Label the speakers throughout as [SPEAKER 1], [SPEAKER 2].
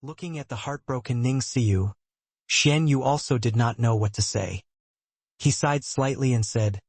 [SPEAKER 1] Looking at the heartbroken Ning Siu, Xian Yu also did not know what to say. He sighed slightly and said,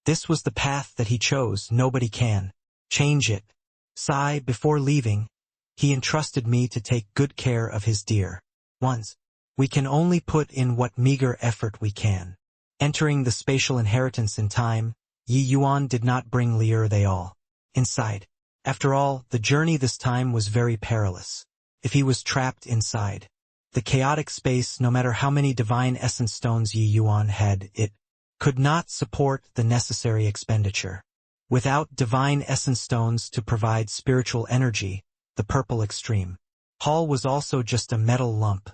[SPEAKER 1] "This was the path that he chose, nobody can change it." Sigh, before leaving, he entrusted me to take good care of his dear ones. We can only put in what meager effort we can. Entering the spatial inheritance in time, Yi Yuan did not bring Lier they all inside. After all, the journey this time was very perilous. If he was trapped inside the chaotic space, no matter how many divine essence stones Yi Yuan had, it could not support the necessary expenditure. Without divine essence stones to provide spiritual energy, the purple extreme hall was also just a metal lump.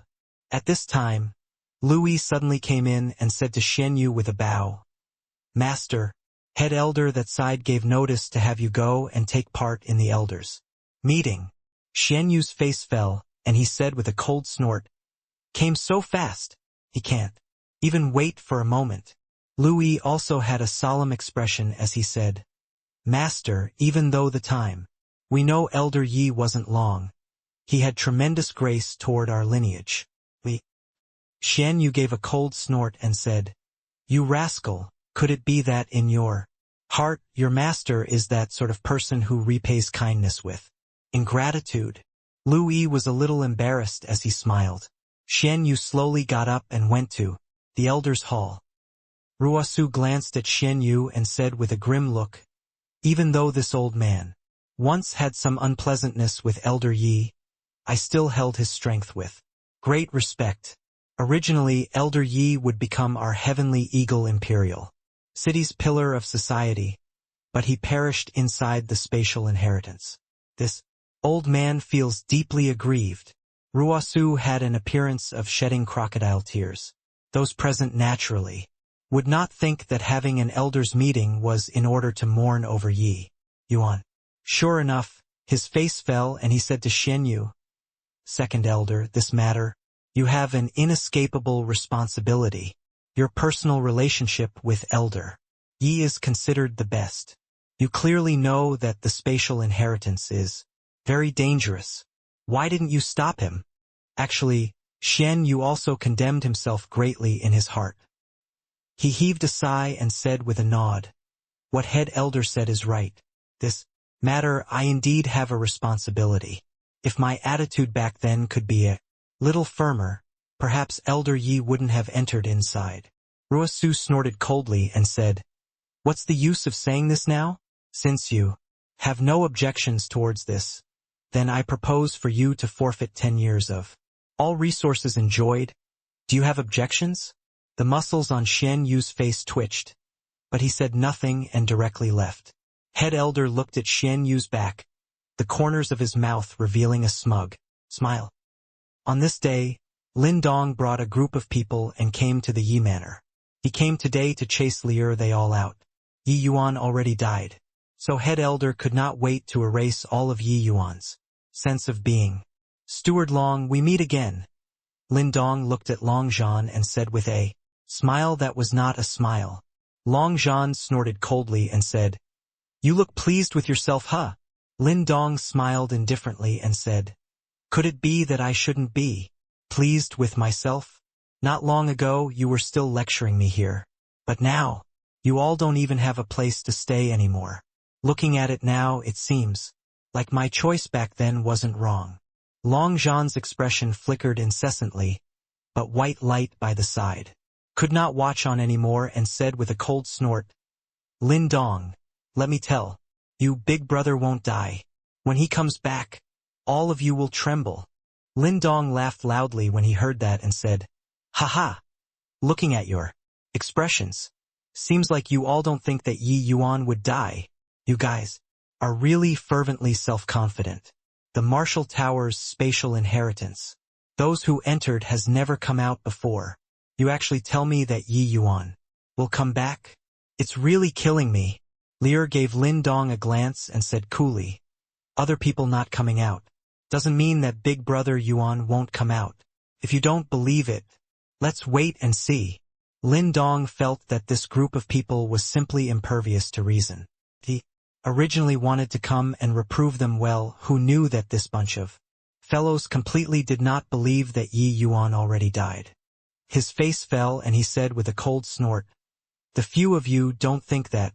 [SPEAKER 1] At this time, Louis suddenly came in and said to Xian Yu with a bow, "Master, head elder that side gave notice to have you go and take part in the elders' meeting." Xian Yu's face fell, and he said with a cold snort, "Came so fast, he can't even wait for a moment." Louis also had a solemn expression as he said, "Master, even though the time we know Elder Yi wasn't long, he had tremendous grace toward our lineage." Xian Yu gave a cold snort and said, "You rascal, could it be that in your heart your master is that sort of person who repays kindness with ingratitude?" Louis was a little embarrassed as he smiled. Xian Yu slowly got up and went to the elders' hall. Ruosu glanced at Xian Yu and said with a grim look, "Even though this old man once had some unpleasantness with Elder Yi, I still held his strength with great respect. Originally, Elder Yi would become our heavenly eagle imperial city's pillar of society, but he perished inside the spatial inheritance. This old man feels deeply aggrieved." Ruosu had an appearance of shedding crocodile tears. Those present naturally would not think that having an elders' meeting was in order to mourn over Yi Yuan. Sure enough, his face fell and he said to Xian Yu, "Second elder, this matter, you have an inescapable responsibility. Your personal relationship with Elder Yi is considered the best. You clearly know that the spatial inheritance is very dangerous. Why didn't you stop him?" Actually, Xian Yu also condemned himself greatly in his heart. He heaved a sigh and said with a nod, "What head elder said is right. This matter I indeed have a responsibility. If my attitude back then could be a little firmer, perhaps Elder Yi wouldn't have entered inside." Ruosu snorted coldly and said, "What's the use of saying this now? Since you have no objections towards this, then I propose for you to forfeit 10 years of all resources enjoyed. Do you have objections?" The muscles on Xian Yu's face twitched, but he said nothing and directly left. Head elder looked at Xian Yu's back, the corners of his mouth revealing a smug smile. On this day, Lin Dong brought a group of people and came to the Yi Manor. He came today to chase Lier they all out. Yi Yuan already died, so head elder could not wait to erase all of Yi Yuan's sense of being. "Steward Long, we meet again." Lin Dong looked at Long Zhan and said with a smile that was not a smile. Long Zhan snorted coldly and said, "You look pleased with yourself, huh?" Lin Dong smiled indifferently and said, "Could it be that I shouldn't be pleased with myself? Not long ago you were still lecturing me here, but now you all don't even have a place to stay anymore. Looking at it now, it seems like my choice back then wasn't wrong." Long Zhan's expression flickered incessantly, but white light by the side could not watch on anymore and said with a cold snort, "Lin Dong, let me tell you, big brother won't die. When he comes back, all of you will tremble." Lin Dong laughed loudly when he heard that and said, "Ha ha! Looking at your expressions, seems like you all don't think that Yi Yuan would die. You guys are really fervently self-confident. The Martial Tower's spatial inheritance, those who entered has never come out before. You actually tell me that Yi Yuan will come back? It's really killing me." Lier gave Lin Dong a glance and said coolly, "Other people not coming out doesn't mean that Big Brother Yuan won't come out. If you don't believe it, let's wait and see." Lin Dong felt that this group of people was simply impervious to reason. He originally wanted to come and reprove them well, who knew that this bunch of fellows completely did not believe that Yi Yuan already died. His face fell and he said with a cold snort, "The few of you don't think that,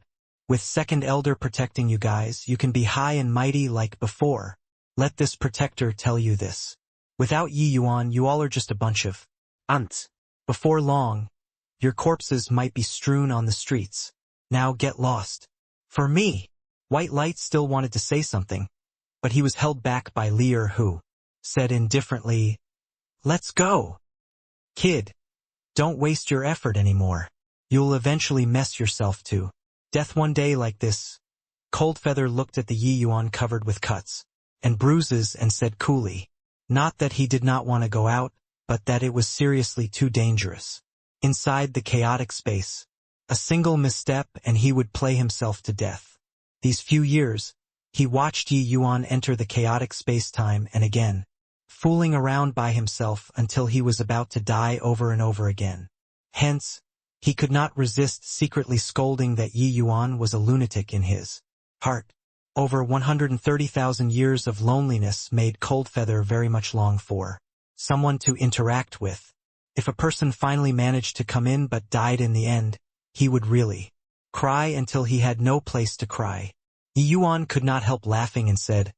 [SPEAKER 1] with Second Elder protecting you guys, you can be high and mighty like before. Let this protector tell you this. Without Yi Yuan, you all are just a bunch of ants. Before long, your corpses might be strewn on the streets. Now get lost." For me, White Light still wanted to say something, but he was held back by Lear who said indifferently, "Let's go. Kid, don't waste your effort anymore. You'll eventually mess yourself to death one day like this." Coldfeather looked at the Yi Yuan covered with cuts and bruises and said coolly, not that he did not want to go out, but that it was seriously too dangerous. Inside the chaotic space, a single misstep and he would play himself to death. These few years, he watched Yi Yuan enter the chaotic space-time and again, fooling around by himself until he was about to die over and over again. Hence, he could not resist secretly scolding that Yi Yuan was a lunatic in his heart. Over 130,000 years of loneliness made Coldfeather very much long for someone to interact with. If a person finally managed to come in but died in the end, he would really cry until he had no place to cry. Yi Yuan could not help laughing and said,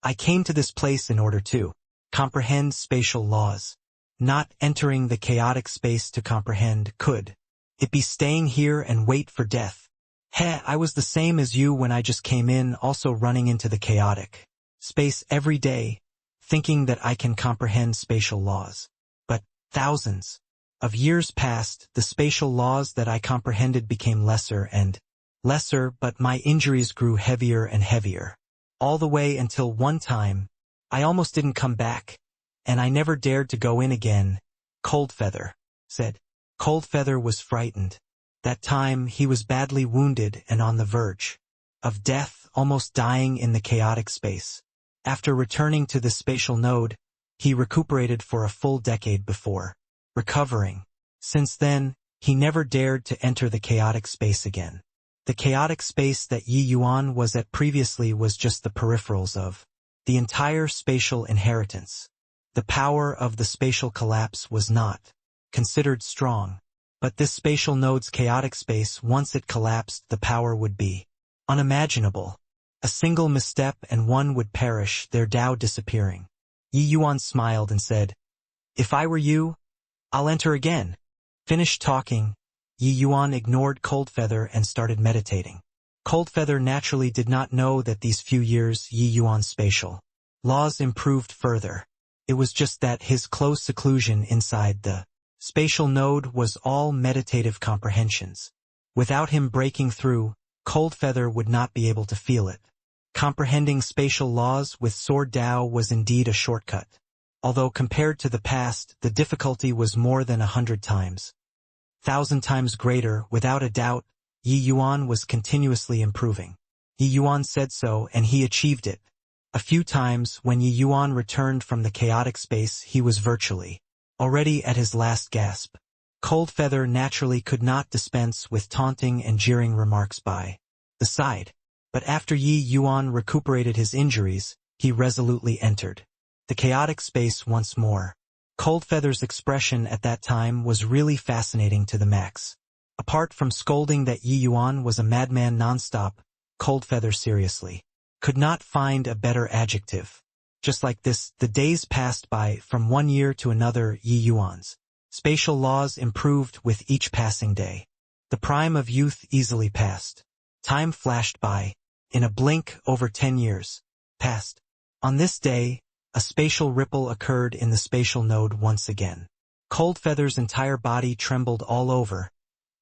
[SPEAKER 1] "I came to this place in order to comprehend spatial laws. Not entering the chaotic space to comprehend could it be staying here and wait for death? Heh, I was the same as you when I just came in, also running into the chaotic space every day, thinking that I can comprehend spatial laws. But thousands of years passed, the spatial laws that I comprehended became lesser and lesser, but my injuries grew heavier and heavier. All the way until one time, I almost didn't come back, and I never dared to go in again," Coldfeather said. Coldfeather was frightened. That time he was badly wounded and on the verge of death, almost dying in the chaotic space. After returning to the spatial node, he recuperated for a full decade before recovering. Since then, he never dared to enter the chaotic space again. The chaotic space that Yi Yuan was at previously was just the peripherals of the entire spatial inheritance. The power of the spatial collapse was not considered strong, but this spatial node's chaotic space, once it collapsed, the power would be unimaginable. A single misstep and one would perish, their Tao disappearing. Yi Yuan smiled and said, "If I were you, I'll enter again." Finished talking, Yi Yuan ignored Coldfeather and started meditating. Coldfeather naturally did not know that these few years Yi Yuan's spatial laws improved further. It was just that his close seclusion inside the spatial node was all meditative comprehensions. Without him breaking through, Coldfeather would not be able to feel it. Comprehending spatial laws with Sword Tao was indeed a shortcut. Although compared to the past, the difficulty was more than 100 times. 1,000 times greater, without a doubt. Yi Yuan was continuously improving. Yi Yuan said so, and he achieved it. A few times, when Yi Yuan returned from the chaotic space, he was virtually already at his last gasp. Coldfeather naturally could not dispense with taunting and jeering remarks by the side. But after Yi Yuan recuperated his injuries, he resolutely entered the chaotic space once more. Coldfeather's expression at that time was really fascinating to the max. Apart from scolding that Yi Yuan was a madman nonstop, Coldfeather seriously could not find a better adjective. Just like this, the days passed by. From one year to another, Yi Yuan's spatial laws improved with each passing day. The prime of youth easily passed. Time flashed by. In a blink, over 10 years passed. On this day, a spatial ripple occurred in the spatial node once again. Coldfeather's entire body trembled all over,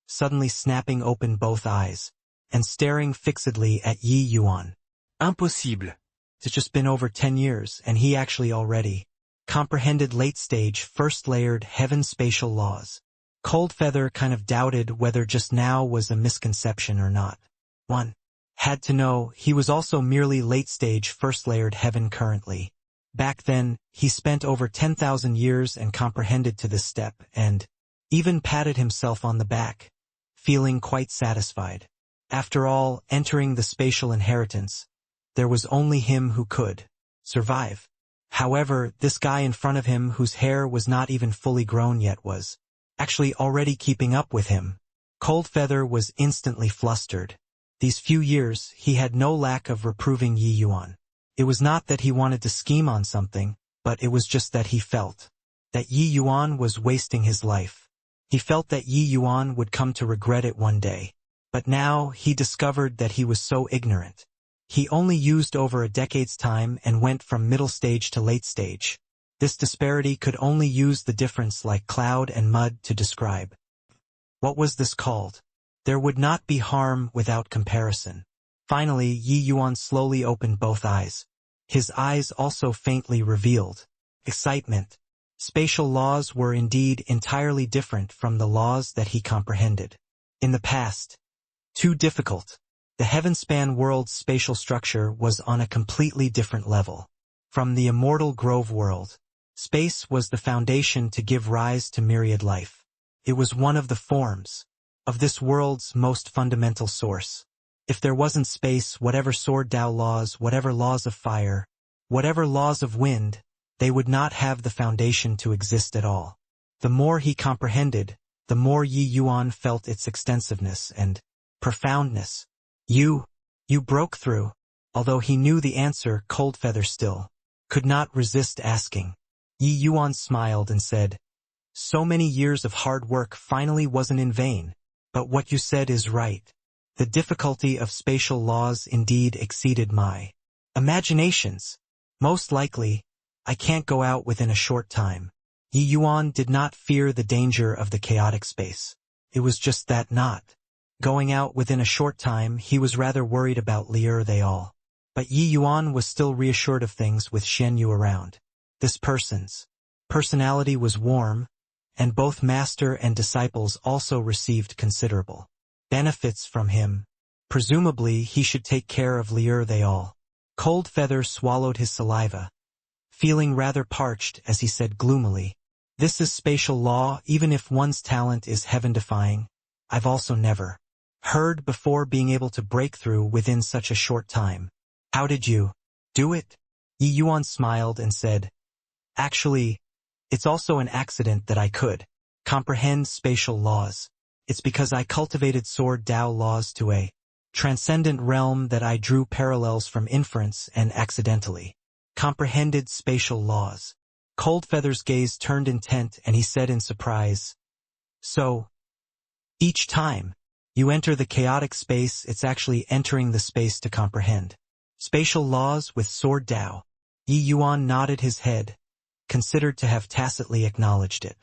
[SPEAKER 1] suddenly snapping open both eyes and staring fixedly at Yi Yuan. Impossible. It's just been over 10 years, and he actually already comprehended late-stage, first-layered heaven spatial laws. Coldfeather kind of doubted whether just now was a misconception or not. One had to know he was also merely late-stage, first-layered heaven currently. Back then, he spent over 10,000 years and comprehended to this step, and even patted himself on the back, feeling quite satisfied. After all, entering the spatial inheritance, there was only him who could survive. However, this guy in front of him whose hair was not even fully grown yet was actually already keeping up with him. Coldfeather was instantly flustered. These few years, he had no lack of reproving Yi Yuan. It was not that he wanted to scheme on something, but it was just that he felt that Yi Yuan was wasting his life. He felt that Yi Yuan would come to regret it one day. But now, he discovered that he was so ignorant. He only used over a decade's time and went from middle stage to late stage. This disparity could only use the difference like cloud and mud to describe. What was this called? There would not be harm without comparison. Finally, Yi Yuan slowly opened both eyes. His eyes also faintly revealed excitement. Spatial laws were indeed entirely different from the laws that he comprehended. In the past, too difficult. The heavenspan world's spatial structure was on a completely different level. From the immortal Grove world, space was the foundation to give rise to myriad life. It was one of the forms of this world's most fundamental source. If there wasn't space, whatever sword Tao laws, whatever laws of fire, whatever laws of wind, they would not have the foundation to exist at all. The more he comprehended, the more Yi Yuan felt its extensiveness and profoundness. You broke through. Although he knew the answer, Coldfeather still could not resist asking. Yi Yuan smiled and said, "So many years of hard work finally wasn't in vain. But what you said is right. The difficulty of spatial laws indeed exceeded my imaginations. Most likely, I can't go out within a short time." Yi Yuan did not fear the danger of the chaotic space. It was just that not going out within a short time, he was rather worried about Liu they all. But Yi Yuan was still reassured of things with Shen Yu around. This person's personality was warm, and both master and disciples also received considerable benefits from him. Presumably, he should take care of Liu they all. Coldfeather swallowed his saliva, feeling rather parched as he said gloomily, "This is spatial law, even if one's talent is heaven-defying. I've also never heard before being able to break through within such a short time." "How did you do it?" Yi Yuan smiled and said, "Actually, it's also an accident that I could comprehend spatial laws. It's because I cultivated sword Tao laws to a transcendent realm that I drew parallels from inference and accidentally comprehended spatial laws." Coldfeather's gaze turned intent and he said in surprise, "So, each time you enter the chaotic space, it's actually entering the space to comprehend spatial laws with sword Tao." Yi Yuan nodded his head, considered to have tacitly acknowledged it.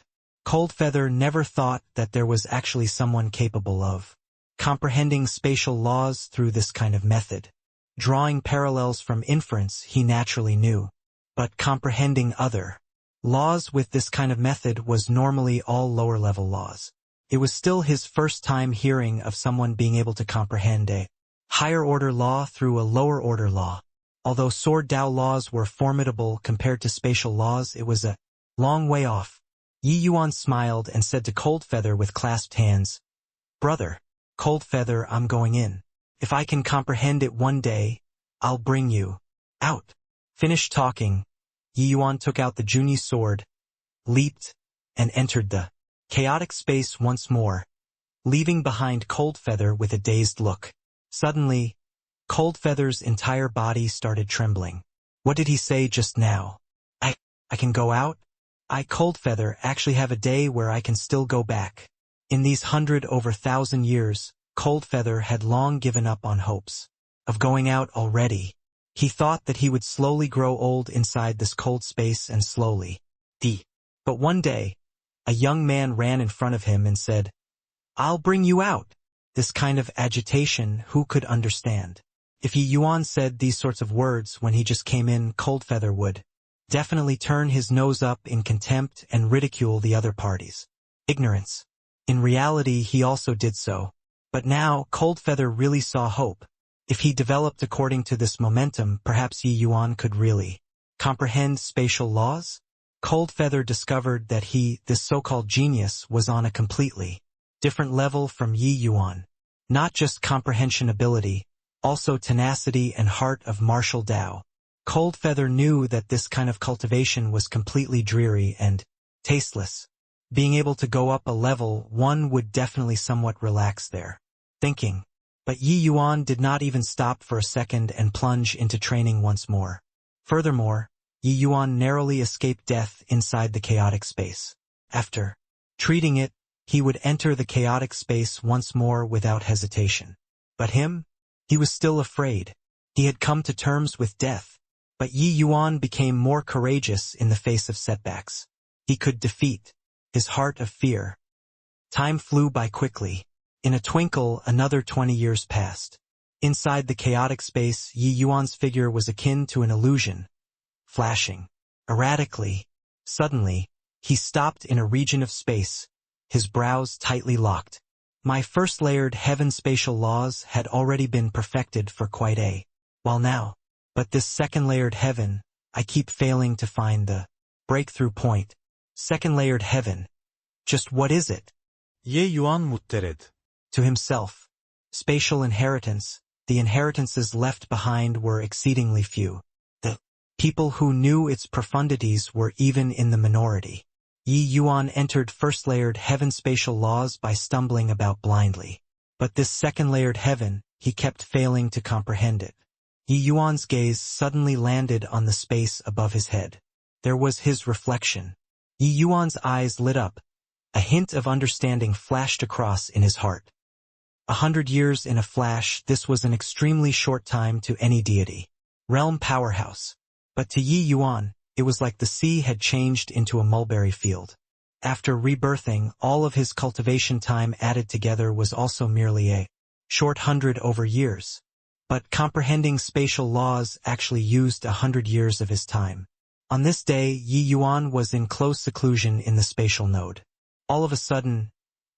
[SPEAKER 1] Coldfeather never thought that there was actually someone capable of comprehending spatial laws through this kind of method. Drawing parallels from inference he naturally knew, but comprehending other laws with this kind of method was normally all lower-level laws. It was still his first time hearing of someone being able to comprehend a higher-order law through a lower-order law. Although sword Tao laws were formidable compared to spatial laws, it was a long way off. Yi Yuan smiled and said to Coldfeather with clasped hands, "Brother, Coldfeather, I'm going in. If I can comprehend it one day, I'll bring you out." Finished talking, Yi Yuan took out the Junyi sword, leaped, and entered the chaotic space once more, leaving behind Coldfeather with a dazed look. Suddenly, Coldfeather's entire body started trembling. "What did he say just now? I can go out? I, Coldfeather, actually have a day where I can still go back." In these 100,000 years, Coldfeather had long given up on hopes of going out already. He thought that he would slowly grow old inside this cold space and slowly die. But one day, a young man ran in front of him and said, "I'll bring you out." This kind of agitation, who could understand? If Yi Yuan said these sorts of words when he just came in, Coldfeather would definitely turn his nose up in contempt and ridicule the other parties. Ignorance. In reality, he also did so. But now, Coldfeather really saw hope. If he developed according to this momentum, perhaps Yi Yuan could really comprehend spatial laws? Coldfeather discovered that he, this so-called genius, was on a completely different level from Yi Yuan. Not just comprehension ability, also tenacity and heart of martial Tao. Coldfeather knew that this kind of cultivation was completely dreary and tasteless. Being able to go up a level, one would definitely somewhat relax there. Thinking. But Yi Yuan did not even stop for a second and plunge into training once more. Furthermore, Yi Yuan narrowly escaped death inside the chaotic space. After treating it, he would enter the chaotic space once more without hesitation. But him? He was still afraid. He had come to terms with death. But Yi Yuan became more courageous in the face of setbacks. He could defeat his heart of fear. Time flew by quickly. In a twinkle, another 20 years passed. Inside the chaotic space, Yi Yuan's figure was akin to an illusion, flashing erratically. Suddenly, he stopped in a region of space, his brows tightly locked. My first layered heaven spatial laws had already been perfected for quite a while now. But this second layered heaven, I keep failing to find the breakthrough point. Second layered heaven. Just what is it?
[SPEAKER 2] Ye Yuan muttered
[SPEAKER 1] to himself. Spatial inheritance. The inheritances left behind were exceedingly few. The people who knew its profundities were even in the minority. Yi Yuan entered first layered heaven spatial laws by stumbling about blindly. But this second layered heaven, he kept failing to comprehend it. Yi Yuan's gaze suddenly landed on the space above his head. There was his reflection. Yi Yuan's eyes lit up. A hint of understanding flashed across in his heart. 100 years in a flash, this was an extremely short time to any deity. Realm powerhouse. But to Yi Yuan, it was like the sea had changed into a mulberry field. After rebirthing, all of his cultivation time added together was also merely a short 100 over years. But comprehending spatial laws actually used 100 years of his time. On this day, Yi Yuan was in close seclusion in the spatial node. All of a sudden,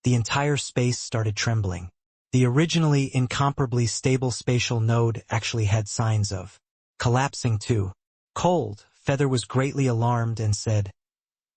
[SPEAKER 1] the entire space started trembling. The originally incomparably stable spatial node actually had signs of collapsing too. Coldfeather was greatly alarmed and said,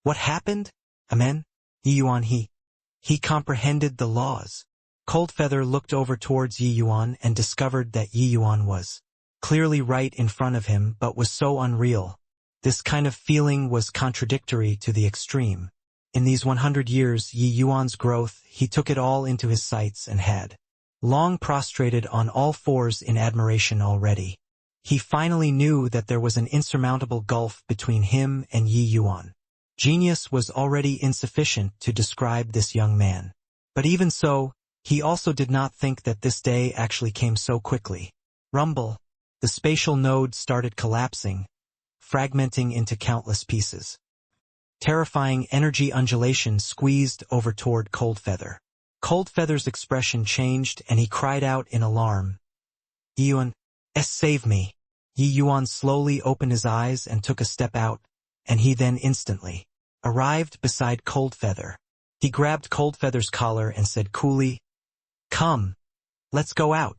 [SPEAKER 1] "What happened? Amen?" Yi Yuan he comprehended the laws. Coldfeather looked over towards Yi Yuan and discovered that Yi Yuan was clearly right in front of him but was so unreal. This kind of feeling was contradictory to the extreme. In these 100 years, Yi Yuan's growth, he took it all into his sights and had long prostrated on all fours in admiration already. He finally knew that there was an insurmountable gulf between him and Yi Yuan. Genius was already insufficient to describe this young man. But even so, he also did not think that this day actually came so quickly. Rumble. The spatial node started collapsing, fragmenting into countless pieces. Terrifying energy undulations squeezed over toward Coldfeather. Coldfeather's expression changed and he cried out in alarm. "Yi Yuan, save me." Yi Yuan slowly opened his eyes and took a step out, and he then instantly arrived beside Coldfeather. He grabbed Coldfeather's collar and said coolly, "Come, let's go out."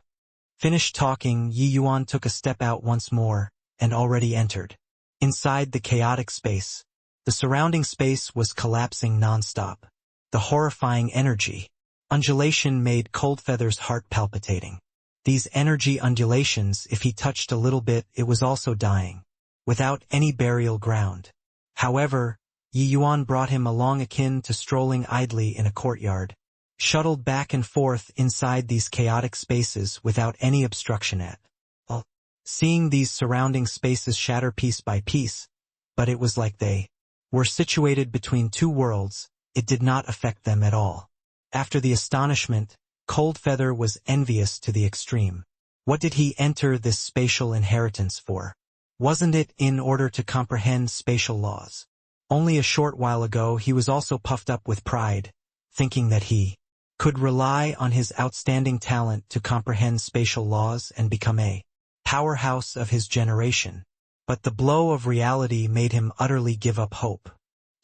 [SPEAKER 1] Finished talking, Yi Yuan took a step out once more, and already entered inside the chaotic space. The surrounding space was collapsing non-stop. The horrifying energy undulation made Coldfeather's heart palpitating. These energy undulations, if he touched a little bit, it was also dying, without any burial ground. However, Yi Yuan brought him along akin to strolling idly in a courtyard, shuttled back and forth inside these chaotic spaces without any obstruction at all. Seeing these surrounding spaces shatter piece by piece, but it was like they were situated between two worlds, it did not affect them at all. After the astonishment, Coldfeather was envious to the extreme. What did he enter this spatial inheritance for? Wasn't it in order to comprehend spatial laws? Only a short while ago he was also puffed up with pride, thinking that he could rely on his outstanding talent to comprehend spatial laws and become a powerhouse of his generation. But the blow of reality made him utterly give up hope.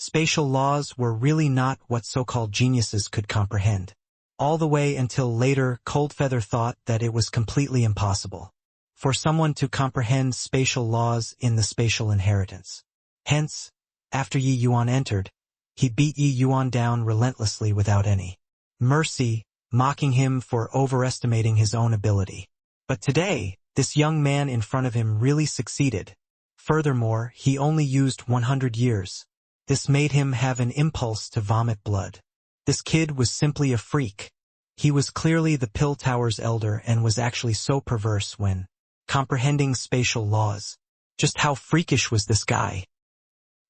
[SPEAKER 1] Spatial laws were really not what so-called geniuses could comprehend. All the way until later, Coldfeather thought that it was completely impossible for someone to comprehend spatial laws in the spatial inheritance. Hence, after Yi Yuan entered, he beat Yi Yuan down relentlessly without any mercy, mocking him for overestimating his own ability. But today, this young man in front of him really succeeded. Furthermore, he only used 100 years. This made him have an impulse to vomit blood. This kid was simply a freak. He was clearly the Pill Tower's elder and was actually so perverse when comprehending spatial laws. Just how freakish was this guy?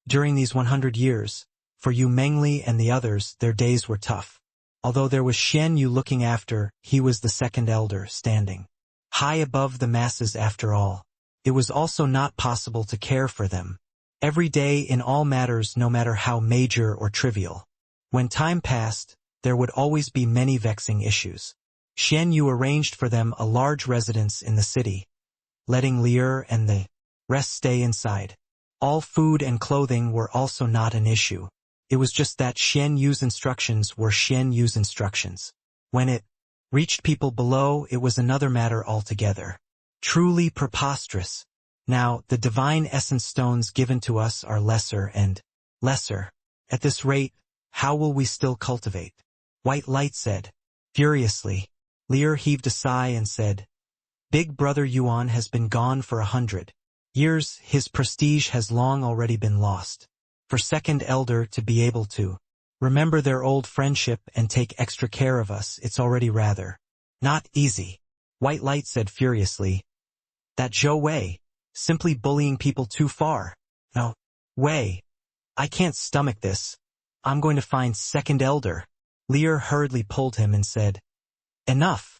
[SPEAKER 1] During these 100 years, for Yu Mengli and the others, their days were tough. Although there was Xian Yu looking after, he was the second elder, standing high above the masses after all. It was also not possible to care for them every day in all matters, no matter how major or trivial. When time passed, there would always be many vexing issues. Xian Yu arranged for them a large residence in the city, letting Lier and the rest stay inside. All food and clothing were also not an issue. It was just that Xian Yu's instructions were Xian Yu's instructions. When it reached people below, it was another matter altogether. Truly preposterous. Now, the divine essence stones given to us are lesser and lesser. At this rate, how will we still cultivate? White Light said, furiously. Lier heaved a sigh and said, Big Brother Yuan has been gone for 100 years. His prestige has long already been lost. For second elder to be able to remember their old friendship and take extra care of us, it's already rather not easy. White Light said furiously, that Zhou Wei, simply bullying people too far. No way. I can't stomach this. I'm going to find second elder. Lier hurriedly pulled him and said, enough.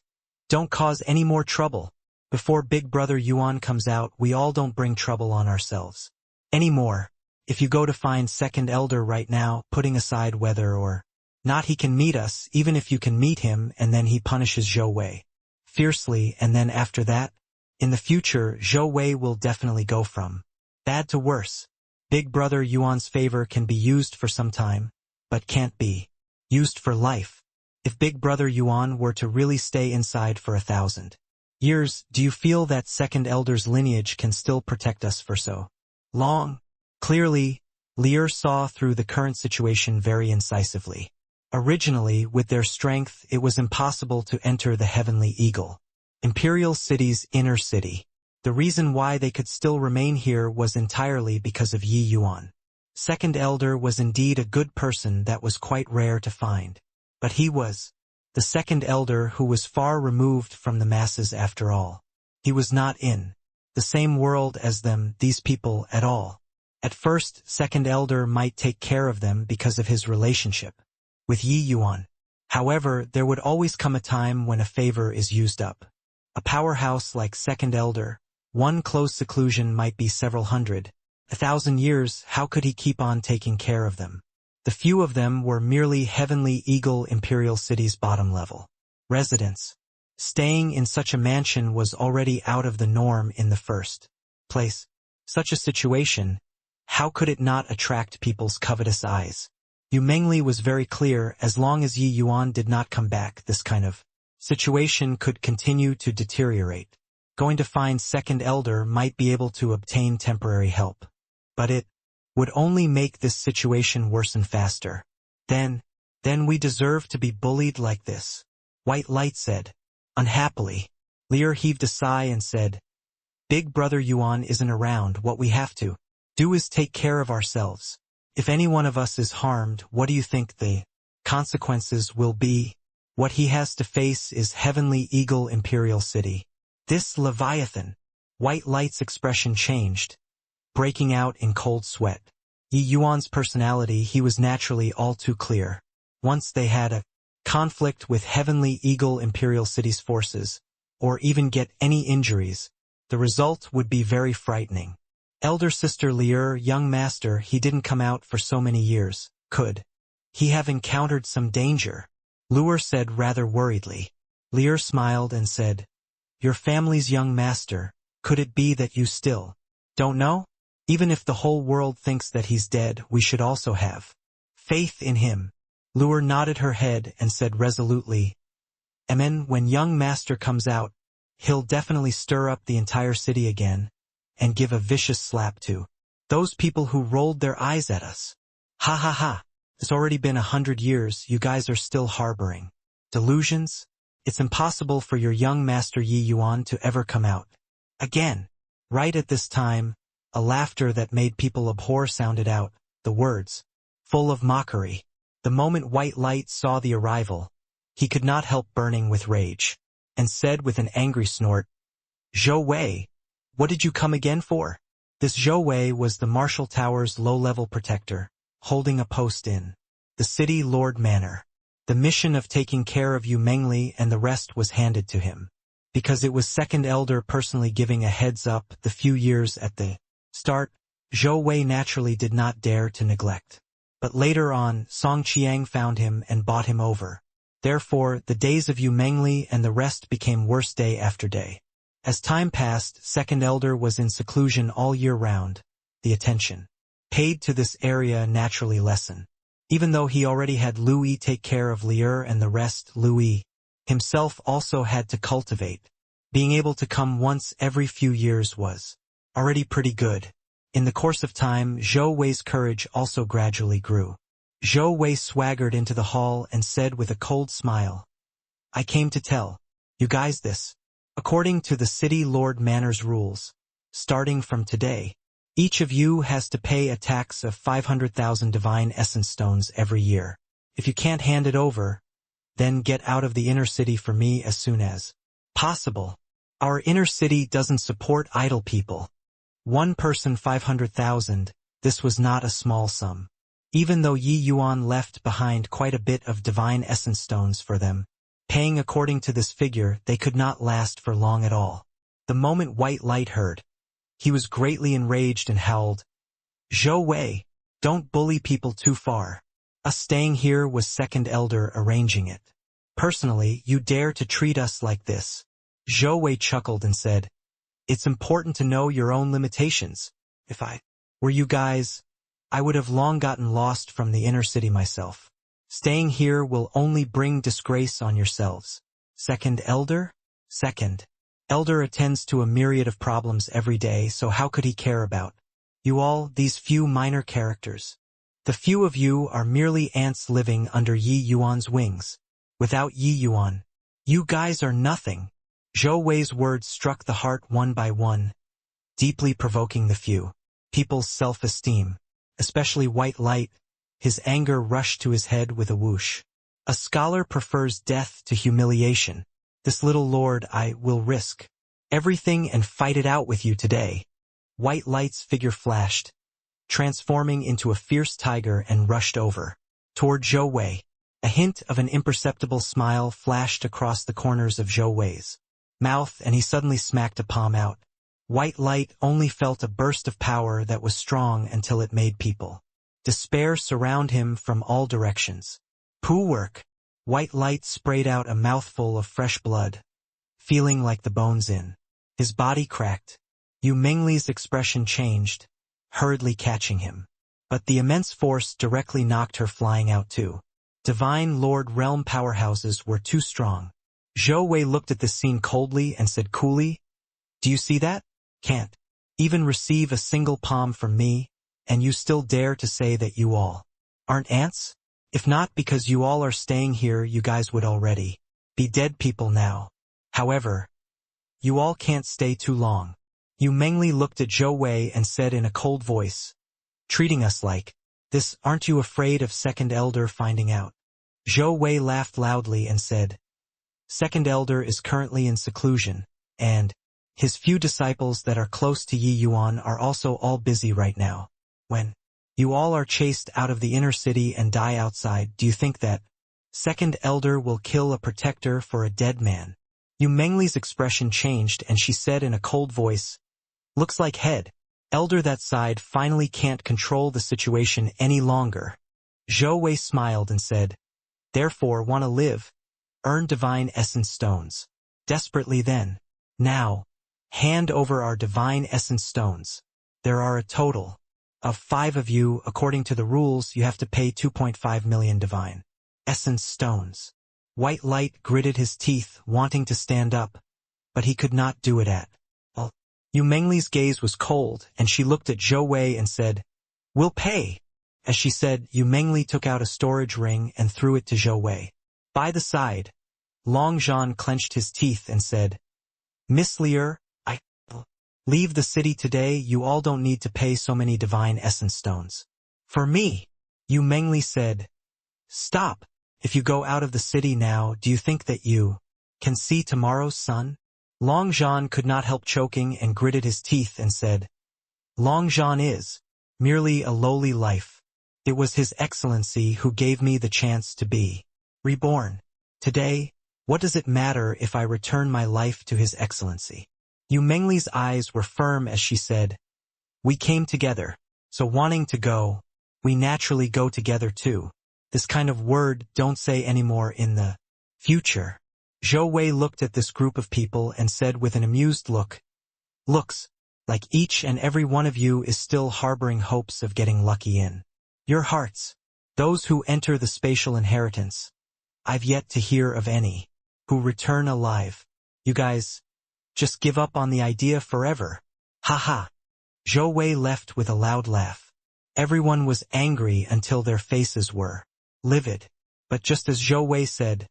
[SPEAKER 1] Don't cause any more trouble. Before Big Brother Yuan comes out, we all don't bring trouble on ourselves anymore. If you go to find second elder right now, putting aside whether or not he can meet us, even if you can meet him, and then he punishes Zhou Wei fiercely, and then after that, in the future, Zhou Wei will definitely go from bad to worse. Big Brother Yuan's favor can be used for some time, but can't be used for life. If Big Brother Yuan were to really stay inside for 1,000 years, do you feel that second elder's lineage can still protect us for so long? Clearly, Lier saw through the current situation very incisively. Originally, with their strength, it was impossible to enter the Heavenly Eagle, Imperial City's inner city. The reason why they could still remain here was entirely because of Yi Yuan. Second elder was indeed a good person that was quite rare to find. But he was the second elder who was far removed from the masses after all. He was not in the same world as them, these people, at all. At first, second elder might take care of them because of his relationship with Yi Yuan. However, there would always come a time when a favor is used up. A powerhouse like second elder, one close seclusion might be several hundred, 1,000 years. How could he keep on taking care of them? The few of them were merely Heavenly Eagle Imperial City's bottom level residents. Staying in such a mansion was already out of the norm in the first place. Such a situation, how could it not attract people's covetous eyes? Yu Mengli was very clear, as long as Yi Yuan did not come back, this kind of situation could continue to deteriorate. Going to find second elder might be able to obtain temporary help. But it would only make this situation worsen faster. Then we deserve to be bullied like this. White Light said, unhappily. Lier heaved a sigh and said, Big Brother Yuan isn't around. What we have to do is take care of ourselves. If any one of us is harmed, what do you think the consequences will be? What he has to face is Heavenly Eagle Imperial City. This Leviathan. White Light's expression changed, breaking out in cold sweat. Yi Yuan's personality, he was naturally all too clear. Once they had a conflict with Heavenly Eagle Imperial City's forces, or even get any injuries, the result would be very frightening. Elder Sister Lier, young master, he didn't come out for so many years. Could he have encountered some danger? Lier said rather worriedly. Lier smiled and said, your family's young master, could it be that you still don't know? Even if the whole world thinks that he's dead, we should also have faith in him. Lier nodded her head and said resolutely, Amen. When young master comes out, he'll definitely stir up the entire city again, and give a vicious slap to those people who rolled their eyes at us. Ha ha ha. It's already been 100 years, you guys are still harboring delusions? It's impossible for your young master Yi Yuan to ever come out again. Right at this time, A laughter that made people abhor sounded out, the words, full of mockery. The moment White Light saw the arrival, he could not help burning with rage, and said with an angry snort, "Zhou Wei, what did you come again for?" This Zhou Wei was the Marshall Tower's low-level protector, holding a post in the city Lord Manor. The mission of taking care of Yu Mengli and the rest was handed to him, because it was Second Elder personally giving a heads-up the few years at the start. Zhou Wei naturally did not dare to neglect. But later on, Song Qiang found him and bought him over. Therefore, the days of Yu Mengli and the rest became worse day after day. As time passed, Second Elder was in seclusion all year round. The attention paid to this area naturally lessened. Even though he already had Louis take care of Lier and the rest, Louis himself also had to cultivate. Being able to come once every few years was already pretty good. In the course of time, Zhou Wei's courage also gradually grew. Zhou Wei swaggered into the hall and said with a cold smile, "I came to tell you guys this. According to the City Lord Manor's rules, starting from today, each of you has to pay a tax of 500,000 divine essence stones every year. If you can't hand it over, then get out of the inner city for me as soon as possible. Our inner city doesn't support idle people." One person 500,000, this was not a small sum. Even though Yi Yuan left behind quite a bit of divine essence stones for them, paying according to this figure, they could not last for long at all. The moment White Light heard, he was greatly enraged and howled, "Zhou Wei, don't bully people too far. Us staying here was Second Elder arranging it. Personally, you dare to treat us like this." Zhou Wei chuckled and said, "It's important to know your own limitations. If I were you guys, I would have long gotten lost from the inner city myself. Staying here will only bring disgrace on yourselves. Second Elder? Second Elder attends to a myriad of problems every day, so how could he care about you all, these few minor characters? The few of you are merely ants living under Yi Yuan's wings. Without Yi Yuan, you guys are nothing." Zhou Wei's words struck the heart one by one, deeply provoking the few people's self-esteem, especially White Light. His anger rushed to his head with a whoosh. "A scholar prefers death to humiliation. This little lord, I will risk everything and fight it out with you today." White Light's figure flashed, transforming into a fierce tiger, and rushed over toward Zhou Wei. A hint of an imperceptible smile flashed across the corners of Zhou Wei's mouth, and he suddenly smacked a palm out. White Light only felt a burst of power that was strong until it made people despair surround him from all directions. "Poo work." White Light sprayed out a mouthful of fresh blood, feeling like the bones in his body cracked. Yu Mengli's expression changed, hurriedly catching him. But the immense force directly knocked her flying out too. Divine Lord Realm powerhouses were too strong. Zhou Wei looked at this scene coldly and said coolly, "Do you see that? Can't even receive a single palm from me, and you still dare to say that you all aren't ants? If not because you all are staying here, you guys would already be dead people now. However, you all can't stay too long." Yu Mengli looked at Zhou Wei and said in a cold voice, "Treating us like this, aren't you afraid of Second Elder finding out?" Zhou Wei laughed loudly and said, "Second Elder is currently in seclusion, and his few disciples that are close to Yi Yuan are also all busy right now. When you all are chased out of the inner city and die outside, do you think that Second Elder will kill a protector for a dead man?" Yu Mengli's expression changed and she said in a cold voice, "Looks like Head Elder that side finally can't control the situation any longer." Zhou Wei smiled and said, "Therefore want to live? Earn divine essence stones desperately then. Now, hand over our divine essence stones. There are a total of 5 of you. According to the rules, you have to pay 2.5 million divine essence stones." White Light gritted his teeth, wanting to stand up, but he could not do it at all. Yu Mengli's gaze was cold, and she looked at Zhou Wei and said, "We'll pay." As she said, Yu Mengli took out a storage ring and threw it to Zhou Wei. By the side, Long Zhan clenched his teeth and said, "Miss Lier, Leave the city today, you all don't need to pay so many divine essence stones. For me, Yu Mengli said. Stop. If you go out of the city now, do you think that you can see tomorrow's sun? Long Zhan could not help choking and gritted his teeth and said, Long Zhan is merely a lowly life. It was His Excellency who gave me the chance to be reborn. Today, what does it matter if I return my life to His Excellency? Yu Mengli's eyes were firm as she said, We came together, so wanting to go, we naturally go together too. This kind of word don't say anymore in the future. Zhou Wei looked at this group of people and said with an amused look, Looks like each and every one of you is still harboring hopes of getting lucky in your hearts. Those who enter the spatial inheritance, I've yet to hear of any who return alive. You guys just give up on the idea forever. Ha ha. Zhou Wei left with a loud laugh. Everyone was angry until their faces were livid. But just as Zhou Wei said,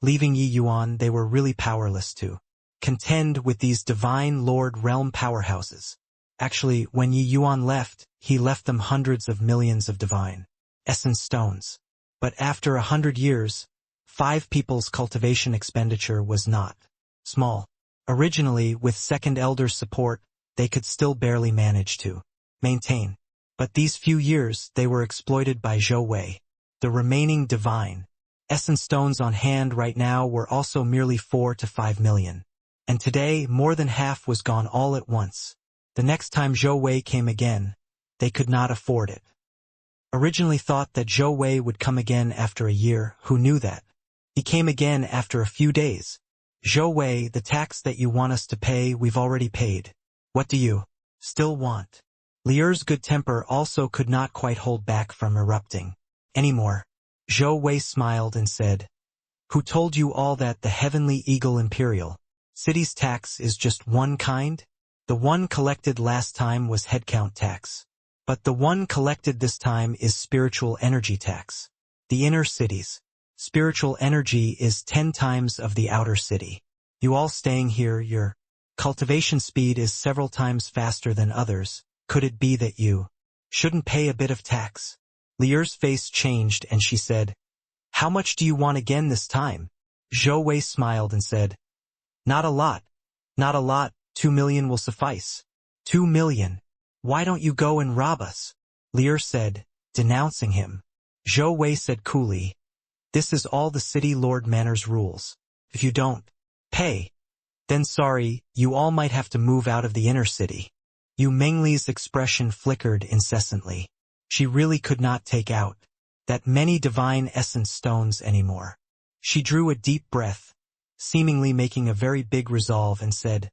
[SPEAKER 1] leaving Yi Yuan, they were really powerless to contend with these divine Lord Realm powerhouses. Actually, when Yi Yuan left, he left them hundreds of millions of divine essence stones. But after 100 years, 5 people's cultivation expenditure was not small. Originally, with Second Elder's support, they could still barely manage to maintain. But these few years, they were exploited by Zhou Wei. The remaining divine essence stones on hand right now were also merely 4 to 5 million. And today, more than half was gone all at once. The next time Zhou Wei came again, they could not afford it. Originally thought that Zhou Wei would come again after a year, who knew that? He came again after a few days. Zhou Wei, the tax that you want us to pay, we've already paid. What do you still want? Lier's good temper also could not quite hold back from erupting anymore. Zhou Wei smiled and said, Who told you all that the Heavenly Eagle Imperial City's tax is just one kind? The one collected last time was headcount tax. But the one collected this time is spiritual energy tax. The inner city's spiritual energy is 10 times of the outer city. You all staying here, your cultivation speed is several times faster than others. Could it be that you shouldn't pay a bit of tax? Lier's face changed and she said, How much do you want again this time? Zhou Wei smiled and said, Not a lot. Not a lot, 2 million will suffice. 2 million? Why don't you go and rob us? Lier said, denouncing him. Zhou Wei said coolly, This is all the city Lord Manor's rules. If you don't pay, then sorry, you all might have to move out of the inner city. Yu Mengli's expression flickered incessantly. She really could not take out that many divine essence stones anymore. She drew a deep breath, seemingly making a very big resolve, and said,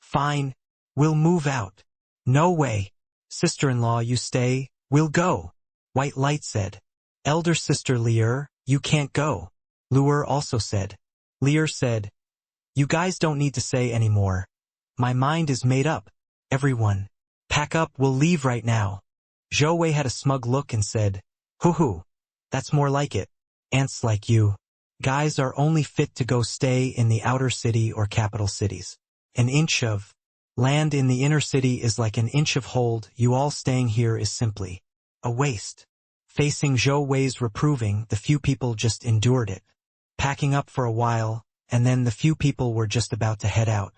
[SPEAKER 1] Fine, we'll move out. No way. Sister-in-law, you stay, we'll go. White Light said. Elder sister Lier, you can't go. Luer also said. Lier said, You guys don't need to say anymore. My mind is made up. Everyone, pack up, we'll leave right now. Zhou Wei had a smug look and said, Hoo-hoo, that's more like it. Ants like you guys are only fit to go stay in the outer city or capital cities. An inch of land in the inner city is like an inch of hold. You all staying here is simply a waste. Facing Zhou Wei's reproving, the few people just endured it, packing up for a while, and then the few people were just about to head out,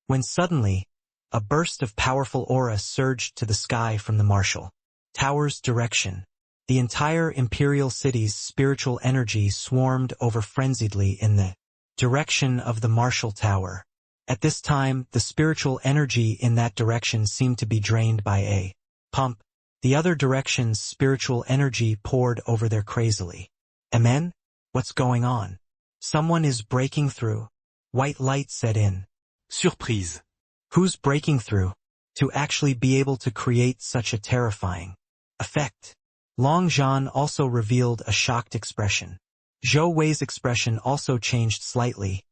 [SPEAKER 1] when suddenly, a burst of powerful aura surged to the sky from the martial tower's direction. The entire imperial city's spiritual energy swarmed over frenziedly in the direction of the martial tower. At this time, the spiritual energy in that direction seemed to be drained by a pump. The other direction's spiritual energy poured over there crazily. Amen? What's going on? Someone is breaking through. White Light set in.
[SPEAKER 2] Surprise.
[SPEAKER 1] Who's breaking through? To actually be able to create such a terrifying effect. Long Zhan also revealed a shocked expression. Zhou Wei's expression also changed slightly,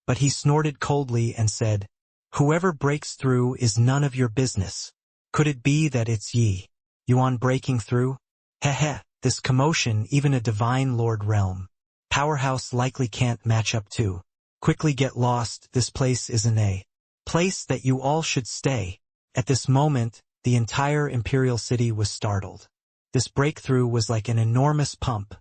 [SPEAKER 1] but he snorted coldly and said, Whoever breaks through is none of your business. Could it be that it's Yi Yuan breaking through? Heh, this commotion even a divine Lord Realm powerhouse likely can't match up to. Quickly get lost, this place isn't a place that you all should stay. At this moment, the entire imperial city was startled. This breakthrough was like an enormous pump,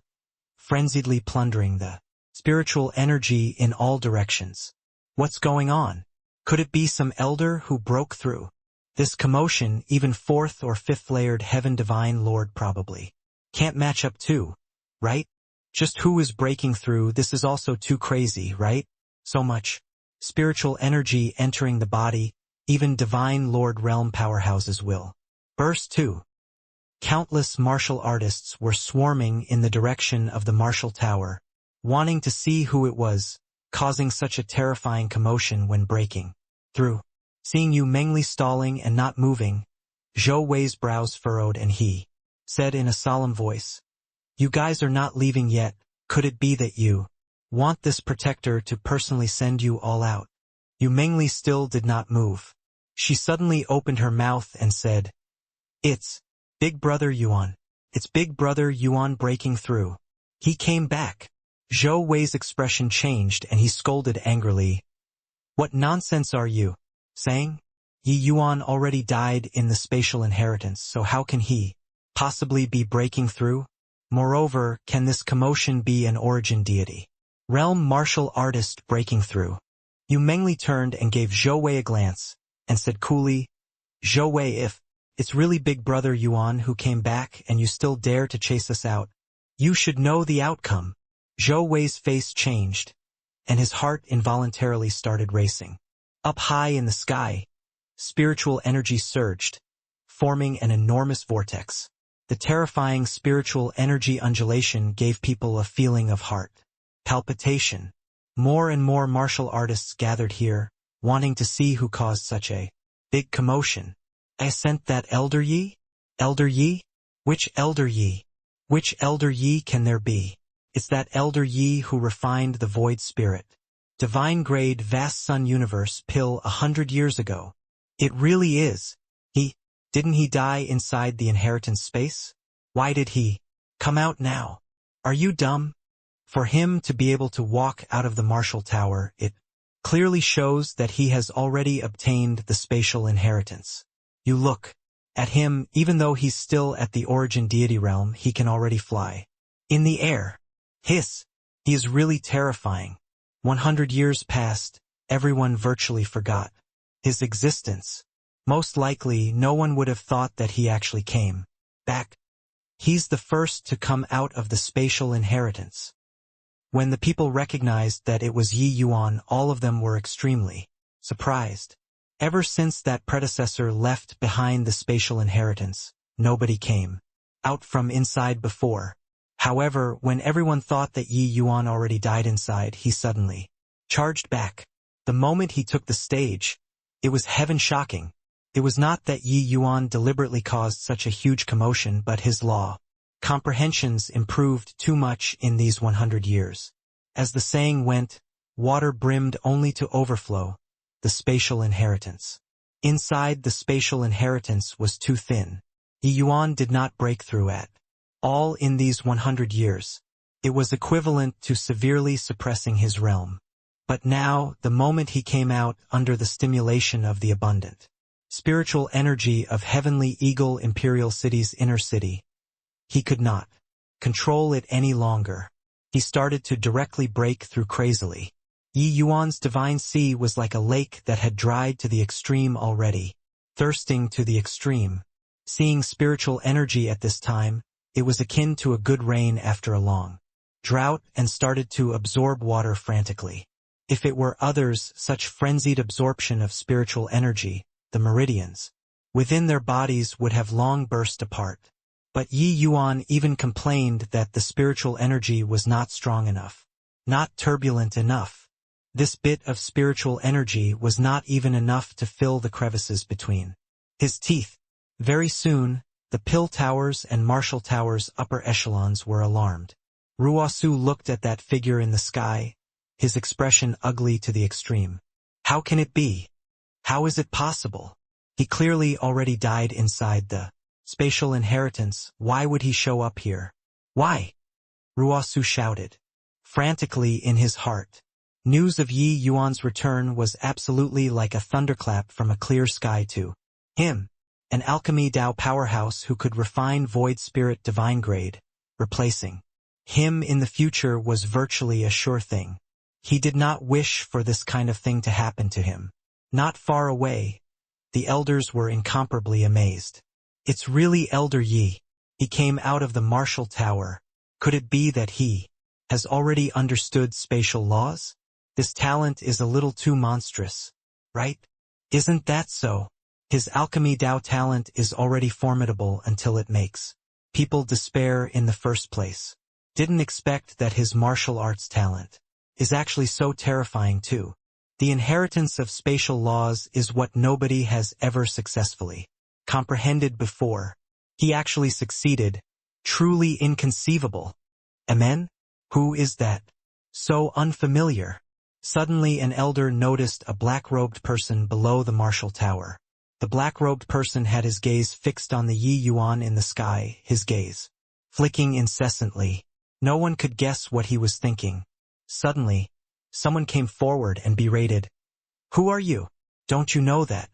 [SPEAKER 1] frenziedly plundering the spiritual energy in all directions. What's going on? Could it be some elder who broke through? This commotion, even fourth or fifth layered heaven divine lord probably can't match up to, right? Just who is breaking through? This is also too crazy, right? So much spiritual energy entering the body, even divine lord realm powerhouses will burst too. Countless martial artists were swarming in the direction of the martial tower, wanting to see who it was, causing such a terrifying commotion when breaking through. Seeing Yu Mengli stalling and not moving, Zhou Wei's brows furrowed and he said in a solemn voice, "You guys are not leaving yet. Could it be that you want this protector to personally send you all out?" Yu Mengli still did not move. She suddenly opened her mouth and said, "It's Big Brother Yuan. It's Big Brother Yuan breaking through. He came back." Zhou Wei's expression changed and he scolded angrily. "What nonsense are you saying? Yi Yuan already died in the spatial inheritance, so how can he possibly be breaking through? Moreover, can this commotion be an origin deity? Realm martial artist breaking through?" Yu Mengli turned and gave Zhou Wei a glance, and said coolly, "Zhou Wei, if it's really Big Brother Yuan who came back and you still dare to chase us out, you should know the outcome." Zhou Wei's face changed, and his heart involuntarily started racing. Up high in the sky, spiritual energy surged, forming an enormous vortex. The terrifying spiritual energy undulation gave people a feeling of heart palpitation. More and more martial artists gathered here, wanting to see who caused such a big commotion. "I sent that Elder Yi? Elder Yi? Which Elder Yi? Which Elder Yi can there be? It's that Elder Yi who refined the void spirit. Divine grade vast sun universe pill 100 years ago. It really is. Didn't he die inside the inheritance space? Why did he come out now? Are you dumb? For him to be able to walk out of the martial tower, it clearly shows that he has already obtained the spatial inheritance. You look at him, even though he's still at the origin deity realm, he can already fly in the air. Hiss! He is really terrifying. 100 years passed, everyone virtually forgot his existence. Most likely, no one would have thought that he actually came back. He's the first to come out of the spatial inheritance. When the people recognized that it was Yi Yuan, all of them were extremely surprised. Ever since that predecessor left behind the spatial inheritance, nobody came out from inside before. However, when everyone thought that Yi Yuan already died inside, he suddenly charged back. The moment he took the stage, it was heaven-shocking. It was not that Yi Yuan deliberately caused such a huge commotion, but his law comprehensions improved too much in these 100 years. As the saying went, water brimmed only to overflow, the spatial inheritance. Inside the spatial inheritance was too thin. Yi Yuan did not break through at all in these 100 years. It was equivalent to severely suppressing his realm. But now, the moment he came out under the stimulation of the abundant spiritual energy of Heavenly Eagle Imperial City's inner city, he could not control it any longer. He started to directly break through crazily. Yi Yuan's divine sea was like a lake that had dried to the extreme already, thirsting to the extreme. Seeing spiritual energy at this time, it was akin to a good rain after a long drought and started to absorb water frantically. If it were others, such frenzied absorption of spiritual energy, the meridians within their bodies would have long burst apart. But Yi Yuan even complained that the spiritual energy was not strong enough, not turbulent enough. This bit of spiritual energy was not even enough to fill the crevices between his teeth. Very soon, the pill towers and martial towers upper echelons were alarmed. Ruosu looked at that figure in the sky, his expression ugly to the extreme. How can it be? How is it possible? He clearly already died inside the spatial inheritance. Why would he show up here? Why? Ruosu shouted frantically in his heart. News of Yi Yuan's return was absolutely like a thunderclap from a clear sky to Him, an alchemy Dao powerhouse who could refine void spirit divine grade, replacing him in the future was virtually a sure thing. He did not wish for this kind of thing to happen to him. Not far away, the elders were incomparably amazed. It's really Elder Yi. He came out of the martial tower. Could it be that he has already understood spatial laws? This talent is a little too monstrous, right? Isn't that so? His alchemy Dao talent is already formidable until it makes people despair in the first place. Didn't expect that his martial arts talent is actually so terrifying too. The inheritance of spatial laws is what nobody has ever successfully comprehended before. He actually succeeded. Truly inconceivable. Amen? Who is that? So unfamiliar. Suddenly an elder noticed a black-robed person below the martial tower. The black-robed person had his gaze fixed on the Yi Yuan in the sky, his gaze flicking incessantly. No one could guess what he was thinking. Suddenly, someone came forward and berated. Who are you? Don't you know that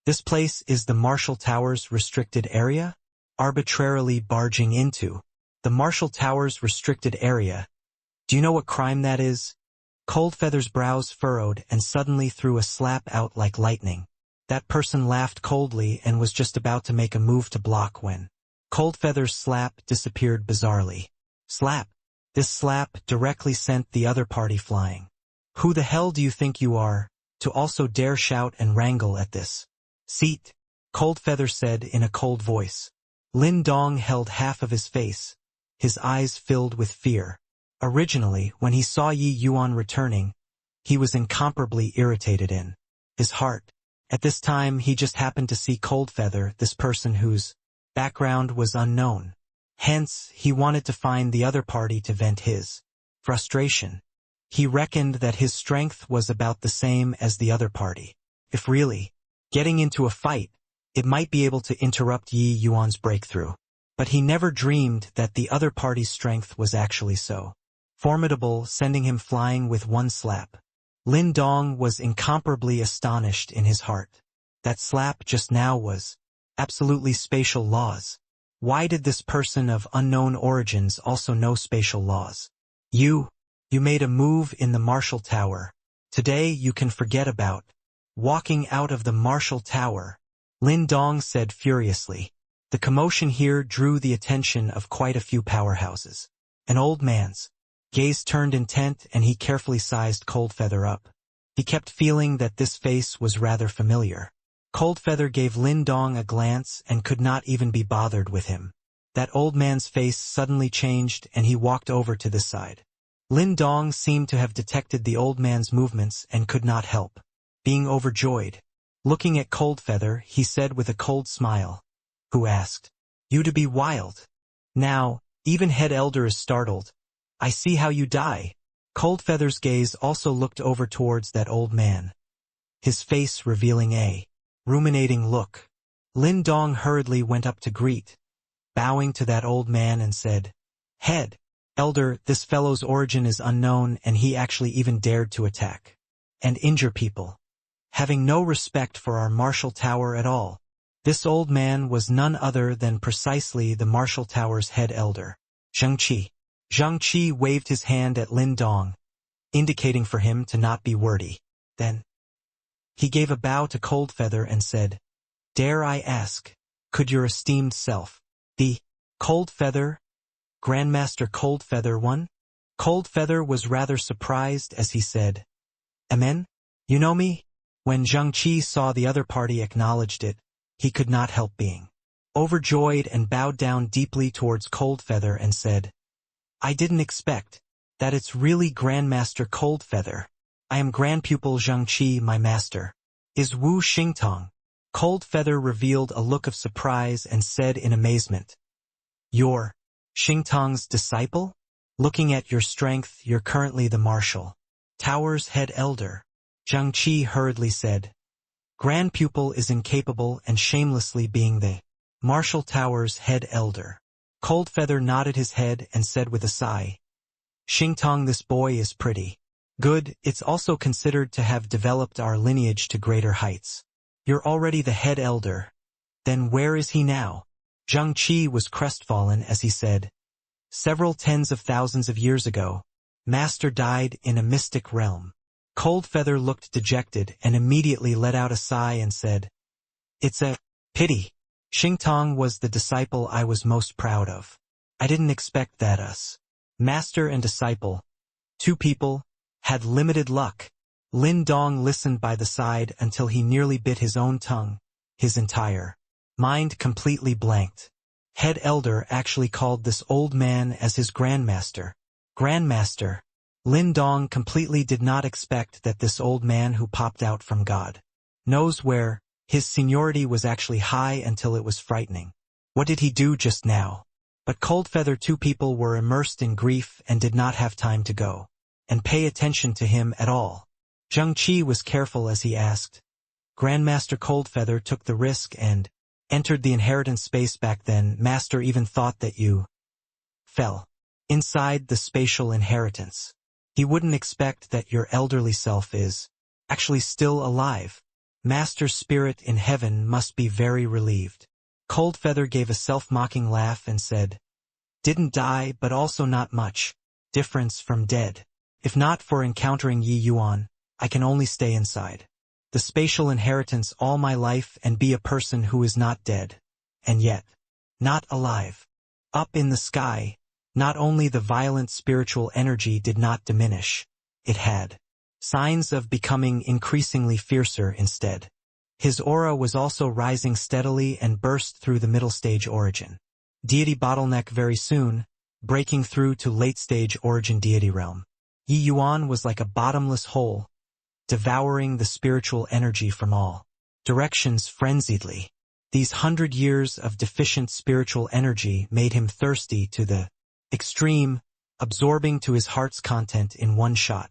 [SPEAKER 1] this place is the martial tower's restricted area? Arbitrarily barging into the martial tower's restricted area. Do you know what crime that is? Coldfeather's brows furrowed and suddenly threw a slap out like lightning. That person laughed coldly and was just about to make a move to block when Coldfeather's slap disappeared bizarrely. Slap. This slap directly sent the other party flying. Who the hell do you think you are, to also dare shout and wrangle at this seat? Coldfeather said in a cold voice. Lin Dong held half of his face, his eyes filled with fear. Originally, when he saw Yi Yuan returning, he was incomparably irritated in his heart. At this time he just happened to see Coldfeather, this person whose background was unknown. Hence, he wanted to find the other party to vent his frustration. He reckoned that his strength was about the same as the other party. If really getting into a fight, it might be able to interrupt Yi Yuan's breakthrough. But he never dreamed that the other party's strength was actually so formidable, sending him flying with one slap. Lin Dong was incomparably astonished in his heart. That slap just now was absolutely spatial laws. Why did this person of unknown origins also know spatial laws? You made a move in the martial tower. Today you can forget about walking out of the martial tower. Lin Dong said furiously. The commotion here drew the attention of quite a few powerhouses. An old man's gaze turned intent and he carefully sized Coldfeather up. He kept feeling that this face was rather familiar. Coldfeather gave Lin Dong a glance and could not even be bothered with him. That old man's face suddenly changed and he walked over to this side. Lin Dong seemed to have detected the old man's movements and could not help being overjoyed. Looking at Coldfeather, he said with a cold smile, "Who asked you to be wild? Now, even head elder is startled. I see how you die." Coldfeather's gaze also looked over towards that old man, his face revealing a ruminating look. Lin Dong hurriedly went up to greet, bowing to that old man and said, "Head elder, this fellow's origin is unknown and he actually even dared to attack and injure people, having no respect for our martial tower at all." This old man was none other than precisely the martial tower's head elder, Zhang Qi. Zhang Qi waved his hand at Lin Dong, indicating for him to not be wordy. Then he gave a bow to Coldfeather and said, "Dare I ask, could your esteemed self be Coldfeather, Grandmaster Coldfeather I?" Coldfeather was rather surprised as he said, "Amen? You know me?" When Zhang Qi saw the other party acknowledged it, he could not help being overjoyed and bowed down deeply towards Coldfeather and said, "I didn't expect that it's really Grandmaster Coldfeather. I am Grand Pupil Zhang Qi, my master is Wu Xingtong." Coldfeather revealed a look of surprise and said in amazement, "You're Xingtong's disciple? Looking at your strength, you're currently the martial tower's head elder." Zhang Qi hurriedly said, "Grand Pupil is incapable and shamelessly being the martial tower's head elder." Coldfeather nodded his head and said with a sigh, "Xingtong, this boy is pretty good. It's also considered to have developed our lineage to greater heights. You're already the head elder. Then where is he now? Zheng Qi was crestfallen as he said, several tens of thousands of years ago, Master died in a mystic realm. Coldfeather looked dejected and immediately let out a sigh and said, it's a pity. Xingtong was the disciple I was most proud of. I didn't expect that us, master and disciple, two people, had limited luck. Lin Dong listened by the side until he nearly bit his own tongue, his entire mind completely blanked. Head Elder actually called this old man as his grandmaster. Grandmaster. Lin Dong completely did not expect that this old man who popped out from God knows where, his seniority was actually high until it was frightening. What did he do just now? But Coldfeather two people were immersed in grief and did not have time to go and pay attention to him at all. Zheng Qi was careful as he asked. Grandmaster Coldfeather took the risk and entered the inheritance space back then. Master even thought that you fell inside the spatial inheritance. He wouldn't expect that your elderly self is actually still alive. Master's spirit in heaven must be very relieved. Coldfeather gave a self-mocking laugh and said, didn't die but also not much difference from dead. If not for encountering Yi Yuan, I can only stay inside the spatial inheritance all my life and be a person who is not dead, and yet not alive. Up in the sky, not only the violent spiritual energy did not diminish, it had signs of becoming increasingly fiercer instead. His aura was also rising steadily and burst through the middle stage origin deity bottleneck very soon, breaking through to late stage origin deity realm. Yi Yuan was like a bottomless hole, devouring the spiritual energy from all directions frenziedly. These 100 years of deficient spiritual energy made him thirsty to the extreme, absorbing to his heart's content in one shot.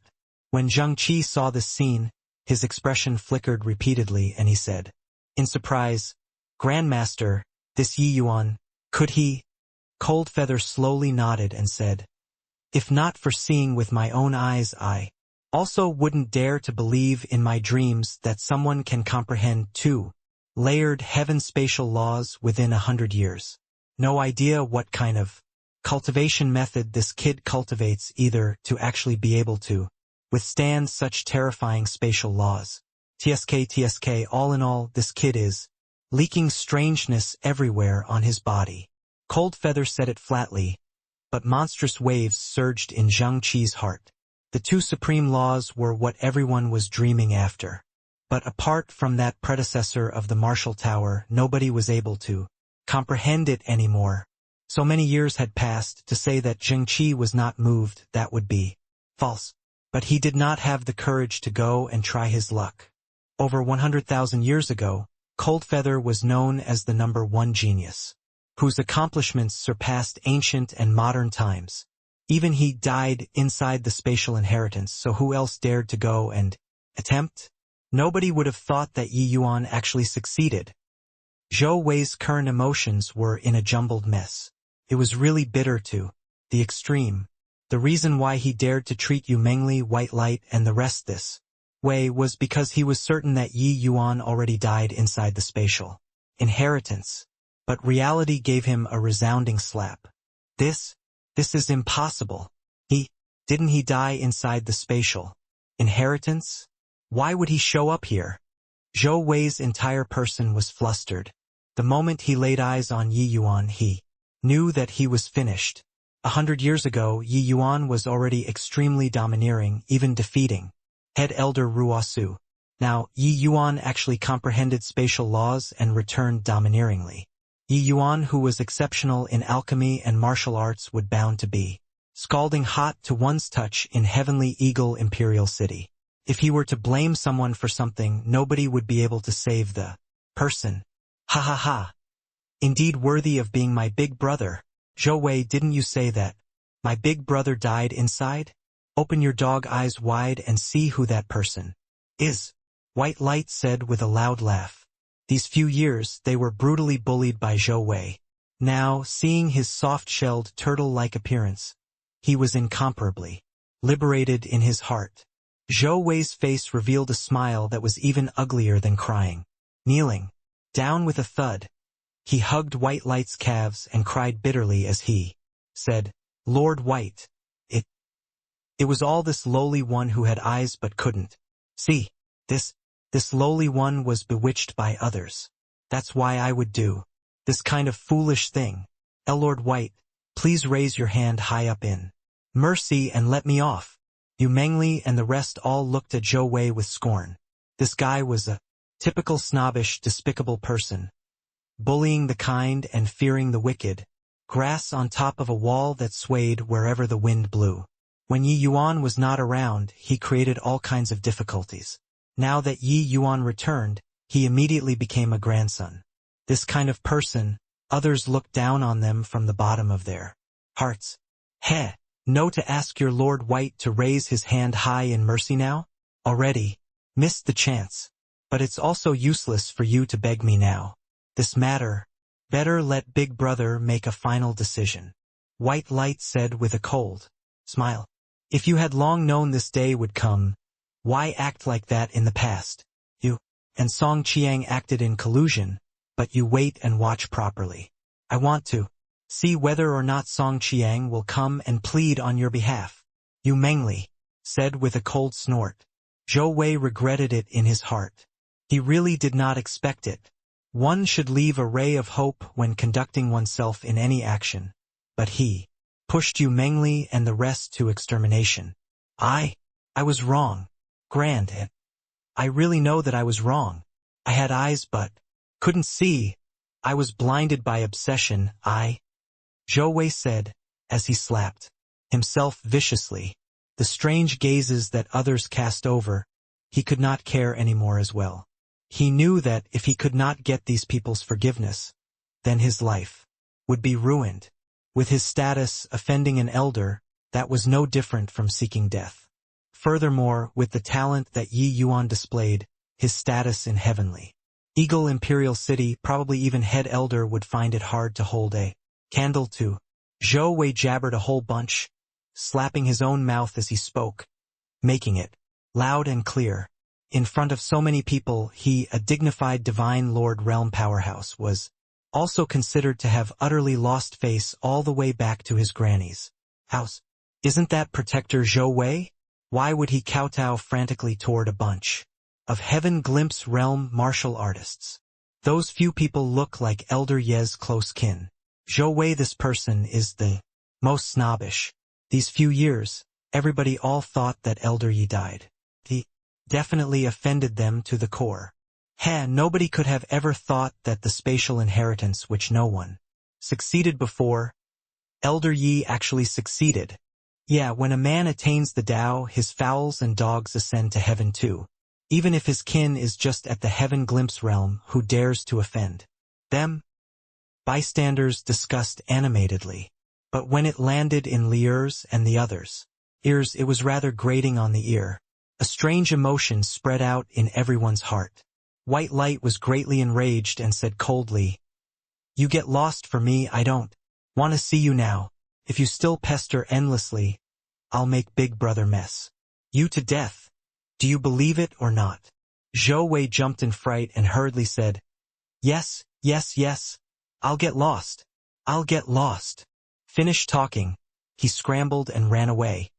[SPEAKER 1] When Zheng Qi saw this scene, his expression flickered repeatedly and he said, in surprise, Grandmaster, this Yi Yuan, could he? Coldfeather slowly nodded and said, if not for seeing with my own eyes, I also wouldn't dare to believe in my dreams that someone can comprehend two layered heaven spatial laws within 100 years. No idea what kind of cultivation method this kid cultivates either to actually be able to withstand such terrifying spatial laws. TSK, all in all, this kid is leaking strangeness everywhere on his body. Coldfeather said it flatly, but monstrous waves surged in Zheng Qi's heart. The two supreme laws were what everyone was dreaming after. But apart from that predecessor of the Marshall Tower, nobody was able to comprehend it anymore. So many years had passed. To say that Zheng Qi was not moved, that would be false. But he did not have the courage to go and try his luck. Over 100,000 years ago, Coldfeather was known as the #1 genius, whose accomplishments surpassed ancient and modern times. Even he died inside the spatial inheritance, so who else dared to go and attempt? Nobody would have thought that Yi Yuan actually succeeded. Zhou Wei's current emotions were in a jumbled mess. It was really bitter to the extreme. The reason why he dared to treat Yu Mengli, White Light, and the rest this way was because he was certain that Yi Yuan already died inside the spatial inheritance. But reality gave him a resounding slap. This is impossible. Didn't he die inside the spatial inheritance? Why would he show up here? Zhou Wei's entire person was flustered. The moment he laid eyes on Yi Yuan, he knew that he was finished. 100 years ago, Yi Yuan was already extremely domineering, even defeating Head Elder Ruosu. Now, Yi Yuan actually comprehended spatial laws and returned domineeringly. Yi Yuan, who was exceptional in alchemy and martial arts, would bound to be scalding hot to one's touch in Heavenly Eagle Imperial City. If he were to blame someone for something, nobody would be able to save the person. Ha ha ha. Indeed worthy of being my big brother. Zhou Wei, didn't you say that my big brother died inside? Open your dog eyes wide and see who that person is. White Light said with a loud laugh. These few years, they were brutally bullied by Zhou Wei. Now, seeing his soft-shelled, turtle-like appearance, he was incomparably liberated in his heart. Zhou Wei's face revealed a smile that was even uglier than crying. Kneeling down with a thud, He hugged White Light's calves and cried bitterly as he said, "Lord White, it was all this lowly one who had eyes but couldn't see. This lowly one was bewitched by others. That's why I would do this kind of foolish thing. Lord White, please raise your hand high up in mercy and let me off." Yu Mengli and the rest all looked at Zhou Wei with scorn. This guy was a typical snobbish, despicable person, bullying the kind and fearing the wicked, grass on top of a wall that swayed wherever the wind blew. When Yi Yuan was not around, he created all kinds of difficulties. Now that Yi Yuan returned, he immediately became a grandson. This kind of person, others looked down on them from the bottom of their hearts. Heh, no, to ask your Lord White to raise his hand high in mercy now? Already missed the chance. But it's also useless for you to beg me now. This matter, better let Big Brother make a final decision. White Light said with a cold smile. If you had long known this day would come, why act like that in the past? You and Song Qiang acted in collusion, but you wait and watch properly. I want to see whether or not Song Qiang will come and plead on your behalf. Yu Mengli said with a cold snort. Zhou Wei regretted it in his heart. He really did not expect it. One should leave a ray of hope when conducting oneself in any action. But he pushed Yu Mengli and the rest to extermination. I was wrong. Grand. I really know that I was wrong. I had eyes but couldn't see. I was blinded by obsession. Zhou Wei said, as he slapped himself viciously. The strange gazes that others cast over, he could not care anymore as well. He knew that if he could not get these people's forgiveness, then his life would be ruined. With his status offending an elder, that was no different from seeking death. Furthermore, with the talent that Yi Yuan displayed, his status in Heavenly Eagle Imperial City, probably even head elder would find it hard to hold a candle to. Zhou Wei jabbered a whole bunch, slapping his own mouth as he spoke, making it loud and clear. In front of so many people, he, a dignified divine lord realm powerhouse, was also considered to have utterly lost face all the way back to his granny's house. Isn't that Protector Zhou Wei? Why would he kowtow frantically toward a bunch of heaven glimpse realm martial artists? Those few people look like Elder Ye's close kin. Zhou Wei, this person is the most snobbish. These few years, everybody all thought that Elder Yi died. He definitely offended them to the core. Nobody could have ever thought that the spatial inheritance which no one succeeded before, Elder Yi actually succeeded. Yeah, when a man attains the Tao, his fowls and dogs ascend to heaven too. Even if his kin is just at the heaven glimpse realm, who dares to offend them? Bystanders discussed animatedly. But when it landed in Lier's and the others' ears, it was rather grating on the ear. A strange emotion spread out in everyone's heart. White Light was greatly enraged and said coldly, "You get lost for me, I don't want to see you now. If you still pester endlessly, I'll make Big Brother mess you to death. Do you believe it or not?" Zhou Wei jumped in fright and hurriedly said, "Yes, yes, yes. I'll get lost. I'll get lost." Finished talking, he scrambled and ran away.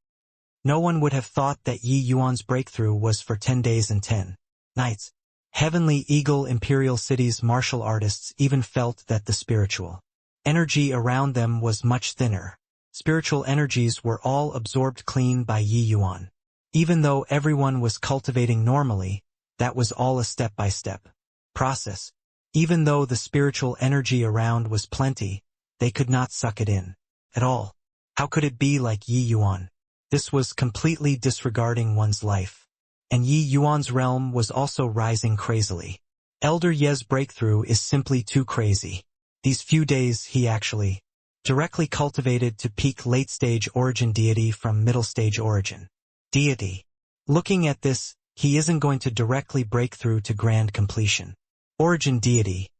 [SPEAKER 1] No one would have thought that Yi Yuan's breakthrough was for 10 days and 10 nights. Heavenly Eagle Imperial City's martial artists even felt that the spiritual energy around them was much thinner. Spiritual energies were all absorbed clean by Yi Yuan. Even though everyone was cultivating normally, that was all a step-by-step process. Even though the spiritual energy around was plenty, they could not suck it in at all. How could it be like Yi Yuan? This was completely disregarding one's life. And Yi Yuan's realm was also rising crazily. Elder Ye's breakthrough is simply too crazy. These few days he actually directly cultivated to peak late-stage origin deity from middle-stage origin deity. Looking at this, he isn't going to directly break through to grand completion. Origin deity,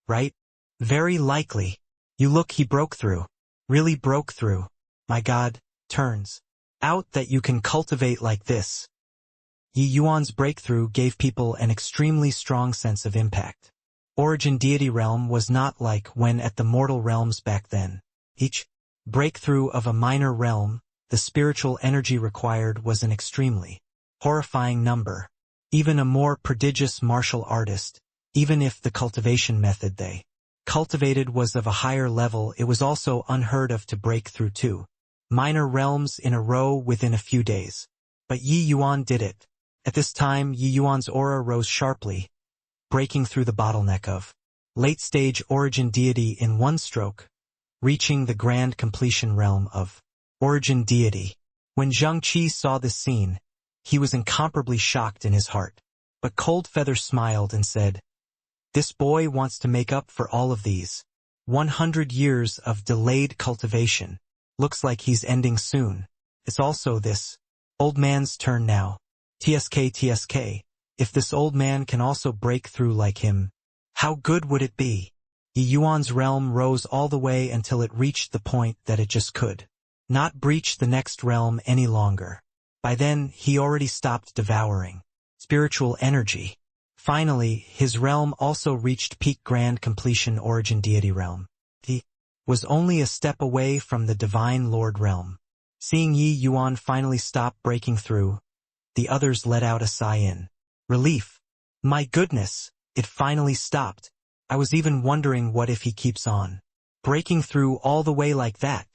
[SPEAKER 1] right? Very likely. You look, he broke through. Really broke through. My God, turns out that you can cultivate like this. Yi Yuan's breakthrough gave people an extremely strong sense of impact. origin deity realm was not like when at the mortal realms back then. Each breakthrough of a minor realm, the spiritual energy required was an extremely horrifying number. Even a more prodigious martial artist, even if the cultivation method they cultivated was of a higher level, it was also unheard of to break through two minor realms in a row within a few days. But Yi Yuan did it. At this time, Yi Yuan's aura rose sharply, breaking through the bottleneck of late-stage origin deity in one stroke, reaching the grand completion realm of origin deity. When Zhang Qi saw this scene, he was incomparably shocked in his heart. But Cold Feather smiled and said, "This boy wants to make up for all of these 100 years of delayed cultivation. Looks like he's ending soon. It's also this old man's turn now. TSK, if this old man can also break through like him, how good would it be?" Yi Yuan's realm rose all the way until it reached the point that it just could not breach the next realm any longer. By then, he already stopped devouring spiritual energy. Finally, his realm also reached peak grand completion origin deity realm. He was only a step away from the divine lord realm. Seeing Yi Yuan finally stop breaking through, the others let out a sigh in relief. My goodness, it finally stopped. I was even wondering what if he keeps on breaking through all the way like that.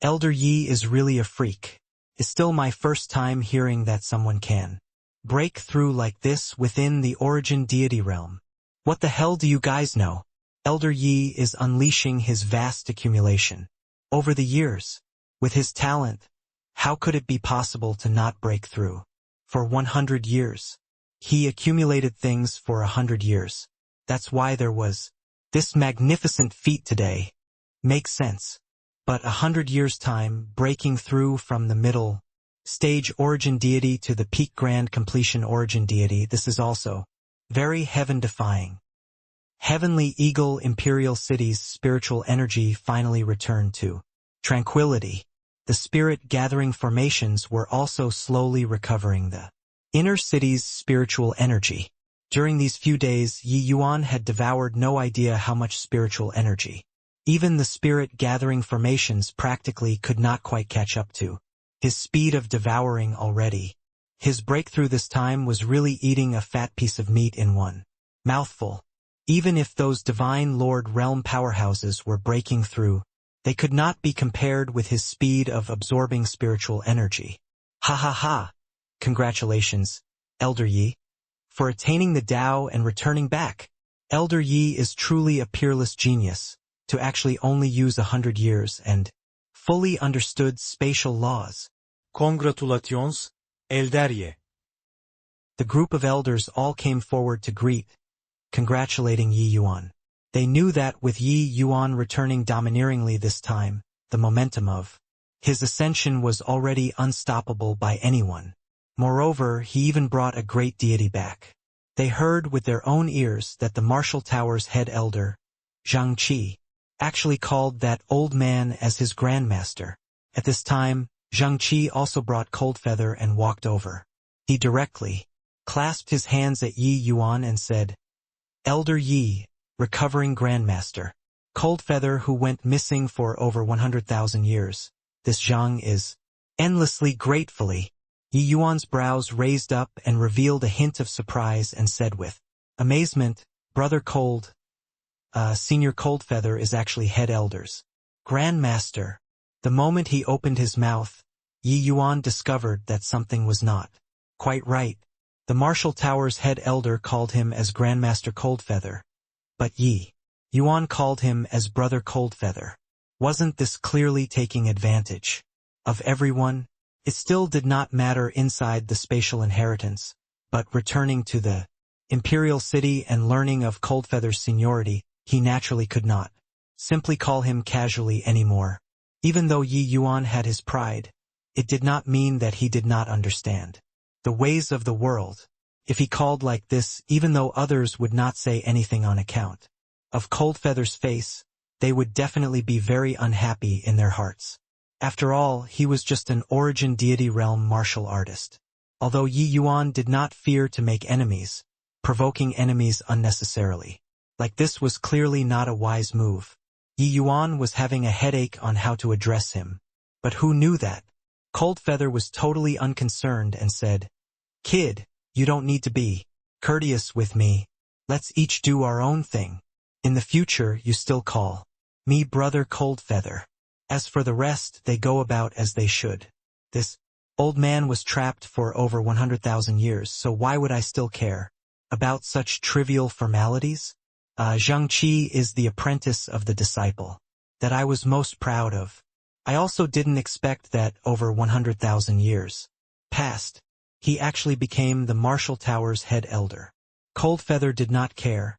[SPEAKER 1] Elder Yi is really a freak. It's still my first time hearing that someone can break through like this within the origin deity realm. What the hell do you guys know? Elder Yi is unleashing his vast accumulation. Over the years, with his talent, how could it be possible to not break through? For 100 years. He accumulated things for 100 years. That's why there was this magnificent feat today. Makes sense. But 100 years' time, breaking through from the middle stage origin deity to the peak grand completion origin deity, this is also very heaven-defying. Heavenly Eagle Imperial City's spiritual energy finally returned to tranquility. The spirit-gathering formations were also slowly recovering the inner city's spiritual energy. During these few days, Yi Yuan had devoured no idea how much spiritual energy. Even the spirit-gathering formations practically could not quite catch up to his speed of devouring already. His breakthrough this time was really eating a fat piece of meat in one mouthful. Even if those divine lord realm powerhouses were breaking through, they could not be compared with his speed of absorbing spiritual energy. Ha ha ha! Congratulations, Elder Yi, for attaining the Tao and returning back. Elder Yi is truly a peerless genius, to actually only use 100 years and fully understood spatial laws.
[SPEAKER 2] Congratulations, Elder Yi.
[SPEAKER 1] The group of elders all came forward to greet, congratulating Yi Yuan. They knew that with Yi Yuan returning domineeringly this time, the momentum of his ascension was already unstoppable by anyone. Moreover, he even brought a great deity back. They heard with their own ears that the Martial Tower's head elder, Zhang Qi, actually called that old man as his grandmaster. At this time, Zhang Qi also brought Cold Feather and walked over. He directly clasped his hands at Yi Yuan and said, "Elder Yi, recovering grandmaster. Cold Feather who went missing for over 100,000 years. This Zhang is endlessly gratefully." Yi Yuan's brows raised up and revealed a hint of surprise and said with amazement, "Brother Cold, Senior Cold Feather is actually head elders. Grandmaster." The moment he opened his mouth, Yi Yuan discovered that something was not quite right. The Martial Tower's head elder called him as Grandmaster Cold Feather, but Yi Yuan called him as Brother Cold Feather. Wasn't this clearly taking advantage of everyone? It still did not matter inside the spatial inheritance, but returning to the Imperial City and learning of Cold Feather's seniority, he naturally could not simply call him casually anymore. Even though Yi Yuan had his pride, it did not mean that he did not understand the ways of the world. If he called like this, even though others would not say anything on account of Cold Feather's face, they would definitely be very unhappy in their hearts. After all, he was just an origin deity realm martial artist. Although Yi Yuan did not fear to make enemies, provoking enemies unnecessarily. Like this was clearly not a wise move. Yi Yuan was having a headache on how to address him. But who knew that? Coldfeather was totally unconcerned and said, "Kid, you don't need to be courteous with me. Let's each do our own thing. In the future, you still call me Brother Coldfeather. As for the rest, they go about as they should." This old man was trapped for over 100,000 years, so why would I still care about such trivial formalities? Zhang Qi is the apprentice of the disciple that I was most proud of. I also didn't expect that over 100,000 years passed, he actually became the Marshall Tower's head elder. Coldfeather did not care,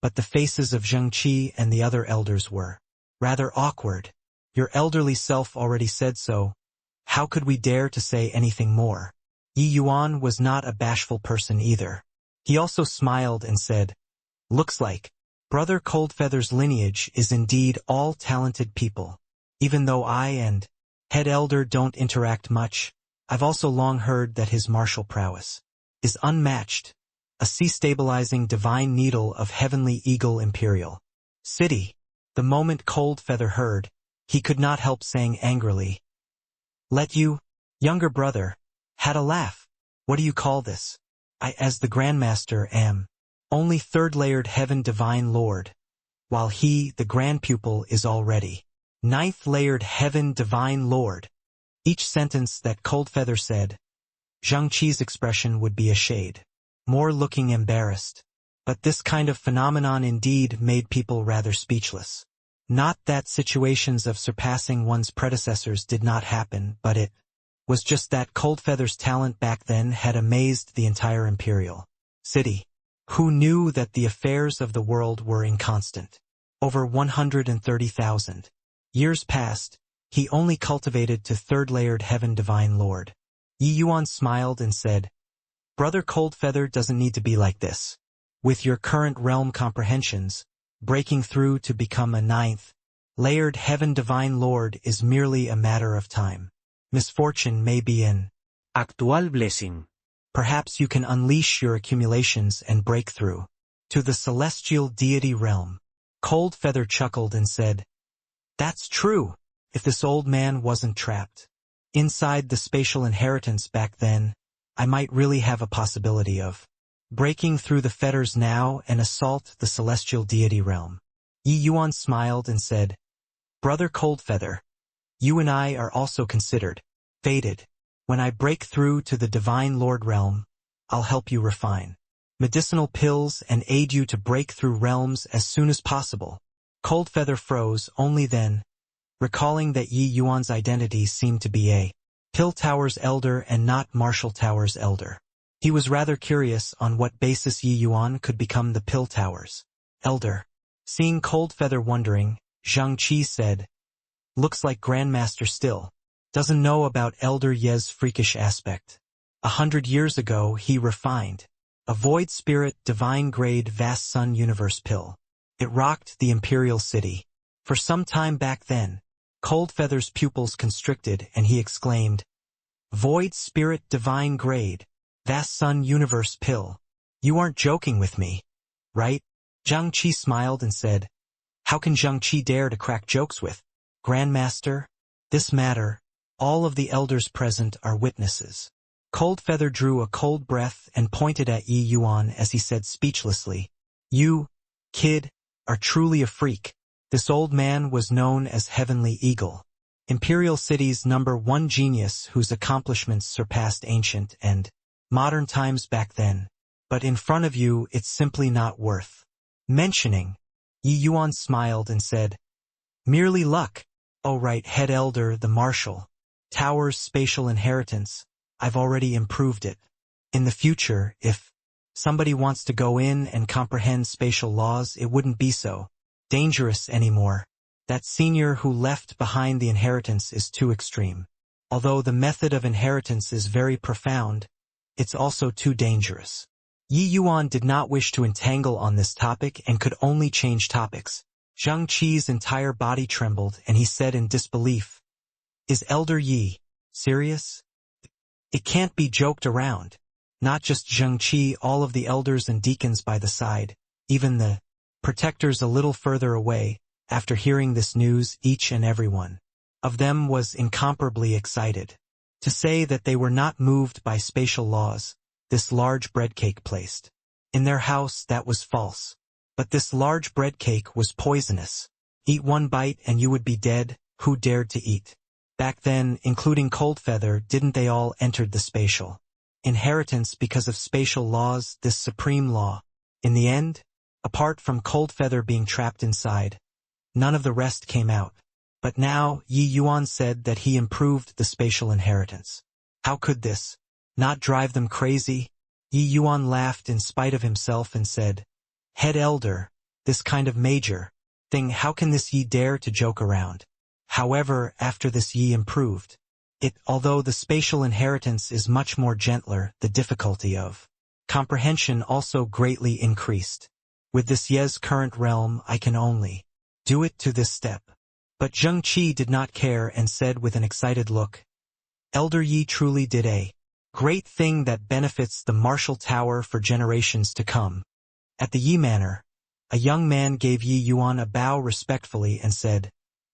[SPEAKER 1] but the faces of Zhang Qi and the other elders were rather awkward. Your elderly self already said so. How could we dare to say anything more? Yi Yuan was not a bashful person either. He also smiled and said, "Looks like Brother Coldfeather's lineage is indeed all talented people. Even though I and head elder don't interact much, I've also long heard that his martial prowess is unmatched. A sea-stabilizing divine needle of heavenly eagle imperial city." The moment Coldfeather heard, he could not help saying angrily, "Let you, younger brother, had a laugh. What do you call this? I, as the Grandmaster, am only third-layered heaven divine lord, while he, the grand pupil, is already ninth-layered heaven divine lord." Each sentence that Coldfeather said, Zhang Qi's expression would be a shade more looking embarrassed. But this kind of phenomenon indeed made people rather speechless. Not that situations of surpassing one's predecessors did not happen, but it was just that Coldfeather's talent back then had amazed the entire imperial city. Who knew that the affairs of the world were inconstant? Over 130,000 years passed, he only cultivated to third-layered heaven divine lord. Yi Yuan smiled and said, "Brother Coldfeather doesn't need to be like this. With your current realm comprehensions, breaking through to become a ninth-layered heaven divine lord is merely a matter of time. Misfortune may be an
[SPEAKER 2] Actual blessing.
[SPEAKER 1] Perhaps you can unleash your accumulations and break through to the celestial deity realm." Coldfeather chuckled and said, "That's true, if this old man wasn't trapped inside the spatial inheritance back then, I might really have a possibility of breaking through the fetters now and assault the celestial deity realm." Yi Yuan smiled and said, "Brother Coldfeather, you and I are also considered fated. When I break through to the divine lord realm, I'll help you refine medicinal pills and aid you to break through realms as soon as possible." Coldfeather froze only then, recalling that Yi Yuan's identity seemed to be a Pill Tower's elder and not Marshall Tower's elder. He was rather curious on what basis Yi Yuan could become the Pill Tower's elder. Seeing Coldfeather wondering, Zhang Qi said, "Looks like Grandmaster still doesn't know about Elder Ye's freakish aspect. 100 years ago he refined a void spirit divine grade vast sun universe pill. It rocked the imperial city. For some time back then, Coldfeather's pupils constricted and he exclaimed, 'Void spirit divine grade, vast sun universe pill. You aren't joking with me, right?' Zhang Qi smiled and said, 'How can Zhang Qi dare to crack jokes with Grandmaster? This matter, all of the elders present are witnesses.'" Coldfeather drew a cold breath and pointed at Yi Yuan as he said speechlessly, "You, kid, are truly a freak." This old man was known as Heavenly Eagle, Imperial City's #1 genius whose accomplishments surpassed ancient and modern times back then. But in front of you it's simply not worth mentioning. Yi Yuan smiled and said, "Merely luck. Oh right, head elder, the Marshall Tower's spatial inheritance. I've already improved it. In the future, if somebody wants to go in and comprehend spatial laws, it wouldn't be so dangerous anymore. That senior who left behind the inheritance is too extreme. Although the method of inheritance is very profound, it's also too dangerous." Yi Yuan did not wish to entangle on this topic and could only change topics. Zhang Qi's entire body trembled and he said in disbelief, "Is Elder Yi serious? It can't be joked around." Not just Zhang Qi, all of the elders and deacons by the side, even the Protectors a little further away, after hearing this news, each and every one of them was incomparably excited. To say that they were not moved by spatial laws, this large bread cake placed in their house, that was false. But this large bread cake was poisonous. Eat one bite and you would be dead. Who dared to eat? Back then, including Coldfeather, didn't they all entered the spatial inheritance because of spatial laws, this supreme law? In the end, apart from Coldfeather being trapped inside, none of the rest came out. But now, Yi Yuan said that he improved the spatial inheritance. How could this not drive them crazy? Yi Yuan laughed in spite of himself and said, "Head Elder, this kind of major thing, how can this Yi dare to joke around?" However, after this Yi improved it, although the spatial inheritance is much more gentler, the difficulty of comprehension also greatly increased. With this Ye's current realm, I can only do it to this step. But Zheng Qi did not care and said with an excited look, "Elder Yi truly did a great thing that benefits the martial tower for generations to come." At the Yi Manor, a young man gave Yi Yuan a bow respectfully and said,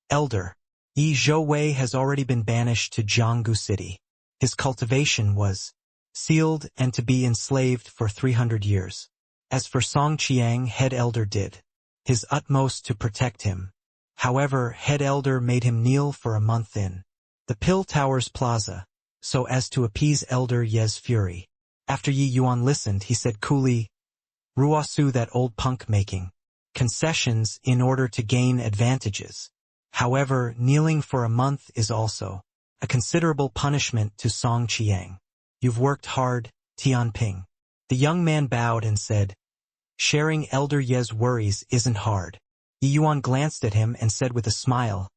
[SPEAKER 1] "Elder, Yi Zhouwei has already been banished to Jianggu City. His cultivation was sealed and to be enslaved for 300 years. As for Song Qiang, head elder did his utmost to protect him. However, head elder made him kneel for a month in the Pill Towers Plaza, so as to appease Elder Ye's fury." After Yi Yuan listened, he said coolly, "Ruosu, that old punk, making concessions in order to gain advantages. However, kneeling for a month is also a considerable punishment to Song Qiang. You've worked hard, Tianping." The young man bowed and said, "Sharing Elder Ye's worries isn't hard." Yi Yuan glanced at him and said with a smile,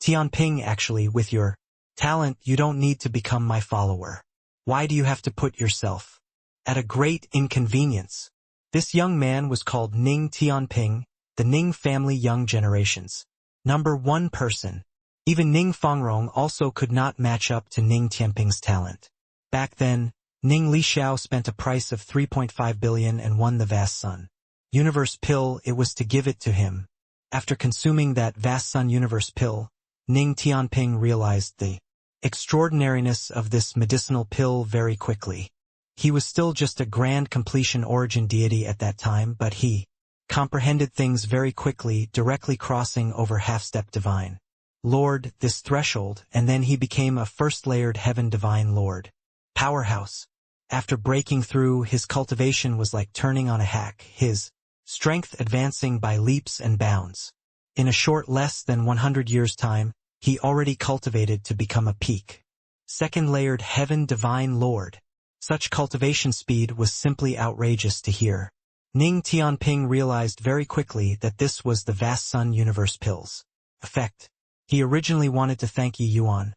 [SPEAKER 1] "Tianping, actually, with your talent, you don't need to become my follower. Why do you have to put yourself at a great inconvenience?" This young man was called Ning Tianping, the Ning family young generations #1 person. Even Ning Fongrong also could not match up to Ning Tianping's talent. Back then, Ning Lixiao spent a price of 3.5 billion and won the Vast Sun Universe pill. It was to give it to him. After consuming that Vast Sun Universe pill, Ning Tianping realized the extraordinariness of this medicinal pill very quickly. He was still just a grand completion origin deity at that time, but he comprehended things very quickly, directly crossing over half-step divine Lord, this threshold, and then he became a first-layered heaven divine Lord powerhouse. After breaking through, his cultivation was like turning on a hack, his strength advancing by leaps and bounds. In a short less than 100 years' time, he already cultivated to become a peak second-layered heaven divine Lord. Such cultivation speed was simply outrageous to hear. Ning Tianping realized very quickly that this was the Vast Sun Universe pill's effect. He originally wanted to thank Yi Yuan,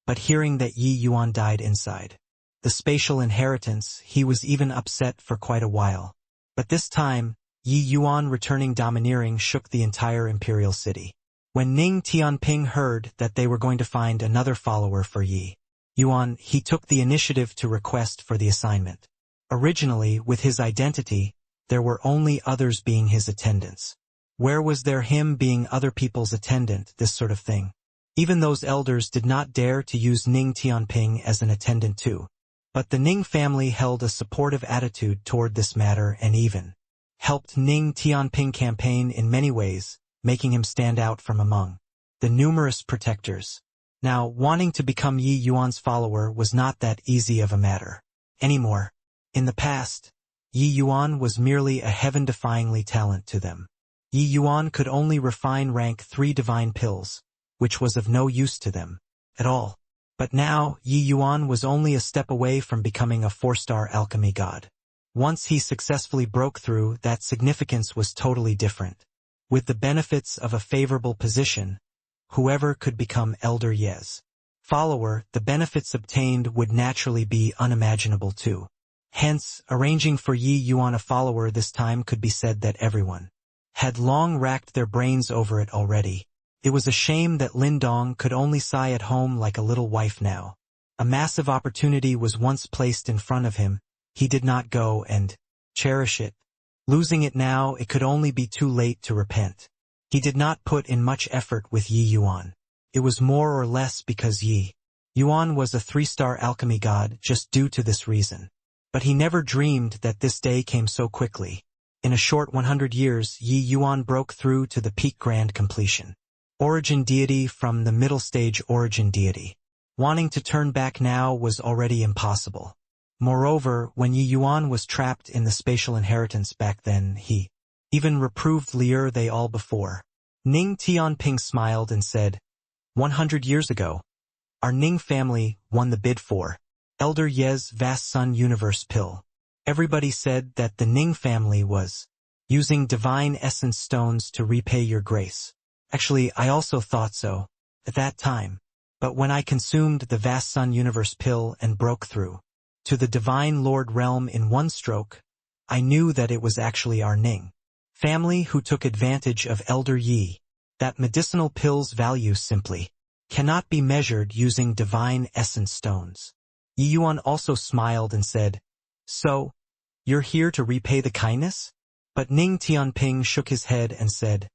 [SPEAKER 1] but hearing that Yi Yuan died inside the spatial inheritance, he was even upset for quite a while. But this time, Yi Yuan returning domineering shook the entire imperial city. When Ning Tianping heard that they were going to find another follower for Yi Yuan, he took the initiative to request for the assignment. Originally, with his identity, there were only others being his attendants. Where was there him being other people's attendant, this sort of thing? Even those elders did not dare to use Ning Tianping as an attendant too. But the Ning family held a supportive attitude toward this matter and even helped Ning Tianping campaign in many ways, making him stand out from among the numerous protectors. Now, wanting to become Yi Yuan's follower was not that easy of a matter anymore. In the past, Yi Yuan was merely a heaven-defyingly talent to them. Yi Yuan could only refine rank 3 divine pills, which was of no use to them at all. But now, Yi Yuan was only a step away from becoming a 4-star alchemy god. Once he successfully broke through, that significance was totally different. With the benefits of a favorable position, whoever could become Elder Ye's follower, the benefits obtained would naturally be unimaginable too. Hence, arranging for Yi Yuan a follower this time could be said that everyone had long racked their brains over it already. It was a shame that Lin Dong could only sigh at home like a little wife now. A massive opportunity was once placed in front of him, he did not go and cherish it. Losing it now, it could only be too late to repent. He did not put in much effort with Yi Yuan. It was more or less because Yi Yuan was a 3-star alchemy god just due to this reason. But he never dreamed that this day came so quickly. In a short 100 years, Yi Yuan broke through to the peak grand completion. Origin deity from the middle stage origin deity. Wanting to turn back now was already impossible. Moreover, when Yi Yuan was trapped in the spatial inheritance back then, he even reproved Lier they all before. Ning Tianping smiled and said, 100 years ago, our Ning family won the bid for Elder Ye's Vast Sun Universe pill. Everybody said that the Ning family was using divine essence stones to repay your grace. Actually, I also thought so at that time. But when I consumed the Vast Sun Universe pill and broke through to the Divine Lord realm in one stroke, I knew that it was actually our Ning family who took advantage of Elder Yi. That medicinal pill's value simply cannot be measured using divine essence stones. Yi Yuan also smiled and said, so, you're here to repay the kindness? But Ning Tianping shook his head and said,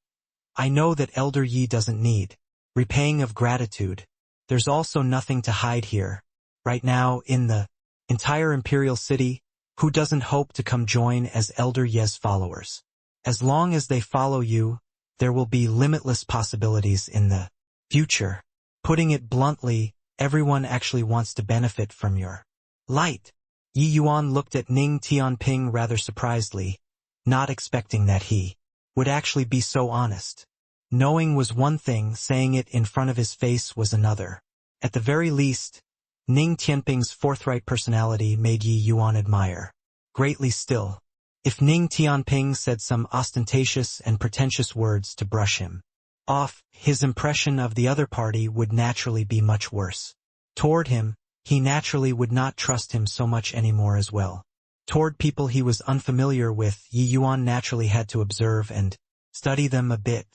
[SPEAKER 1] I know that Elder Yi doesn't need repaying of gratitude. There's also nothing to hide here. Right now, in the entire imperial city, who doesn't hope to come join as Elder Ye's followers? As long as they follow you, there will be limitless possibilities in the future. Putting it bluntly, everyone actually wants to benefit from your light. Yi Yuan looked at Ning Tianping rather surprisedly, not expecting that he would actually be so honest. Knowing was one thing, saying it in front of his face was another. At the very least, Ning Tianping's forthright personality made Yi Yuan admire greatly still. If Ning Tianping said some ostentatious and pretentious words to brush him off, his impression of the other party would naturally be much worse. Toward him, he naturally would not trust him so much anymore as well. Toward people he was unfamiliar with, Yi Yuan naturally had to observe and study them a bit.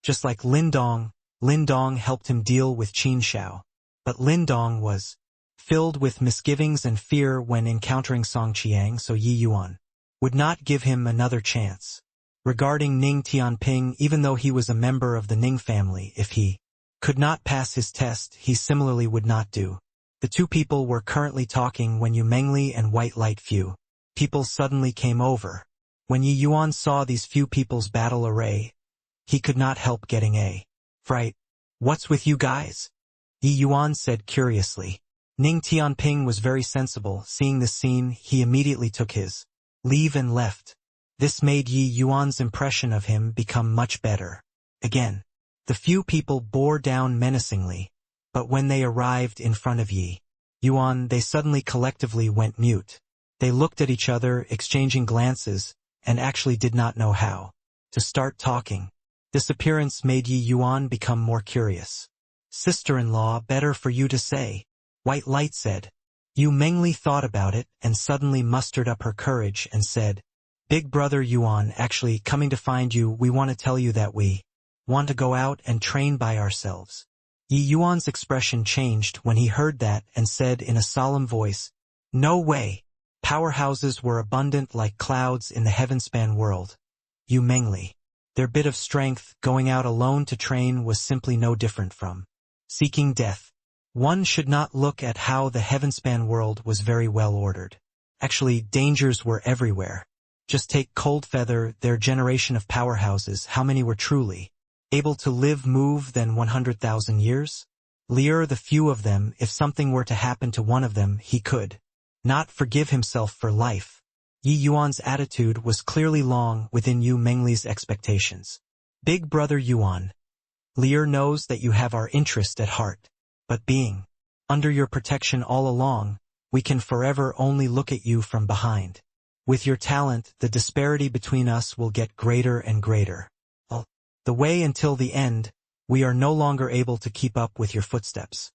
[SPEAKER 1] Just like Lindong helped him deal with Qin Shao. But Lindong was filled with misgivings and fear when encountering Song Qiang, so Yi Yuan would not give him another chance. Regarding Ning Tianping, even though he was a member of the Ning family, if he could not pass his test, he similarly would not do. The two people were currently talking when Yu Mengli and White Light few people suddenly came over. When Yi Yuan saw these few people's battle array, he could not help getting a fright. What's with you guys? Yi Yuan said curiously. Ning Tianping was very sensible. Seeing this scene, he immediately took his leave and left. This made Yi Yuan's impression of him become much better. Again, the few people bore down menacingly, but when they arrived in front of Yi Yuan, they suddenly collectively went mute. They looked at each other, exchanging glances, and actually did not know how to start talking. This appearance made Yi Yuan become more curious. Sister-in-law, better for you to say, White Light said. Yu Mengli thought about it and suddenly mustered up her courage and said, Big brother Yuan, actually coming to find you, we want to tell you that we want to go out and train by ourselves. Yi Yuan's expression changed when he heard that and said in a solemn voice, No way. Powerhouses were abundant like clouds in the heavenspan world. Yu Mengli. Their bit of strength, going out alone to train, was simply no different from seeking death. One should not look at how the heavenspan world was very well ordered. Actually, dangers were everywhere. Just take Cold Feather, their generation of powerhouses, how many were truly able to live move than 100,000 years? Lier, the few of them, if something were to happen to one of them, he could not forgive himself for life. Yi Yuan's attitude was clearly long within Yu Mengli's expectations. Big brother Yuan, Lier knows that you have our interest at heart, but being under your protection all along, we can forever only look at you from behind. With your talent, the disparity between us will get greater and greater. All the way until the end, we are no longer able to keep up with your footsteps.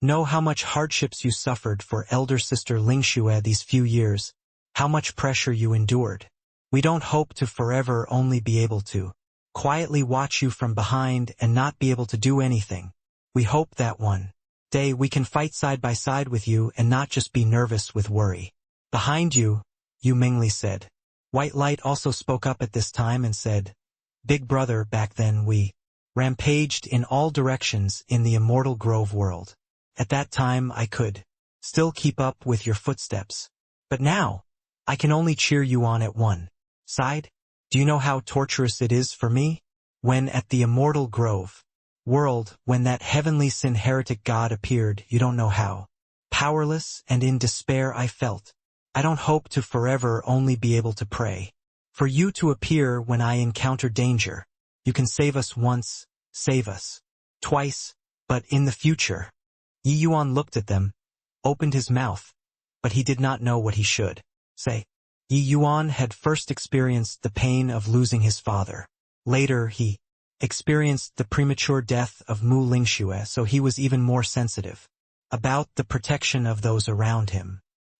[SPEAKER 1] Know how much hardships you suffered for elder sister Lingxue these few years, how much pressure you endured. We don't hope to forever only be able to quietly watch you from behind and not be able to do anything. We hope that one day we can fight side by side with you and not just be nervous with worry. Behind you, Yu Mengli said. White Light also spoke up at this time and said, Big Brother, back then we rampaged in all directions in the Immortal Grove world. At that time I could still keep up with your footsteps. But now, I can only cheer you on at one side. Do you know how torturous it is for me? When at the Immortal Grove world, when that heavenly sin heretic god appeared, you don't know how powerless and in despair I felt. I don't hope to forever only be able to pray for you to appear when I encounter danger. You can save us once, save us twice, but in the future. Yi Yuan looked at them, opened his mouth, but he did not know what he should say. Yi Yuan had first experienced the pain of losing his father. Later he experienced the premature death of Mu Lingxue, so he was even more sensitive about the protection of those around him.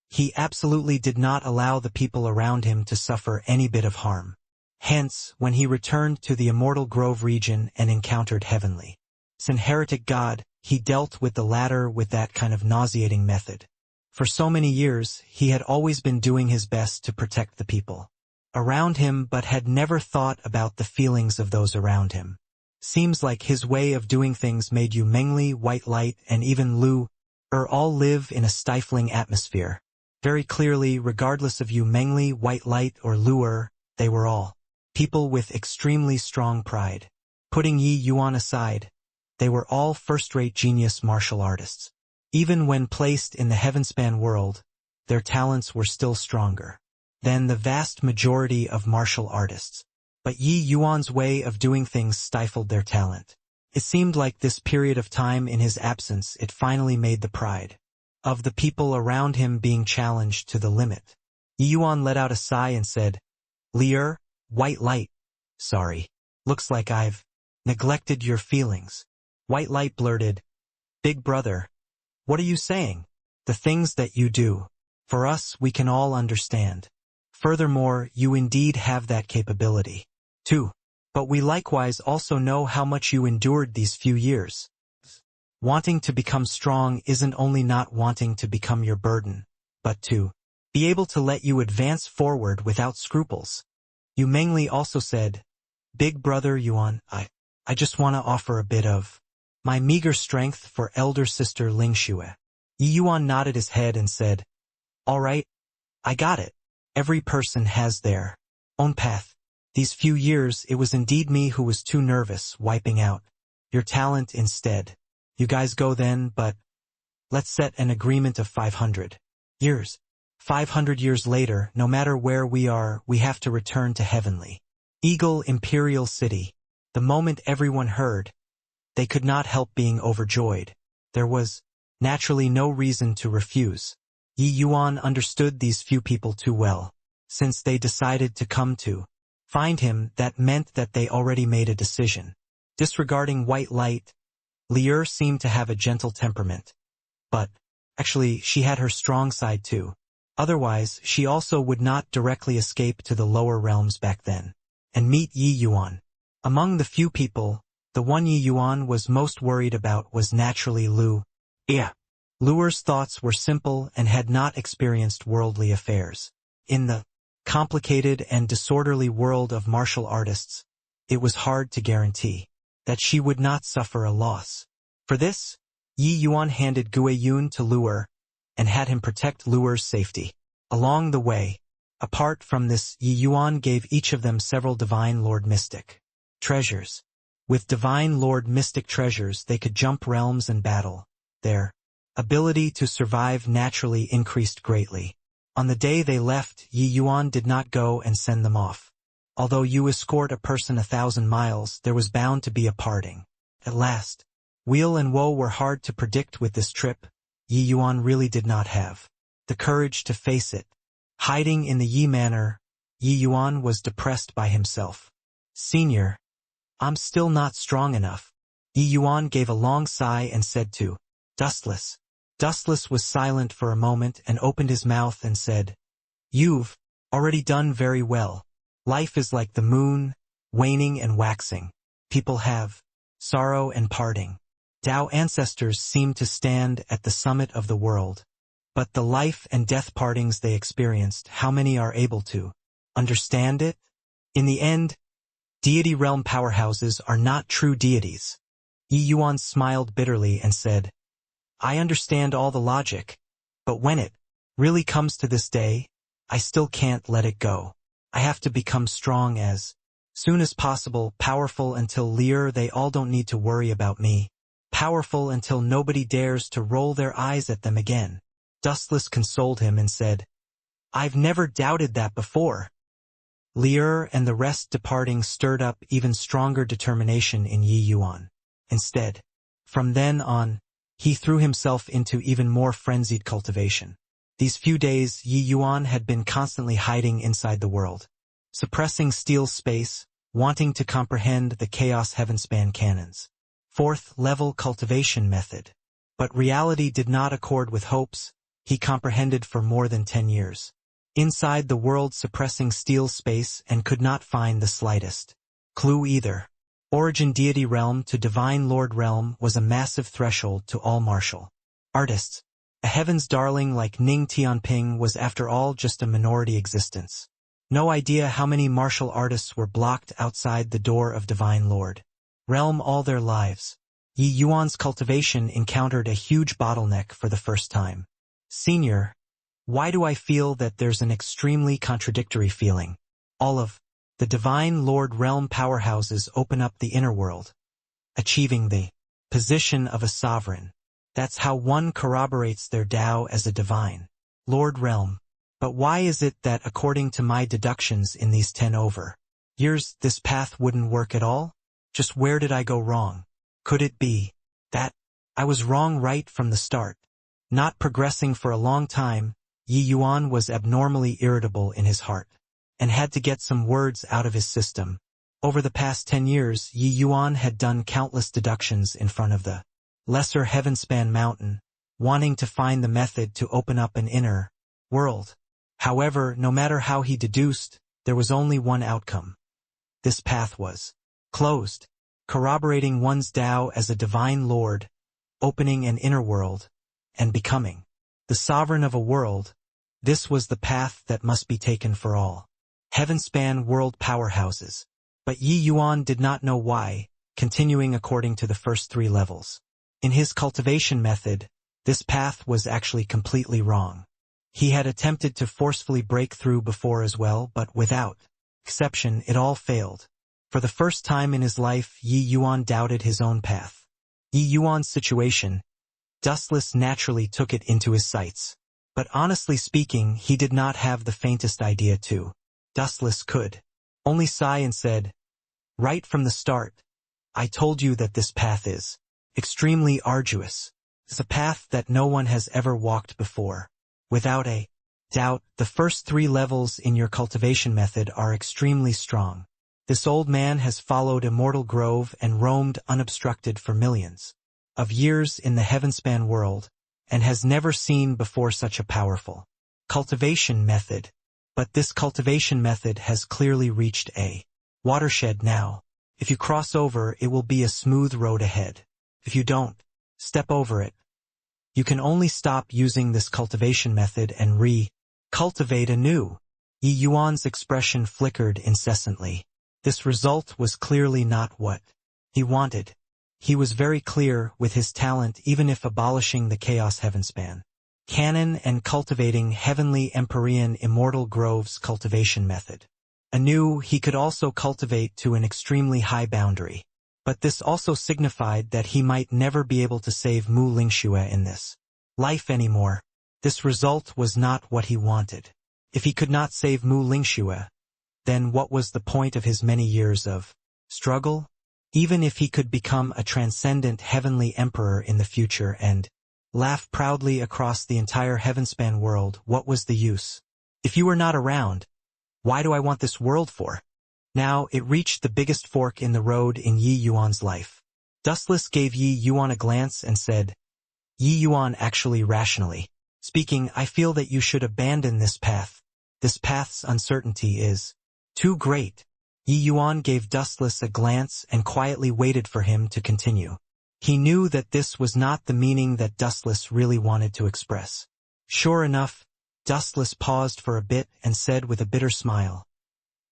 [SPEAKER 1] He absolutely did not allow the people around him to suffer any bit of harm. Hence, when he returned to the Immortal Grove region and encountered Heavenly Sin Heretic God, he dealt with the latter with that kind of nauseating method. For so many years, he had always been doing his best to protect the people around him, but had never thought about the feelings of those around him. Seems like his way of doing things made Yu Mengli, White Light, and even Lu all live in a stifling atmosphere. Very clearly, regardless of Yu Mengli, White Light, or Lu, they were all people with extremely strong pride. Putting Yi Yuan aside, they were all first-rate genius martial artists. Even when placed in the Heavenspan world, their talents were still stronger than the vast majority of martial artists. But Yi Yuan's way of doing things stifled their talent. It seemed like this period of time in his absence, it finally made the pride of the people around him being challenged to the limit. Yi Yuan let out a sigh and said, Lier, White Light, sorry. Looks like I've neglected your feelings. White Light blurted, Big Brother, what are you saying? The things that you do, for us we can all understand. Furthermore, you indeed have that capability, too. But we likewise also know how much you endured these few years. Wanting to become strong isn't only not wanting to become your burden, but to be able to let you advance forward without scruples. Yu Mengli also said, Big Brother Yuan, I just want to offer a bit of my meager strength for elder sister Lingxue. Yi Yuan nodded his head and said, All right, I got it. Every person has their own path. These few years it was indeed me who was too nervous, wiping out your talent instead. You guys go then, but let's set an agreement of 500 years. 500 years later, no matter where we are, we have to return to Heavenly Eagle Imperial City. The moment everyone heard, they could not help being overjoyed. There was naturally no reason to refuse. Yi Yuan understood these few people too well. Since they decided to come to find him, that meant that they already made a decision. Disregarding White Light, Lier seemed to have a gentle temperament. But, actually, she had her strong side too. Otherwise, she also would not directly escape to the lower realms back then and meet Yi Yuan. Among the few people, the one Yi Yuan was most worried about was naturally Lu. Luer's thoughts were simple and had not experienced worldly affairs. In the complicated and disorderly world of martial artists, it was hard to guarantee that she would not suffer a loss. For this, Yi Yuan handed Gue Yun to Luer and had him protect Luer's safety. Along the way, apart from this, Yi Yuan gave each of them several Divine Lord Mystic treasures. With Divine Lord Mystic treasures, they could jump realms and battle. Their ability to survive naturally increased greatly. On the day they left, Yi Yuan did not go and send them off. Although you escort a person 1,000 miles, there was bound to be a parting. At last, weal and woe were hard to predict with this trip. Yi Yuan really did not have the courage to face it. Hiding in the Yi Manor, Yi Yuan was depressed by himself. Senior, I'm still not strong enough. Yi Yuan gave a long sigh and said to Dustless. Dustless was silent for a moment and opened his mouth and said, You've already done very well. Life is like the moon, waning and waxing. People have sorrow and parting. Tao ancestors seem to stand at the summit of the world. But the life and death partings they experienced, how many are able to Understand it? In the end, deity realm powerhouses are not true deities. Yi Yuan smiled bitterly and said, I understand all the logic, but when it really comes to this day, I still can't let it go. I have to become strong as soon as possible, powerful until they all don't need to worry about me. Powerful until nobody dares to roll their eyes at them again. Dustless consoled him and said, I've never doubted that before. Lier and the rest departing stirred up even stronger determination in Yi Yuan. Instead, from then on, he threw himself into even more frenzied cultivation. These few days, Yi Yuan had been constantly hiding inside the world, suppressing steel space, wanting to comprehend the Chaos Heavenspan canons. 4th level cultivation method. But reality did not accord with hopes he comprehended for more than 10 years. Inside the world suppressing steel space and could not find the slightest clue either. Origin deity realm to divine lord realm was a massive threshold to all martial artists. A heaven's darling like Ning Tianping was after all just a minority existence. No idea how many martial artists were blocked outside the door of divine lord realm all their lives. Yi Yuan's cultivation encountered a huge bottleneck for the first time. Senior, why do I feel that there's an extremely contradictory feeling? All of the divine lord realm powerhouses open up the inner world, achieving the position of a sovereign. That's how one corroborates their Tao as a divine lord realm. But why is it that according to my deductions in these 10 over years, this path wouldn't work at all? Just where did I go wrong? Could it be that I was wrong right from the start? Not progressing for a long time, Yi Yuan was abnormally irritable in his heart, and had to get some words out of his system. Over the past 10 years, Yi Yuan had done countless deductions in front of the lesser Heavenspan mountain, wanting to find the method to open up an inner world. However, no matter how he deduced, there was only one outcome. This path was closed, corroborating one's Tao as a divine lord, opening an inner world, and becoming the sovereign of a world. This was the path that must be taken for all Heavenspan world powerhouses. But Yi Yuan did not know why, continuing according to the first 3 levels. In his cultivation method, this path was actually completely wrong. He had attempted to forcefully break through before as well, but without exception, it all failed. For the first time in his life, Yi Yuan doubted his own path. Yi Yuan's situation, Dustless naturally took it into his sights. But honestly speaking, he did not have the faintest idea to. Dustless could only sigh and said, right from the start, I told you that this path is extremely arduous. It's a path that no one has ever walked before. Without a doubt, the first 3 levels in your cultivation method are extremely strong. This old man has followed Immortal Grove and roamed unobstructed for millions of years in the Heavenspan world, and has never seen before such a powerful cultivation method. But this cultivation method has clearly reached a watershed now. If you cross over, it will be a smooth road ahead. If you don't step over it, you can only stop using this cultivation method and re-cultivate anew. Yi Yuan's expression flickered incessantly. This result was clearly not what he wanted. He was very clear with his talent, even if abolishing the Chaos Heavenspan canon and cultivating Heavenly Empyrean Immortal Grove's cultivation method anew, he could also cultivate to an extremely high boundary. But this also signified that he might never be able to save Mu Lingxue in this life anymore. This result was not what he wanted. If he could not save Mu Lingxue, then what was the point of his many years of struggle? Even if he could become a transcendent heavenly emperor in the future and laugh proudly across the entire Heavenspan world, what was the use? If you were not around, why do I want this world for? Now it reached the biggest fork in the road in Yi Yuan's life. Dustless gave Yi Yuan a glance and said, Yi Yuan, actually rationally speaking, I feel that you should abandon this path. This path's uncertainty is too great. Yi Yuan gave Dustless a glance and quietly waited for him to continue. He knew that this was not the meaning that Dustless really wanted to express. Sure enough, Dustless paused for a bit and said with a bitter smile,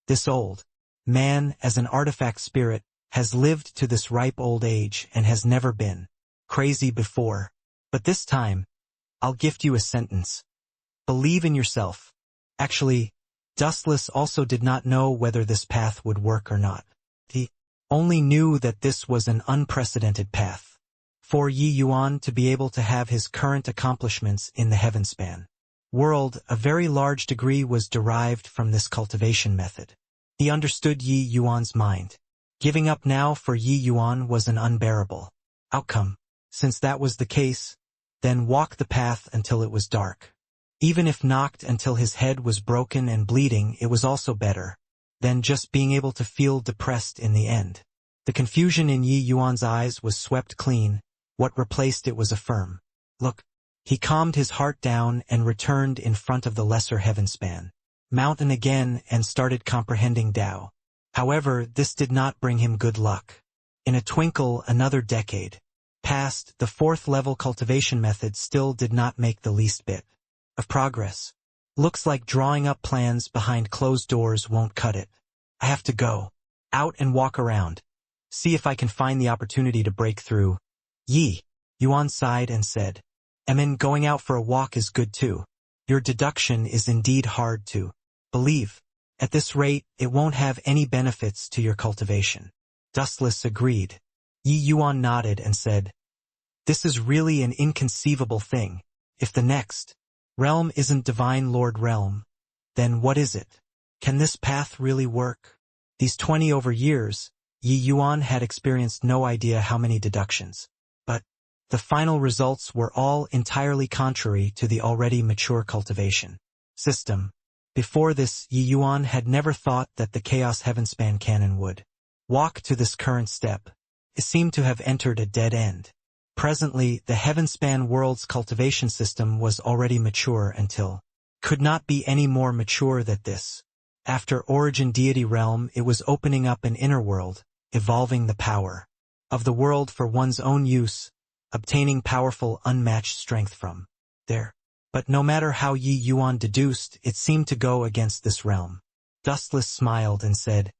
[SPEAKER 1] This old man, as an artifact spirit, has lived to this ripe old age and has never been crazy before. But this time, I'll gift you a sentence. Believe in yourself. Actually, Dustless also did not know whether this path would work or not. He only knew that this was an unprecedented path for Yi Yuan to be able to have his current accomplishments in the heavenspan world. A very large degree was derived from this cultivation method. He understood Yi Yuan's mind. Giving up now for Yi Yuan was an unbearable outcome. Since that was the case, then walk the path until it was dark. Even if knocked until his head was broken and bleeding, it was also better than just being able to feel depressed in the end. The confusion in Yi Yuan's eyes was swept clean. What replaced it was a firm look. He calmed his heart down and returned in front of the lesser heavenspan mountain again and started comprehending Tao. However, this did not bring him good luck. In a twinkle, another decade passed. The fourth level cultivation method still did not make the least bit of progress. Looks like drawing up plans behind closed doors won't cut it. I have to go out and walk around, see if I can find the opportunity to break through. Yi Yuan sighed and said, going out for a walk is good too. Your deduction is indeed hard to believe. At this rate, it won't have any benefits to your cultivation. Dustless agreed. Yi Yuan nodded and said, this is really an inconceivable thing. If the next realm isn't Divine Lord Realm, then what is it? Can this path really work? These 20 over years, Yi Yuan had experienced no idea how many deductions. But the final results were all entirely contrary to the already mature cultivation system. Before this, Yi Yuan had never thought that the Chaos Heavenspan canon would walk to this current step. It seemed to have entered a dead end. Presently, the Heavenspan world's cultivation system was already mature until could not be any more mature than this. After Origin Deity Realm, it was opening up an inner world, evolving the power of the world for one's own use, obtaining powerful unmatched strength from there. But no matter how Yi Yuan deduced, it seemed to go against this realm. Dustless smiled and said,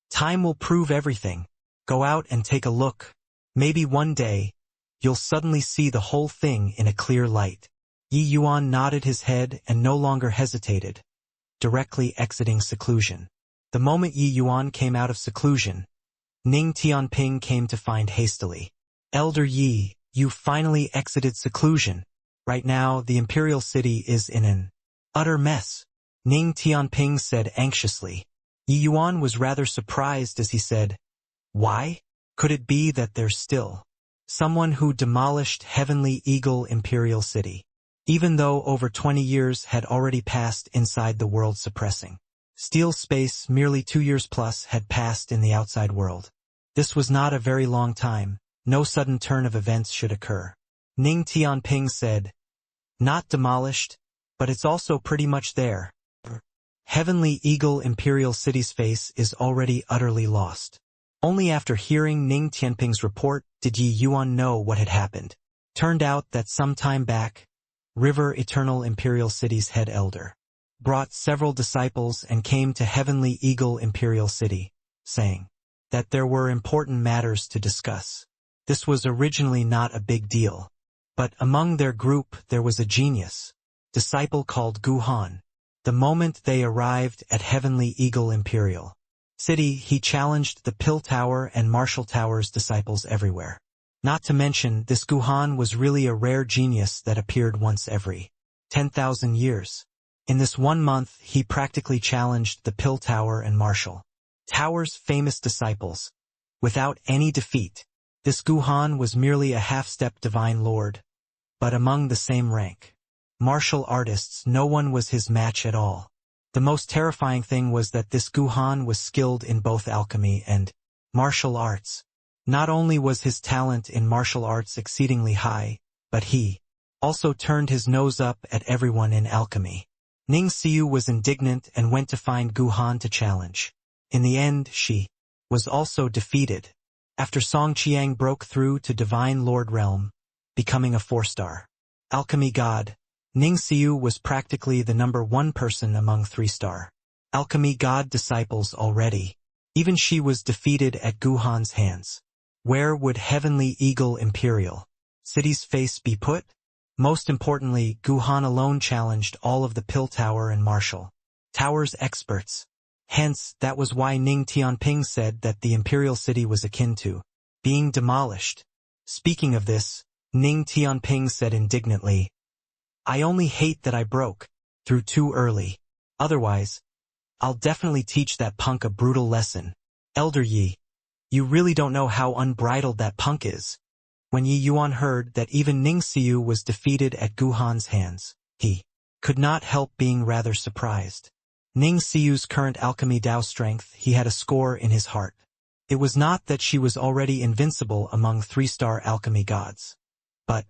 [SPEAKER 1] time will prove everything. Go out and take a look. Maybe one day, you'll suddenly see the whole thing in a clear light. Yi Yuan nodded his head and no longer hesitated, directly exiting seclusion. The moment Yi Yuan came out of seclusion, Ning Tianping came to find hastily. Elder Yi, you finally exited seclusion. Right now, the imperial city is in an utter mess. Ning Tianping said anxiously. Yi Yuan was rather surprised as he said, why? Could it be that there's still someone who demolished Heavenly Eagle Imperial City, even though over 20 years had already passed inside the world suppressing steel space? Merely 2 years plus had passed in the outside world. This was not a very long time. No sudden turn of events should occur. Ning Tianping said, not demolished, but it's also pretty much there. Heavenly Eagle Imperial City's face is already utterly lost. Only after hearing Ning Tianping's report did Yi Yuan know what had happened. Turned out that some time back, River Eternal Imperial City's head elder brought several disciples and came to Heavenly Eagle Imperial City, saying that there were important matters to discuss. This was originally not a big deal, but among their group there was a genius disciple called Gu Han. The moment they arrived at Heavenly Eagle Imperial City, he challenged the Pill Tower and Marshall Tower's disciples everywhere. Not to mention, this Gu Han was really a rare genius that appeared once every 10,000 years. In this 1 month, he practically challenged the Pill Tower and Marshall Tower's famous disciples without any defeat. This Gu Han was merely a half-step divine lord, but among the same rank martial artists, no one was his match at all. The most terrifying thing was that this Gu Han was skilled in both alchemy and martial arts. Not only was his talent in martial arts exceedingly high, but he also turned his nose up at everyone in alchemy. Ning Xiu was indignant and went to find Gu Han to challenge. In the end, she was also defeated. After Song Qiang broke through to Divine Lord Realm, becoming a 4-star alchemy god, Ning Xiu was practically the #1 person among 3-star Alchemy God disciples already. Even she was defeated at Guhan's hands. Where would Heavenly Eagle Imperial City's face be put? Most importantly, Guhan alone challenged all of the Pill Tower and Martial Tower's experts. Hence, that was why Ning Tianping said that the Imperial City was akin to being demolished. Speaking of this, Ning Tianping said indignantly, "I only hate that I broke through too early. Otherwise, I'll definitely teach that punk a brutal lesson. Elder Yi, you really don't know how unbridled that punk is." When Yi Yuan heard that even Ning Xiu was defeated at Guhan's hands, he could not help being rather surprised. Ning Xiu's current alchemy Dao strength, he had a score in his heart. It was not that she was already invincible among 3-star alchemy gods. But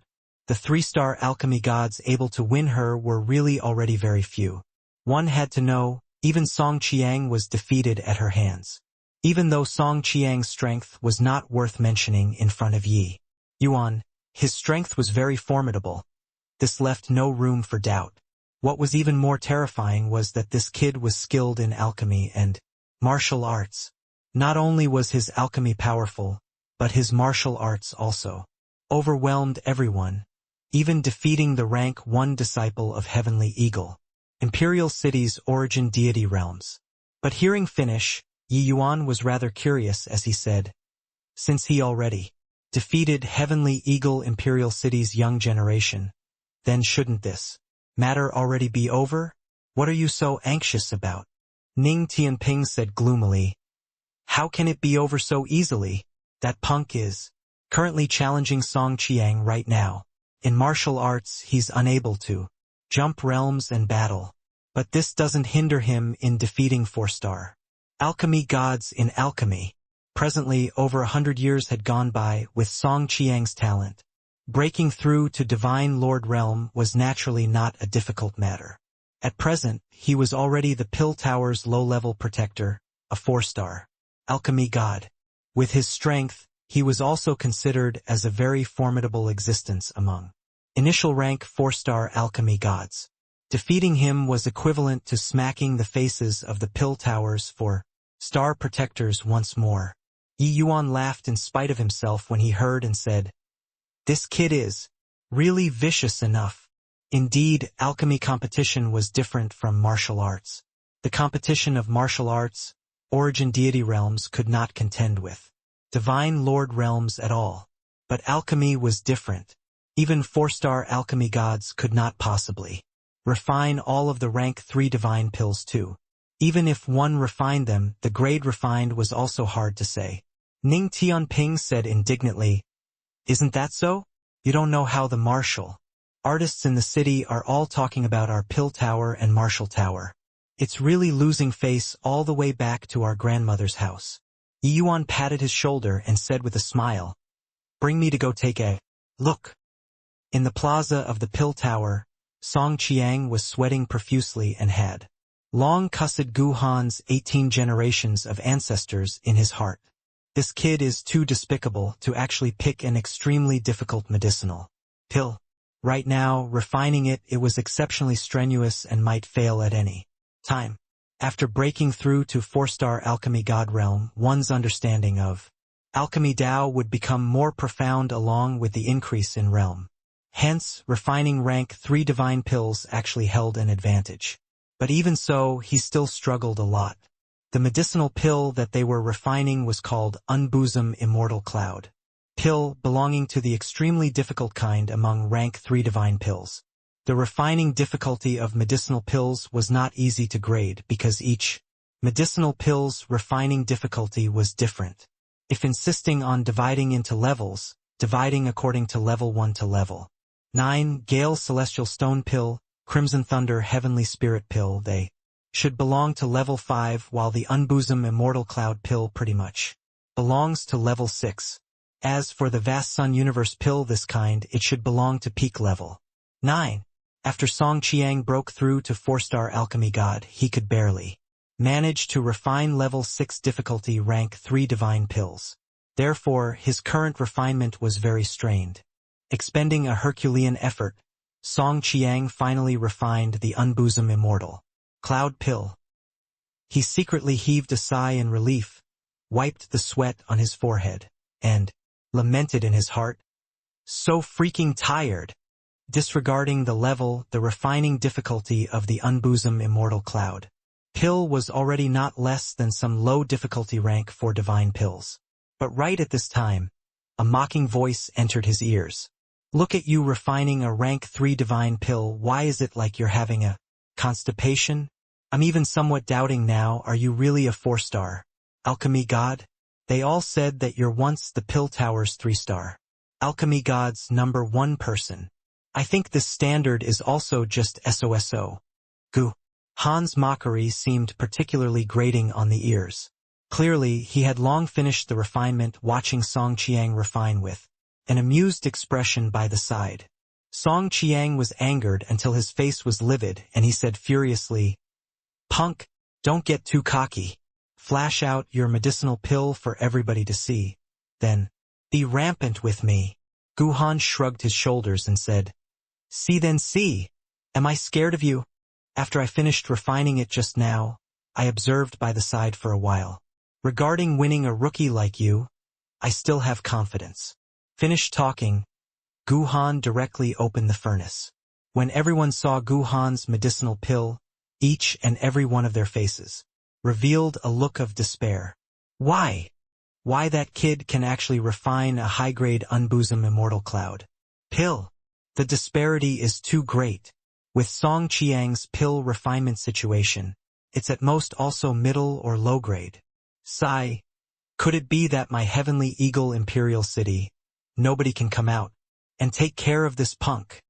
[SPEAKER 1] the 3-star alchemy gods able to win her were really already very few. One had to know, even Song Qiang was defeated at her hands. Even though Song Qiang's strength was not worth mentioning in front of Yi Yuan, his strength was very formidable. This left no room for doubt. What was even more terrifying was that this kid was skilled in alchemy and martial arts. Not only was his alchemy powerful, but his martial arts also overwhelmed everyone, even defeating the rank 1 disciple of Heavenly Eagle Imperial City's origin deity realms. But hearing finish, Yi Yuan was rather curious as he said, "Since he already defeated Heavenly Eagle Imperial City's young generation, then shouldn't this matter already be over? What are you so anxious about?" Ning Tianping said gloomily, "How can it be over so easily? That punk is currently challenging Song Qiang right now. In martial arts he's unable to jump realms and battle. But this doesn't hinder him in defeating 4-star alchemy gods in alchemy." Presently, over 100 years had gone by with Song Qiang's talent. Breaking through to Divine Lord Realm was naturally not a difficult matter. At present, he was already the Pill Tower's low-level protector, a 4-star alchemy god. With his strength, he was also considered as a very formidable existence among initial rank 4-star alchemy gods. Defeating him was equivalent to smacking the faces of the Pill Tower's 4-star protectors once more. Yi Yuan laughed in spite of himself when he heard and said, "This kid is really vicious enough." Indeed, alchemy competition was different from martial arts. The competition of martial arts, origin deity realms could not contend with Divine Lord realms at all. But alchemy was different. Even 4-star alchemy gods could not possibly refine all of the rank 3 divine pills too. Even if one refined them, the grade refined was also hard to say. Ning Tianping said indignantly, "Isn't that so? You don't know how the martial artists in the city are all talking about our Pill Tower and Martial Tower. It's really losing face all the way back to our grandmother's house." Yi Yuan patted his shoulder and said with a smile, "Bring me to go take a look." In the plaza of the Pill Tower, Song Qiang was sweating profusely and had long cussed Guhan's 18 generations of ancestors in his heart. This kid is too despicable to actually pick an extremely difficult medicinal pill. Right now, refining it was exceptionally strenuous and might fail at any time. After breaking through to 4-star alchemy god realm, one's understanding of alchemy Dao would become more profound along with the increase in realm. Hence, refining rank 3 divine pills actually held an advantage. But even so, he still struggled a lot. The medicinal pill that they were refining was called Unbosom Immortal Cloud pill, belonging to the extremely difficult kind among rank 3 divine pills. The refining difficulty of medicinal pills was not easy to grade because each medicinal pill's refining difficulty was different. If insisting on dividing into levels, dividing according to level 1 to level 9, Gale Celestial Stone Pill, Crimson Thunder Heavenly Spirit Pill, they should belong to level 5, while the Unbosom Immortal Cloud Pill pretty much belongs to level 6. As for the Vast Sun Universe Pill, this kind, it should belong to peak level 9. After Song Qiang broke through to 4-star alchemy god, he could barely manage to refine level 6 difficulty rank 3 divine pills. Therefore, his current refinement was very strained. Expending a Herculean effort, Song Qiang finally refined the Unbosom Immortal Cloud Pill. He secretly heaved a sigh in relief, wiped the sweat on his forehead, and lamented in his heart, "So freaking tired," disregarding the refining difficulty of the unbosom immortal cloud. Pill was already not less than some low difficulty rank for divine pills. But right at this time, a mocking voice entered his ears. "Look at you refining a rank 3 divine pill. Why is it like you're having a constipation? I'm even somewhat doubting now, are you really a 4-star alchemy god? They all said that you're once the pill tower's 3-star alchemy god's #1 person. I think this standard is also just SOSO. Goo." Han's mockery seemed particularly grating on the ears. Clearly, he had long finished the refinement, watching Song Qiang refine with an amused expression by the side. Song Qiang was angered until his face was livid, and he said furiously, "Punk, don't get too cocky. Flash out your medicinal pill for everybody to see. Then, be rampant with me." Gu Han shrugged his shoulders and said, "See then see. Am I scared of you? After I finished refining it just now, I observed by the side for a while. Regarding winning a rookie like you, I still have confidence." Finished talking, Gu Han directly opened the furnace. When everyone saw Gu Han's medicinal pill, each and every one of their faces revealed a look of despair. Why? Why that kid can actually refine a high-grade unbosom immortal cloud pill? The disparity is too great. With Song Qiang's pill refinement situation, it's at most also middle or low grade. Sigh. Could it be that my heavenly eagle imperial city, nobody can come out and take care of this punk?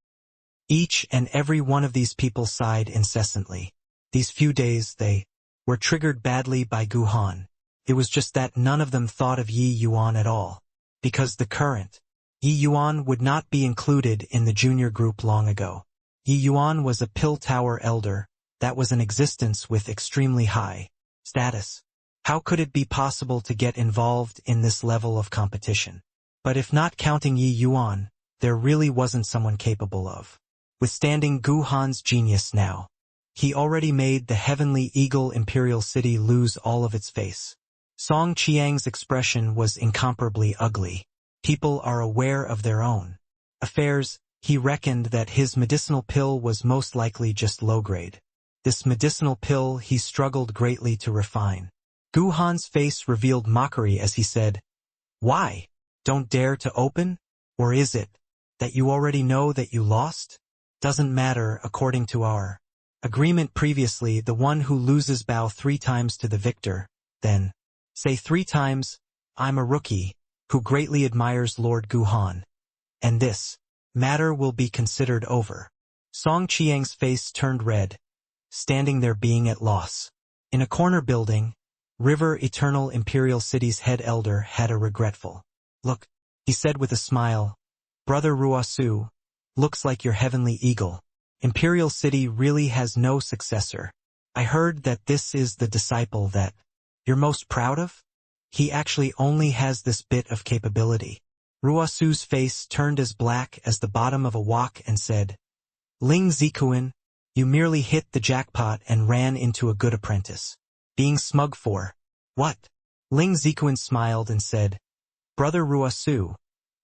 [SPEAKER 1] Each and every one of these people sighed incessantly. These few days they were triggered badly by Gu Han. It was just that none of them thought of Yi Yuan at all, because the current Yi Yuan would not be included in the junior group long ago. Yi Yuan was a pill tower elder that was in existence with extremely high status. How could it be possible to get involved in this level of competition? But if not counting Yi Yuan, there really wasn't someone capable of withstanding Gu Han's genius now. He already made the heavenly eagle imperial city lose all of its face. Song Qiang's expression was incomparably ugly. People are aware of their own affairs. He reckoned that his medicinal pill was most likely just low-grade. This medicinal pill he struggled greatly to refine. Gu Han's face revealed mockery as he said, "Why? Don't dare to open? Or is it that you already know that you lost? Doesn't matter according to our agreement previously. The one who loses bow 3 times to the victor, then say 3 times, 'I'm a rookie who greatly admires Lord Gu Han.' And this matter will be considered over." Song Qiang's face turned red, standing there being at loss. In a corner building, River Eternal Imperial City's head elder had a regretful look. He said with a smile, "Brother Ruosu, looks like your heavenly eagle Imperial City really has no successor. I heard that this is the disciple that you're most proud of? He actually only has this bit of capability." Ruosu's face turned as black as the bottom of a wok and said, "Ling Zikuan, you merely hit the jackpot and ran into a good apprentice. Being smug for what?" Ling Zikuan smiled and said, "Brother Ruosu,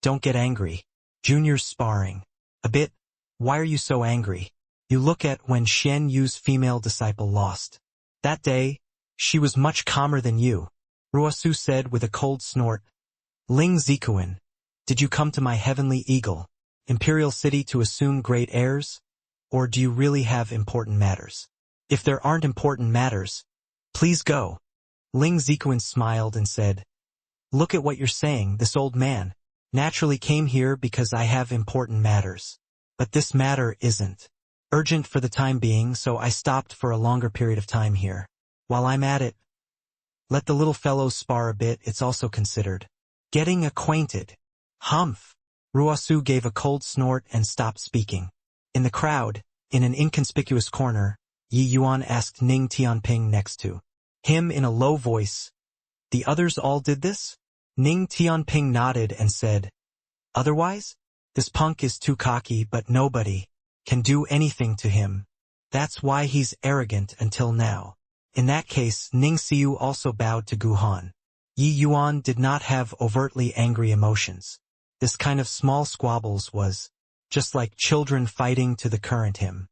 [SPEAKER 1] don't get angry. Junior's sparring a bit. Why are you so angry? You look at when Shen Yu's female disciple lost. That day, she was much calmer than you." Ruosu said with a cold snort, "Ling Zikuan, did you come to my heavenly eagle Imperial City to assume great airs? Or do you really have important matters? If there aren't important matters, please go." Ling Zikuan smiled and said, "Look at what you're saying. This old man naturally came here because I have important matters. But this matter isn't urgent for the time being, so I stopped for a longer period of time here. While I'm at it, let the little fellow spar a bit. It's also considered getting acquainted." "Humph." Ruosu gave a cold snort and stopped speaking. In the crowd, in an inconspicuous corner, Yi Yuan asked Ning Tianping next to him in a low voice, "The others all did this?" Ning Tianping nodded and said, "Otherwise? This punk is too cocky, but nobody can do anything to him. That's why he's arrogant until now. In that case, Ningxiu also bowed to Guhan. Yi Yuan did not have overtly angry emotions. This kind of small squabbles was just like children fighting to the current hymn.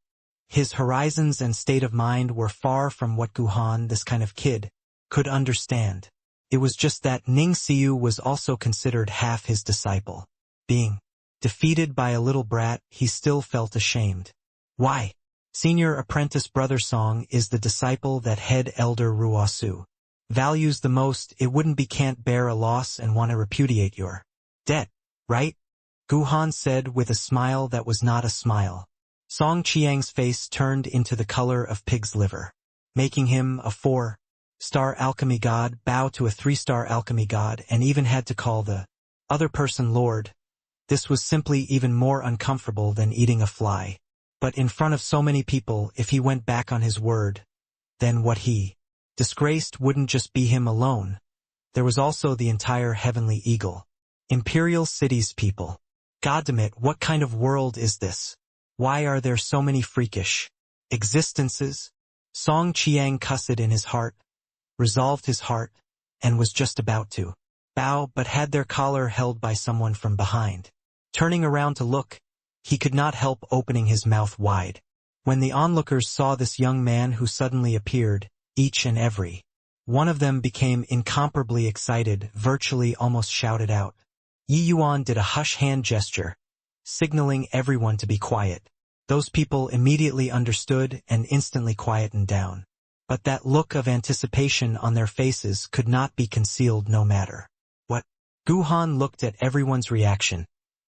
[SPEAKER 1] His horizons and state of mind were far from what Guhan, this kind of kid, could understand. It was just that Ningxiu was also considered half his disciple. Being defeated by a little brat, he still felt ashamed. Why? Senior apprentice brother Song is the disciple that head elder Ruosu values the most. It wouldn't be can't bear a loss and want to repudiate your debt, right? Guhan said with a smile that was not a smile. Song Qiang's face turned into the color of pig's liver, making him a 4-star alchemy god bow to a 3-star alchemy god and even had to call the other person Lord. This was simply even more uncomfortable than eating a fly. But in front of so many people, if he went back on his word, then what he disgraced wouldn't just be him alone. There was also the entire Heavenly Eagle. Imperial City's people. Goddamn, what kind of world is this? Why are there so many freakish existences? Song Qiang cussed in his heart, resolved his heart, and was just about to bow but had their collar held by someone from behind. Turning around to look, he could not help opening his mouth wide. When the onlookers saw this young man who suddenly appeared, each and every one of them became incomparably excited, virtually almost shouted out. Yi Yuan did a hush hand gesture, signaling everyone to be quiet. Those people immediately understood and instantly quietened down. But that look of anticipation on their faces could not be concealed no matter what. Guhan looked at everyone's reaction.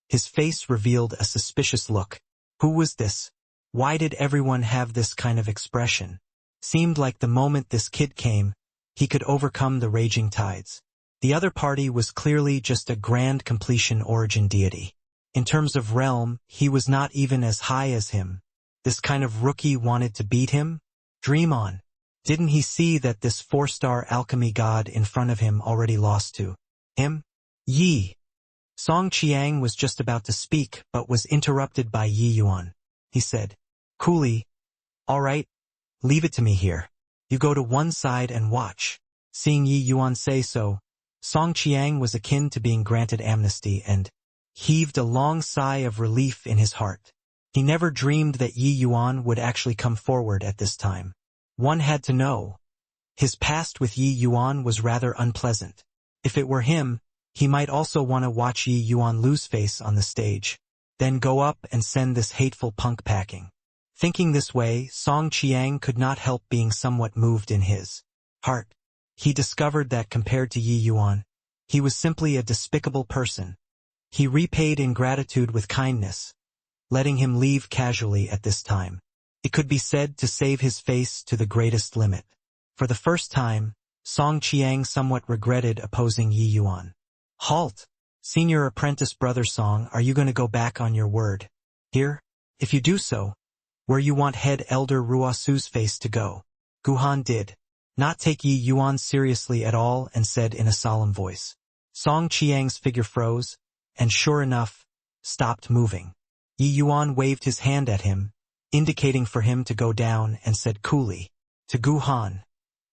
[SPEAKER 1] His face revealed a suspicious look. Who was this? Why did everyone have this kind of expression? Seemed like the moment this kid came, he could overcome the raging tides. The other party was clearly just a grand completion origin deity. In terms of realm, he was not even as high as him. This kind of rookie wanted to beat him? Dream on. Didn't he see that this 4-star alchemy god in front of him already lost to him? Yi. Song Qiang was just about to speak but was interrupted by Yi Yuan. He said, coolly, all right, leave it to me here. You go to one side and watch. Seeing Yi Yuan say so, Song Qiang was akin to being granted amnesty and heaved a long sigh of relief in his heart. He never dreamed that Yi Yuan would actually come forward at this time. One had to know. His past with Yi Yuan was rather unpleasant. If it were him, he might also want to watch Yi Yuan lose face on the stage, then go up and send this hateful punk packing. Thinking this way, Song Qiang could not help being somewhat moved in his heart. He discovered that compared to Yi Yuan, he was simply a despicable person. He repaid ingratitude with kindness, letting him leave casually at this time. It could be said to save his face to the greatest limit. For the first time, Song Qiang somewhat regretted opposing Yi Yuan. Halt! Senior apprentice brother Song, are you going to go back on your word here? If you do so, where you want head elder Ruosu's face to go? Guhan did not take Yi Yuan seriously at all and said in a solemn voice. Song Qiang's figure froze, and sure enough, stopped moving. Yi Yuan waved his hand at him, indicating for him to go down and said coolly to Guhan.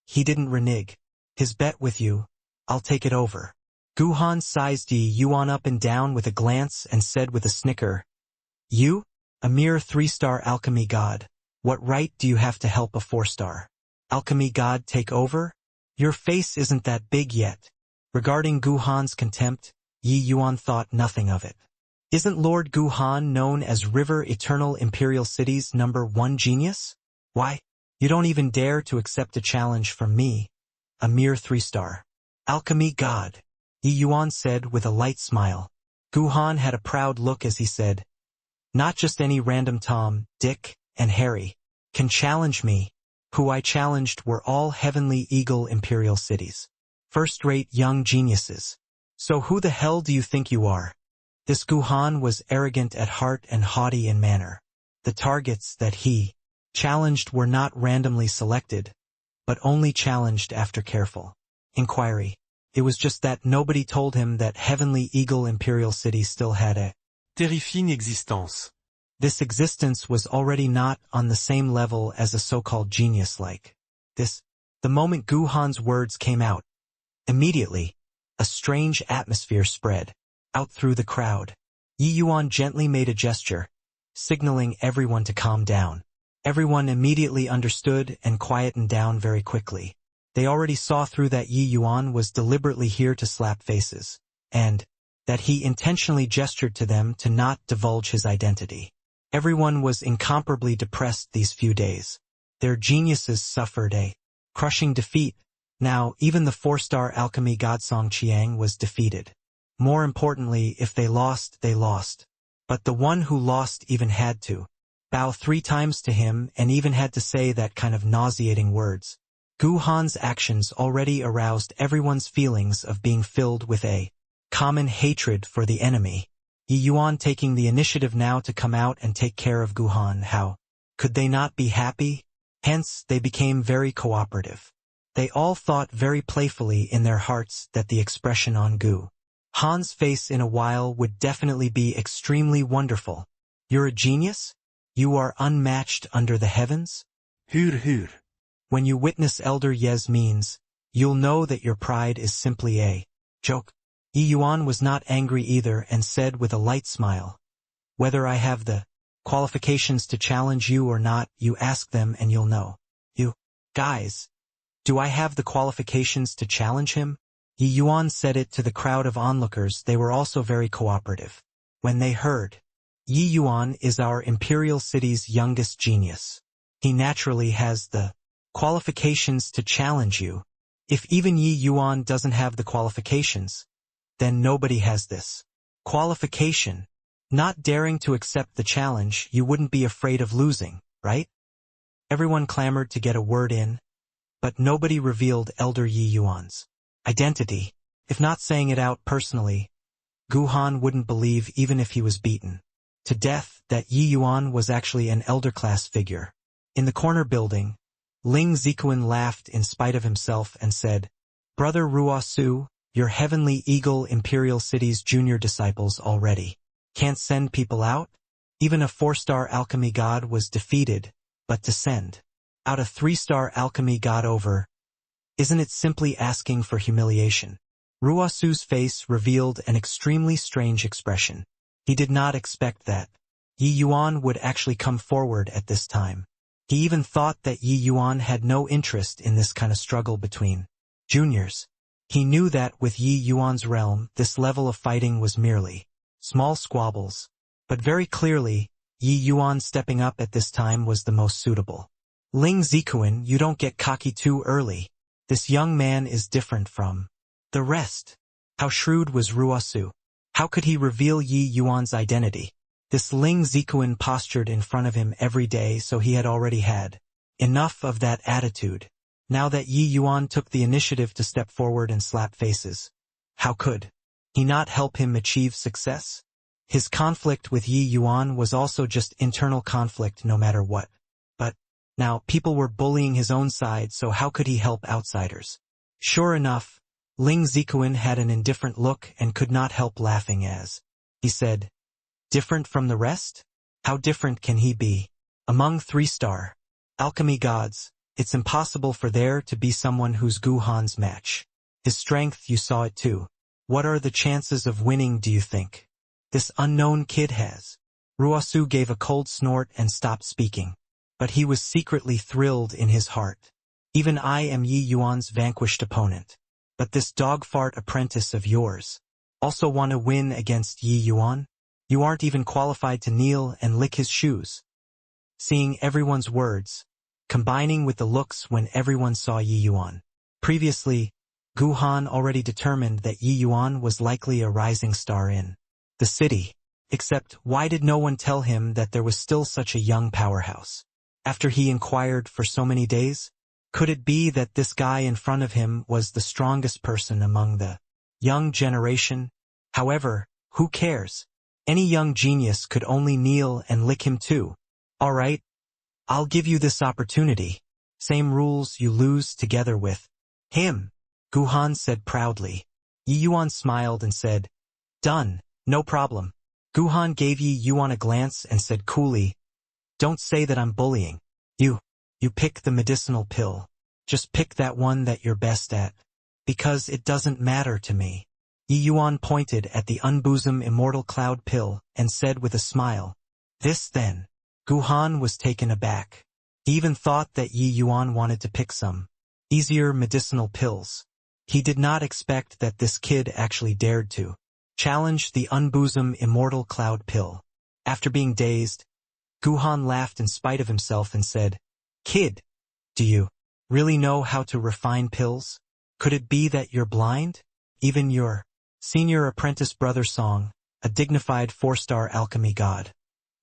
[SPEAKER 1] He didn't renege. His bet with you, I'll take it over. Guhan sized Yi Yuan up and down with a glance and said with a snicker, you? A mere 3-star alchemy god. What right do you have to help a 4-star alchemy god take over? Your face isn't that big yet. Regarding Guhan's contempt, Yi Yuan thought nothing of it. Isn't Lord Guhan known as River Eternal Imperial City's #1 genius? Why, you don't even dare to accept a challenge from me, a mere 3-star alchemy god. Yi Yuan said with a light smile. Guhan had a proud look as he said, not just any random Tom, Dick, and Harry can challenge me. Who I challenged were all Heavenly Eagle Imperial Cities. First-rate young geniuses. So who the hell do you think you are? This Guhan was arrogant at heart and haughty in manner. The targets that he challenged were not randomly selected, but only challenged after careful inquiry. It was just that nobody told him that Heavenly Eagle Imperial City still had a terrifying existence. This existence was already not on the same level as a so-called genius like this. The moment Gu Han's words came out, immediately, a strange atmosphere spread out through the crowd. Yi Yuan gently made a gesture, signaling everyone to calm down. Everyone immediately understood and quietened down very quickly. They already saw through that Yi Yuan was deliberately here to slap faces, and that he intentionally gestured to them to not divulge his identity. Everyone was incomparably depressed these few days. Their geniuses suffered a crushing defeat. Now, even the 4-star alchemy god Song Qiang was defeated. More importantly, if they lost, they lost. But the one who lost even had to bow 3 times to him and even had to say that kind of nauseating words. Gu Han's actions already aroused everyone's feelings of being filled with a common hatred for the enemy. Yi Yuan taking the initiative now to come out and take care of Gu Han. How could they not be happy? Hence, they became very cooperative. They all thought very playfully in their hearts that the expression on Gu Han's face in a while would definitely be extremely wonderful. You're a genius? You are unmatched under the heavens?
[SPEAKER 2] Hur.
[SPEAKER 1] When you witness Elder Ye's means, you'll know that your pride is simply a joke. Yi Yuan was not angry either and said with a light smile, whether I have the qualifications to challenge you or not, you ask them and you'll know. You guys, do I have the qualifications to challenge him? Yi Yuan said it to the crowd of onlookers. They were also very cooperative. When they heard, Yi Yuan is our imperial city's youngest genius. He naturally has the qualifications to challenge you. If even Yi Yuan doesn't have the qualifications, then nobody has this qualification. Not daring to accept the challenge, you wouldn't be afraid of losing, right? Everyone clamored to get a word in, but nobody revealed Elder Yi Yuan's identity. If not saying it out personally, Gu Han wouldn't believe even if he was beaten to death that Yi Yuan was actually an elder-class figure. In the corner building, Ling Zikuan laughed in spite of himself and said, Brother Ruosu, your Heavenly Eagle Imperial City's junior disciples already can't send people out? Even a 4-star alchemy god was defeated, but to send out a 3-star alchemy god over, isn't it simply asking for humiliation? Ruosu's face revealed an extremely strange expression. He did not expect that Yi Yuan would actually come forward at this time. He even thought that Yi Yuan had no interest in this kind of struggle between juniors. He knew that with Yi Yuan's realm, this level of fighting was merely small squabbles. But very clearly, Yi Yuan stepping up at this time was the most suitable. Ling Zikuan, you don't get cocky too early. This young man is different from the rest. How shrewd was Ruosu? How could he reveal Yi Yuan's identity? This Ling Zikuan postured in front of him every day, so he had already had enough of that attitude. Now that Yi Yuan took the initiative to step forward and slap faces, how could he not help him achieve success? His conflict with Yi Yuan was also just internal conflict no matter what. But now people were bullying his own side, so how could he help outsiders? Sure enough, Ling Zikuan had an indifferent look and could not help laughing as he said, different from the rest? How different can he be? Among 3-star alchemy gods, it's impossible for there to be someone who's Gu Han's match. His strength, you saw it too. What are the chances of winning, do you think? This unknown kid has. Ruosu gave a cold snort and stopped speaking. But he was secretly thrilled in his heart. Even I am Yi Yuan's vanquished opponent. But this dog-fart apprentice of yours also want to win against Yi Yuan? You aren't even qualified to kneel and lick his shoes. Seeing everyone's words, combining with the looks when everyone saw Yi Yuan. Previously, Gu Han already determined that Yi Yuan was likely a rising star in the city. Except, why did no one tell him that there was still such a young powerhouse? After he inquired for so many days, could it be that this guy in front of him was the strongest person among the young generation? However, who cares? Any young genius could only kneel and lick him too. All right, I'll give you this opportunity. Same rules, you lose together with him. Gu Han said proudly. Yi Yuan smiled and said, done, no problem. Gu Han gave Yi Yuan a glance and said coolly, don't say that I'm bullying. You pick the medicinal pill. Just pick that one that you're best at. Because it doesn't matter to me. Yi Yuan pointed at the unbosom immortal cloud pill and said with a smile, "This then." Guhan was taken aback. He even thought that Yi Yuan wanted to pick some easier medicinal pills. He did not expect that this kid actually dared to challenge the unbosom immortal cloud pill. After being dazed, Guhan laughed in spite of himself and said, "Kid, do you really know how to refine pills? Could it be that you're blind? Even your senior apprentice brother Song, a dignified 4-star alchemy god,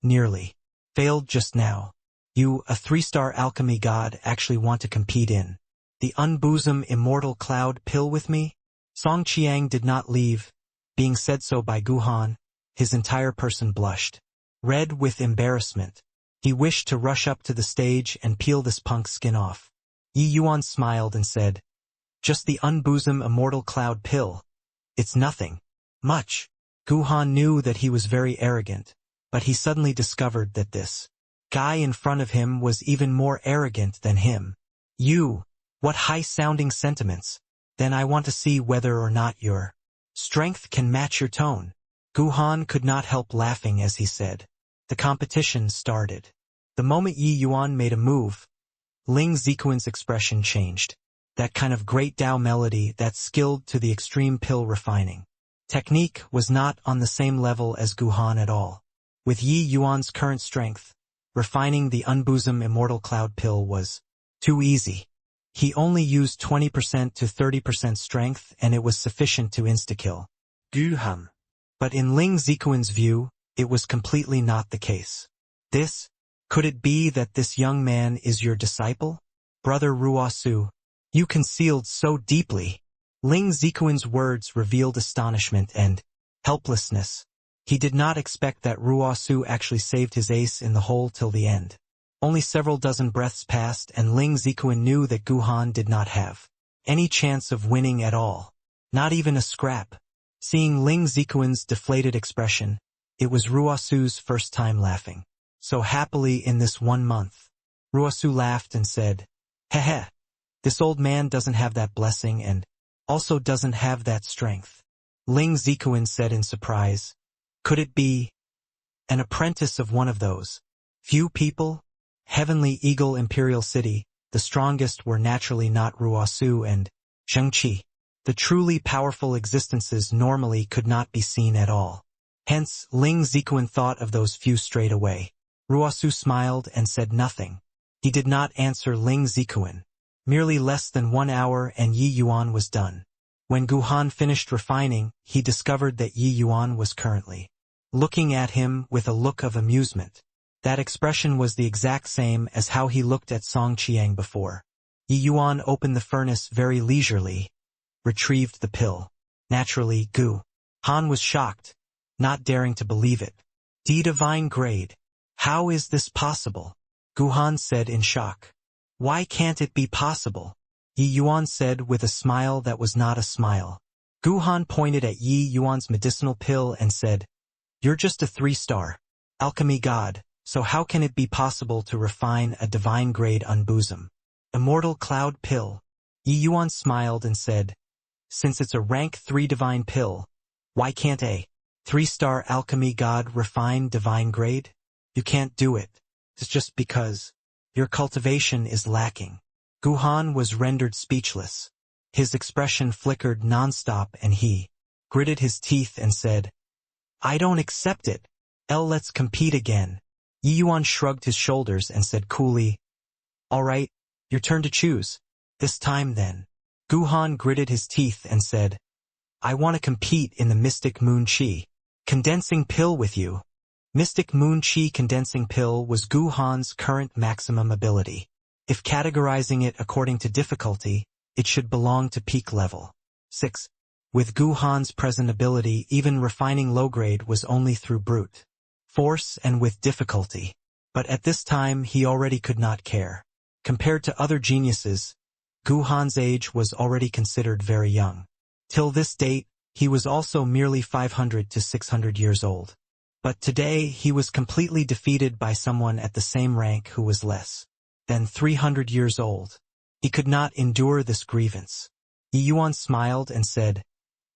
[SPEAKER 1] nearly failed just now. You, a 3-star alchemy god, actually want to compete in the unbosom immortal cloud pill with me?" Song Qiang did not leave. Being said so by Guhan, his entire person blushed red with embarrassment. He wished to rush up to the stage and peel this punk's skin off. Yi Yuan smiled and said, "Just the unbosom immortal cloud pill. It's nothing much." Guhan knew that he was very arrogant, but he suddenly discovered that this guy in front of him was even more arrogant than him. "You, what high-sounding sentiments. Then I want to see whether or not your strength can match your tone." Guhan could not help laughing as he said. The competition started. The moment Yi Yuan made a move, Ling Zikuan's expression changed. That kind of great Tao melody that skilled to the extreme pill refining technique was not on the same level as Guhan at all. With Yi Yuan's current strength, refining the unbosom immortal cloud pill was too easy. He only used 20% to 30% strength and it was sufficient to insta-kill Guhan. But in Ling Zikuan's view, it was completely not the case. Could it be that this young man is your disciple? Brother Ruosu, you concealed so deeply. Ling Zikuan's words revealed astonishment and helplessness. He did not expect that Ruosu actually saved his ace in the hole till the end. Only several dozen breaths passed and Ling Zikuan knew that Guhan did not have any chance of winning at all. Not even a scrap. Seeing Ling Zikuan's deflated expression, it was Ruosu's first time laughing so happily in this 1 month. Ruosu laughed and said, "Heh, this old man doesn't have that blessing and also doesn't have that strength." Ling Zikuan said in surprise, "Could it be an apprentice of one of those few people?" Heavenly Eagle Imperial City, the strongest were naturally not Ruosu and Shengqi. The truly powerful existences normally could not be seen at all. Hence, Ling Zikuan thought of those few straight away. Ruosu smiled and said nothing. He did not answer Ling Zikuan. Merely less than 1 hour and Yi Yuan was done. When Guhan finished refining, he discovered that Yi Yuan was currently looking at him with a look of amusement. That expression was the exact same as how he looked at Song Qiang before. Yi Yuan opened the furnace very leisurely, retrieved the pill. Naturally, Guhan was shocked, not daring to believe it. "Divine grade. How is this possible?" Guhan said in shock. "Why can't it be possible?" Yi Yuan said with a smile that was not a smile. Guhan pointed at Yi Yuan's medicinal pill and said, "You're just a 3-star alchemy god, so how can it be possible to refine a divine grade unbosom immortal cloud pill?" Yi Yuan smiled and said, "Since it's a rank 3 divine pill, why can't a 3-star alchemy god refine divine grade? You can't do it. It's just because your cultivation is lacking." Guhan was rendered speechless. His expression flickered non-stop and he gritted his teeth and said, "I don't accept it. Let's compete again." Yi Yuan shrugged his shoulders and said coolly, "All right, your turn to choose. This time then." Guhan gritted his teeth and said, "I want to compete in the Mystic Moon Chi condensing pill with you." Mystic Moon Chi condensing pill was Guhan's current maximum ability. If categorizing it according to difficulty, it should belong to peak level 6. With Guhan's present ability, even refining low grade was only through brute force and with difficulty. But at this time he already could not care. Compared to other geniuses, Guhan's age was already considered very young. Till this date, he was also merely 500 to 600 years old. But today he was completely defeated by someone at the same rank who was less than 300 years old. He could not endure this grievance. Yi Yuan smiled and said,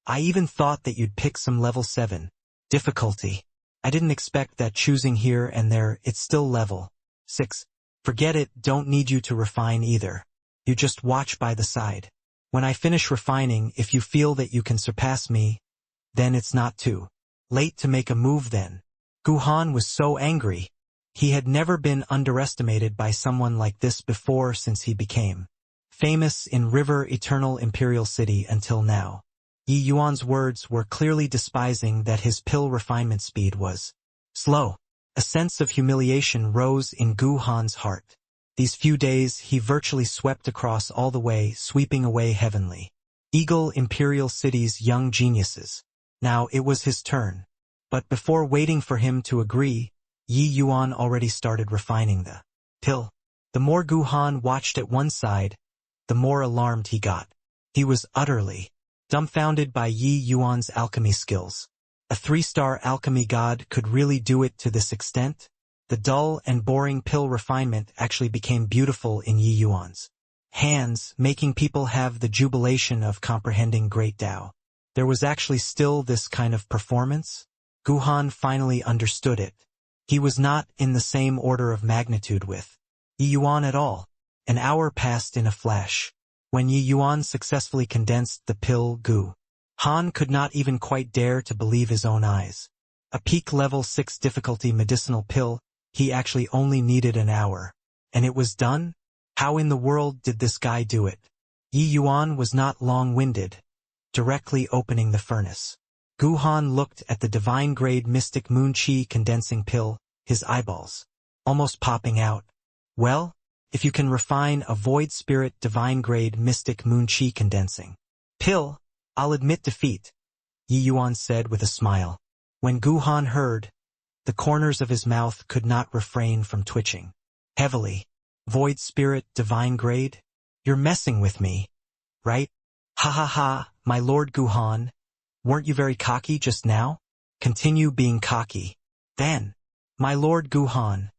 [SPEAKER 1] I even thought that you'd pick some level 7 difficulty. I didn't expect that choosing here and there, it's still level 6. Forget it, don't need you to refine either. You just watch by the side. When I finish refining, if you feel that you can surpass me, then it's not too late to make a move then. Gu Han was so angry. He had never been underestimated by someone like this before since he became famous in River Eternal Imperial City until now. Yi Yuan's words were clearly despising that his pill refinement speed was slow. A sense of humiliation rose in Gu Han's heart. These few days he virtually swept across all the way, sweeping away heavenly Eagle Imperial City's young geniuses. Now it was his turn. But before waiting for him to agree, Yi Yuan already started refining the pill. The more Gu Han watched at one side, the more alarmed he got. He was utterly dumbfounded by Yi Yuan's alchemy skills. A 3-star alchemy god could really do it to this extent? The dull and boring pill refinement actually became beautiful in Yi Yuan's hands, making people have the jubilation of comprehending great Tao. There was actually still this kind of performance? Gu Han finally understood it. He was not in the same order of magnitude with Yi Yuan at all. An hour passed in a flash. When Yi Yuan successfully condensed the pill, Gu Han could not even quite dare to believe his own eyes. A peak level 6 difficulty medicinal pill, he actually only needed an hour. And it was done? How in the world did this guy do it? Yi Yuan was not long-winded. Directly opening the furnace, Gu Han looked at the divine-grade mystic moon chi condensing pill, his eyeballs almost popping out. Well, if you can refine a void spirit divine-grade mystic moon chi condensing pill, I'll admit defeat, Yi Yuan said with a smile. When Gu Han heard, the corners of his mouth could not refrain from twitching heavily. Void spirit divine grade? You're messing with me, right? Ha ha ha, my lord Gu Han. Weren't you very cocky just now? Continue being cocky. Then, my lord Gu Han,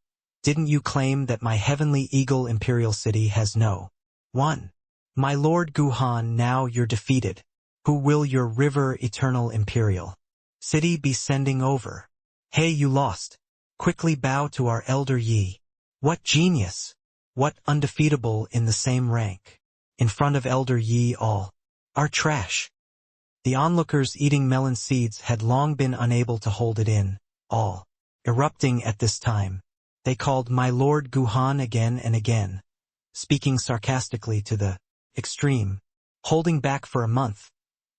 [SPEAKER 1] didn't you claim that my heavenly eagle imperial city has no one? My lord Gu Han, now you're defeated. Who will your river eternal imperial city be sending over? Hey, you lost. Quickly bow to our elder Yi. What genius! What undefeatable in the same rank. In front of elder Yi all are trash. The onlookers eating melon seeds had long been unable to hold it in, all erupting at this time. They called my lord Gu Han again and again, speaking sarcastically to the extreme. Holding back for a month,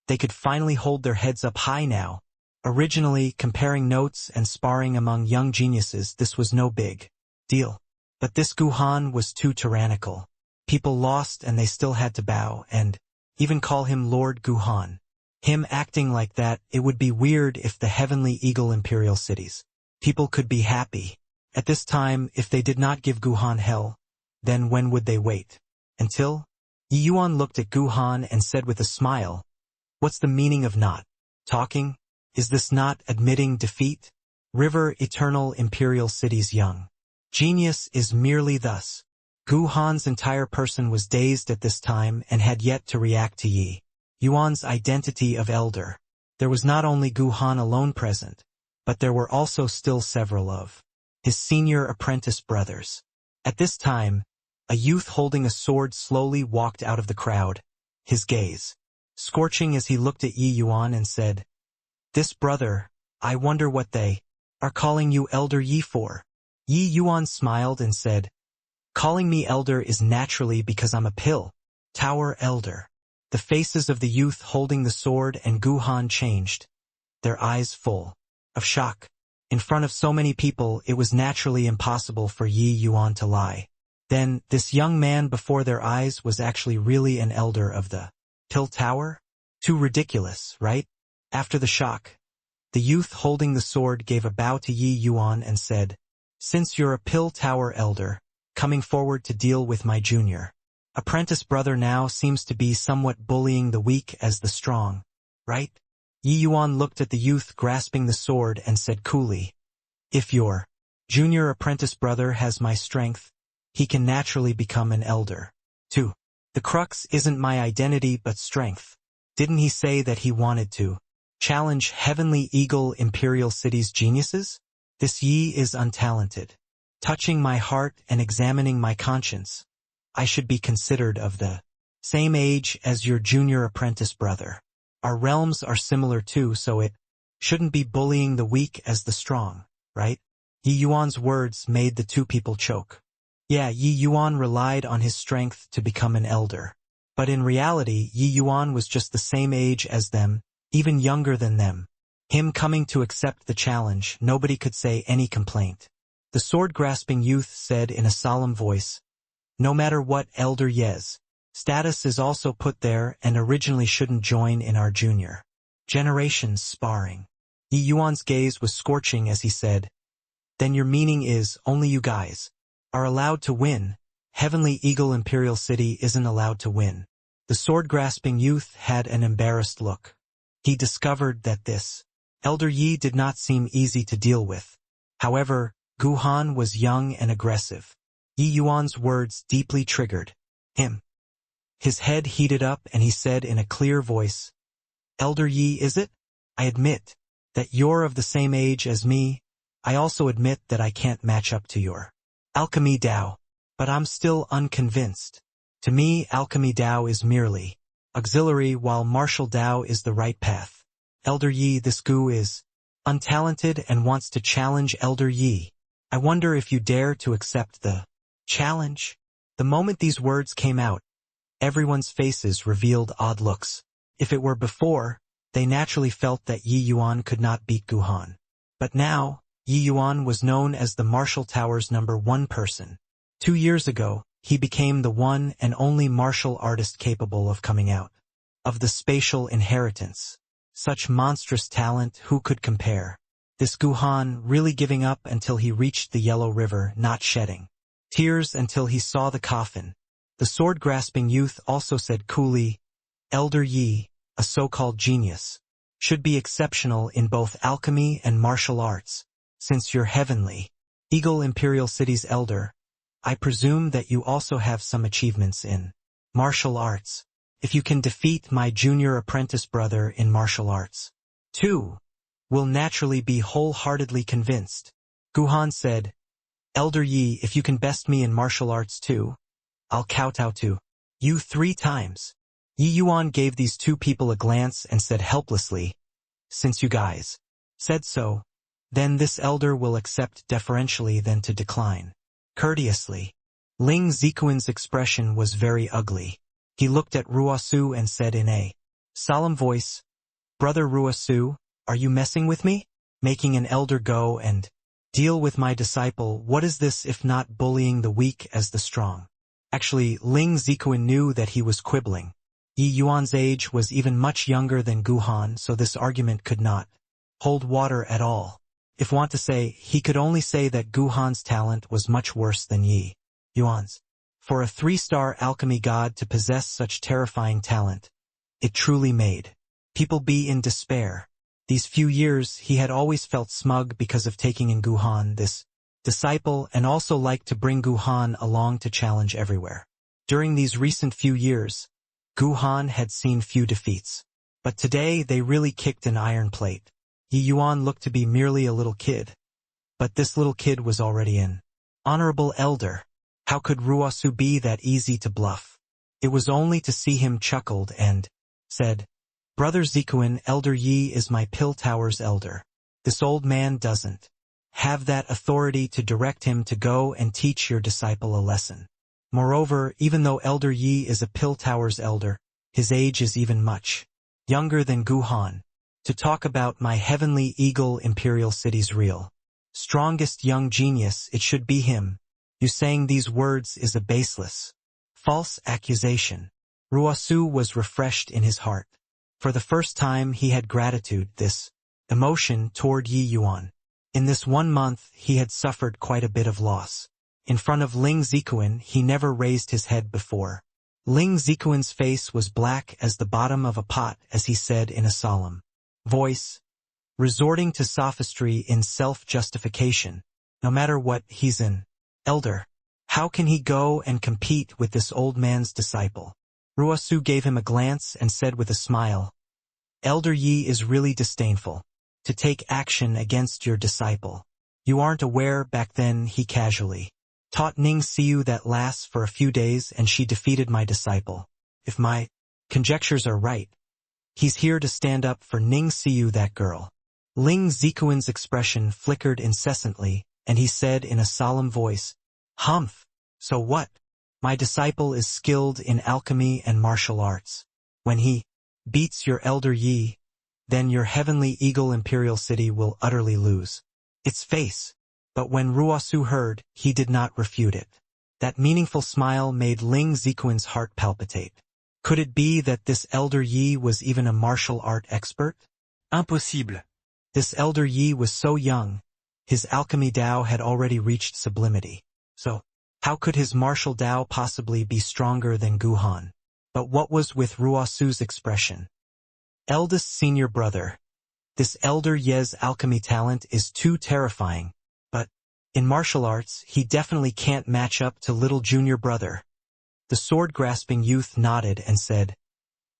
[SPEAKER 1] they could finally hold their heads up high now. Originally, comparing notes and sparring among young geniuses, this was no big deal. But this Gu Han was too tyrannical. People lost and they still had to bow and even call him Lord Gu Han. Him acting like that, it would be weird if the heavenly eagle imperial cities people could be happy. At this time, if they did not give Gu Han hell, then when would they wait? Until? Yi Yuan looked at Gu Han and said with a smile, what's the meaning of not talking? Is this not admitting defeat? River eternal imperial city's young genius is merely thus. Gu Han's entire person was dazed at this time and had yet to react to Yi Yuan's identity of elder. There was not only Gu Han alone present, but there were also still several of his senior apprentice brothers. At this time, a youth holding a sword slowly walked out of the crowd, his gaze scorching as he looked at Yi Yuan and said, this brother, I wonder what they are calling you elder Yi for. Yi Yuan smiled and said, calling me elder is naturally because I'm a pill tower elder. The faces of the youth holding the sword and Gu Han changed, their eyes full of shock. In front of so many people, it was naturally impossible for Yi Yuan to lie. Then, this young man before their eyes was actually really an elder of the pill tower? Too ridiculous, right? After the shock, the youth holding the sword gave a bow to Yi Yuan and said, since you're a pill tower elder, coming forward to deal with my junior apprentice brother now seems to be somewhat bullying the weak as the strong, right? Yi Yuan looked at the youth grasping the sword and said coolly, if your junior apprentice brother has my strength, he can naturally become an elder, too. The crux isn't my identity but strength. Didn't he say that he wanted to challenge Heavenly Eagle Imperial City's geniuses? This Yi is untalented. Touching my heart and examining my conscience, I should be considered of the same age as your junior apprentice brother. Our realms are similar too, so it shouldn't be bullying the weak as the strong, right? Yi Yuan's words made the two people choke. Yeah, Yi Yuan relied on his strength to become an elder. But in reality, Yi Yuan was just the same age as them, even younger than them. Him coming to accept the challenge, nobody could say any complaint. The sword-grasping youth said in a solemn voice, "No matter what, Elder Ye's status is also put there and originally shouldn't join in our junior generation's sparring." Yi Yuan's gaze was scorching as he said, "Then your meaning is only you guys are allowed to win. Heavenly Eagle Imperial City isn't allowed to win." The sword-grasping youth had an embarrassed look. He discovered that this Elder Yi did not seem easy to deal with. However, Gu Han was young and aggressive. Yi Yuan's words deeply triggered him. His head heated up and he said in a clear voice, "Elder Yi, is it? I admit that you're of the same age as me. I also admit that I can't match up to your alchemy Dao. But I'm still unconvinced. To me, alchemy Dao is merely auxiliary while martial Dao is the right path. Elder Yi, this Gu is untalented and wants to challenge Elder Yi. I wonder if you dare to accept the challenge." The moment these words came out, everyone's faces revealed odd looks. If it were before, they naturally felt that Yi Yuan could not beat Gu Han. But now, Yi Yuan was known as the Martial Tower's #1 person. 2 years ago, he became the one and only martial artist capable of coming out of the spatial inheritance. Such monstrous talent, who could compare? This Gu Han really giving up until he reached the Yellow River, not shedding tears until he saw the coffin. The sword-grasping youth also said coolly, "Elder Yi, a so-called genius, should be exceptional in both alchemy and martial arts. Since you're Heavenly Eagle Imperial City's elder, I presume that you also have some achievements in martial arts. If you can defeat my junior apprentice brother in martial arts, too, will naturally be wholeheartedly convinced." Gu Han said, "Elder Yi, if you can best me in martial arts too, I'll kowtow to you 3 times. Yi Yuan gave these two people a glance and said helplessly, "Since you guys said so, then this elder will accept deferentially than to decline courteously." Ling Zikuan's expression was very ugly. He looked at Ruosu and said in a solemn voice, "Brother Ruosu, are you messing with me? Making an elder go and deal with my disciple? What is this if not bullying the weak as the strong?" Actually, Ling Zikuan knew that he was quibbling. Yi Yuan's age was even much younger than Gu Han, so this argument could not hold water at all. If want to say, he could only say that Gu Han's talent was much worse than Yi Yuan's. For a 3-star alchemy god to possess such terrifying talent, it truly made people be in despair. These few years he had always felt smug because of taking in Gu Han, this disciple, and also liked to bring Gu Han along to challenge everywhere. During these recent few years, Gu Han had seen few defeats. But today they really kicked an iron plate. Yi Yuan looked to be merely a little kid. But this little kid was already an honorable elder. How could Ruosu be that easy to bluff? It was only to see him chuckled and said, "Brother Zikuan, Elder Yi is my Pill Tower's elder. This old man doesn't have that authority to direct him to go and teach your disciple a lesson. Moreover, even though Elder Yi is a Pill Tower's elder, his age is even much younger than Gu Han. To talk about my Heavenly Eagle Imperial City's real strongest young genius, it should be him. You saying these words is a baseless, false accusation." Ruosu was refreshed in his heart. For the first time he had gratitude, this emotion toward Yi Yuan. In this 1 month he had suffered quite a bit of loss. In front of Ling Zikuan he never raised his head before. Ling Zikuan's face was black as the bottom of a pot as he said in a solemn voice, resorting to sophistry in self-justification, "No matter what, he's an elder. How can he go and compete with this old man's disciple? Ruosu gave him a glance and said with a smile, Elder Yi is really disdainful to take action against your disciple. You aren't aware back then he casually taught Ning Xiu that lasts for a few days and she defeated my disciple. If my conjectures are right, he's here to stand up for Ning Xiu, that girl. Ling Zikuan's expression flickered incessantly, and he said in a solemn voice, Humph, so what? My disciple is skilled in alchemy and martial arts. When he beats your Elder Yi, then your heavenly eagle imperial city will utterly lose its face. But when Ruosu heard, he did not refute it. That meaningful smile made Ling Zikuan's heart palpitate. Could it be that this Elder Yi was even a martial art expert?
[SPEAKER 2] Impossible.
[SPEAKER 1] This Elder Yi was so young, his alchemy Dao had already reached sublimity. So, how could his martial Dao possibly be stronger than Guhan? But what was with Ruosu's expression? Eldest senior brother. This Elder Ye's alchemy talent is too terrifying. But, in martial arts, he definitely can't match up to little junior brother. The sword-grasping youth nodded and said,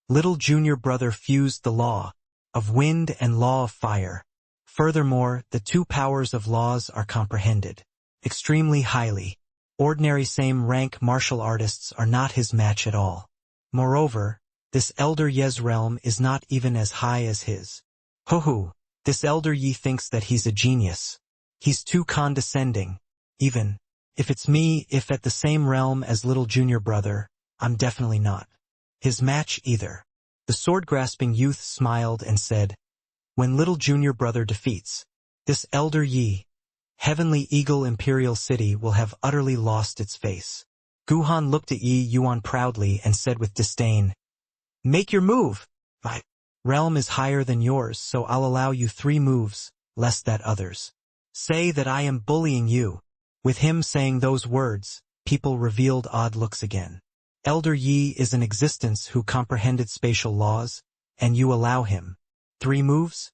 [SPEAKER 1] Little junior brother fused the law of wind and law of fire. Furthermore, the two powers of laws are comprehended extremely highly. Ordinary same-rank martial artists are not his match at all. Moreover, this Elder Ye's realm is not even as high as his. Ho-ho, this Elder Yi thinks that he's a genius. He's too condescending. Even if it's me, if at the same realm as little junior brother, I'm definitely not his match either. The sword-grasping youth smiled and said, When little junior brother defeats this Elder Yi, Heavenly Eagle Imperial City will have utterly lost its face. Guhan looked at Yi Yuan proudly and said with disdain, Make your move! My realm is higher than yours, so I'll allow you 3 moves, less that others say that I am bullying you. With him saying those words, people revealed odd looks again. Elder Yi is an existence who comprehended spatial laws, and you allow him 3 moves?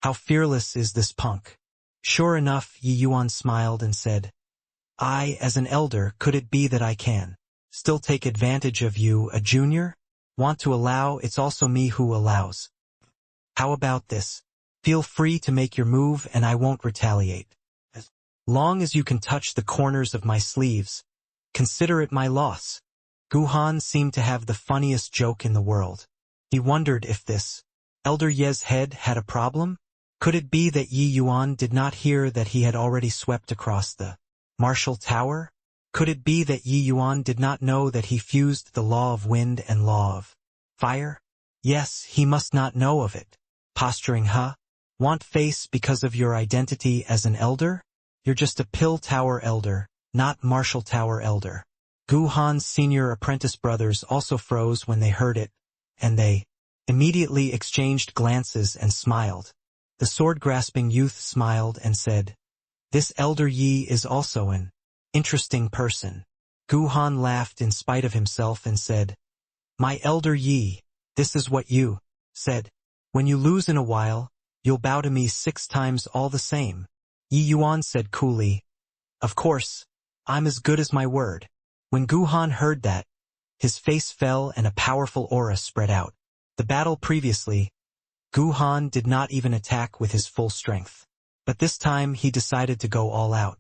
[SPEAKER 1] How fearless is this punk? Sure enough, Yi Yuan smiled and said, I, as an elder, could it be that I can still take advantage of you, a junior? Want to allow, it's also me who allows. How about this? Feel free to make your move and I won't retaliate. As long as you can touch the corners of my sleeves, consider it my loss. Guhan seemed to have the funniest joke in the world. He wondered if this Elder Ye's head had a problem. Could it be that Yi Yuan did not hear that he had already swept across the martial tower? Could it be that Yi Yuan did not know that he fused the law of wind and law of fire? Yes, he must not know of it. Posturing, huh? Want face because of your identity as an elder? You're just a pill tower elder, not martial tower elder. Guhan's senior apprentice brothers also froze when they heard it, and they immediately exchanged glances and smiled. The sword-grasping youth smiled and said, This Elder Yi is also an interesting person. Guhan laughed in spite of himself and said, My Elder Yi, this is what you said. When you lose in a while, you'll bow to me 6 times all the same. Yi Yuan said coolly, Of course, I'm as good as my word. When Guhan heard that, his face fell and a powerful aura spread out. The battle previously, Guhan did not even attack with his full strength. But this time he decided to go all out.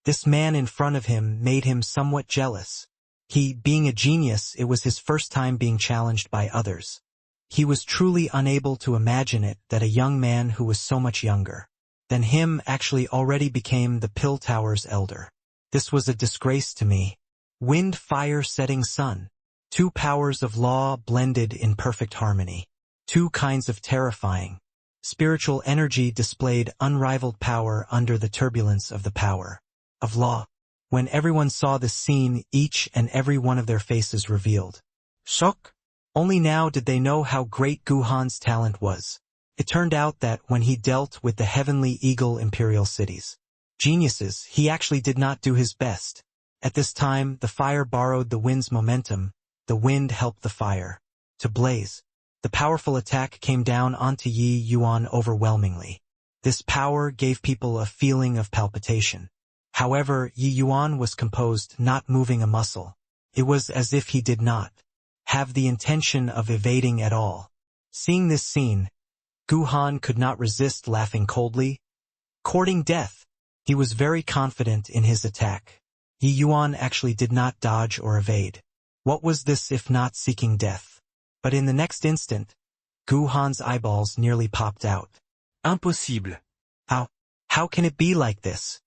[SPEAKER 1] This man in front of him made him somewhat jealous. He, being a genius, it was his first time being challenged by others. He was truly unable to imagine it that a young man who was so much younger than him actually already became the Pill Tower's elder. This was a disgrace to me. Wind, fire, setting sun. 2 powers of law blended in perfect harmony. 2 kinds of terrifying spiritual energy displayed unrivaled power under the turbulence of the power of law. When everyone saw this scene, each and every one of their faces revealed shock. Only now did they know how great Guhan's talent was. It turned out that when he dealt with the Heavenly Eagle Imperial Cities geniuses, he actually did not do his best. At this time, the fire borrowed the wind's momentum. The wind helped the fire to blaze. The powerful attack came down onto Yi Yuan overwhelmingly. This power gave people a feeling of palpitation. However, Yi Yuan was composed, not moving a muscle. It was as if he did not have the intention of evading at all. Seeing this scene, Guhan could not resist laughing coldly. Courting death, he was very confident in his attack. Yi Yuan actually did not dodge or evade. What was this if not seeking death? But in the next instant, Guhan's eyeballs nearly popped out.
[SPEAKER 2] Impossible.
[SPEAKER 1] How can it be like this?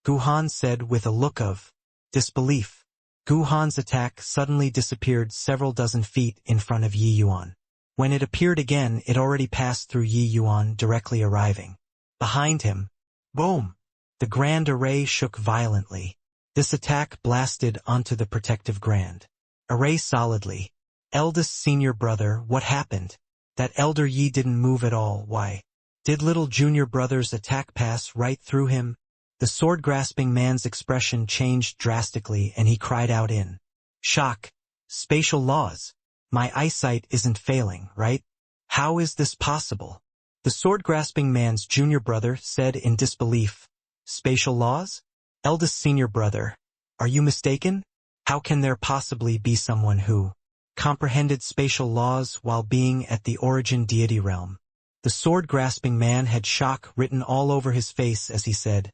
[SPEAKER 1] Guhan said with a look of disbelief. Guhan's attack suddenly disappeared several dozen feet in front of Yi Yuan. When it appeared again, it already passed through Yi Yuan, directly arriving. Behind him, boom! The grand array shook violently. This attack blasted onto the protective grand array solidly. Eldest senior brother, what happened? That elder Yi didn't move at all. Why? Did little junior brother's attack pass right through him? The sword-grasping man's expression changed drastically and he cried out in shock. Spatial laws. My eyesight isn't failing, right? How is this possible? The sword-grasping man's junior brother said in disbelief. Spatial laws? Eldest senior brother, are you mistaken? How can there possibly be someone who comprehended spatial laws while being at the origin deity realm? The sword-grasping man had shock written all over his face as he said,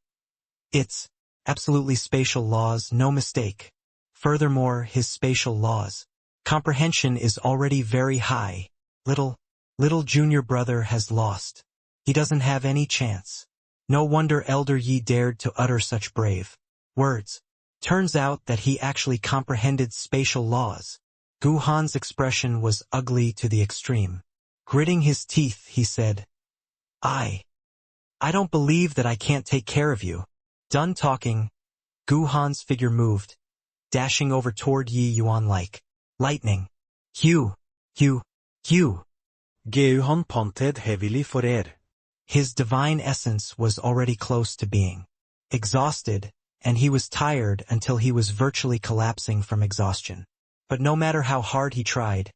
[SPEAKER 1] it's absolutely spatial laws, no mistake. Furthermore, his spatial laws comprehension is already very high. Little junior brother has lost. He doesn't have any chance. No wonder Elder Yi dared to utter such brave words. Turns out that he actually comprehended spatial laws. Guhan's expression was ugly to the extreme. Gritting his teeth, he said, I don't believe that I can't take care of you. Done talking, Guhan's figure moved, dashing over toward Yi Yuan like lightning. Hugh.
[SPEAKER 2] Guhan panted heavily for air.
[SPEAKER 1] His divine essence was already close to being exhausted, and he was tired until he was virtually collapsing from exhaustion. But no matter how hard he tried,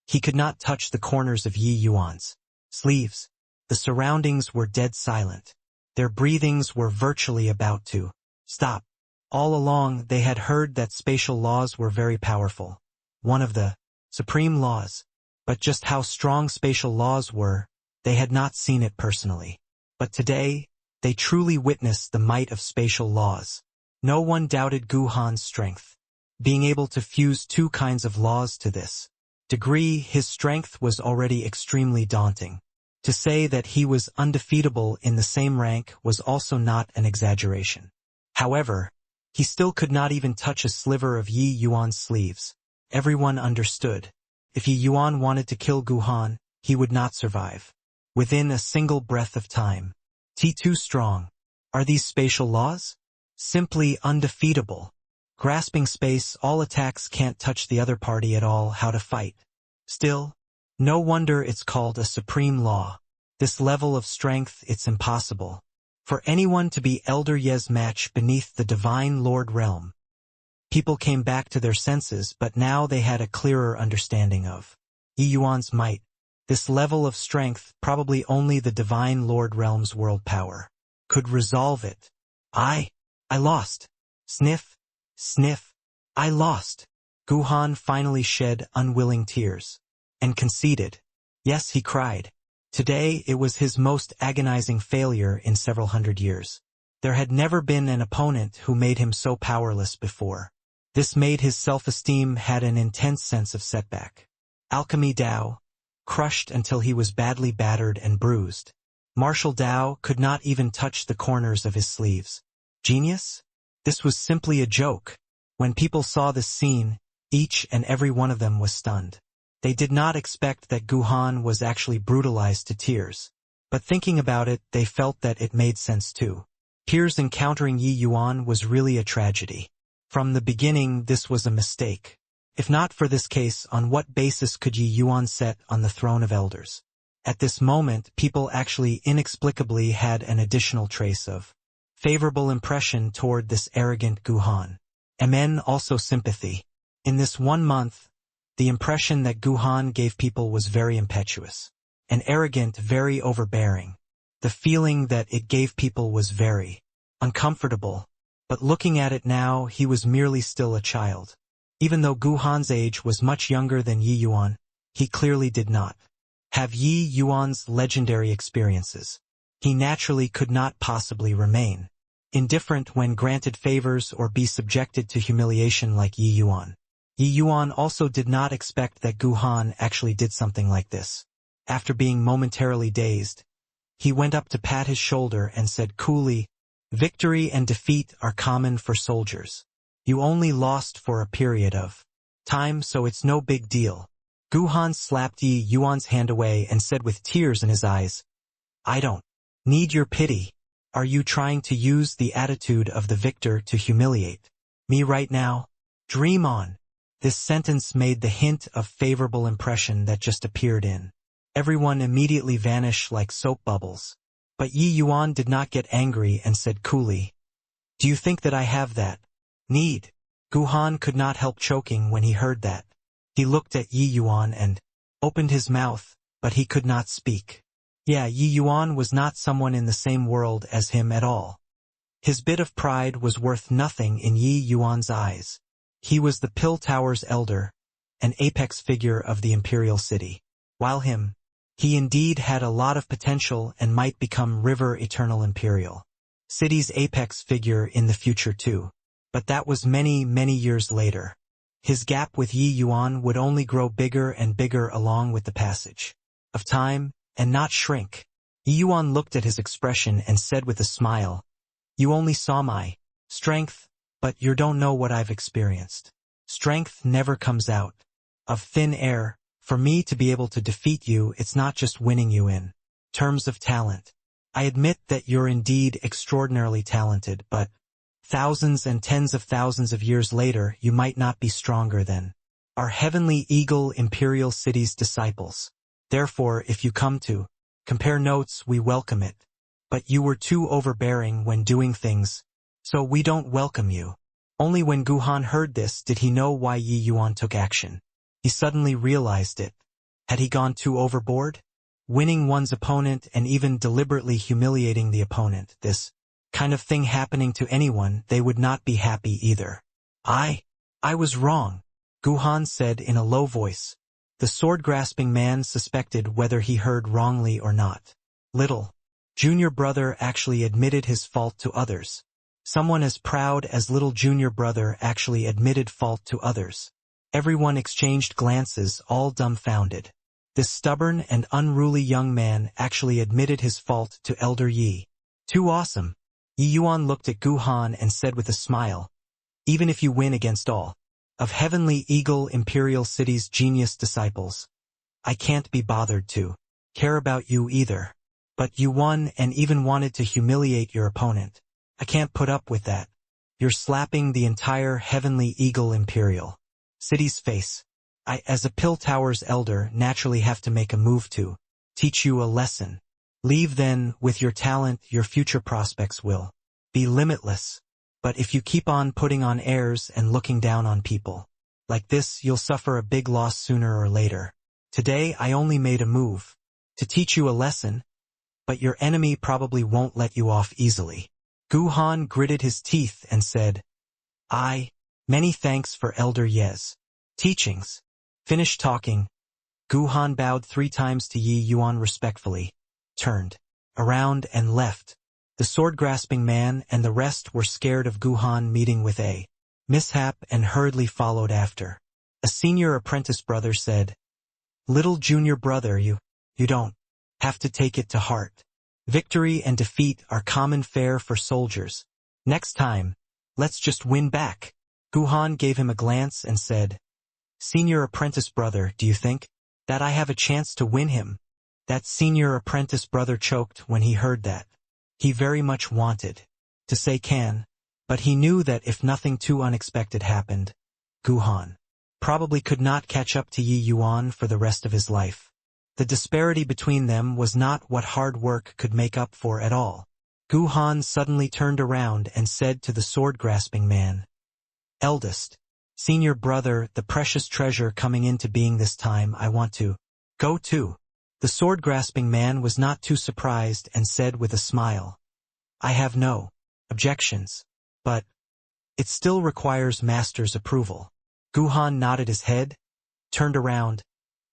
[SPEAKER 1] he could not touch the corners of Yi Yuan's sleeves. The surroundings were dead silent. Their breathings were virtually about to stop. All along, they had heard that spatial laws were very powerful. One of the supreme laws. But just how strong spatial laws were, they had not seen it personally. But today, they truly witnessed the might of spatial laws. No one doubted Guhan's strength. Being able to fuse two kinds of laws to this degree, his strength was already extremely daunting. To say that he was undefeatable in the same rank was also not an exaggeration. However, he still could not even touch a sliver of Yi Yuan's sleeves. Everyone understood. If Yi Yuan wanted to kill Guhan, he would not survive. Within a single breath of time. Too strong. Are these spatial laws? Simply undefeatable. Grasping space, all attacks can't touch the other party at all. How to fight? Still, no wonder it's called a supreme law. This level of strength, it's impossible for anyone to be Elder Ye's match beneath the Divine Lord realm. People came back to their senses, but now they had a clearer understanding of Yi Yuan's might. This level of strength, probably only the Divine Lord realm's world power could resolve it. I lost. Sniff. I lost. Guhan finally shed unwilling tears and conceded. Yes, he cried. Today it was his most agonizing failure in several hundred years. There had never been an opponent who made him so powerless before. This made his self-esteem had an intense sense of setback. Alchemy Dao, crushed until he was badly battered and bruised. Martial Dao could not even touch the corners of his sleeves. Genius? This was simply a joke. When people saw this scene, each and every one of them was stunned. They did not expect that Guhan was actually brutalized to tears. But thinking about it, they felt that it made sense too. Peers encountering Yi Yuan was really a tragedy. From the beginning, this was a mistake. If not for this case, on what basis could Yi Yuan set on the throne of elders? At this moment, people actually inexplicably had an additional trace of favorable impression toward this arrogant Guhan. Men also sympathy. In this 1 month, the impression that Guhan gave people was very impetuous and arrogant, very overbearing. The feeling that it gave people was very uncomfortable. But looking at it now, he was merely still a child. Even though Guhan's age was much younger than Yi Yuan, he clearly did not have Yi Yuan's legendary experiences. He naturally could not possibly remain indifferent when granted favors or be subjected to humiliation like Yi Yuan. Yi Yuan also did not expect that Guhan actually did something like this. After being momentarily dazed, he went up to pat his shoulder and said coolly, "Victory and defeat are common for soldiers. You only lost for a period of time, so it's no big deal." Guhan slapped Yi Yuan's hand away and said with tears in his eyes, "I don't need your pity. Are you trying to use the attitude of the victor to humiliate me right now? Dream on." This sentence made the hint of favorable impression that just appeared in everyone immediately vanish like soap bubbles. But Yi Yuan did not get angry and said coolly, "Do you think that I have that need?" Guhan could not help choking when he heard that. He looked at Yi Yuan and opened his mouth, but he could not speak. Yeah, Yi Yuan was not someone in the same world as him at all. His bit of pride was worth nothing in Yi Yuan's eyes. He was the Pill Tower's elder, an apex figure of the imperial city. While he indeed had a lot of potential and might become River Eternal Imperial City's apex figure in the future too. But that was many, many years later. His gap with Yi Yuan would only grow bigger and bigger along with the passage of time, and not shrink. Yi Yuan looked at his expression and said with a smile, "You only saw my strength, but you don't know what I've experienced. Strength never comes out of thin air. For me to be able to defeat you, it's not just winning you in terms of talent. I admit that you're indeed extraordinarily talented, but thousands and tens of thousands of years later, you might not be stronger than our Heavenly Eagle Imperial City's disciples. Therefore, if you come to compare notes, we welcome it. But you were too overbearing when doing things, so we don't welcome you." Only when Guhan heard this did he know why Yi Yuan took action. He suddenly realized it. Had he gone too overboard? Winning one's opponent and even deliberately humiliating the opponent, this kind of thing happening to anyone, they would not be happy either. I was wrong," Guhan said in a low voice. The sword-grasping man suspected whether he heard wrongly or not. Little junior brother actually admitted his fault to others. Someone as proud as little junior brother actually admitted fault to others. Everyone exchanged glances, all dumbfounded. This stubborn and unruly young man actually admitted his fault to Elder Yi. Too awesome. Yi Yuan looked at Guhan and said with a smile, "Even if you win against all of Heavenly Eagle Imperial City's genius disciples, I can't be bothered to care about you either. But you won and even wanted to humiliate your opponent. I can't put up with that. You're slapping the entire Heavenly Eagle Imperial City's face. I, as a Pill Tower's elder, naturally have to make a move to teach you a lesson. Leave then, with your talent, your future prospects will be limitless. But if you keep on putting on airs and looking down on people like this, you'll suffer a big loss sooner or later. Today I only made a move to teach you a lesson, but your enemy probably won't let you off easily." Guhan gritted his teeth and said, Many thanks for Elder Ye's teachings." Finished talking, Guhan bowed 3 times to Yi Yuan respectfully, turned around and left. The sword-grasping man and the rest were scared of Guhan meeting with a mishap and hurriedly followed after. A senior apprentice brother said, "Little junior brother, you don't have to take it to heart. Victory and defeat are common fare for soldiers. Next time, let's just win back." Guhan gave him a glance and said, "Senior apprentice brother, do you think that I have a chance to win him?" That senior apprentice brother choked when he heard that. He very much wanted to say can, but he knew that if nothing too unexpected happened, Guhan probably could not catch up to Yi Yuan for the rest of his life. The disparity between them was not what hard work could make up for at all. Guhan suddenly turned around and said to the sword-grasping man, "Eldest, senior brother, the precious treasure coming into being this time, I want to go too." The sword-grasping man was not too surprised and said with a smile, "I have no objections, but it still requires master's approval." Guhan nodded his head, turned around,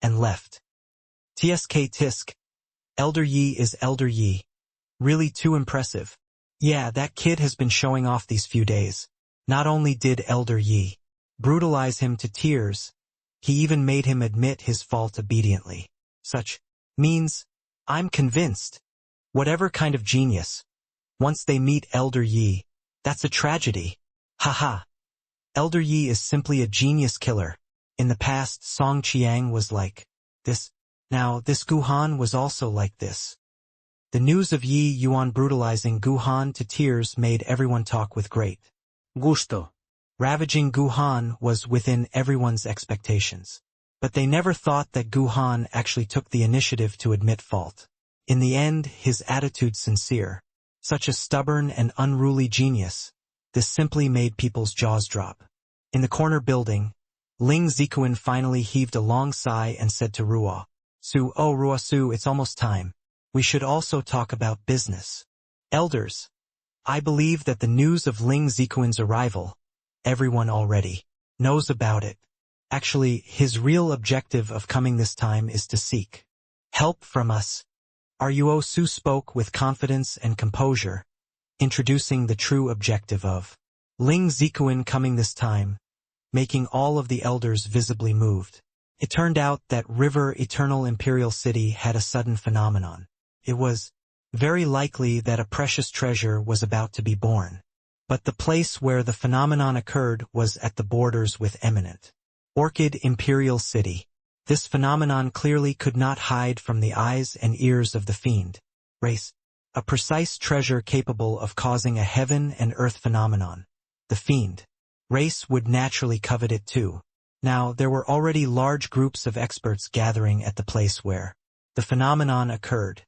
[SPEAKER 1] and left. Tsk tisk. Elder Yi is Elder Yi. Really too impressive. Yeah, that kid has been showing off these few days. Not only did Elder Yi brutalize him to tears, he even made him admit his fault obediently. Such means, I'm convinced. Whatever kind of genius. Once they meet Elder Yi, that's a tragedy. Haha. Elder Yi is simply a genius killer. In the past, Song Qiang was like this. Now, this Guhan was also like this. The news of Yi Yuan brutalizing Guhan to tears made everyone talk with great gusto. Ravaging Guhan was within everyone's expectations. But they never thought that Guhan actually took the initiative to admit fault. In the end, his attitude sincere. Such a stubborn and unruly genius. This simply made people's jaws drop. In the corner building, Ling Zikuan finally heaved a long sigh and said to Ruo Su, "Oh Ruo Su, it's almost time. We should also talk about business. Elders, I believe that the news of Ling Zikuan's arrival, everyone already knows about it. Actually, his real objective of coming this time is to seek help from us." Ruo Su spoke with confidence and composure, introducing the true objective of Ling Zikuan coming this time, making all of the elders visibly moved. It turned out that River Eternal Imperial City had a sudden phenomenon. It was very likely that a precious treasure was about to be born. But the place where the phenomenon occurred was at the borders with eminent Orchid Imperial City. This phenomenon clearly could not hide from the eyes and ears of the fiend race. A precise treasure capable of causing a heaven and earth phenomenon. The fiend race would naturally covet it too. Now, there were already large groups of experts gathering at the place where the phenomenon occurred.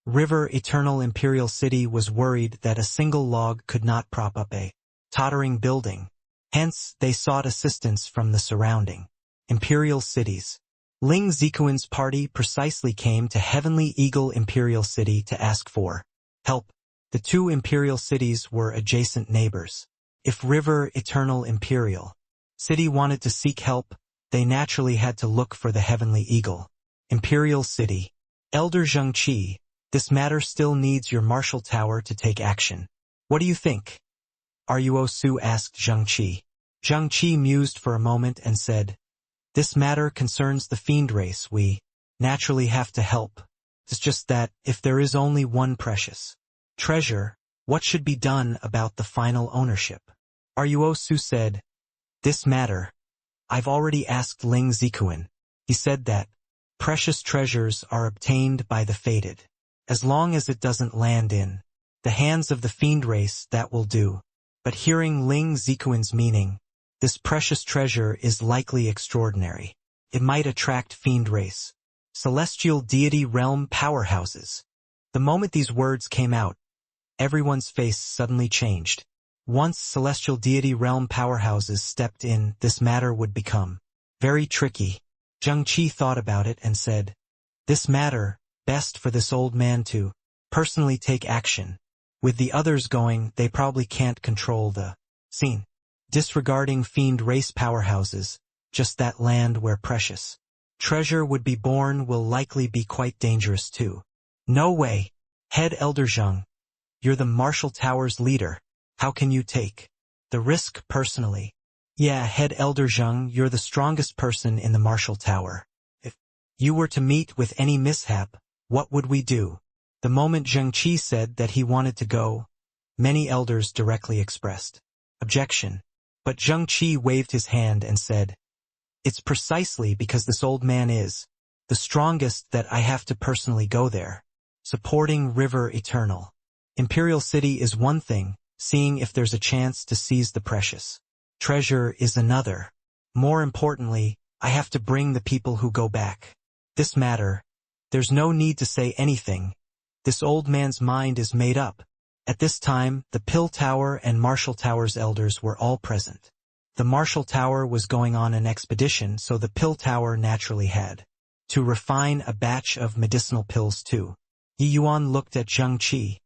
[SPEAKER 1] River Eternal Imperial City was worried that a single log could not prop up a tottering building. Hence, they sought assistance from the surrounding imperial cities. Ling Zikuan's party precisely came to Heavenly Eagle Imperial City to ask for help. The two imperial cities were adjacent neighbors. If River Eternal Imperial City wanted to seek help, they naturally had to look for the Heavenly Eagle Imperial City. Elder Zhengqi, this matter still needs your martial tower to take action. What do you think? Ruo Su asked Zhengqi. Zhengqi mused for a moment and said, "This matter concerns the fiend race. We naturally have to help. It's just that, if there is only one precious treasure, what should be done about the final ownership?" Ruo Su said, "This matter, I've already asked Ling Zikuan. He said that precious treasures are obtained by the fated. As long as it doesn't land in the hands of the fiend race, that will do." But hearing Ling Zikuan's meaning, this precious treasure is likely extraordinary. It might attract fiend race, celestial deity realm powerhouses. The moment these words came out, everyone's face suddenly changed. Once celestial deity realm powerhouses stepped in, this matter would become very tricky. Zhengqi thought about it and said, "This matter, best for this old man to personally take action. With the others going, they probably can't control the scene. Disregarding fiend race powerhouses, just that land where precious treasure would be born will likely be quite dangerous too." "No way. Head Elder Zheng. You're the Martial Tower's leader. How can you take the risk personally?" "Yeah, Head Elder Zheng, you're the strongest person in the Martial Tower. If you were to meet with any mishap, what would we do?" The moment Zhengqi said that he wanted to go, many elders directly expressed objection. But Zhengqi waved his hand and said, "It's precisely because this old man is the strongest that I have to personally go there. Supporting River Eternal Imperial City is one thing, seeing if there's a chance to seize the precious treasure is another. More importantly, I have to bring the people who go back. This matter, there's no need to say anything. This old man's mind is made up." At this time, the Pill Tower and Martial Tower's elders were all present. The Martial Tower was going on an expedition, so the Pill Tower naturally had to refine a batch of medicinal pills too. Yi Yuan looked at Zhengqi,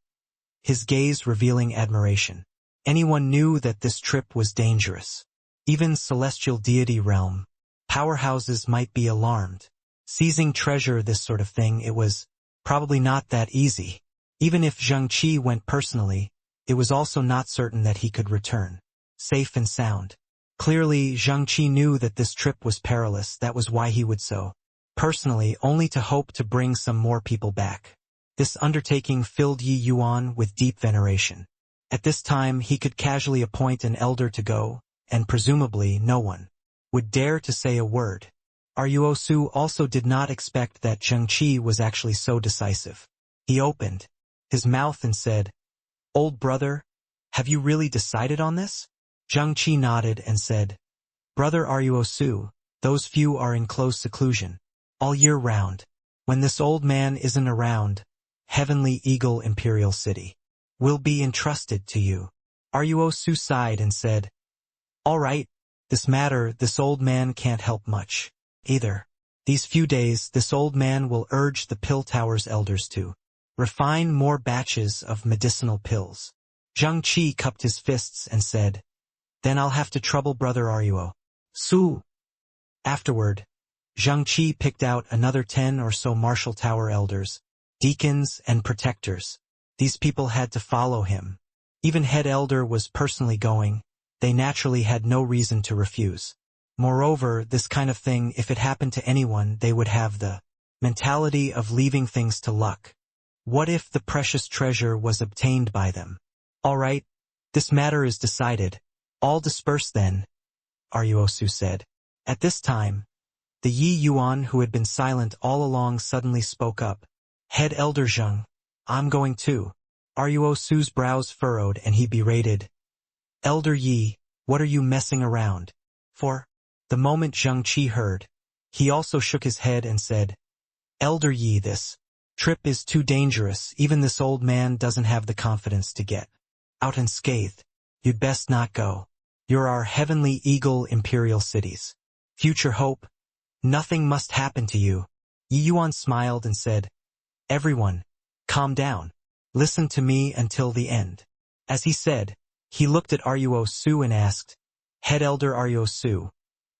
[SPEAKER 1] his gaze revealing admiration. Anyone knew that this trip was dangerous. Even celestial deity realm powerhouses might be alarmed. Seizing treasure, this sort of thing, it was probably not that easy. Even if Zheng Qi went personally, it was also not certain that he could return safe and sound. Clearly, Zheng Qi knew that this trip was perilous. That was why he would so personally, only to hope to bring some more people back. This undertaking filled Yi Yuan with deep veneration. At this time, he could casually appoint an elder to go, and presumably no one would dare to say a word. Ruosu also did not expect that Zheng Qi was actually so decisive. He opened his mouth and said, "Old brother, have you really decided on this?" Zheng Qi nodded and said, "Brother Ruosu, those few are in close seclusion all year round. When this old man isn't around, Heavenly Eagle Imperial City will be entrusted to you." Ruosu sighed and said, "All right, this old man can't help much either. These few days, this old man will urge the Pill Tower's elders to refine more batches of medicinal pills." Zheng Qi cupped his fists and said, "Then I'll have to trouble Brother Ruosu." Afterward, Zheng Qi picked out another 10 or so Martial Tower elders, deacons and protectors. These people had to follow him. Even head elder was personally going. They naturally had no reason to refuse. Moreover, this kind of thing, if it happened to anyone, they would have the mentality of leaving things to luck. What if the precious treasure was obtained by them? "All right, this matter is decided. All disperse then," Ruosu said. At this time, the Yi Yuan, who had been silent all along, suddenly spoke up. "Head Elder Zheng, I'm going too." Ruosu's brows furrowed and he berated, "Elder Yi, what are you messing around for?" The moment Zheng Qi heard, he also shook his head and said, "Elder Yi, this trip is too dangerous. Even this old man doesn't have the confidence to get out unscathed. You'd best not go. You're our Heavenly Eagle Imperial City's future hope. Nothing must happen to you." Yi Yuan smiled and said, "Everyone, calm down. Listen to me until the end." As he said, he looked at Ruosu and asked, "Head Elder Ruosu,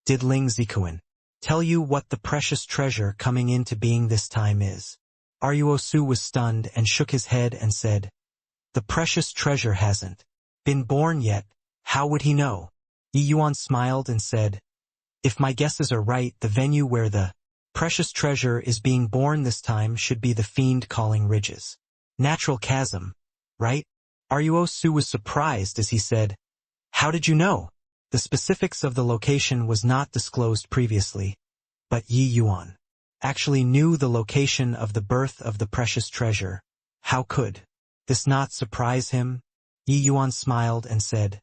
[SPEAKER 1] did Ling Zikuan tell you what the precious treasure coming into being this time is?" Ruosu was stunned and shook his head and said, "The precious treasure hasn't been born yet. How would he know?" Yi Yuan smiled and said, "If my guesses are right, the venue where the precious treasure is being born this time should be the Fiend Calling Ridges Natural Chasm, right?" Ruosu was surprised as he said, "How did you know?" The specifics of the location was not disclosed previously, but Yi Yuan actually knew the location of the birth of the precious treasure. How could this not surprise him? Yi Yuan smiled and said,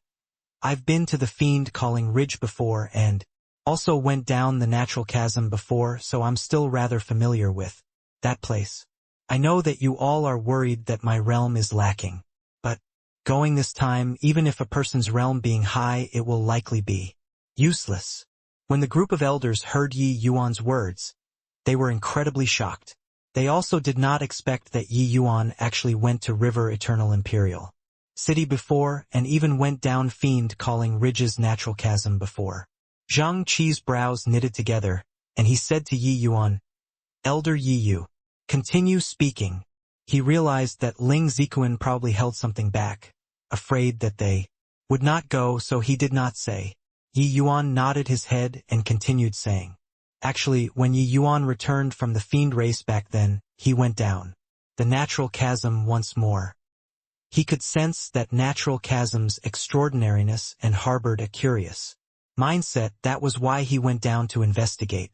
[SPEAKER 1] "I've been to the Fiend Calling Ridge before and also went down the Natural Chasm before, so I'm still rather familiar with that place. I know that you all are worried that my realm is lacking, but going this time, even if a person's realm being high, it will likely be useless." When the group of elders heard Yi Yuan's words, they were incredibly shocked. They also did not expect that Yi Yuan actually went to River Eternal Imperial City before, and even went down Fiend Calling Ridge's Natural Chasm before. Zhang Qi's brows knitted together, and he said to Yi Yuan, "Elder Yi Yu, continue speaking." He realized that Ling Zikuan probably held something back, afraid that they would not go, so he did not say. Yi Yuan nodded his head and continued saying, "Actually, when Yi Yuan returned from the Fiend race back then, he went down the Natural Chasm once more. He could sense that Natural Chasm's extraordinariness and harbored a curious mindset. That was why he went down to investigate.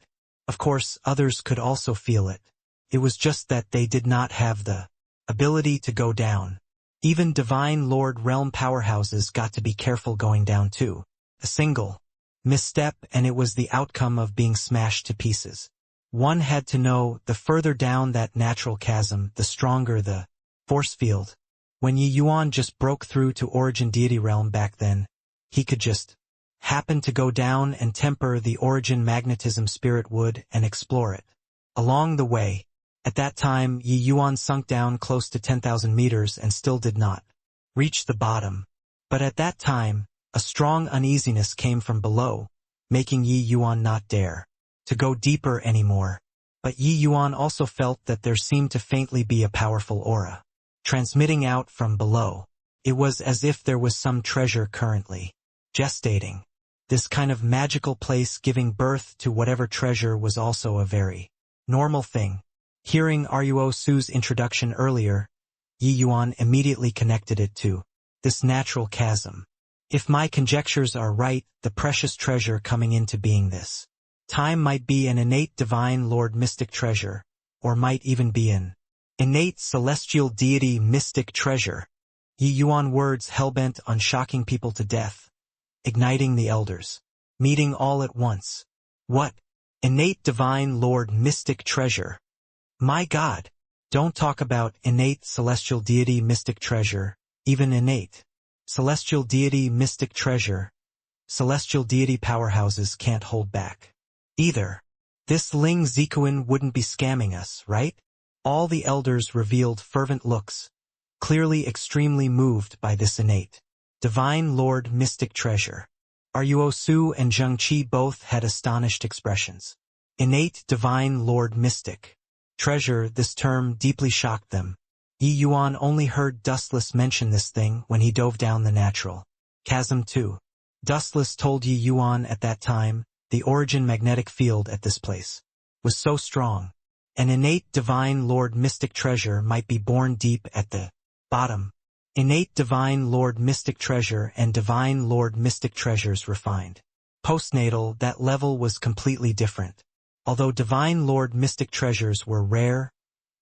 [SPEAKER 1] Of course, others could also feel it. It was just that they did not have the ability to go down. Even Divine Lord realm powerhouses got to be careful going down too. A single misstep and it was the outcome of being smashed to pieces. One had to know, the further down that Natural Chasm, the stronger the force field. When Yi Yuan just broke through to Origin Deity Realm back then, he could just happen to go down and temper the Origin Magnetism Spirit wood and explore it. Along the way, at that time, Yi Yuan sunk down close to 10,000 meters and still did not reach the bottom. But at that time, A strong uneasiness came from below, making Yi Yuan not dare to go deeper anymore. But Yi Yuan also felt that there seemed to faintly be a powerful aura transmitting out from below. It was as if there was some treasure currently gestating. This kind of magical place giving birth to whatever treasure was also a very normal thing. Hearing Ruo Su's introduction earlier, Yi Yuan immediately connected it to this natural chasm. If my conjectures are right, the precious treasure coming into being this time might be an innate divine lord mystic treasure, or might even be an innate celestial deity mystic treasure. Yi Yuan words hellbent on shocking people to death, igniting the elders, meeting all at once. What? Innate divine lord mystic treasure? My God! Don't talk about innate celestial deity mystic treasure, even innate celestial deity mystic treasure. Celestial deity powerhouses can't hold back either. This Ling Zikuan wouldn't be scamming us, right? All the elders revealed fervent looks, clearly extremely moved by this innate divine lord mystic treasure. Ruo Su and Zheng Qi both had astonished expressions. Innate divine lord mystic treasure, this term deeply shocked them. Yi Yuan only heard Dustless mention this thing when he dove down the natural chasm too. Dustless told Yi Yuan at that time, the origin magnetic field at this place was so strong. An innate divine lord mystic treasure might be born deep at the bottom. Innate divine lord mystic treasure and divine lord mystic treasures refined. Postnatal, that level was completely different. Although divine lord mystic treasures were rare,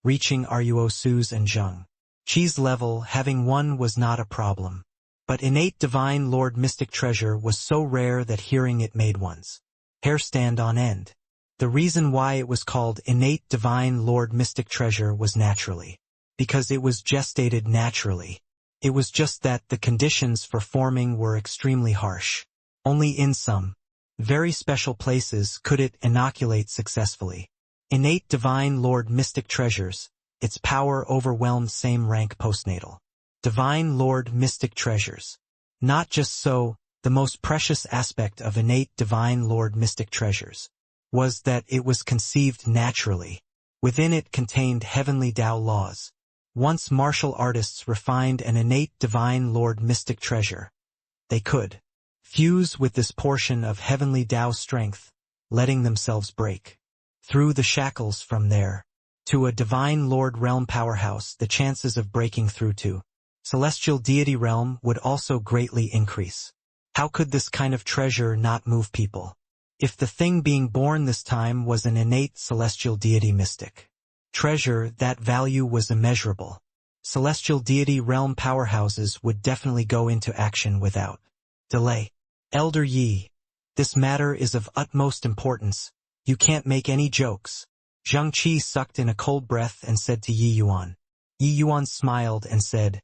[SPEAKER 1] reaching Ruo Su's and Zheng Qi's level, having one was not a problem. But innate divine lord mystic treasure was so rare that hearing it made one's hair stand on end. The reason why it was called innate divine lord mystic treasure was naturally because it was gestated naturally. It was just that the conditions for forming were extremely harsh. Only in some very special places could it inoculate successfully. Innate divine lord mystic treasures, its power overwhelmed same rank postnatal divine lord mystic treasures. Not just so, the most precious aspect of innate divine lord mystic treasures was that it was conceived naturally. Within it contained heavenly Tao laws. Once martial artists refined an innate divine lord mystic treasure, they could fuse with this portion of heavenly Tao strength, letting themselves break through the shackles from there to a divine lord realm powerhouse. The chances of breaking through to celestial deity realm would also greatly increase. How could this kind of treasure not move people? If the thing being born this time was an innate celestial deity mystic treasure, that value was immeasurable. Celestial deity realm powerhouses would definitely go into action without delay. Elder Yi, this matter is of utmost importance. You can't make any jokes. Zheng Qi sucked in a cold breath and said to Yi Yuan. Yi Yuan smiled and said,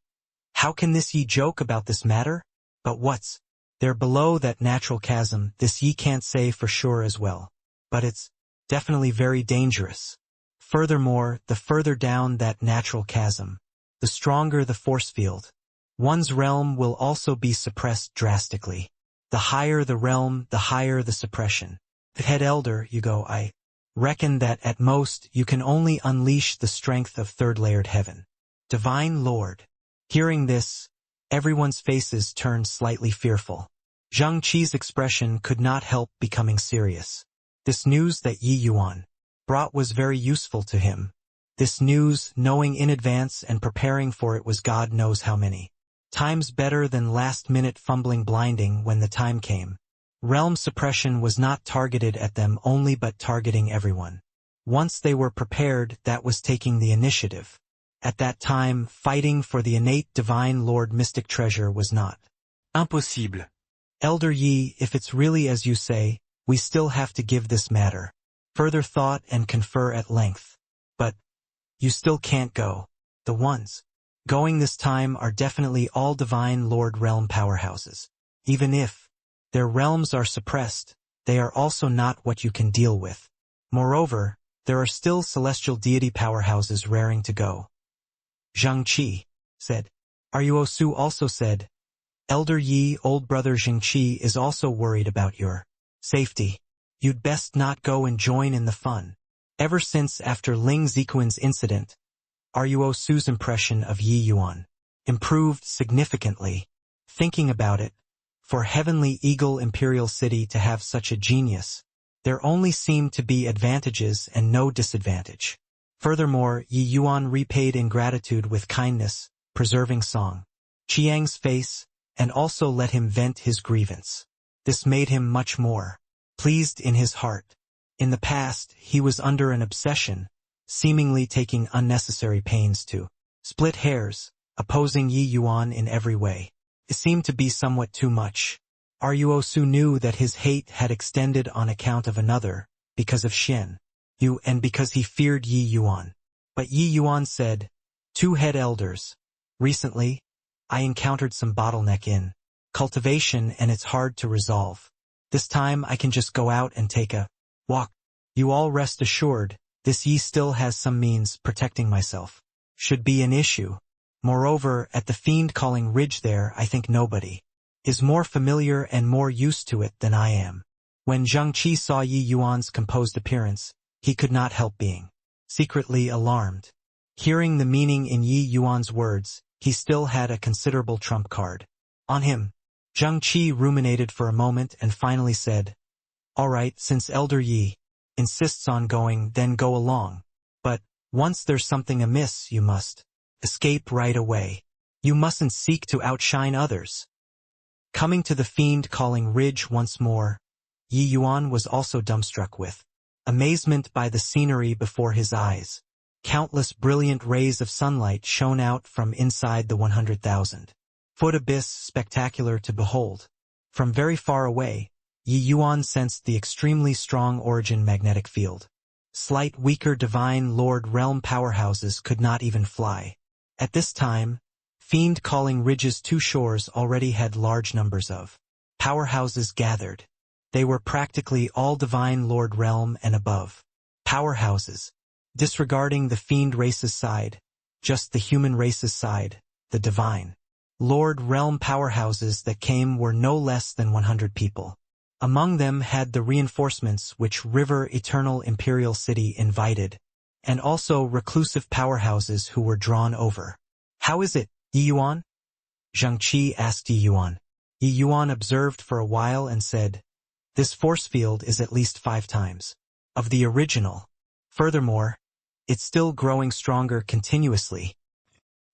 [SPEAKER 1] "How can this Yi joke about this matter? But what's there below that natural chasm, this Yi can't say for sure as well. But it's definitely very dangerous. Furthermore, the further down that natural chasm, the stronger the force field. One's realm will also be suppressed drastically. The higher the realm, the higher the suppression. Head Elder, you go, I reckon that at most you can only unleash the strength of third-layered heaven. Divine Lord." Hearing this, everyone's faces turned slightly fearful. Zheng Qi's expression could not help becoming serious. This news that Yi Yuan brought was very useful to him. This news, knowing in advance and preparing for it, was God knows how many times better than last-minute fumbling blinding when the time came. Realm suppression was not targeted at them only but targeting everyone. Once they were prepared, that was taking the initiative. At that time, fighting for the innate divine lord mystic treasure was not
[SPEAKER 2] Impossible.
[SPEAKER 1] Elder Yi, if it's really as you say, we still have to give this matter further thought and confer at length. But you still can't go. The ones going this time are definitely all divine lord realm powerhouses. Even if their realms are suppressed, they are also not what you can deal with. Moreover, there are still celestial deity powerhouses raring to go. Zheng Qi said. Ruo Su also said, Elder Yi, old brother Jingqi is also worried about your safety. You'd best not go and join in the fun. Ever since after Ling Zikuan's incident, Ruo Su's impression of Yi Yuan improved significantly. Thinking about it, for Heavenly Eagle Imperial City to have such a genius, there only seemed to be advantages and no disadvantage. Furthermore, Yi Yuan repaid ingratitude with kindness, preserving Song Qiang's face, and also let him vent his grievance. This made him much more pleased in his heart. In the past, he was under an obsession, seemingly taking unnecessary pains to split hairs, opposing Yi Yuan in every way. It seemed to be somewhat too much. Ruo Su knew that his hate had extended on account of another, because of Xian Yu and because he feared Yi Yuan. But Yi Yuan said, "Two head elders. Recently, I encountered some bottleneck in cultivation and it's hard to resolve. This time I can just go out and take a walk. You all rest assured, this Yi still has some means protecting myself. Should be an issue. Moreover, at the fiend-calling ridge there I think nobody is more familiar and more used to it than I am." When Zhang Qi saw Yi Yuan's composed appearance, he could not help being secretly alarmed. Hearing the meaning in Yi Yuan's words, he still had a considerable trump card on him. Zhang Qi ruminated for a moment and finally said, "All right, since Elder Yi insists on going, then go along. But once there's something amiss, you must escape right away. You mustn't seek to outshine others." Coming to the fiend-calling ridge once more, Yi Yuan was also dumbstruck with amazement by the scenery before his eyes. Countless brilliant rays of sunlight shone out from inside the 100,000-foot abyss, spectacular to behold. From very far away, Yi Yuan sensed the extremely strong origin magnetic field. Slight, weaker divine lord realm powerhouses could not even fly. At this time, fiend-calling ridge's two shores already had large numbers of powerhouses gathered. They were practically all divine lord realm and above powerhouses. Disregarding the fiend race's side, just the human race's side, the divine lord realm powerhouses that came were no less than 100 people. Among them had the reinforcements which River Eternal Imperial City invited, and also reclusive powerhouses who were drawn over. "How is it, Yi Yuan?" Zhang Qi asked Yi Yuan. Yi Yuan observed for a while and said, "This force field is at least 5 times of the original. Furthermore, it's still growing stronger continuously.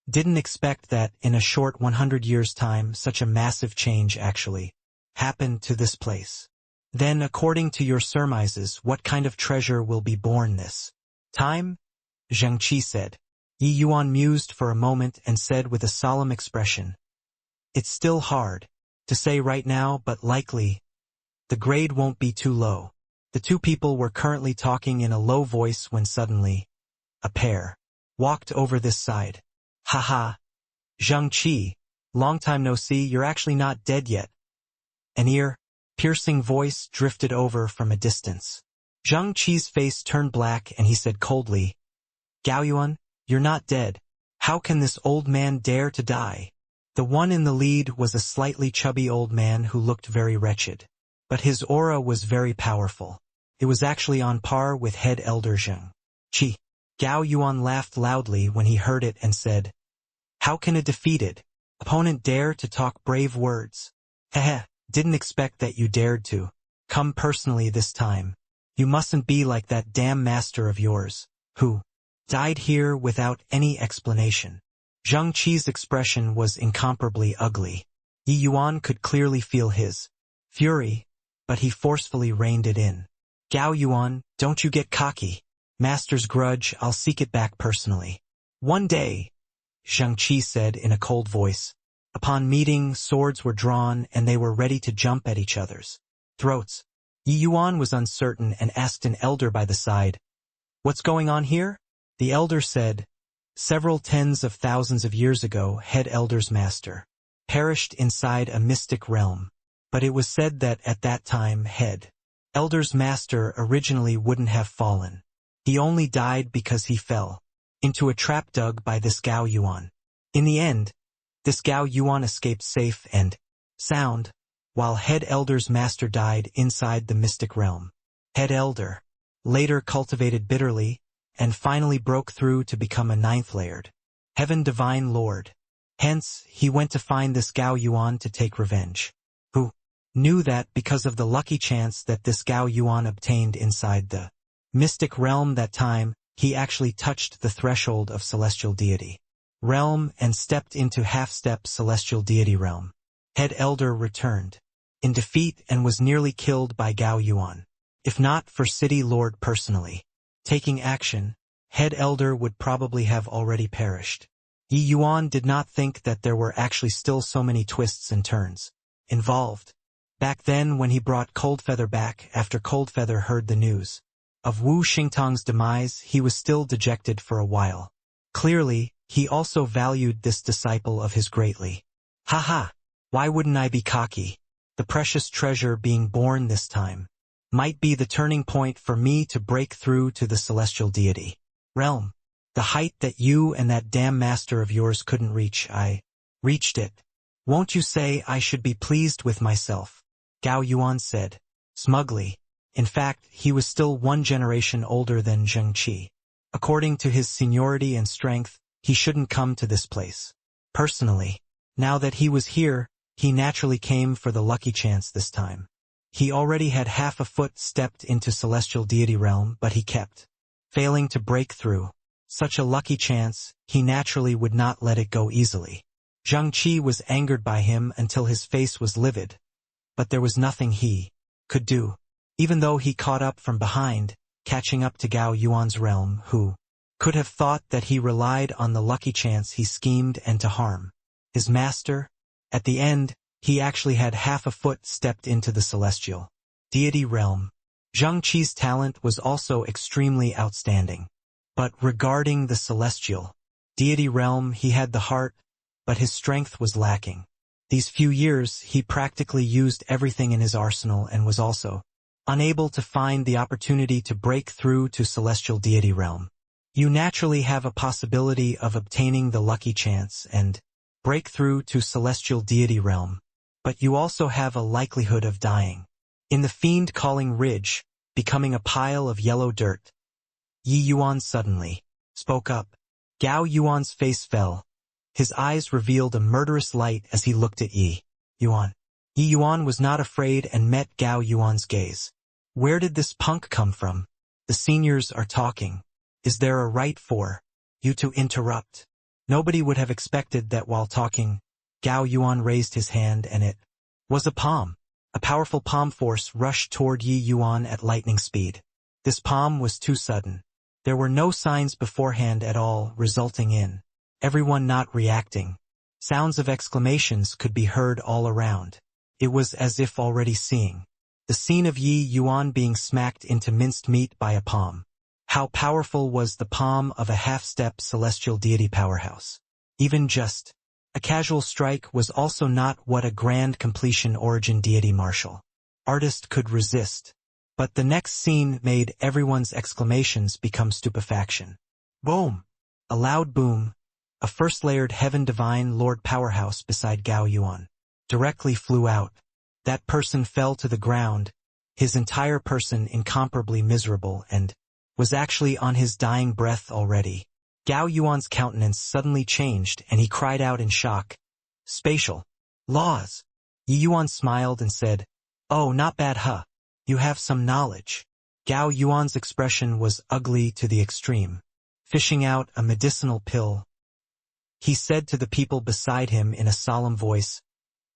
[SPEAKER 1] Didn't expect that in a short 100 years' time such a massive change actually happened to this place. Then, according to your surmises, what kind of treasure will be born this time?" Zhang Qi said. Yi Yuan mused for a moment and said with a solemn expression, "It's still hard to say right now, but likely the grade won't be too low." The two people were currently talking in a low voice when suddenly a pair walked over this side. "Haha, Zhang Qi, long time no see, you're actually not dead yet." An ear-piercing voice drifted over from a distance. Zhang Qi's face turned black and he said coldly, "Gao Yuan, you're not dead. How can this old man dare to die?" The one in the lead was a slightly chubby old man who looked very wretched. But his aura was very powerful. It was actually on par with head elder Zhang Qi. Gao Yuan laughed loudly when he heard it and said, "How can a defeated opponent dare to talk brave words? Heh, didn't expect that you dared to come personally this time. You mustn't be like that damn master of yours, who died here without any explanation." Zhang Qi's expression was incomparably ugly. Yi Yuan could clearly feel his fury, but he forcefully reined it in. "Gao Yuan, don't you get cocky. Master's grudge, I'll seek it back personally. One day," Zhang Qi said in a cold voice. Upon meeting, swords were drawn and they were ready to jump at each other's throats. Yi Yuan was uncertain and asked an elder by the side, "What's going on here?" The elder said, "Several tens of thousands of years ago, head elder's master perished inside a mystic realm. But it was said that at that time head elder's master originally wouldn't have fallen. He only died because he fell into a trap dug by this Gao Yuan. In the end, This Gao Yuan escaped safe and sound, while Head Elder's master died inside the mystic realm. Head Elder, later cultivated bitterly, and finally broke through to become a ninth-layered Heaven Divine Lord. Hence, he went to find this Gao Yuan to take revenge. Who knew that because of the lucky chance that this Gao Yuan obtained inside the mystic realm that time, he actually touched the threshold of celestial deity realm and stepped into half-step celestial deity realm. Head Elder returned in defeat and was nearly killed by Gao Yuan. If not for City Lord personally taking action, Head Elder would probably have already perished. Yi Yuan did not think that there were actually still so many twists and turns involved. Back then when he brought Coldfeather back after Coldfeather heard the news of Wu Xingtang's demise, he was still dejected for a while. Clearly, he also valued this disciple of his greatly. Haha, why wouldn't I be cocky? The precious treasure being born this time might be the turning point for me to break through to the celestial deity realm. The height that you and that damn master of yours couldn't reach, I reached it. Won't you say I should be pleased with myself? Gao Yuan said, smugly. In fact, he was still one generation older than Zheng Qi. According to his seniority and strength, he shouldn't come to this place. Personally, now that he was here, he naturally came for the lucky chance this time. He already had half a foot stepped into celestial deity realm, but he kept failing to break through. Such a lucky chance, he naturally would not let it go easily. Zheng Qi was angered by him until his face was livid. But there was nothing he could do. Even though he caught up from behind, catching up to Gao Yuan's realm, who could have thought that he relied on the lucky chance he schemed and to harm his master? At the end, he actually had half a foot stepped into the celestial deity realm. Zheng Qi's talent was also extremely outstanding. But regarding the celestial deity realm, he had the heart, but his strength was lacking. These few years, he practically used everything in his arsenal and was also unable to find the opportunity to break through to celestial deity realm. You naturally have a possibility of obtaining the lucky chance and break through to celestial deity realm, but you also have a likelihood of dying in the fiend-calling ridge, becoming a pile of yellow dirt. Yi Yuan suddenly spoke up. Gao Yuan's face fell. His eyes revealed a murderous light as he looked at Yi Yuan. Yi Yuan was not afraid and met Gao Yuan's gaze. Where did this punk come from? The seniors are talking. Is there a right for you to interrupt? Nobody would have expected that while talking, Gao Yuan raised his hand and it was a palm. A powerful palm force rushed toward Yi Yuan at lightning speed. This palm was too sudden. There were no signs beforehand at all, resulting in everyone not reacting. Sounds of exclamations could be heard all around. It was as if already seeing the scene of Yi Yuan being smacked into minced meat by a palm. How powerful was the palm of a half-step celestial deity powerhouse? Even just a casual strike was also not what a grand completion origin deity martial artist could resist. But the next scene made everyone's exclamations become stupefaction. Boom! A loud boom. A first-layered Heaven Divine Lord powerhouse beside Gao Yuan directly flew out. That person fell to the ground, his entire person incomparably miserable, and was actually on his dying breath already. Gao Yuan's countenance suddenly changed and he cried out in shock. Spatial laws. Yi Yuan smiled and said, Oh, not bad, huh? You have some knowledge. Gao Yuan's expression was ugly to the extreme. Fishing out a medicinal pill, he said to the people beside him in a solemn voice,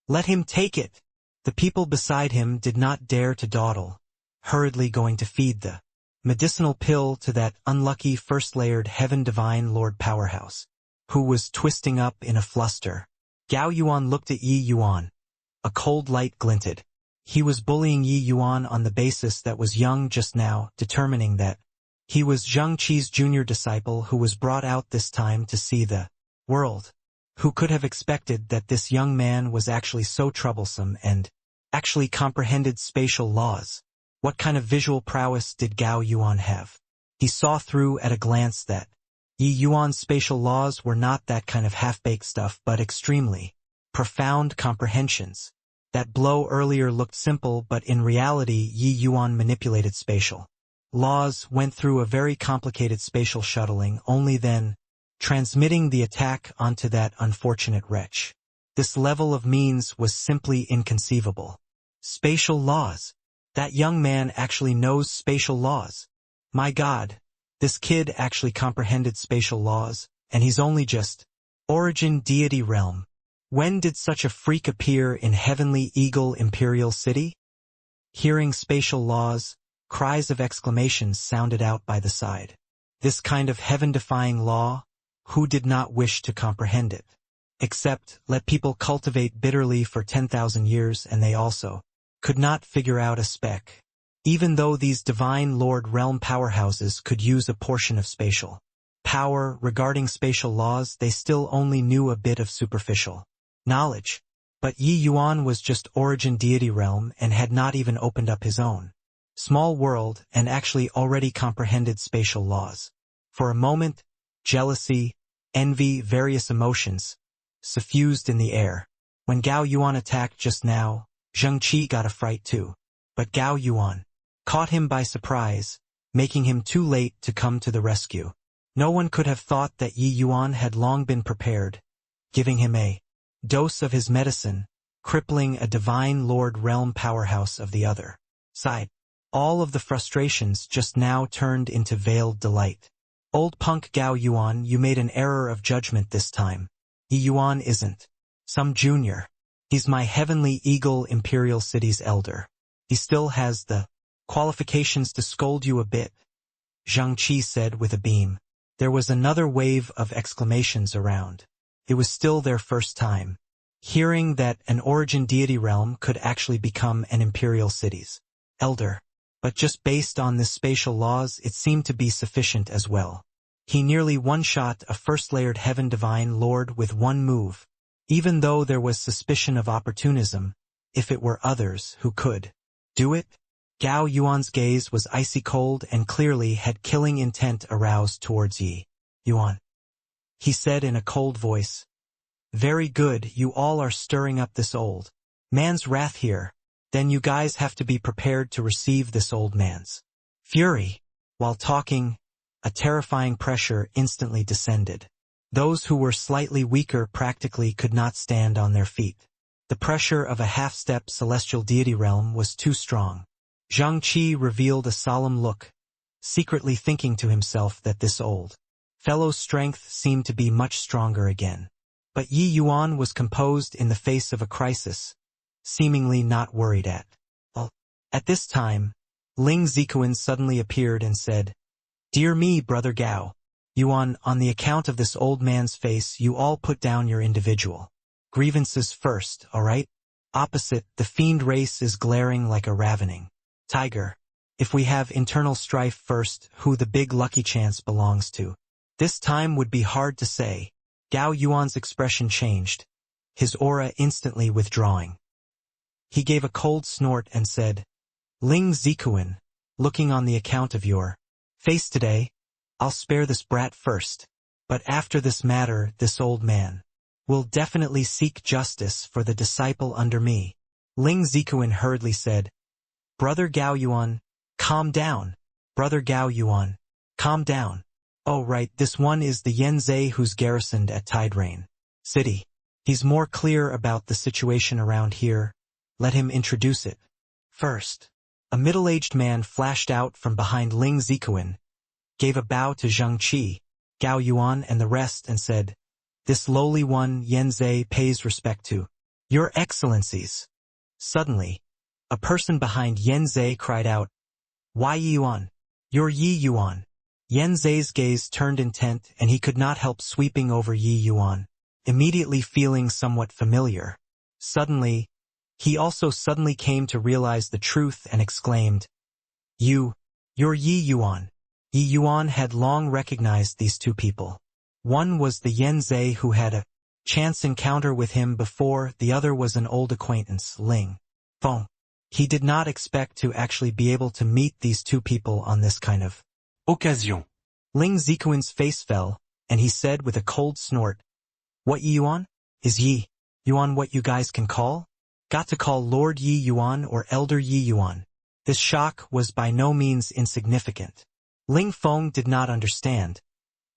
[SPEAKER 1] Let him take it. The people beside him did not dare to dawdle, hurriedly going to feed the medicinal pill to that unlucky first-layered Heaven Divine Lord powerhouse, who was twisting up in a fluster. Gao Yuan looked at Yi Yuan. A cold light glinted. He was bullying Yi Yuan on the basis that was young just now, determining that he was Zheng Qi's junior disciple who was brought out this time to see the world. Who could have expected that this young man was actually so troublesome and actually comprehended spatial laws? What kind of visual prowess did Gao Yuan have? He saw through at a glance that Yi Yuan's spatial laws were not that kind of half-baked stuff but extremely profound comprehensions. That blow earlier looked simple, but in reality Yi Yuan manipulated spatial laws, went through a very complicated spatial shuttling, only then transmitting the attack onto that unfortunate wretch. This level of means was simply inconceivable. Spatial laws. That young man actually knows spatial laws. My God, this kid actually comprehended spatial laws, and he's only just origin deity realm. When did such a freak appear in Heavenly Eagle Imperial City? Hearing spatial laws, cries of exclamations sounded out by the side. This kind of heaven-defying law, who did not wish to comprehend it? Except, let people cultivate bitterly for 10,000 years and they also could not figure out a speck. Even though these divine Lord Realm powerhouses could use a portion of spatial power regarding spatial laws, they still only knew a bit of superficial knowledge. But Yi Yuan was just origin deity realm and had not even opened up his own small world and actually already comprehended spatial laws. For a moment, jealousy, envy, various emotions suffused in the air. When Gao Yuan attacked just now, Zheng Qi got a fright too. But Gao Yuan caught him by surprise, making him too late to come to the rescue. No one could have thought that Yi Yuan had long been prepared, giving him a dose of his medicine, crippling a divine Lord Realm powerhouse of the other side. All of the frustrations just now turned into veiled delight. Old punk Gao Yuan, you made an error of judgment this time. Yi Yuan isn't some junior. He's my Heavenly Eagle Imperial City's elder. He still has the qualifications to scold you a bit, Zhang Qi said with a beam. There was another wave of exclamations around. It was still their first time hearing that an origin deity realm could actually become an imperial city's elder. But just based on this spatial laws, it seemed to be sufficient as well. He nearly one-shot a first-layered heaven divine lord with one move, even though there was suspicion of opportunism, if it were others who could do it. Gao Yuan's gaze was icy cold and clearly had killing intent aroused towards Yi Yuan. He said in a cold voice, "Very good, you all are stirring up this old man's wrath here. Then you guys have to be prepared to receive this old man's fury." While talking, a terrifying pressure instantly descended. Those who were slightly weaker practically could not stand on their feet. The pressure of a half-step celestial deity realm was too strong. Zhang Qi revealed a solemn look, secretly thinking to himself that this old fellow's strength seemed to be much stronger again. But Yi Yuan was composed in the face of a crisis, seemingly not worried at all. At this time, Ling Zikuan suddenly appeared and said, "Dear me, Brother Gao Yuan, on the account of this old man's face, you all put down your individual grievances first, all right? Opposite, the fiend race is glaring like a ravening tiger. If we have internal strife first, who the big lucky chance belongs to? This time would be hard to say." Gao Yuan's expression changed, his aura instantly withdrawing. He gave a cold snort and said, "Ling Zikuan, looking on the account of your face today, I'll spare this brat first. But after this matter, this old man will definitely seek justice for the disciple under me." Ling Zikuan hurriedly said, "Brother Gao Yuan, calm down. Brother Gao Yuan, calm down. Oh right, this one is the Yenzei who's garrisoned at Tide Rain City. He's more clear about the situation around here. Let him introduce it first." A middle-aged man flashed out from behind Ling Zikuan, gave a bow to Zhang Qi, Gao Yuan and the rest and said, "This lowly one, Yenzei, pays respect to your excellencies." Suddenly, a person behind Yenzei cried out, "Why Yi Yuan? You're Yi Yuan." Yenzei's gaze turned intent and he could not help sweeping over Yi Yuan, immediately feeling somewhat familiar. Suddenly, he also suddenly came to realize the truth and exclaimed, You're Yi Yuan." Yi Yuan had long recognized these two people. One was the Yenzei who had a chance encounter with him before, the other was an old acquaintance, Ling Feng. He did not expect to actually be able to meet these two people on this kind of occasion. Ling Zikuan's face fell, and he said with a cold snort, "What Yi Yuan? Is Yi Yuan what you guys can call? Got to call Lord Yi Yuan or Elder Yi Yuan." This shock was by no means insignificant. Ling Feng did not understand,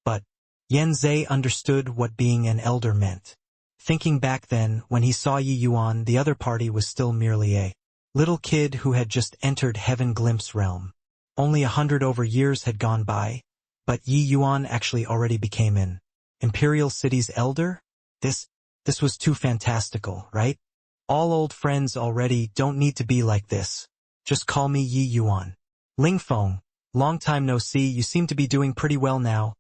[SPEAKER 1] but Yan Zhe understood what being an elder meant. Thinking back then, when he saw Yi Yuan, the other party was still merely a little kid who had just entered Heaven Glimpse realm. Only 100 over years had gone by, but Yi Yuan actually already became an Imperial City's elder? This was too fantastical, right? All old friends already, don't need to be like this. Just call me Yi Yuan. Ling Feng, long time no see, you seem to be doing pretty well now,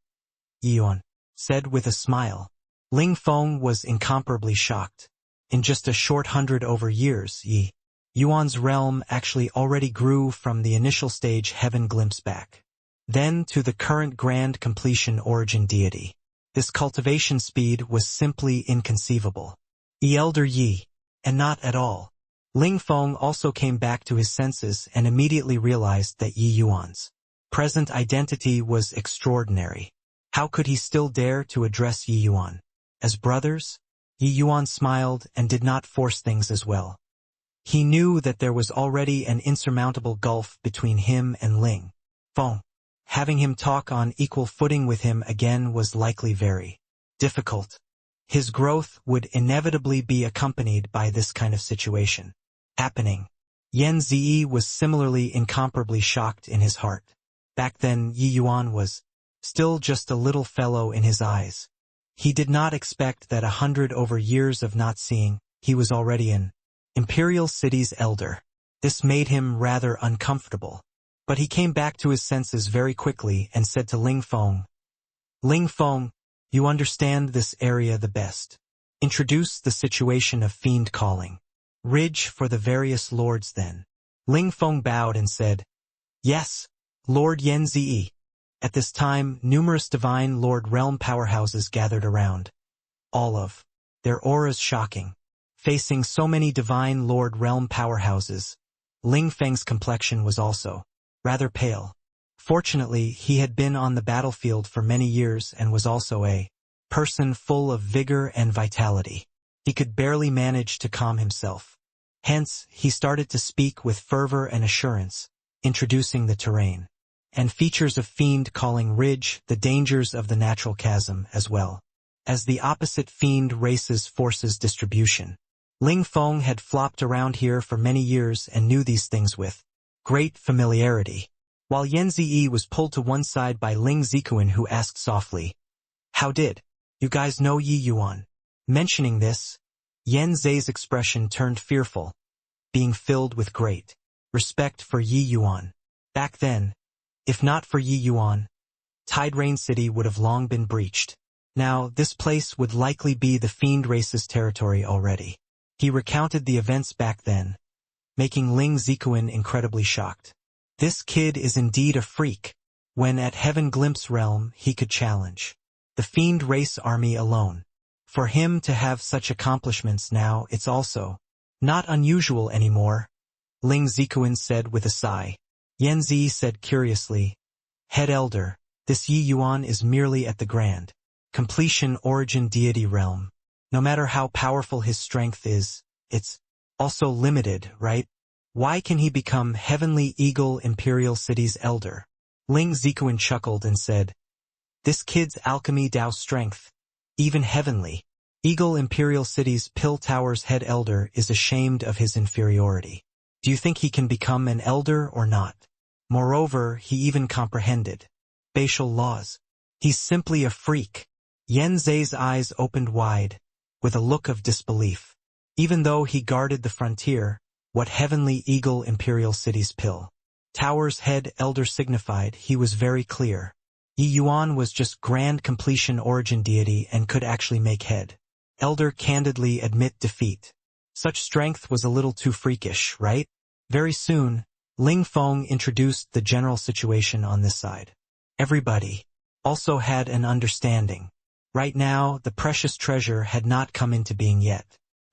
[SPEAKER 1] Yi Yuan said with a smile. Ling Feng was incomparably shocked. In just a short 100 over years, Yi Yuan's realm actually already grew from the initial stage Heaven Glimpse back, then to the current grand completion origin deity. This cultivation speed was simply inconceivable. Elder Yi, and not at all. Ling Feng also came back to his senses and immediately realized that Yi Yuan's present identity was extraordinary. How could he still dare to address Yi Yuan as brothers? Yi Yuan smiled and did not force things as well. He knew that there was already an insurmountable gulf between him and Ling Feng. Having him talk on equal footing with him again was likely very difficult. His growth would inevitably be accompanied by this kind of situation happening. Yan Ziyi was similarly incomparably shocked in his heart. Back then, Yi Yuan was still just a little fellow in his eyes. He did not expect that 100 over years of not seeing, he was already an Imperial City's elder. This made him rather uncomfortable. But he came back to his senses very quickly and said to Ling Feng, "Ling Feng, you understand this area the best. Introduce the situation of fiend calling. Ridge for the various lords then." Ling Feng bowed and said, "Yes, Lord Yan Ziyi." At this time, numerous divine lord realm powerhouses gathered around. All of their auras shocking. Facing so many divine lord realm powerhouses, Ling Feng's complexion was also rather pale. Fortunately, he had been on the battlefield for many years and was also a person full of vigor and vitality. He could barely manage to calm himself. Hence, he started to speak with fervor and assurance, introducing the terrain and features of fiend calling ridge, the dangers of the natural chasm, as well as the opposite fiend race's forces distribution. Ling Feng had flopped around here for many years and knew these things with great familiarity, while Yan Ziyi was pulled to one side by Ling Zikuan, who asked softly, "How did you guys know Yi Yuan?" Mentioning this, Yan Zhe's expression turned fearful, being filled with great respect for Yi Yuan. Back then, if not for Yi Yuan, Tide Rain City would have long been breached. Now, this place would likely be the fiend race's territory already. He recounted the events back then, making Ling Zikuan incredibly shocked. This kid is indeed a freak. When at Heaven Glimpse realm, he could challenge the fiend race army alone. For him to have such accomplishments now, it's also not unusual anymore, Ling Zikuan said with a sigh. Yan Zi said curiously, "Head Elder, this Yi Yuan is merely at the grand completion origin deity realm. No matter how powerful his strength is, it's also limited, right? Why can he become Heavenly Eagle Imperial City's elder?" Ling Zikuan chuckled and said, "This kid's alchemy Dao strength, even Heavenly Eagle Imperial City's Pill Tower's head elder is ashamed of his inferiority. Do you think he can become an elder or not? Moreover, he even comprehended spatial laws. He's simply a freak." Yan Zhe's eyes opened wide, with a look of disbelief. Even though he guarded the frontier, what Heavenly Eagle Imperial City's Pill Tower's head elder signified, he was very clear. Yi Yuan was just grand completion origin deity and could actually make head elder candidly admit defeat. Such strength was a little too freakish, right? Very soon, Ling Feng introduced the general situation on this side. Everybody also had an understanding. Right now, the precious treasure had not come into being yet.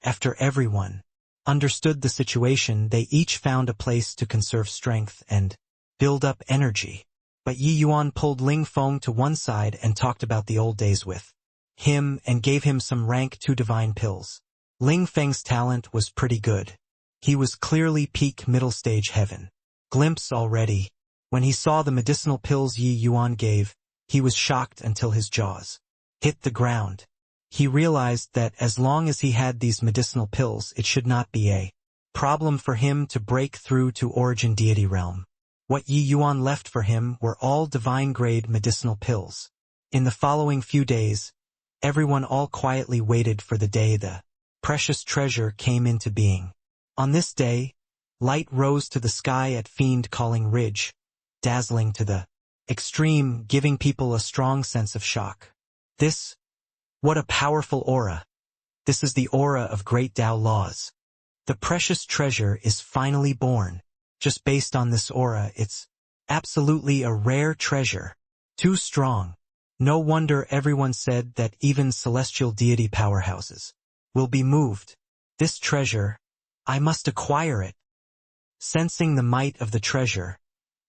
[SPEAKER 1] After everyone understood the situation, they each found a place to conserve strength and build up energy. But Yi Yuan pulled Ling Feng to one side and talked about the old days with him and gave him some rank 2 divine pills. Ling Feng's talent was pretty good. He was clearly peak middle stage heaven. Glimpse already. When he saw the medicinal pills Yi Yuan gave, he was shocked until his jaws hit the ground. He realized that as long as he had these medicinal pills, it should not be a problem for him to break through to origin deity realm. What Yi Yuan left for him were all divine-grade medicinal pills. In the following few days, everyone all quietly waited for the day the precious treasure came into being. On this day, light rose to the sky at Fiend-Calling Ridge, dazzling to the extreme, giving people a strong sense of shock. What a powerful aura! This is the aura of great Tao laws. The precious treasure is finally born. Just based on this aura, it's absolutely a rare treasure. Too strong. No wonder everyone said that even celestial deity powerhouses will be moved. This treasure, I must acquire it. Sensing the might of the treasure,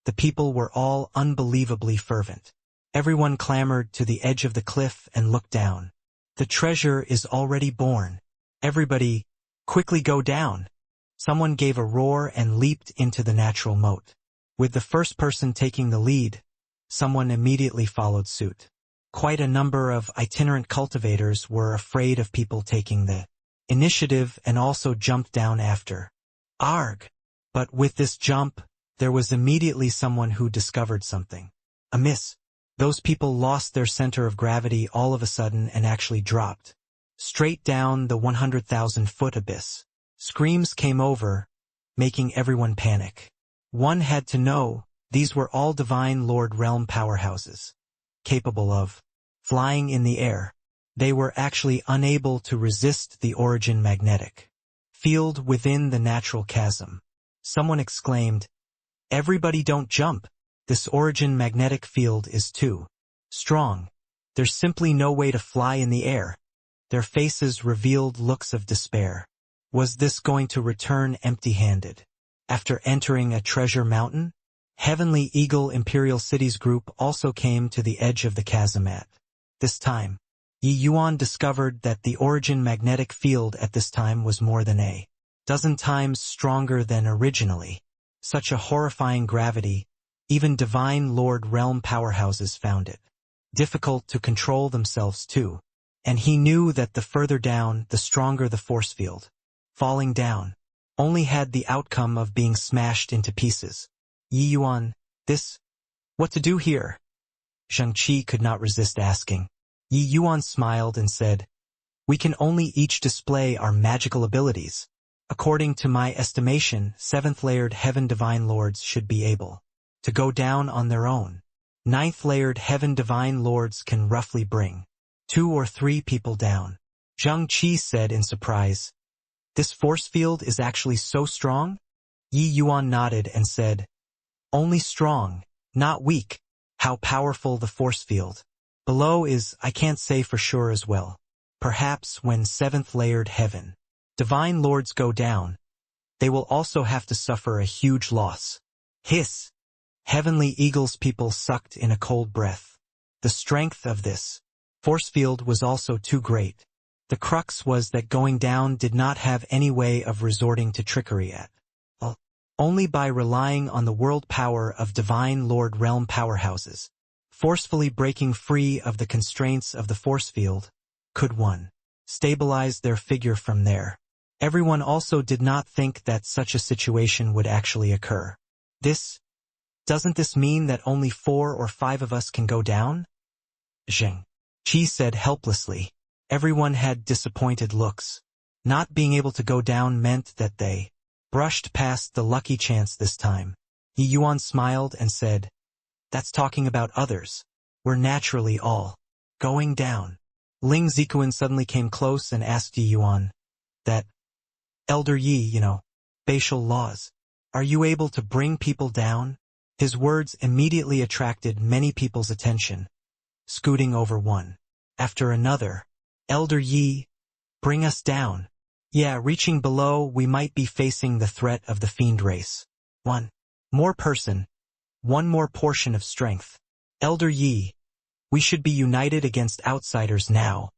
[SPEAKER 1] the people were all unbelievably fervent. Everyone clamored to the edge of the cliff and looked down. The treasure is already born. Everybody, quickly go down. Someone gave a roar and leaped into the natural moat. With the first person taking the lead, someone immediately followed suit. Quite a number of itinerant cultivators were afraid of people taking the initiative and also jumped down after. Arg! But with this jump, there was immediately someone who discovered something amiss. Those people lost their center of gravity all of a sudden and actually dropped straight down the 100,000-foot abyss. Screams came over, making everyone panic. One had to know, these were all Divine Lord Realm powerhouses, capable of flying in the air. They were actually unable to resist the origin magnetic field within the natural chasm. Someone exclaimed, "Everybody don't jump. This origin magnetic field is too strong. There's simply no way to fly in the air." Their faces revealed looks of despair. Was this going to return empty-handed? After entering a treasure mountain, Heavenly Eagle Imperial Cities group also came to the edge of the chasm at this time. Yi Yuan discovered that the origin magnetic field at this time was more than a dozen times stronger than originally. Such a horrifying gravity, even Divine Lord Realm powerhouses found it difficult to control themselves too. And he knew that the further down, the stronger the force field. Falling down only had the outcome of being smashed into pieces. Yi Yuan, what to do here? Zheng Qi could not resist asking. Yi Yuan smiled and said, "We can only each display our magical abilities. According to my estimation, 7th-layered Heaven Divine Lords should be able to go down on their own. 9th-layered Heaven Divine Lords can roughly bring 2 or 3 people down." Zheng Qi said in surprise, "This force field is actually so strong?" Yi Yuan nodded and said, "Only strong, not weak. How powerful the force field below is, I can't say for sure as well. Perhaps when 7th-layered Heaven Divine Lords go down, they will also have to suffer a huge loss." Hiss! Heavenly Eagle's people sucked in a cold breath. The strength of this force field was also too great. The crux was that going down did not have any way of resorting to trickery at all. Only by relying on the world power of Divine Lord Realm powerhouses, forcefully breaking free of the constraints of the force field, could one stabilize their figure from there. Everyone also did not think that such a situation would actually occur. Doesn't this mean that only 4 or 5 of us can go down? Zheng Qi said helplessly. Everyone had disappointed looks. Not being able to go down meant that they brushed past the lucky chance this time. Yi Yuan smiled and said, "That's talking about others. We're naturally all going down." Ling Zikuan suddenly came close and asked Yi Yuan, "That Elder Yi, spatial laws. Are you able to bring people down?" His words immediately attracted many people's attention, scooting over one after another. "Elder Yi, bring us down." "Yeah, reaching below, we might be facing the threat of the fiend race." One more person one more portion of strength. Elder Yi, we should be united against outsiders now.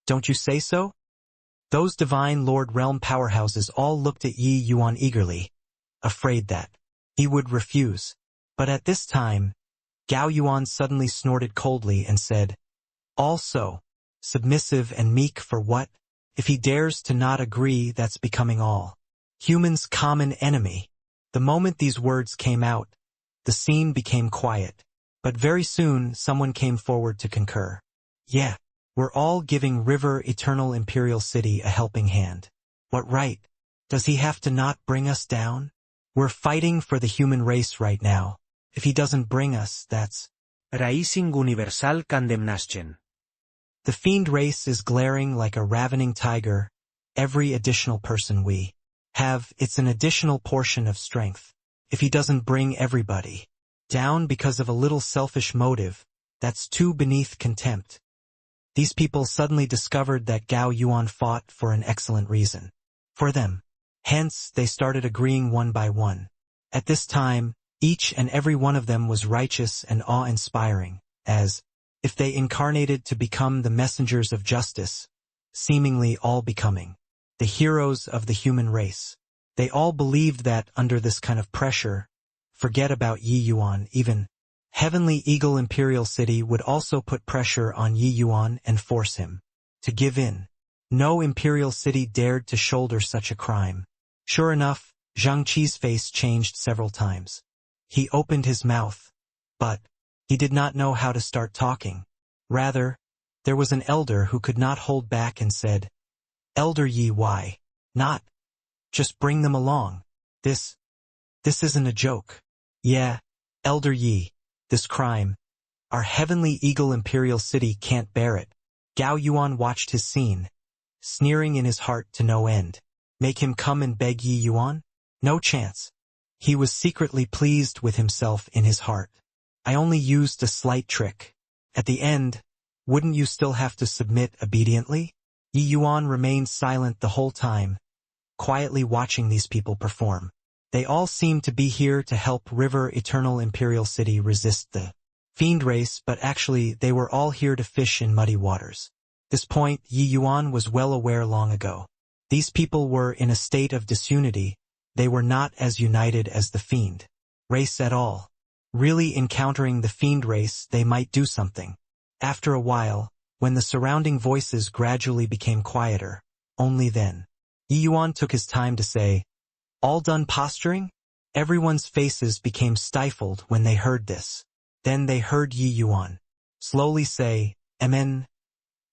[SPEAKER 1] Don't you say so? Those divine Lord Realm powerhouses all looked at Yi Yuan eagerly, afraid that he would refuse. But at this time, Gao Yuan suddenly snorted coldly and said, "Also, submissive and meek for what? If he dares to not agree, that's becoming all humans' common enemy." The moment these words came out, the scene became quiet. But very soon, someone came forward to concur. "Yeah, we're all giving River Eternal Imperial City a helping hand. What right does he have to not bring us down? We're fighting for the human race right now. If he doesn't bring us, that's
[SPEAKER 2] Raising universal condemnation.
[SPEAKER 1] the fiend race is glaring like a ravening tiger. Every additional person we have, it's an additional portion of strength. If he doesn't bring everybody down because of a little selfish motive, that's too beneath contempt." These people suddenly discovered that Gao Yuan fought for an excellent reason. For them. Hence, they started agreeing one by one. At this time, each and every one of them was righteous and awe-inspiring, as if they incarnated to become the messengers of justice, seemingly all becoming the heroes of the human race. They all believed that under this kind of pressure, forget about Yi Yuan, even Heavenly Eagle Imperial City would also put pressure on Yi Yuan and force him to give in. No Imperial City dared to shoulder such a crime. Sure enough, Zhang Qi's face changed several times. He opened his mouth, but he did not know how to start talking. Rather, there was an elder who could not hold back and said, "Elder Yi, why not just bring them along? This isn't a joke." "Yeah, Elder Yi, this crime, our Heavenly Eagle Imperial City can't bear it." Gao Yuan watched his scene, sneering in his heart to no end. Make him come and beg Yi Yuan? No chance. He was secretly pleased with himself in his heart. "I only used a slight trick. At the end, wouldn't you still have to submit obediently?" Yi Yuan remained silent the whole time, quietly watching these people perform. They all seemed to be here to help River Eternal Imperial City resist the fiend race, but actually they were all here to fish in muddy waters. This point Yi Yuan was well aware long ago. These people were in a state of disunity. They were not as united as the fiend race at all. Really encountering the fiend race, they might do something. After a while, when the surrounding voices gradually became quieter, only then, Yi Yuan took his time to say, "All done posturing?" Everyone's faces became stifled when they heard this. Then they heard Yi Yuan slowly say, "Amen.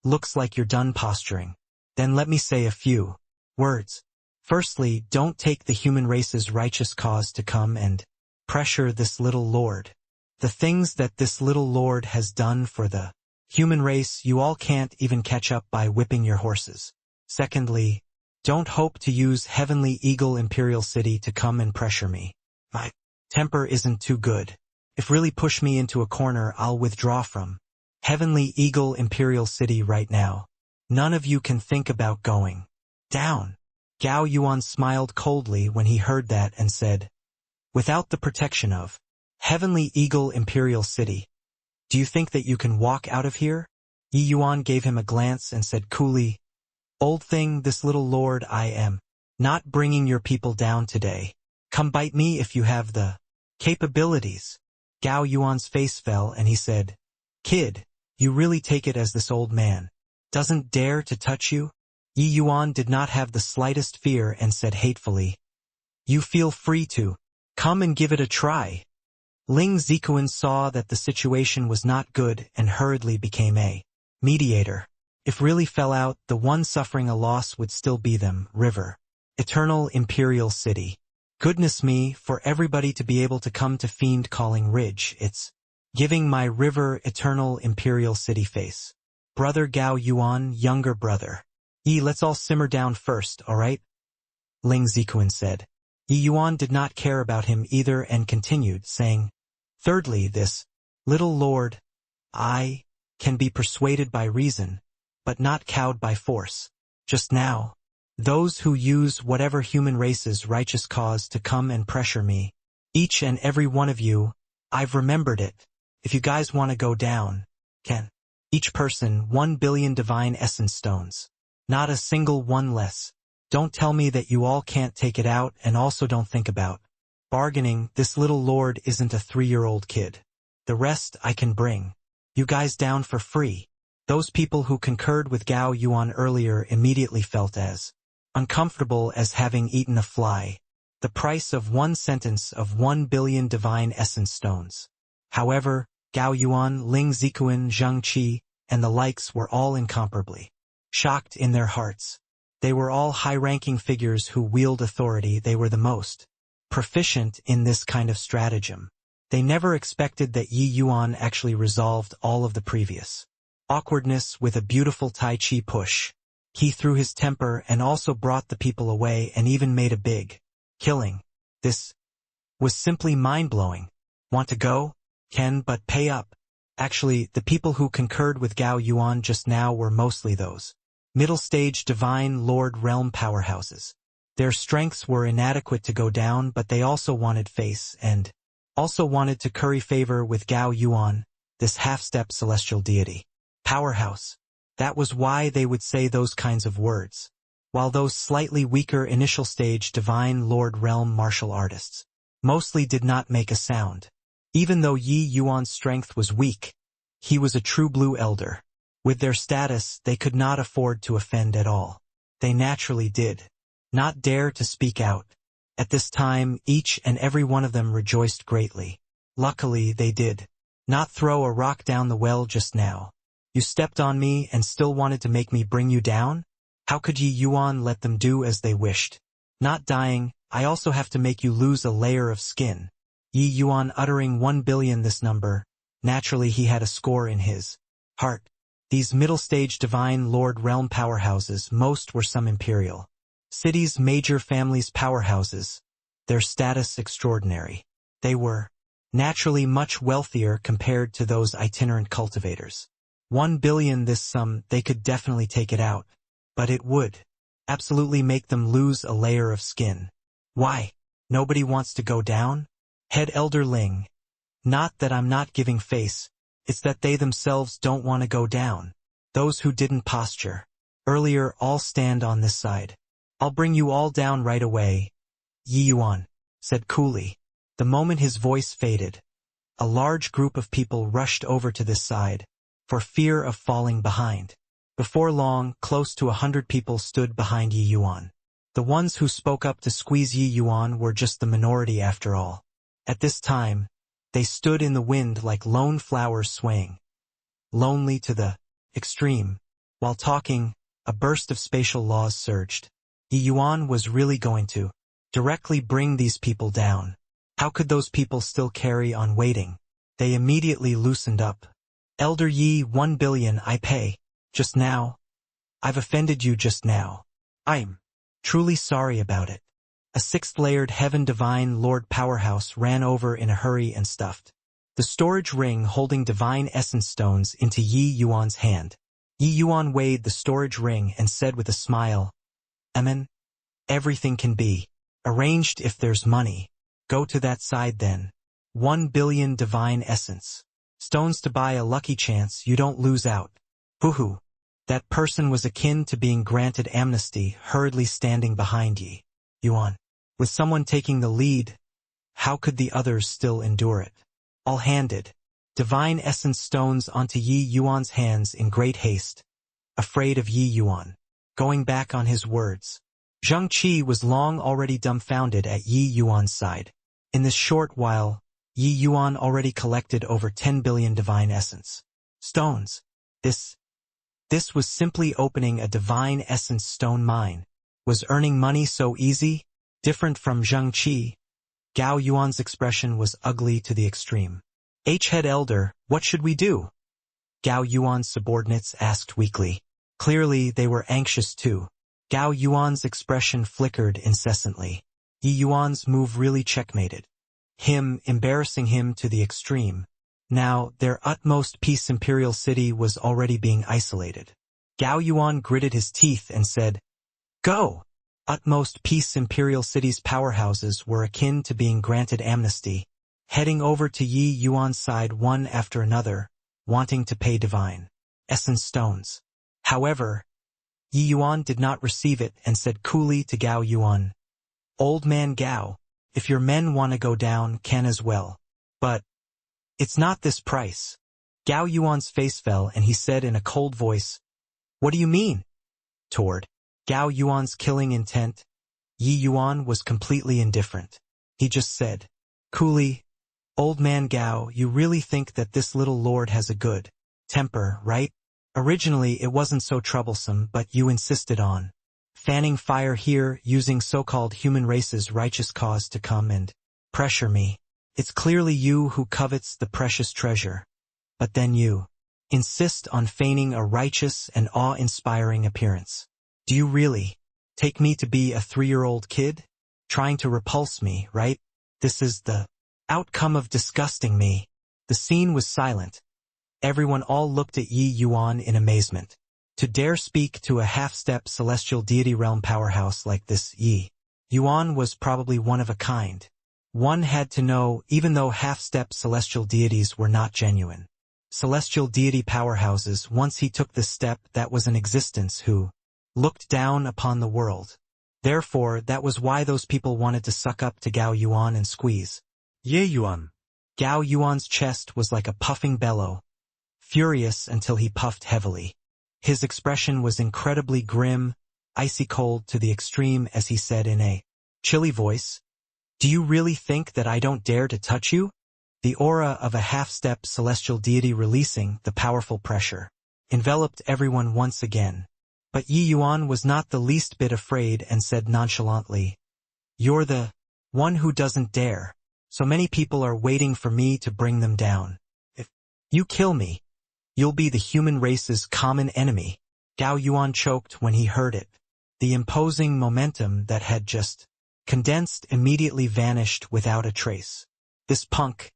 [SPEAKER 1] Looks like you're done posturing. Then let me say a few words. Firstly, don't take the human race's righteous cause to come and pressure this little lord. The things that this little lord has done for the human race, you all can't even catch up by whipping your horses. Secondly, don't hope to use Heavenly Eagle Imperial City to come and pressure me. My temper isn't too good. If really push me into a corner, I'll withdraw from Heavenly Eagle Imperial City right now. None of you can think about going down." Gao Yuan smiled coldly when he heard that and said, "Without the protection of Heavenly Eagle Imperial City, do you think that you can walk out of here?" Yi Yuan gave him a glance and said coolly, "Old thing, this little lord, I am not bringing your people down today. Come bite me if you have the capabilities." Gao Yuan's face fell and he said, "Kid, you really take it as this old man doesn't dare to touch you?" Yi Yuan did not have the slightest fear and said hatefully, "You feel free to come and give it a try." Ling Zikuan saw that the situation was not good and hurriedly became a mediator. If really fell out, the one suffering a loss would still be them, River Eternal Imperial City. Goodness me, for everybody to be able to come to Fiend Calling Ridge, it's giving my River Eternal Imperial City face. Brother Gao Yuan, younger brother. Yi, let's all simmer down first, alright? Ling Zikuan said. Yi Yuan did not care about him either and continued, saying, "Thirdly, this little lord, I can be persuaded by reason, but not cowed by force. Just now, those who use whatever human race's righteous cause to come and pressure me, each and every one of you, I've remembered it. If you guys want to go down, can. Each person 1 billion divine essence stones. Not a single one less. Don't tell me that you all can't take it out, and also don't think about bargaining. This little lord isn't a 3-year-old kid. The rest I can bring. You guys down for free. Those people who concurred with Gao Yuan earlier immediately felt as uncomfortable as having eaten a fly. The price of one sentence of 1 billion divine essence stones. However, Gao Yuan, Ling Zikuan, Zhang Qi, and the likes were all incomparably shocked in their hearts. They were all high-ranking figures who wield authority. They were the most proficient in this kind of stratagem. They never expected that Yi Yuan actually resolved all of the previous awkwardness with a beautiful Tai Chi push. He threw his temper and also brought the people away and even made a big killing. This was simply mind-blowing. Want to go? Can, but pay up. Actually, the people who concurred with Gao Yuan just now were mostly those middle-stage divine lord realm powerhouses. Their strengths were inadequate to go down, but they also wanted face and also wanted to curry favor with Gao Yuan, this half-step celestial deity. Powerhouse. That was why they would say those kinds of words. While those slightly weaker initial stage divine lord realm martial artists mostly did not make a sound. Even though Yi Yuan's strength was weak, he was a true blue elder. With their status, they could not afford to offend at all. They naturally did not dare to speak out. At this time, each and every one of them rejoiced greatly. Luckily, they did not throw a rock down the well just now. You stepped on me and still wanted to make me bring you down? How could Yi Yuan let them do as they wished? Not dying, I also have to make you lose a layer of skin. Yi Yuan uttering 1 billion this number. Naturally he had a score in his heart. These middle-stage divine lord realm powerhouses, most were some imperial cities, major families powerhouses. Their status extraordinary. They were naturally much wealthier compared to those itinerant cultivators. 1 billion this sum, they could definitely take it out. But it would absolutely make them lose a layer of skin. Why? Nobody wants to go down? Head Elder Ling. Not that I'm not giving face, it's that they themselves don't want to go down. Those who didn't posture earlier all stand on this side. I'll bring you all down right away. Yi Yuan said coolly. The moment his voice faded, a large group of people rushed over to this side, for fear of falling behind. Before long, close to 100 people stood behind Yi Yuan. The ones who spoke up to squeeze Yi Yuan were just the minority after all. At this time, they stood in the wind like lone flowers swaying, lonely to the extreme. While talking, a burst of spatial laws surged. Yi Yuan was really going to directly bring these people down. How could those people still carry on waiting? They immediately loosened up. Elder Yi, 1 billion I pay. Just now. I've offended you just now. I'm truly sorry about it. A 6th-layered heaven divine lord powerhouse ran over in a hurry and stuffed the storage ring holding divine essence stones into Yi Yuan's hand. Yi Yuan weighed the storage ring and said with a smile, Amen. Everything can be arranged if there's money. Go to that side then. 1 billion divine essence stones to buy a lucky chance you don't lose out. Hoo-hoo. That person was akin to being granted amnesty, hurriedly standing behind Yi Yuan. With someone taking the lead, how could the others still endure it? All handed divine essence stones onto Yi Yuan's hands in great haste, afraid of Yi Yuan going back on his words. Zhang Qi was long already dumbfounded at Yi Yuan's side. In this short while, Yi Yuan already collected over 10 billion divine essence stones. This was simply opening a divine essence stone mine. Was earning money so easy? Different from Zhang Qi, Gao Yuan's expression was ugly to the extreme. Head Elder, what should we do? Gao Yuan's subordinates asked weakly. Clearly they were anxious too. Gao Yuan's expression flickered incessantly. Yi Yuan's move really checkmated him, embarrassing him to the extreme. Now, their utmost peace imperial city was already being isolated. Gao Yuan gritted his teeth and said, Go! Utmost peace imperial city's powerhouses were akin to being granted amnesty. heading over to Yi Yuan's side one after another, wanting to pay divine essence stones. However, Yi Yuan did not receive it and said coolly to Gao Yuan, "Old man Gao, if your men want to go down, can as well. But it's not this price." Gao Yuan's face fell and he said in a cold voice, "What do you mean?" Toward Gao Yuan's killing intent, Yi Yuan was completely indifferent. He just said, coolly, "Old man Gao, you really think that this little lord has a good temper, right? Originally it wasn't so troublesome, but you insisted on fanning fire here, using so-called human race's righteous cause to come and pressure me. It's clearly you who covets the precious treasure. But then you insist on feigning a righteous and awe-inspiring appearance. Do you really take me to be a 3-year-old kid? Trying to repulse me, right? This is the outcome of disgusting me." The scene was silent. Everyone all looked at Yi Yuan in amazement. To dare speak to a half-step celestial deity realm powerhouse like this Yi Yuan was probably one of a kind. One had to know, even though half-step celestial deities were not genuine celestial deity powerhouses, once he took the step, that was an existence who looked down upon the world. Therefore, that was why those people wanted to suck up to Gao Yuan and squeeze Ye Yuan. Gao Yuan's chest was like a puffing bellow, furious until he puffed heavily. His expression was incredibly grim, icy cold to the extreme as he said in a chilly voice, "Do you really think that I don't dare to touch you?" The aura of a half-step celestial deity releasing the powerful pressure enveloped everyone once again. But Yi Yuan was not the least bit afraid and said nonchalantly, "You're the one who doesn't dare. So many people are waiting for me to bring them down. If you kill me, you'll be the human race's common enemy." Gao Yuan choked when he heard it. The imposing momentum that had just condensed immediately vanished without a trace. This punk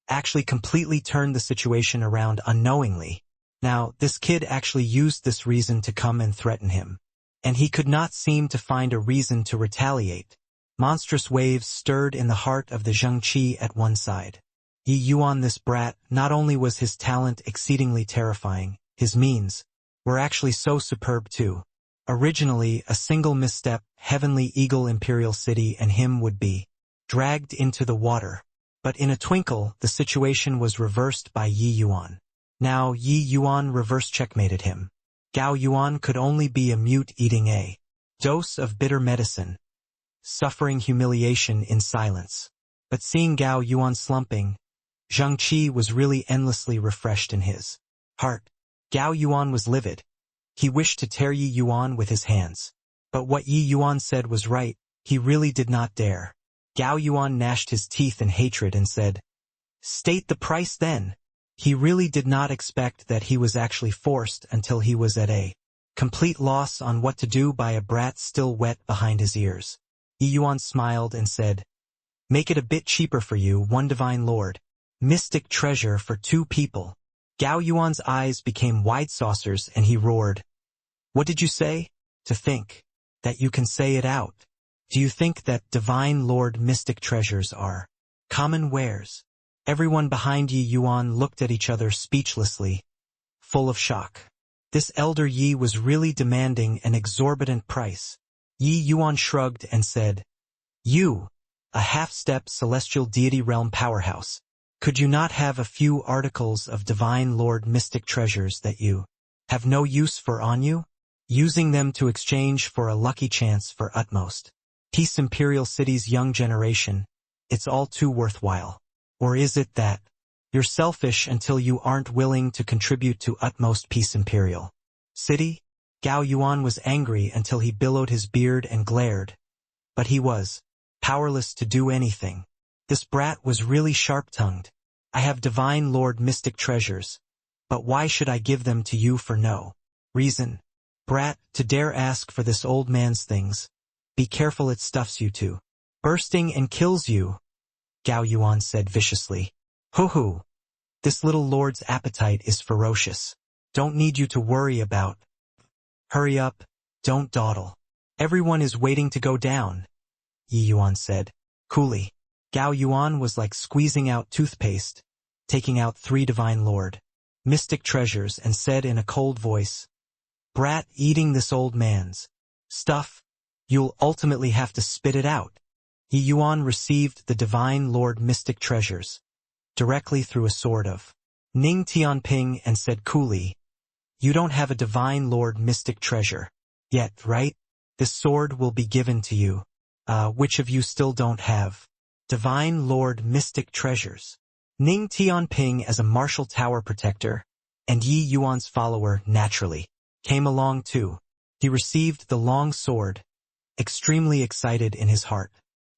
[SPEAKER 1] actually completely turned the situation around unknowingly. Now, this kid actually used this reason to come and threaten him. And he could not seem to find a reason to retaliate. Monstrous waves stirred in the heart of the Zhengqi at one side. Yi Yuan, this brat, not only was his talent exceedingly terrifying, his means were actually so superb too. Originally, a single misstep, Heavenly Eagle Imperial City and him would be dragged into the water. But in a twinkle, the situation was reversed by Yi Yuan. Now Yi Yuan reverse checkmated him. Gao Yuan could only be a mute eating a dose of bitter medicine, suffering humiliation in silence. But seeing Gao Yuan slumping, Zhengqi was really endlessly refreshed in his heart. Gao Yuan was livid. He wished to tear Yi Yuan with his hands. But what Yi Yuan said was right, he really did not dare. Gao Yuan gnashed his teeth in hatred and said, "State the price then." He really did not expect that he was actually forced until he was at a complete loss on what to do by a brat still wet behind his ears. Yi Yuan smiled and said, "Make it a bit cheaper for you, one divine lord. Mystic treasure for 2 people. Gao Yuan's eyes became wide saucers and he roared, "What did you say? To think that you can say it out. Do you think that divine lord mystic treasures are common wares?" Everyone behind Yi Yuan looked at each other speechlessly, full of shock. This elder Yi was really demanding an exorbitant price. Yi Yuan shrugged and said, "You, a half-step celestial deity realm powerhouse, could you not have a few articles of divine lord mystic treasures that you have no use for on you? Using them to exchange for a lucky chance for utmost peace Imperial City's young generation, it's all too worthwhile. Or is it that you're selfish until you aren't willing to contribute to utmost peace Imperial City?" Gao Yuan was angry until he billowed his beard and glared. But he was powerless to do anything. This brat was really sharp-tongued. "I have divine lord mystic treasures, but why should I give them to you for no reason? Brat, to dare ask for this old man's things. Be careful, it stuffs you to bursting and kills you," Gao Yuan said viciously. "Hoo-hoo. This little lord's appetite is ferocious. Don't need you to worry about. Hurry up, don't dawdle. Everyone is waiting to go down," Yi Yuan said coolly. Gao Yuan was like squeezing out toothpaste, taking out 3 divine lord mystic treasures, and said in a cold voice, "Brat, eating this old man's stuff, you'll ultimately have to spit it out." Yi Yuan received the divine lord mystic treasures directly through a sword of Ning Tianping and said coolly, "You don't have a divine lord mystic treasure yet, right? This sword will be given to you. Which of you still don't have divine lord mystic treasures?" Ning Tianping, as a martial tower protector, and Yi Yuan's follower naturally, came along too. He received the long sword, extremely excited in his heart.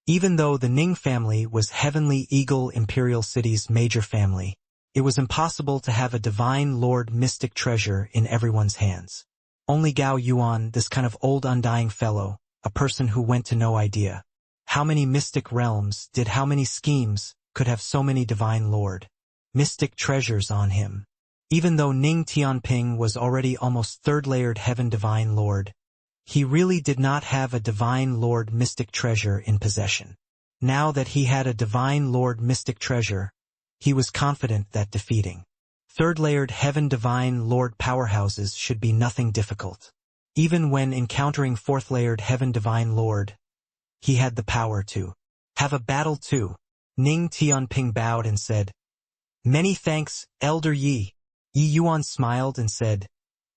[SPEAKER 1] Even though the Ning family was Heavenly Eagle Imperial City's major family, it was impossible to have a divine lord mystic treasure in everyone's hands. Only Gao Yuan, this kind of old undying fellow, a person who went to no idea how many mystic realms did how many schemes could have so many divine lord mystic treasures on him. Even though Ning Tianping was already almost third-layered heaven divine lord, he really did not have a divine lord mystic treasure in possession. Now that he had a divine lord mystic treasure, he was confident that defeating third-layered heaven divine lord powerhouses should be nothing difficult. Even when encountering fourth-layered heaven divine lord, he had the power to have a battle too. Ning Tianping bowed and said, "Many thanks, Elder Yi." Yi Yuan smiled and said,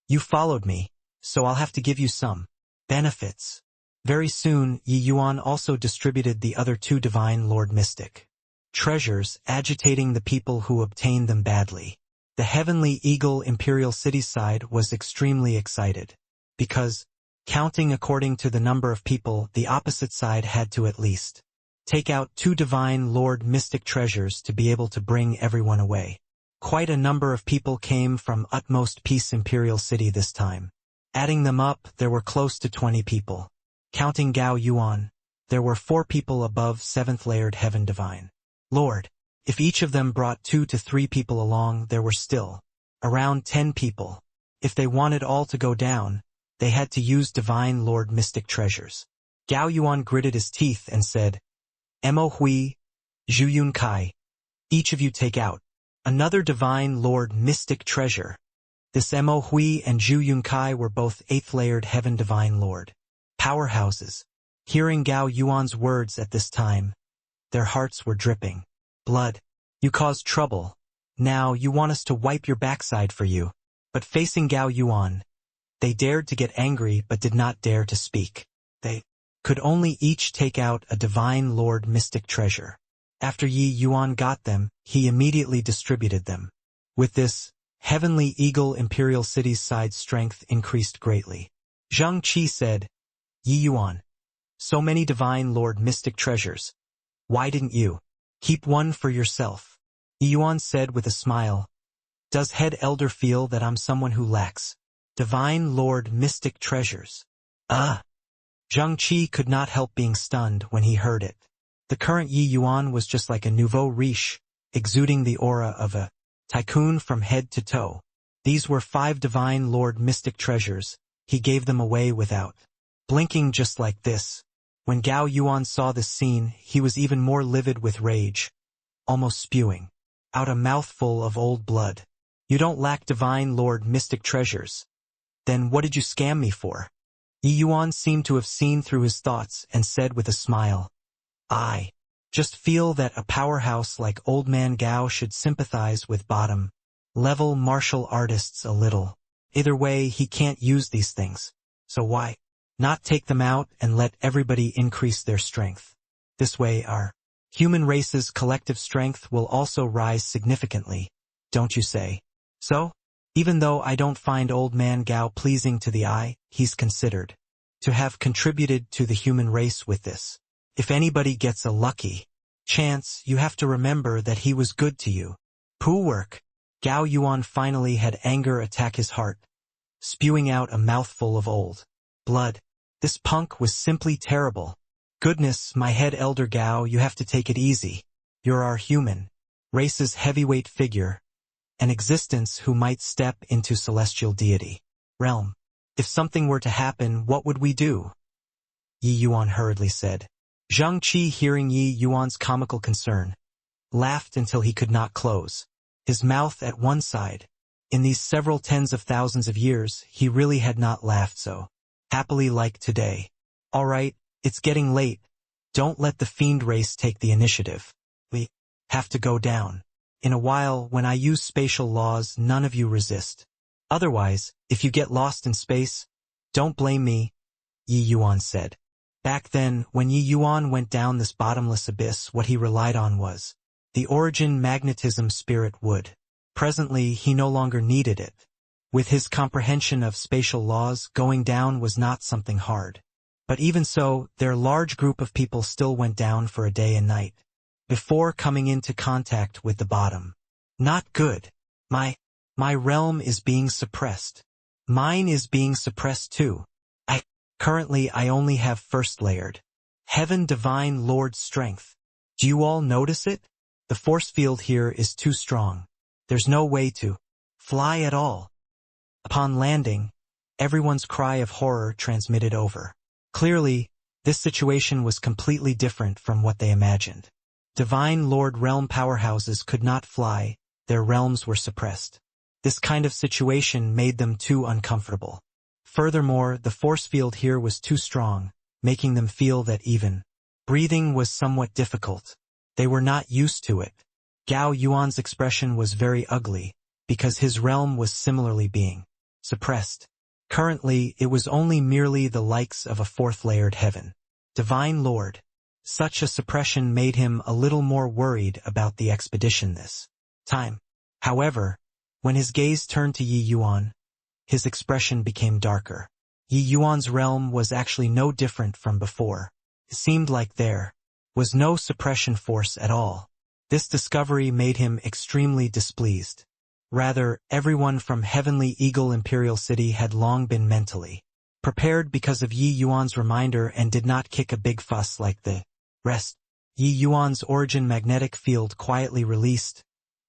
[SPEAKER 1] "You followed me, so I'll have to give you some benefits." Very soon, Yi Yuan also distributed the other 2 divine lord mystic treasures, agitating the people who obtained them badly. The Heavenly Eagle Imperial City side was extremely excited, because, counting according to the number of people, the opposite side had to at least take out 2 divine lord mystic treasures to be able to bring everyone away. Quite a number of people came from Utmost Peace Imperial City this time. Adding them up, there were close to 20 people. Counting Gao Yuan, there were 4 people above 7th-layered heaven divine lord. If each of them brought 2 to 3 people along, there were still around 10 people. If they wanted all to go down, they had to use divine lord mystic treasures. Gao Yuan gritted his teeth and said, "Mo Hui, Zhu Yun Kai, each of you take out another divine lord mystic treasure." This Mo Hui and Zhu Yun Kai were both 8th-layered heaven divine lord powerhouses. Hearing Gao Yuan's words at this time, their hearts were dripping blood. "You caused trouble. Now you want us to wipe your backside for you." But facing Gao Yuan, they dared to get angry but did not dare to speak. They could only each take out a divine lord mystic treasure. After Yi Yuan got them, he immediately distributed them. With this, Heavenly Eagle Imperial City's side strength increased greatly. Zhang Qi said, "Yi Yuan, so many divine lord mystic treasures. Why didn't you keep one for yourself?" Yi Yuan said with a smile, "Does head elder feel that I'm someone who lacks divine lord mystic treasures?" Zhang Qi could not help being stunned when he heard it. The current Yi Yuan was just like a nouveau riche, exuding the aura of a tycoon from head to toe. These were 5 divine lord mystic treasures. He gave them away without blinking, just like this. When Gao Yuan saw this scene, he was even more livid with rage, almost spewing out a mouthful of old blood. "You don't lack divine lord mystic treasures. Then what did you scam me for?" Yi Yuan seemed to have seen through his thoughts and said with a smile, "I just feel that a powerhouse like Old Man Gao should sympathize with bottom-level martial artists a little. Either way, he can't use these things, so why not take them out and let everybody increase their strength? This way our human race's collective strength will also rise significantly, don't you say so?" Even though I don't find Old Man Gao pleasing to the eye, he's considered to have contributed to the human race with this. If anybody gets a lucky chance, you have to remember that he was good to you. Poo work. Gao Yuan finally had anger attack his heart, spewing out a mouthful of old blood. This punk was simply terrible. "Goodness, my head elder Gao, you have to take it easy. You're our human race's heavyweight figure, an existence who might step into celestial deity realm. If something were to happen, what would we do?" Yi Yuan hurriedly said. Zhang Qi, hearing Yi Yuan's comical concern, laughed until he could not close his mouth at one side. In these several tens of thousands of years, he really had not laughed so happily like today. All right, it's getting late. Don't let the fiend race take the initiative. We have to go down. In a while, when I use spatial laws, none of you resist. Otherwise, if you get lost in space, don't blame me, Yi Yuan said. Back then, when Yi Yuan went down this bottomless abyss, what he relied on was the origin magnetism spirit wood. Presently, he no longer needed it. With his comprehension of spatial laws, going down was not something hard. But even so, their large group of people still went down for a day and night before coming into contact with the bottom. Not good. My realm is being suppressed. Mine is being suppressed too. Currently I only have first layered Heaven Divine Lord strength. Do you all notice it? The force field here is too strong. There's no way to fly at all. Upon landing, everyone's cry of horror transmitted over. Clearly, this situation was completely different from what they imagined. Divine Lord realm powerhouses could not fly, their realms were suppressed. This kind of situation made them too uncomfortable. Furthermore, the force field here was too strong, making them feel that even breathing was somewhat difficult. They were not used to it. Gao Yuan's expression was very ugly, because his realm was similarly being suppressed. Currently, it was only merely the likes of a fourth-layered heaven. Divine Lord. Such a suppression made him a little more worried about the expedition this time. However, when his gaze turned to Yi Yuan, his expression became darker. Yi Yuan's realm was actually no different from before. It seemed like there was no suppression force at all. This discovery made him extremely displeased. Rather, everyone from Heavenly Eagle Imperial City had long been mentally prepared because of Yi Yuan's reminder and did not kick a big fuss like the rest. Yi Yuan's origin magnetic field quietly released,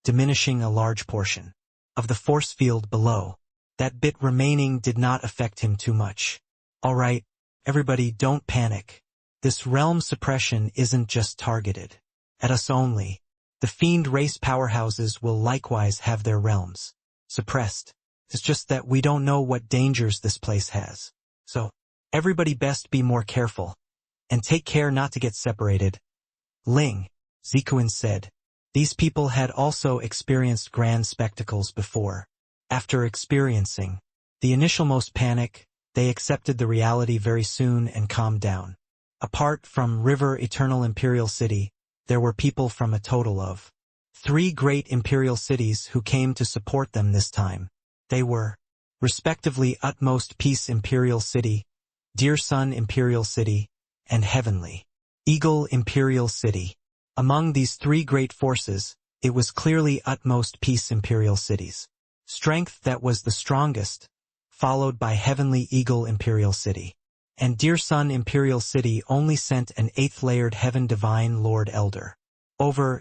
[SPEAKER 1] diminishing a large portion of the force field below. That bit remaining did not affect him too much. All right, everybody, don't panic. This realm suppression isn't just targeted at us only. The fiend race powerhouses will likewise have their realms suppressed. It's just that we don't know what dangers this place has. So, everybody best be more careful. And take care not to get separated. Ling, Zikuin said. These people had also experienced grand spectacles before. After experiencing the initialmost panic, they accepted the reality very soon and calmed down. Apart from River Eternal Imperial City, there were people from a total of 3 great imperial cities who came to support them this time. They were, respectively, Utmost Peace Imperial City, Dear Sun Imperial City, and Heavenly Eagle Imperial City. Among these 3 great forces, it was clearly Utmost Peace Imperial Cities strength that was the strongest, followed by Heavenly Eagle Imperial City. And Dear Sun Imperial City only sent an 8th-layered Heaven Divine Lord Elder.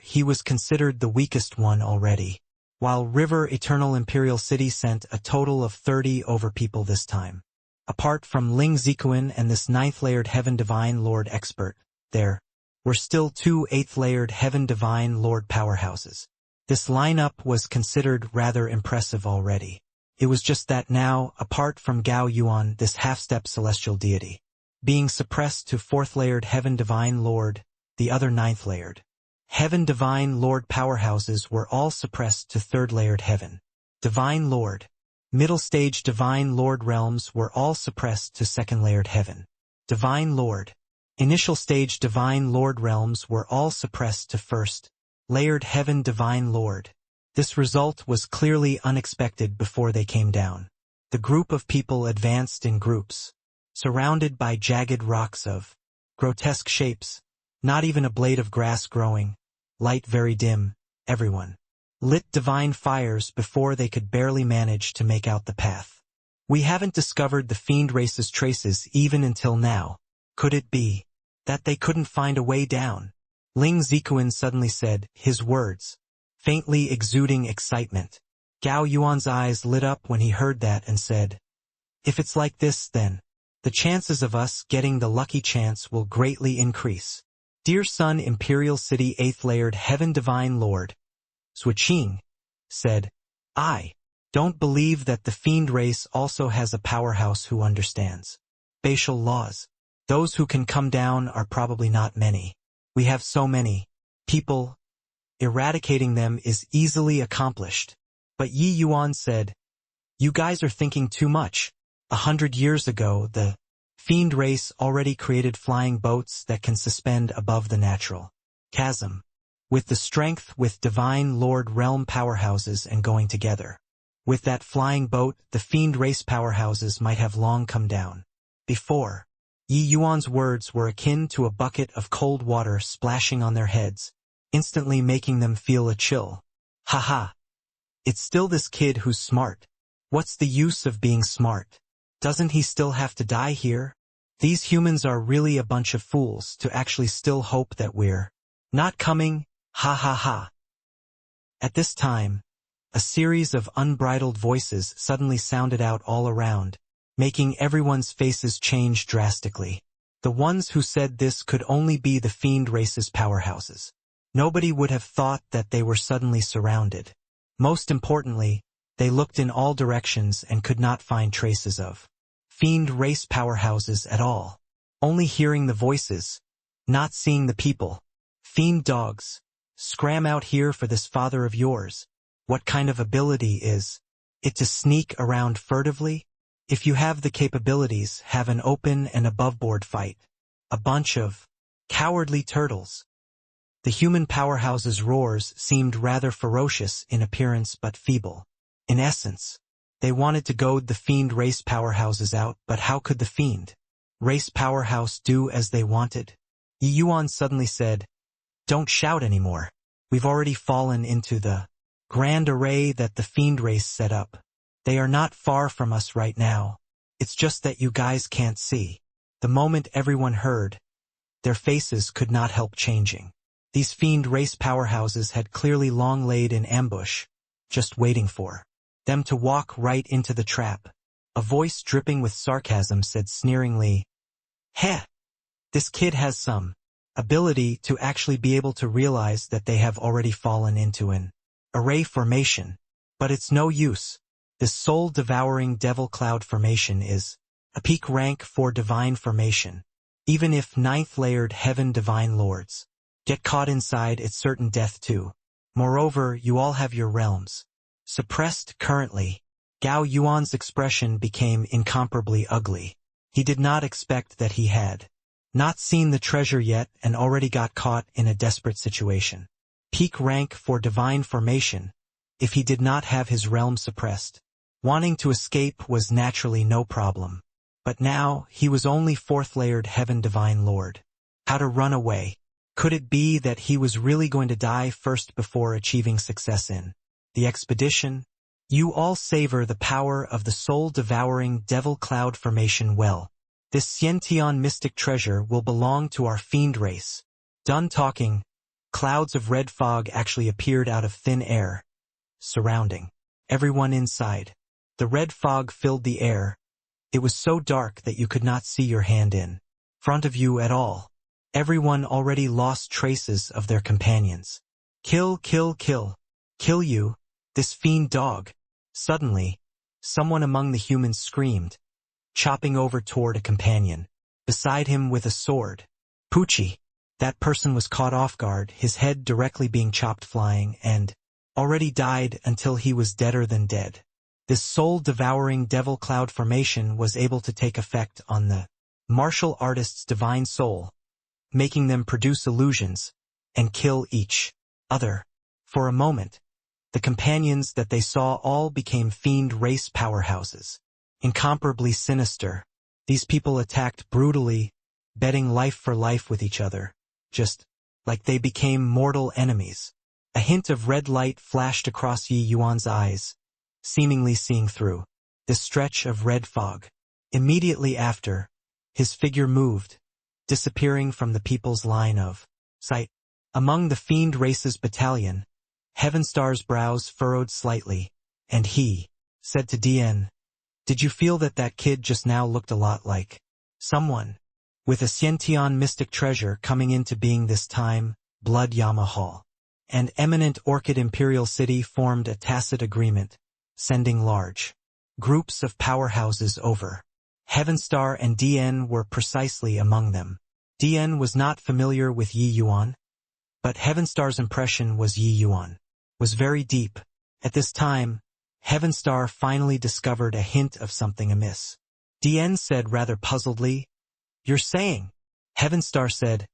[SPEAKER 1] He was considered the weakest one already, while River Eternal Imperial City sent a total of 30 people this time. Apart from Ling Zikuin and this 9th-layered Heaven Divine Lord Expert, there were still 2 8th-layered Heaven Divine Lord powerhouses. This lineup was considered rather impressive already. It was just that now, apart from Gao Yuan, this half-step celestial deity, being suppressed to 4th-layered Heaven Divine Lord, the other 9th-layered Heaven Divine Lord powerhouses were all suppressed to 3rd-layered Heaven Divine Lord. Middle stage Divine Lord realms were all suppressed to 2nd-layered Heaven Divine Lord. Initial stage Divine Lord realms were all suppressed to 1st-layered Heaven Divine Lord. This result was clearly unexpected before they came down. The group of people advanced in groups, surrounded by jagged rocks of grotesque shapes, not even a blade of grass growing, light very dim, everyone lit divine fires before they could barely manage to make out the path. We haven't discovered the fiend race's traces even until now. Could it be that they couldn't find a way down? Ling Zikuin suddenly said, his words faintly exuding excitement. Gao Yuan's eyes lit up when he heard that and said, if it's like this, then the chances of us getting the lucky chance will greatly increase. Dear Sun Imperial City 8th Layered Heaven Divine Lord, Suiqing said, I don't believe that the fiend race also has a powerhouse who understands spatial laws. Those who can come down are probably not many. We have so many people. Eradicating them is easily accomplished. But Yi Yuan said, you guys are thinking too much. 100 years ago, the fiend race already created flying boats that can suspend above the natural chasm, with the strength with divine lord realm powerhouses and going together. With that flying boat, the fiend race powerhouses might have long come down. Before, Yi Yuan's words were akin to a bucket of cold water splashing on their heads, instantly making them feel a chill. Haha. It's still this kid who's smart. What's the use of being smart? Doesn't he still have to die here? These humans are really a bunch of fools to actually still hope that we're not coming. Ha ha ha. At this time, a series of unbridled voices suddenly sounded out all around, making everyone's faces change drastically. The ones who said this could only be the fiend race's powerhouses. Nobody would have thought that they were suddenly surrounded. Most importantly, they looked in all directions and could not find traces of fiend race powerhouses at all. Only hearing the voices, not seeing the people. Fiend dogs, scram out here for this father of yours. What kind of ability is it to sneak around furtively? If you have the capabilities, have an open and aboveboard fight. A bunch of cowardly turtles. The human powerhouse's roars seemed rather ferocious in appearance but feeble. In essence, they wanted to goad the fiend race powerhouses out, but how could the fiend race powerhouse do as they wanted? Yi Yuan suddenly said, don't shout anymore. We've already fallen into the grand array that the fiend race set up. They are not far from us right now. It's just that you guys can't see. The moment everyone heard, their faces could not help changing. These fiend race powerhouses had clearly long laid in ambush, just waiting for them to walk right into the trap. A voice dripping with sarcasm said sneeringly, heh, this kid has some ability to actually be able to realize that they have already fallen into an array formation. But it's no use. This soul-devouring devil cloud formation is a peak rank for divine formation. Even if 9th layered heaven divine lords get caught inside, it's certain death too. Moreover, you all have your realms suppressed currently. Gao Yuan's expression became incomparably ugly. He did not expect that he had not seen the treasure yet and already got caught in a desperate situation. Peak rank for divine formation, if he did not have his realm suppressed. Wanting to escape was naturally no problem. But now, he was only 4th layered heaven divine lord. How to run away? Could it be that he was really going to die first before achieving success in the expedition? You all savor the power of the soul-devouring devil cloud formation well. This Xiantian mystic treasure will belong to our fiend race. Done talking, clouds of red fog actually appeared out of thin air, surrounding everyone inside. The red fog filled the air. It was so dark that you could not see your hand in front of you at all. Everyone already lost traces of their companions. Kill, kill, kill. Kill you, this fiend dog. Suddenly, someone among the humans screamed, chopping over toward a companion, beside him with a sword. Poochie. That person was caught off guard, his head directly being chopped flying, and already died until he was deader than dead. This soul-devouring devil cloud formation was able to take effect on the martial artist's divine soul, making them produce illusions and kill each other. For a moment, the companions that they saw all became fiend race powerhouses. Incomparably sinister, these people attacked brutally, betting life for life with each other, just like they became mortal enemies. A hint of red light flashed across Yi Yuan's eyes, seemingly seeing through this stretch of red fog. Immediately after, his figure moved, disappearing from the people's line of sight. Among the fiend race's battalion, Heavenstar's brows furrowed slightly, and he said to Dien, did you feel that that kid just now looked a lot like someone with a Xiantian mystic treasure coming into being this time, Blood Yama Hall. And eminent Orchid Imperial City formed a tacit agreement, sending large groups of powerhouses over. Heavenstar and DN were precisely among them. DN was not familiar with Yi Yuan, but Heavenstar's impression was Yi Yuan was very deep. At this time, Heavenstar finally discovered a hint of something amiss. DN said rather puzzledly, "You're saying?" Heavenstar said,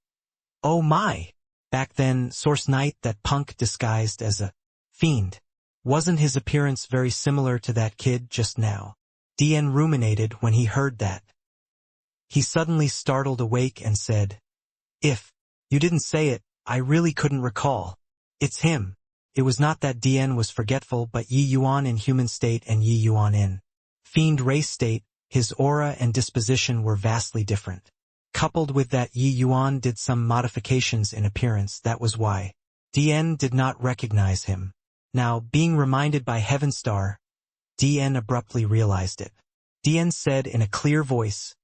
[SPEAKER 1] "Oh my! Back then, Source Knight, that punk disguised as a fiend. Wasn't his appearance very similar to that kid just now?" DN ruminated when he heard that. He suddenly startled awake and said, "If you didn't say it, I really couldn't recall. It's him." It was not that DN was forgetful, but Yi Yuan in human state and Yi Yuan in fiend race state, his aura and disposition were vastly different. Coupled with that, Yi Yuan did some modifications in appearance. That was why DN did not recognize him. Now, being reminded by Heavenstar, DN abruptly realized it. DN said in a clear voice,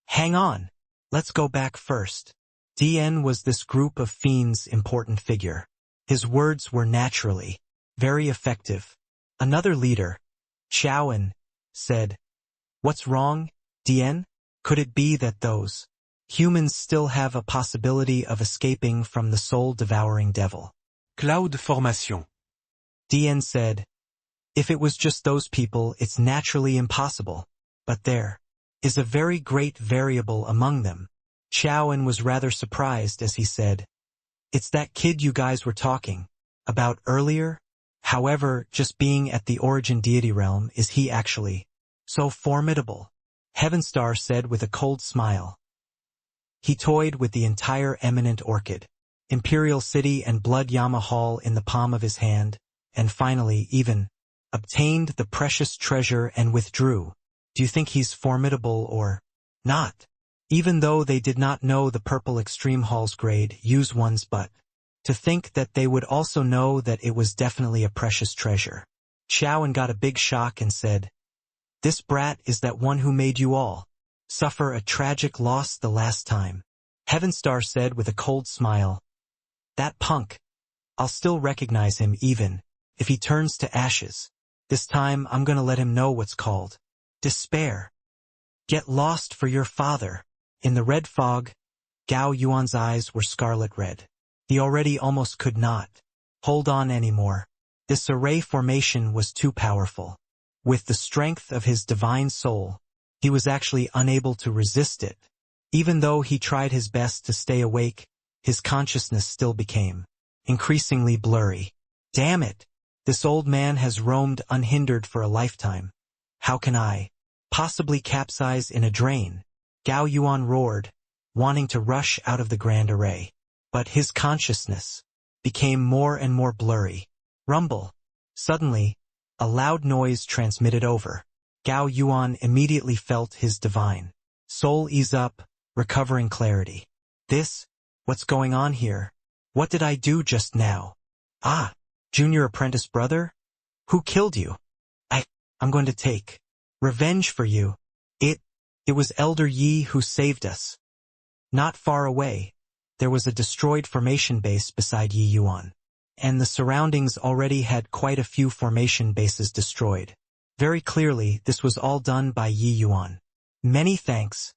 [SPEAKER 1] "Hang on, let's go back first." DN was this group of fiends' important figure. His words were naturally very effective. Another leader, Chowan, said, "What's wrong, DN? Could it be that those humans still have a possibility of escaping from the soul-devouring devil?"
[SPEAKER 2] Cloud formation.
[SPEAKER 1] DN said, "If it was just those people, it's naturally impossible. But there is a very great variable among them." Chowan was rather surprised as he said, "It's that kid you guys were talking about earlier? However, just being at the origin deity realm, is he actually so formidable?" Heavenstar said with a cold smile. He toyed with the entire eminent Orchid Imperial City and Blood Yama Hall in the palm of his hand, and finally even obtained the precious treasure and withdrew. "Do you think he's formidable or not?" Even though they did not know the Purple Extreme Hall's grade, use ones, but to think that they would also know that it was definitely a precious treasure. Chowan got a big shock and said, "This brat is that one who made you all suffer a tragic loss the last time." Heavenstar said with a cold smile, "That punk. I'll still recognize him even if he turns to ashes. This time I'm gonna let him know what's called despair. Get lost for your father." In the red fog, Gao Yuan's eyes were scarlet red. He already almost could not hold on anymore. This array formation was too powerful. With the strength of his divine soul, he was actually unable to resist it. Even though he tried his best to stay awake, his consciousness still became increasingly blurry. "Damn it! This old man has roamed unhindered for a lifetime. How can I possibly capsize in a drain?" Gao Yuan roared, wanting to rush out of the grand array. But his consciousness became more and more blurry. Rumble. Suddenly, a loud noise transmitted over. Gao Yuan immediately felt his divine soul ease up, recovering clarity. What's going on here? What did I do just now? Ah, junior apprentice brother? Who killed you? I'm going to take revenge for you. It was Elder Yi who saved us. Not far away, there was a destroyed formation base beside Yi Yuan, and the surroundings already had quite a few formation bases destroyed. Very clearly, this was all done by Yi Yuan. Many thanks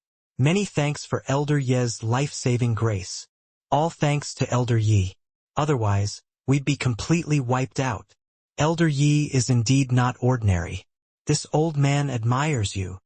[SPEAKER 1] for Elder Ye's life-saving grace. All thanks to Elder Yi. Otherwise, we'd be completely wiped out. Elder Yi is indeed not ordinary. This old man admires you."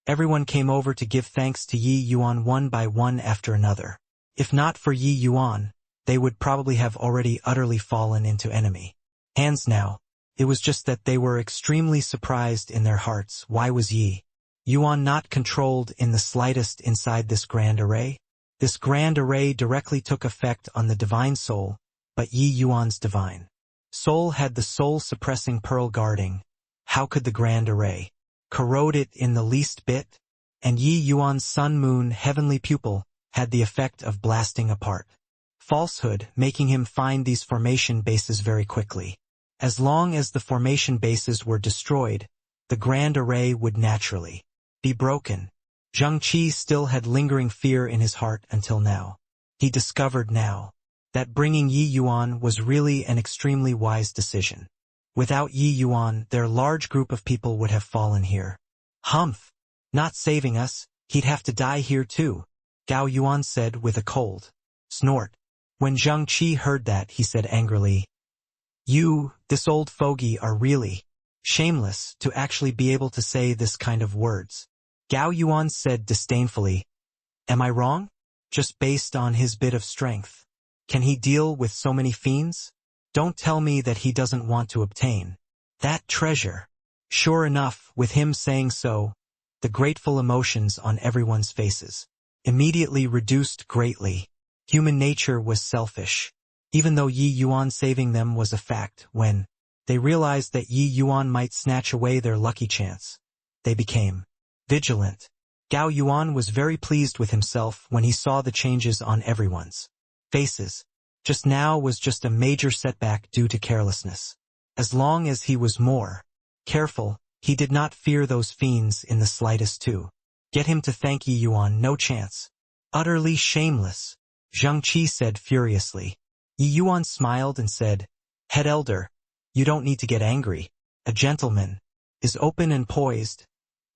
[SPEAKER 1] Everyone came over to give thanks to Yi Yuan one by one after another. If not for Yi Yuan, they would probably have already utterly fallen into enemy hands now. It was just that they were extremely surprised in their hearts. Why was Yi Yuan not controlled in the slightest inside this grand array? This grand array directly took effect on the divine soul, but Yi Yuan's divine soul had the soul-suppressing pearl guarding. How could the grand array corrode it in the least bit? And Yi Yuan's sun-moon heavenly pupil had the effect of blasting apart falsehood, making him find these formation bases very quickly. As long as the formation bases were destroyed, the grand array would naturally be broken. Zhang Qi still had lingering fear in his heart until now. He discovered now that bringing Yi Yuan was really an extremely wise decision. Without Yi Yuan, their large group of people would have fallen here. Humph! Not saving us, he'd have to die here too, Gao Yuan said with a cold snort. When Zhang Qi heard that, he said angrily, "You, this old fogey, are really shameless to actually be able to say this kind of words." Gao Yuan said disdainfully, "Am I wrong? Just based on his bit of strength, can he deal with so many fiends? Don't tell me that he doesn't want to obtain that treasure." Sure enough, with him saying so, the grateful emotions on everyone's faces immediately reduced greatly. Human nature was selfish. Even though Yi Yuan saving them was a fact, when they realized that Yi Yuan might snatch away their lucky chance, they became vigilant. Gao Yuan was very pleased with himself when he saw the changes on everyone's faces. Just now was just a major setback due to carelessness. As long as he was more careful, he did not fear those fiends in the slightest to get him to thank Yi Yuan. No chance. Utterly shameless, Zhang Qi said furiously. Yi Yuan smiled and said, "Head elder, you don't need to get angry. A gentleman is open and poised.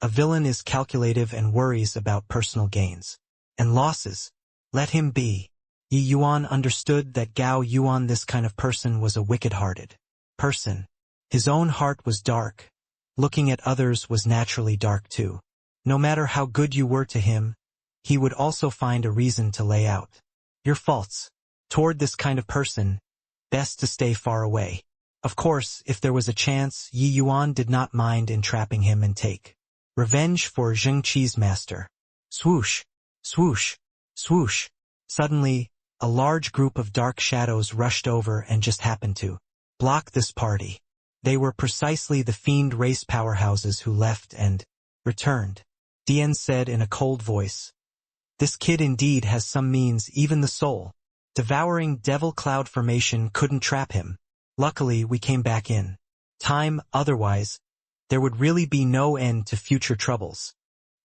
[SPEAKER 1] A villain is calculative and worries about personal gains and losses. Let him be." Yi Yuan understood that Gao Yuan, this kind of person, was a wicked-hearted person. His own heart was dark. Looking at others was naturally dark too. No matter how good you were to him, he would also find a reason to lay out your faults. Toward this kind of person, best to stay far away. Of course, if there was a chance, Yi Yuan did not mind entrapping him and take revenge for Zhang Qi's master. Swoosh, swoosh, swoosh. Suddenly, a large group of dark shadows rushed over and just happened to block this party. They were precisely the fiend race powerhouses who left and returned. Dian said in a cold voice, "This kid indeed has some means. Even the soul devouring devil cloud formation couldn't trap him. Luckily we came back in time, otherwise there would really be no end to future troubles."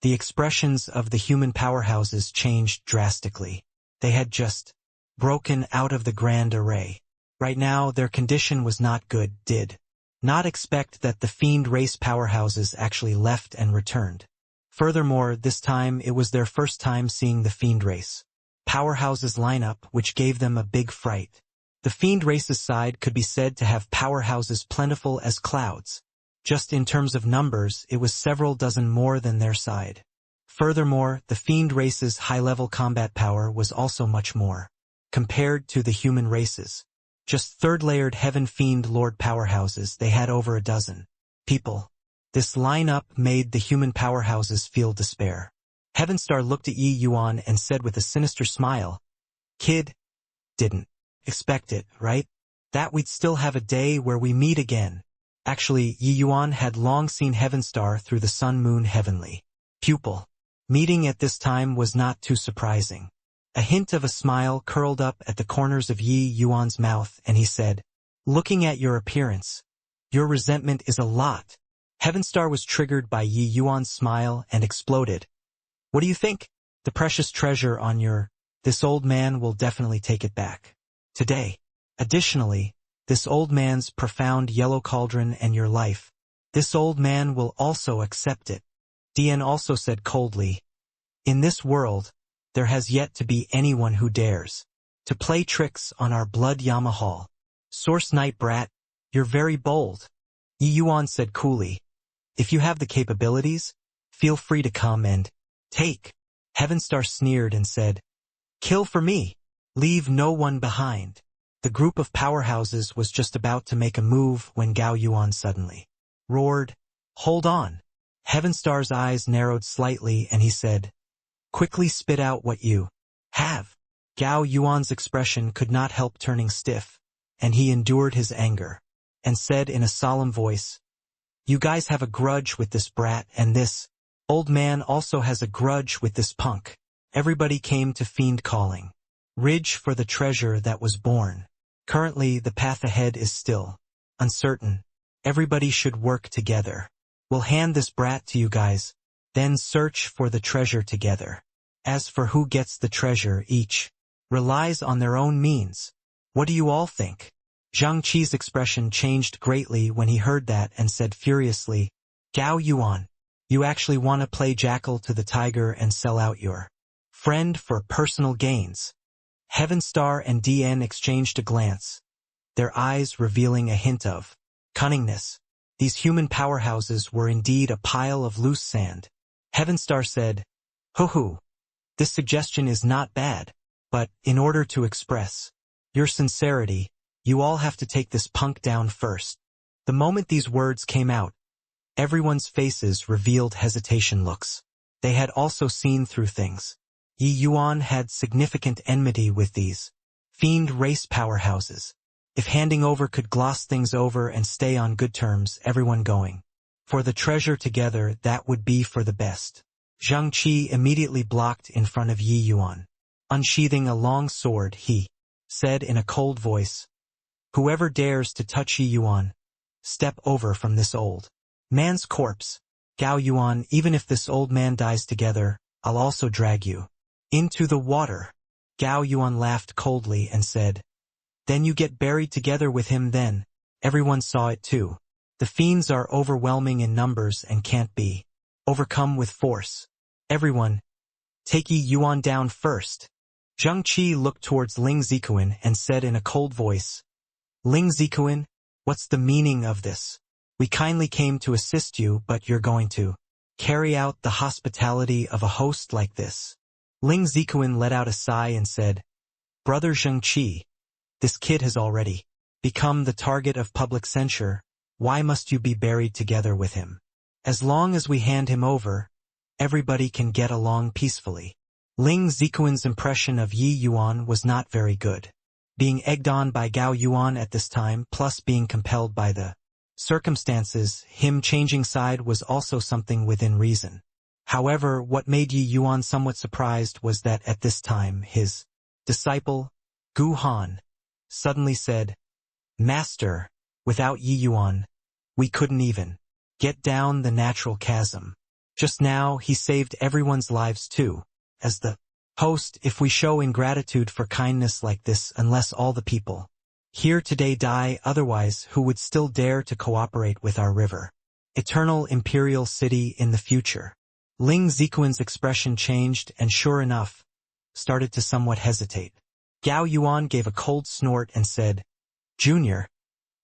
[SPEAKER 1] The expressions of the human powerhouses changed drastically. They had just broken out of the grand array. Right now their condition was not good. Did not expect that the fiend race powerhouses actually left and returned. Furthermore, this time it was their first time seeing the fiend race powerhouses lineup, which gave them a big fright. The fiend race's side could be said to have powerhouses plentiful as clouds. Just in terms of numbers, it was several dozen more than their side. Furthermore, the fiend race's high-level combat power was also much more compared to the human races. Just third-layered heaven fiend lord powerhouses, they had over a dozen people. This lineup made the human powerhouses feel despair. Heavenstar looked at Yi Yuan and said with a sinister smile, "Kid, didn't expect it, right? That we'd still have a day where we meet again." Actually, Yi Yuan had long seen Heavenstar through the sun-moon heavenly pupil. Meeting at this time was not too surprising. A hint of a smile curled up at the corners of Yi Yuan's mouth, and he said, "Looking at your appearance, your resentment is a lot." Heavenstar was triggered by Yi Yuan's smile and exploded. "What do you think? The precious treasure on this old man will definitely take it back today. Additionally, this old man's profound yellow cauldron and your life, this old man will also accept it." Dian also said coldly, "In this world, there has yet to be anyone who dares to play tricks on our blood Yamahal. Source Knight brat, you're very bold." Yi Yuan said coolly, "If you have the capabilities, feel free to come and take." Heavenstar sneered and said, "Kill for me. Leave no one behind." The group of powerhouses was just about to make a move when Gao Yuan suddenly roared, "Hold on." Heavenstar's eyes narrowed slightly and he said, "Quickly spit out what you have." Gao Yuan's expression could not help turning stiff, and he endured his anger, and said in a solemn voice, "You guys have a grudge with this brat, and this old man also has a grudge with this punk." Everybody came to fiend calling ridge for the treasure that was born. Currently, the path ahead is still uncertain. Everybody should work together. We'll hand this brat to you guys. Then search for the treasure together. As for who gets the treasure, each relies on their own means. What do you all think? Zhang Qi's expression changed greatly when he heard that and said furiously, Gao Yuan, you actually want to play jackal to the tiger and sell out your friend for personal gains? Heavenstar and DN exchanged a glance, their eyes revealing a hint of cunningness. These human powerhouses were indeed a pile of loose sand. Heavenstar said, Hoo-hoo, this suggestion is not bad, but in order to express your sincerity, you all have to take this punk down first. The moment these words came out, everyone's faces revealed hesitation looks. They had also seen through things. Yi Yuan had significant enmity with these fiend race powerhouses. If handing over could gloss things over and stay on good terms, everyone going for the treasure together, that would be for the best. Zhang Qi immediately blocked in front of Yi Yuan. Unsheathing a long sword, he said in a cold voice, Whoever dares to touch Yi Yuan, step over from this old man's corpse. Gao Yuan, even if this old man dies together, I'll also drag you into the water. Gao Yuan laughed coldly and said, Then you get buried together with him then. Everyone saw it too. The fiends are overwhelming in numbers and can't be overcome with force. Everyone, take Yi Yuan down first. Zhang Qi looked towards Ling Zikuan and said in a cold voice, Ling Zikuan, what's the meaning of this? We kindly came to assist you, but you're going to carry out the hospitality of a host like this. Ling Zikuan let out a sigh and said, Brother Zhang Qi, this kid has already become the target of public censure. Why must you be buried together with him? As long as we hand him over, everybody can get along peacefully. Ling Zikuan's impression of Yi Yuan was not very good. Being egged on by Gao Yuan at this time, plus being compelled by the circumstances, him changing side was also something within reason. However, what made Yi Yuan somewhat surprised was that at this time his disciple, Gu Han, suddenly said, Master, without Yi Yuan, we couldn't even get down the natural chasm. Just now he saved everyone's lives too. As the host, if we show ingratitude for kindness like this, unless all the people here today die, otherwise who would still dare to cooperate with our river? Eternal imperial city in the future. Ling Zikuan's expression changed and sure enough, started to somewhat hesitate. Gao Yuan gave a cold snort and said, Junior,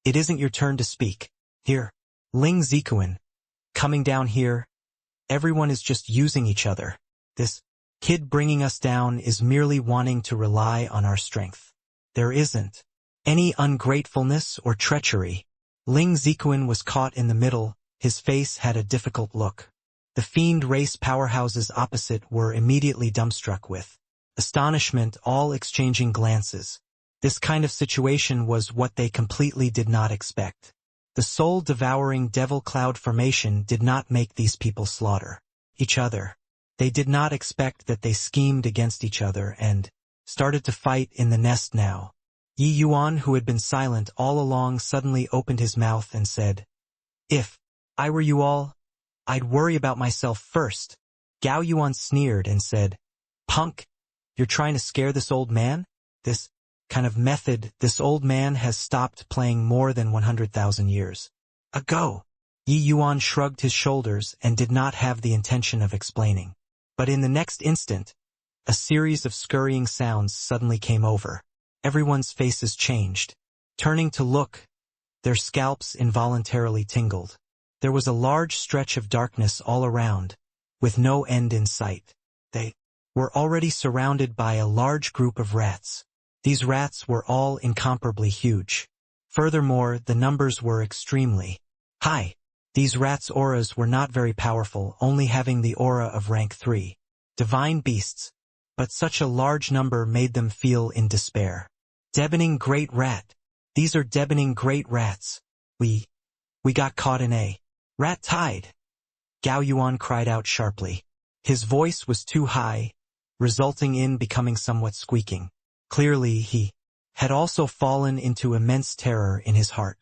[SPEAKER 1] it isn't your turn to speak. Here, Ling Zikuan, coming down here, everyone is just using each other. This kid bringing us down is merely wanting to rely on our strength. There isn't any ungratefulness or treachery. Ling Zikuan was caught in the middle, his face had a difficult look. The fiend race powerhouses opposite were immediately dumbstruck with astonishment, all exchanging glances. This kind of situation was what they completely did not expect. The soul-devouring devil cloud formation did not make these people slaughter each other. They did not expect that they schemed against each other and started to fight in the nest now. Yi Yuan, who had been silent all along, suddenly opened his mouth and said, If I were you all, I'd worry about myself first. Gao Yuan sneered and said, Punk, you're trying to scare this old man? This kind of method, this old man has stopped playing more than 100,000 years ago. Yi Yuan shrugged his shoulders and did not have the intention of explaining. But in the next instant, a series of scurrying sounds suddenly came over. Everyone's faces changed. Turning to look, their scalps involuntarily tingled. There was a large stretch of darkness all around, with no end in sight. They were already surrounded by a large group of rats. These rats were all incomparably huge. Furthermore, the numbers were extremely high. These rats' auras were not very powerful, only having the aura of rank 3. Divine beasts. But such a large number made them feel in despair. Deafening great rat. These are deafening great rats. We got caught in a rat tide. Gao Yuan cried out sharply. His voice was too high, resulting in becoming somewhat squeaking. Clearly he had also fallen into immense terror in his heart.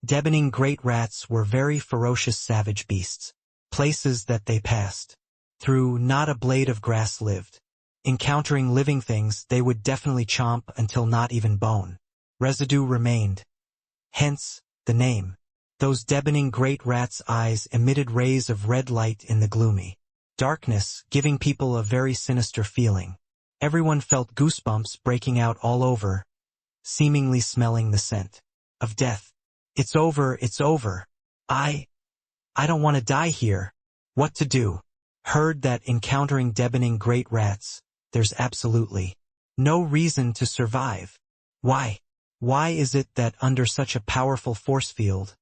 [SPEAKER 1] Deafening great rats were very ferocious savage beasts. Places that they passed, Through not a blade of grass lived. Encountering living things, they would definitely chomp until not even bone. Residue remained. Hence, the name. Those deafening great rats' eyes emitted rays of red light in the gloomy darkness, giving people a very sinister feeling. Everyone felt goosebumps breaking out all over, seemingly smelling the scent of death. It's over, it's over. I don't want to die here. What to do? Heard that encountering deafening great rats, there's absolutely no reason to survive. Why? Why is it that under such a powerful force field,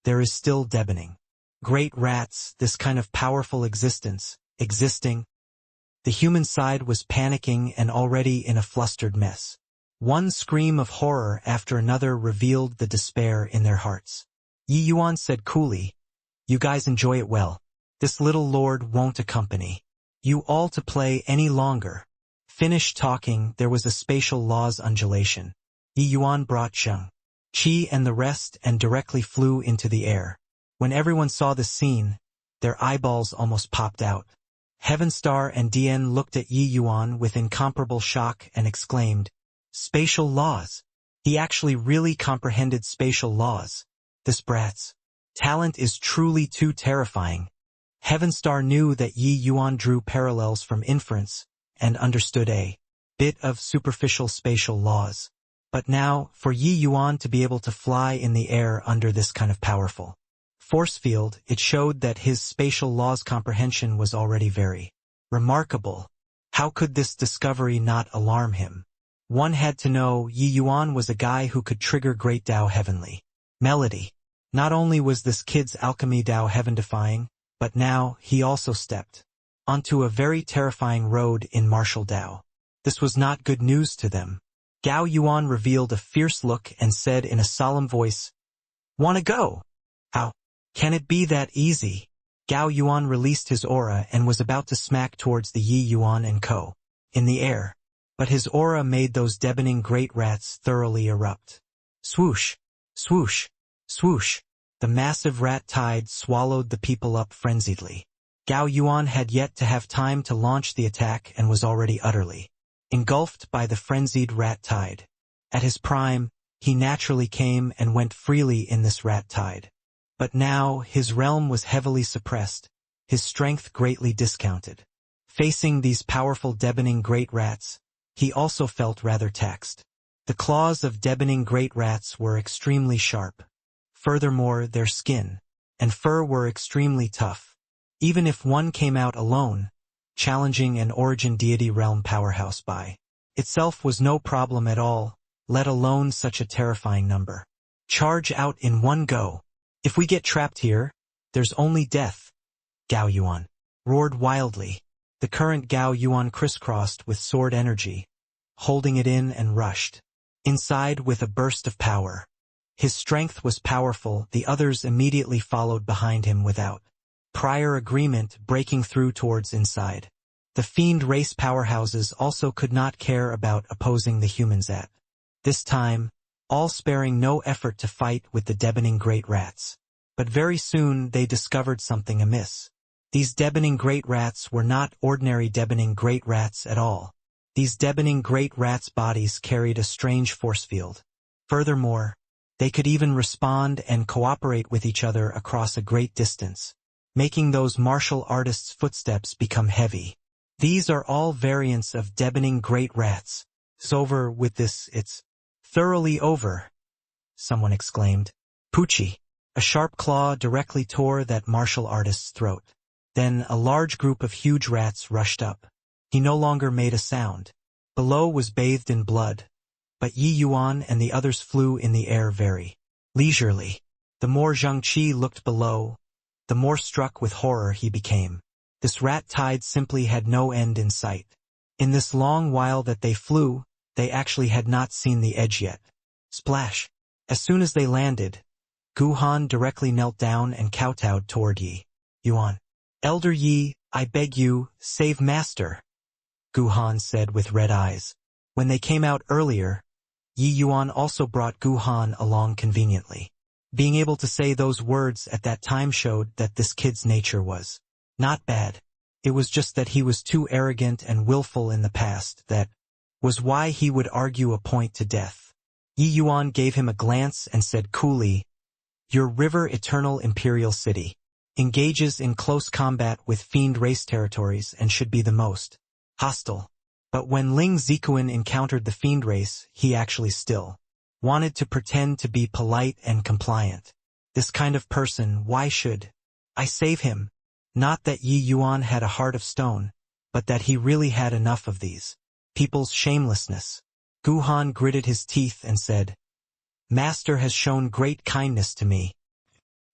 [SPEAKER 1] there is still deafening great rats, this kind of powerful existing? The human side was panicking and already in a flustered mess. One scream of horror after another revealed the despair in their hearts. Yi Yuan said coolly, "You guys enjoy it well. This little lord won't accompany you all to play any longer." Finished talking, there was a spatial law's undulation. Yi Yuan brought Zheng, Qi and the rest and directly flew into the air. When everyone saw the scene, their eyeballs almost popped out. Heavenstar and Dian looked at Yi Yuan with incomparable shock and exclaimed, "Spatial laws! He actually really comprehended spatial laws. This brat's talent is truly too terrifying." Heavenstar knew that Yi Yuan drew parallels from inference and understood a bit of superficial spatial laws. But now, for Yi Yuan to be able to fly in the air under this kind of powerful force field, it showed that his spatial laws comprehension was already very remarkable. How could this discovery not alarm him? One had to know Yi Yuan was a guy who could trigger great Tao heavenly melody. Not only was this kid's alchemy Tao heaven-defying, but now he also stepped onto a very terrifying road in martial Tao. This was not good news to them. Gao Yuan revealed a fierce look and said in a solemn voice, "Wanna go? How can it be that easy?" Gao Yuan released his aura and was about to smack towards the Yi Yuan and Co. in the air, but his aura made those deafening great rats thoroughly erupt. Swoosh, swoosh, swoosh. The massive rat tide swallowed the people up frenziedly. Gao Yuan had yet to have time to launch the attack and was already utterly engulfed by the frenzied rat tide. At his prime, he naturally came and went freely in this rat tide. But now, his realm was heavily suppressed, his strength greatly discounted. Facing these powerful deafening great rats, he also felt rather taxed. The claws of deafening great rats were extremely sharp. Furthermore, their skin and fur were extremely tough. Even if one came out alone, challenging an origin deity realm powerhouse by itself was no problem at all, let alone such a terrifying number. Charge out in one go. If we get trapped here, there's only death. Gao Yuan roared wildly. The current Gao Yuan crisscrossed with sword energy, holding it in and rushed inside with a burst of power. His strength was powerful, the others immediately followed behind him without prior agreement, breaking through towards inside. The fiend race powerhouses also could not care about opposing the humans at this time, all sparing no effort to fight with the deafening great rats. But very soon they discovered something amiss. These deafening great rats were not ordinary deafening great rats at all. These deafening great rats' bodies carried a strange force field. Furthermore, they could even respond and cooperate with each other across a great distance, making those martial artists' footsteps become heavy. These are all variants of deafening great rats. It's over with this, it's thoroughly over, someone exclaimed. Poochie. A sharp claw directly tore that martial artist's throat. Then a large group of huge rats rushed up. He no longer made a sound. Below was bathed in blood, but Yi Yuan and the others flew in the air very leisurely. The more Zhang Qi looked below, the more struck with horror he became. This rat tide simply had no end in sight. In this long while that they flew, they actually had not seen the edge yet. Splash! As soon as they landed, Gu Han directly knelt down and kowtowed toward Yi Yuan. "Elder Yi, I beg you, save Master," Gu Han said with red eyes. When they came out earlier, Yi Yuan also brought Gu Han along conveniently. Being able to say those words at that time showed that this kid's nature was not bad. It was just that he was too arrogant and willful in the past. That was why he would argue a point to death. Yi Yuan gave him a glance and said coolly, "Your river eternal imperial city engages in close combat with fiend race territories and should be the most hostile." But when Ling Zikuan encountered the fiend race, he actually still wanted to pretend to be polite and compliant. This kind of person, why should I save him? Not that Yi Yuan had a heart of stone, but that he really had enough of these people's shamelessness. Gu Han gritted his teeth and said, "Master has shown great kindness to me.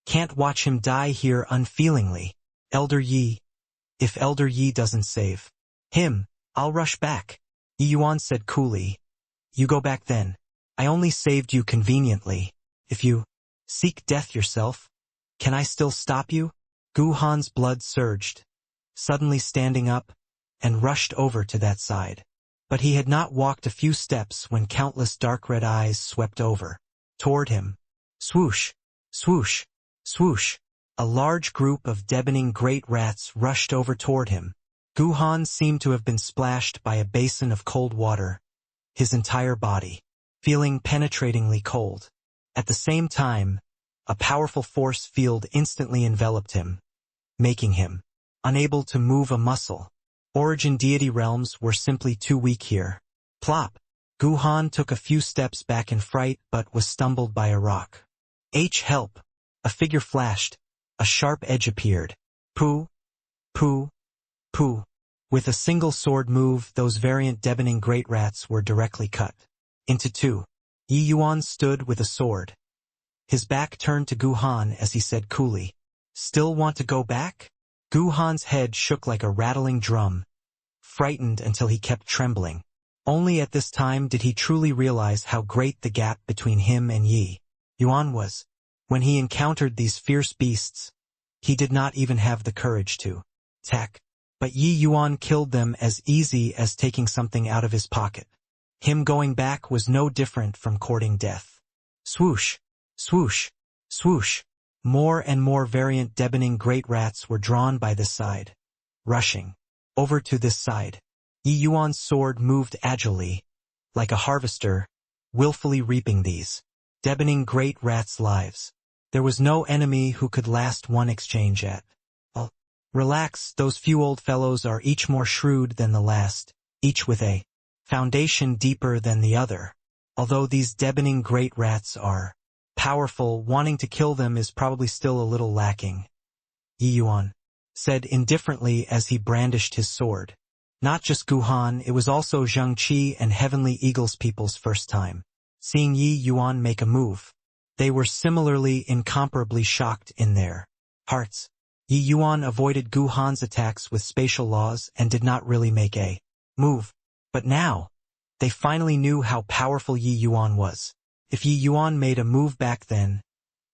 [SPEAKER 1] Can't watch him die here unfeelingly. Elder Yi, if Elder Yi doesn't save him, I'll rush back." Yi Yuan said coolly, "You go back then. I only saved you conveniently. If you seek death yourself, can I still stop you?" Gu Han's blood surged, suddenly standing up, and rushed over to that side. But he had not walked a few steps when countless dark red eyes swept over toward him. Swoosh, swoosh, swoosh. A large group of deafening great rats rushed over toward him. Gu Han seemed to have been splashed by a basin of cold water, his entire body feeling penetratingly cold. At the same time, a powerful force field instantly enveloped him, making him unable to move a muscle. Origin deity realms were simply too weak here. Plop! Gu Han took a few steps back in fright but was stumbled by a rock. Help! A figure flashed. A sharp edge appeared. Pooh! Pooh! Pooh! With a single sword move, those variant deafening great rats were directly cut into two. Yi Yuan stood with a sword, his back turned to Gu Han as he said coolly, "Still want to go back?" Gu Han's head shook like a rattling drum, frightened until he kept trembling. Only at this time did he truly realize how great the gap between him and Yi Yuan was. When he encountered these fierce beasts, he did not even have the courage to attack. But Yi Yuan killed them as easy as taking something out of his pocket. Him going back was no different from courting death. Swoosh! Swoosh! Swoosh! More and more variant deafening great rats were drawn by this side, rushing over to this side. Yi Yuan's sword moved agilely, like a harvester, willfully reaping these deafening great rats' lives. There was no enemy who could last one exchange at all. Relax, those few old fellows are each more shrewd than the last, each with a foundation deeper than the other. Although these deafening great rats are powerful, wanting to kill them is probably still a little lacking, Yi Yuan said indifferently as he brandished his sword. Not just Gu Han, it was also Zhang Qi and Heavenly Eagle's people's first time seeing Yi Yuan make a move. They were similarly incomparably shocked in their hearts. Yi Yuan avoided Gu Han's attacks with spatial laws and did not really make a move. But now, they finally knew how powerful Yi Yuan was. If Yi Yuan made a move back then,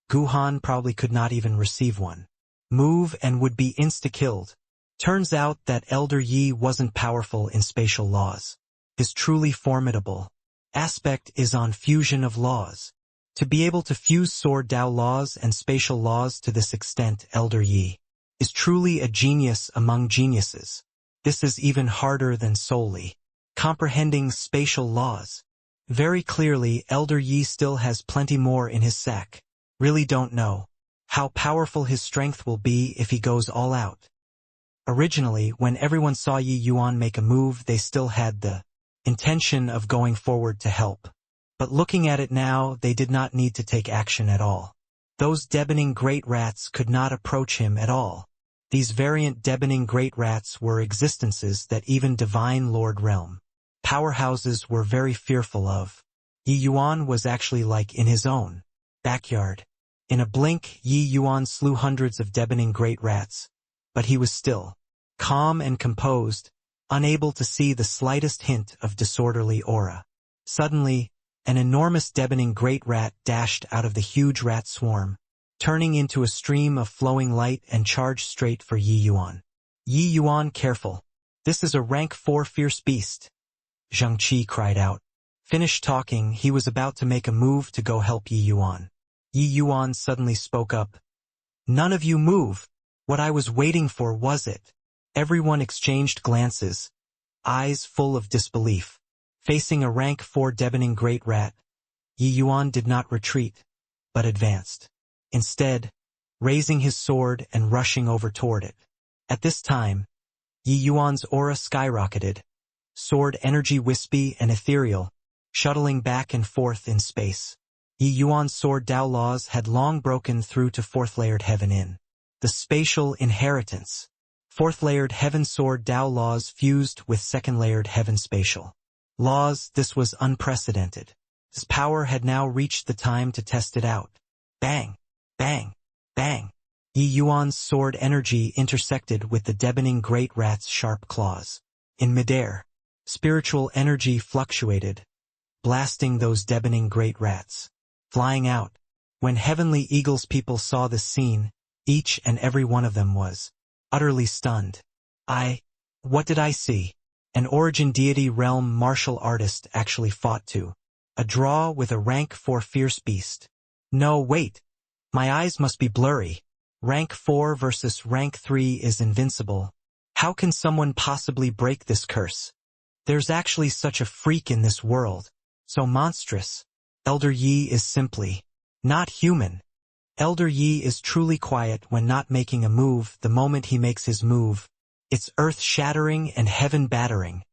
[SPEAKER 1] Gu Han probably could not even receive one move and would be insta-killed. Turns out that Elder Yi wasn't powerful in spatial laws. His truly formidable aspect is on fusion of laws. To be able to fuse Sword Dao laws and spatial laws to this extent, Elder Yi is truly a genius among geniuses. This is even harder than solely comprehending spatial laws. Very clearly, Elder Yi still has plenty more in his sack. Really don't know how powerful his strength will be if he goes all out. Originally, when everyone saw Yi Yuan make a move, they still had the intention of going forward to help. But looking at it now, they did not need to take action at all. Those deafening great rats could not approach him at all. These variant deafening great rats were existences that even Divine Lord Realm powerhouses were very fearful of. Yi Yuan was actually like in his own backyard. In a blink, Yi Yuan slew hundreds of deafening great rats, but he was still calm and composed, unable to see the slightest hint of disorderly aura. Suddenly, an enormous deafening great rat dashed out of the huge rat swarm, turning into a stream of flowing light and charged straight for Yi Yuan. Yi Yuan, careful. This is a rank 4 fierce beast. Zhang Qi cried out. Finished talking, he was about to make a move to go help Yi Yuan. Yi Yuan suddenly spoke up. None of you move. What I was waiting for was it. Everyone exchanged glances, eyes full of disbelief. Facing a rank 4 deboning great rat, Yi Yuan did not retreat, but advanced. Instead, raising his sword and rushing over toward it. At this time, Yi Yuan's aura skyrocketed, sword energy wispy and ethereal, shuttling back and forth in space. Yi Yuan's sword Dao laws had long broken through to fourth-layered heaven in the spatial inheritance. Fourth-layered heaven sword Dao laws fused with second-layered heaven spatial laws. This was unprecedented. His power had now reached the time to test it out. Bang! Bang! Bang! Yi Yuan's sword energy intersected with the deboning great rat's sharp claws. In midair, spiritual energy fluctuated, blasting those deboning great rats. Flying out. When Heavenly Eagle's people saw this scene, each and every one of them was utterly stunned. What did I see? An origin deity realm martial artist actually fought to a draw with a rank 4 fierce beast. No, wait. My eyes must be blurry. Rank 4 versus rank 3 is invincible. How can someone possibly break this curse? There's actually such a freak in this world. So monstrous. Elder Yi is simply not human. Elder Yi is truly quiet when not making a move. The moment he makes his move, it's earth-shattering and heaven-battering.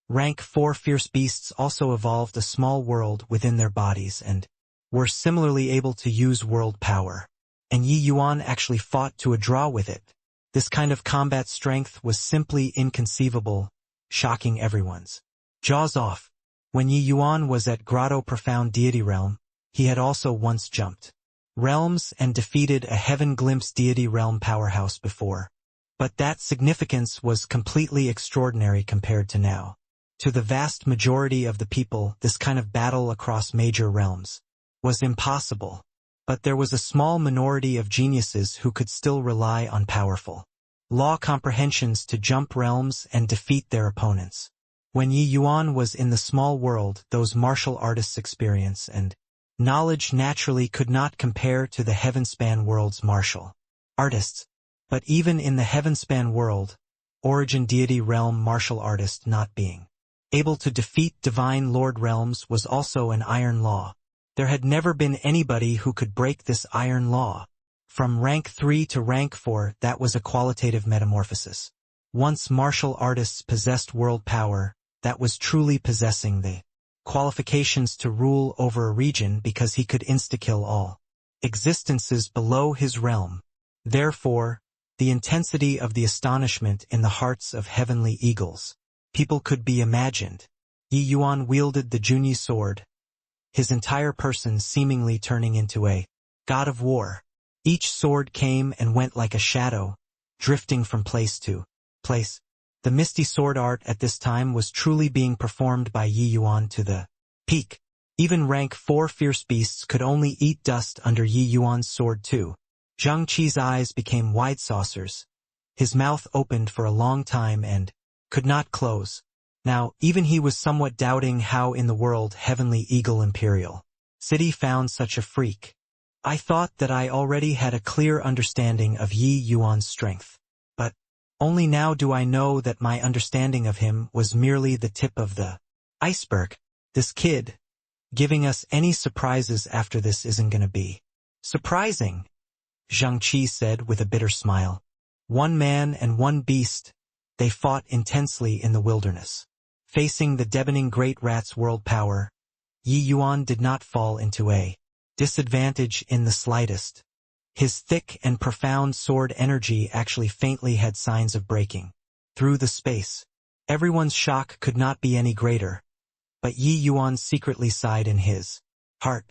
[SPEAKER 1] Rank 4 fierce beasts also evolved a small world within their bodies and were similarly able to use world power. And Yi Yuan actually fought to a draw with it. This kind of combat strength was simply inconceivable, shocking everyone's jaws off. When Yi Yuan was at Grotto Profound Deity Realm, he had also once jumped realms and defeated a Heaven Glimpse Deity Realm powerhouse before. But that significance was completely extraordinary compared to now. To the vast majority of the people, this kind of battle across major realms was impossible. But there was a small minority of geniuses who could still rely on powerful law comprehensions to jump realms and defeat their opponents. When Yi Yuan was in the small world, those martial artists' experience and knowledge naturally could not compare to the Heavenspan world's martial artists. But even in the Heavenspan world, origin deity realm martial artist not being able to defeat divine lord realms was also an iron law. There had never been anybody who could break this iron law. From rank 3 to rank 4, that was a qualitative metamorphosis. Once martial artists possessed world power, that was truly possessing the qualifications to rule over a region because he could insta-kill all existences below his realm. Therefore, the intensity of the astonishment in the hearts of heavenly eagles, people could be imagined. Yi Yuan wielded the Junyi sword, his entire person seemingly turning into a god of war. Each sword came and went like a shadow, drifting from place to place. The misty sword art at this time was truly being performed by Yi Yuan to the peak. Even rank 4 fierce beasts could only eat dust under Yi Yuan's sword too. Zhang Qi's eyes became wide saucers. His mouth opened for a long time and could not close. Now, even he was somewhat doubting how in the world Heavenly Eagle Imperial City found such a freak. I thought that I already had a clear understanding of Yi Yuan's strength. But only now do I know that my understanding of him was merely the tip of the iceberg. This kid, giving us any surprises after this isn't gonna be surprising, Zhang Qi said with a bitter smile. One man and one beast, they fought intensely in the wilderness. Facing the deboning great rat's world power, Yi Yuan did not fall into a disadvantage in the slightest. His thick and profound sword energy actually faintly had signs of breaking through the space. Everyone's shock could not be any greater. But Yi Yuan secretly sighed in his heart.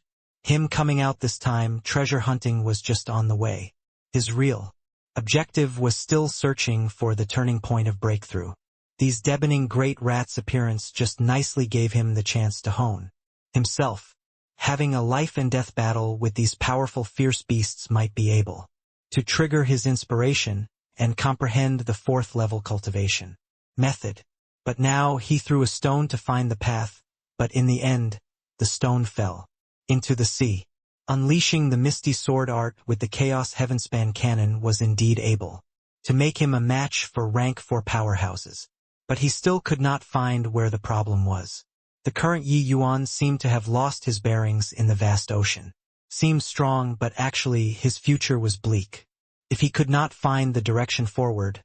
[SPEAKER 1] Him coming out this time, treasure hunting was just on the way. His real objective was still searching for the turning point of breakthrough. These deboning great rats' appearance just nicely gave him the chance to hone himself. Having a life and death battle with these powerful fierce beasts might be able to trigger his inspiration and comprehend the 4th level cultivation method. But now he threw a stone to find the path, but in the end, the stone fell into the sea. Unleashing the misty sword art with the Chaos Heavenspan cannon was indeed able to make him a match for rank 4 powerhouses. But he still could not find where the problem was. The current Yi Yuan seemed to have lost his bearings in the vast ocean. Seemed strong, but actually his future was bleak. If he could not find the direction forward,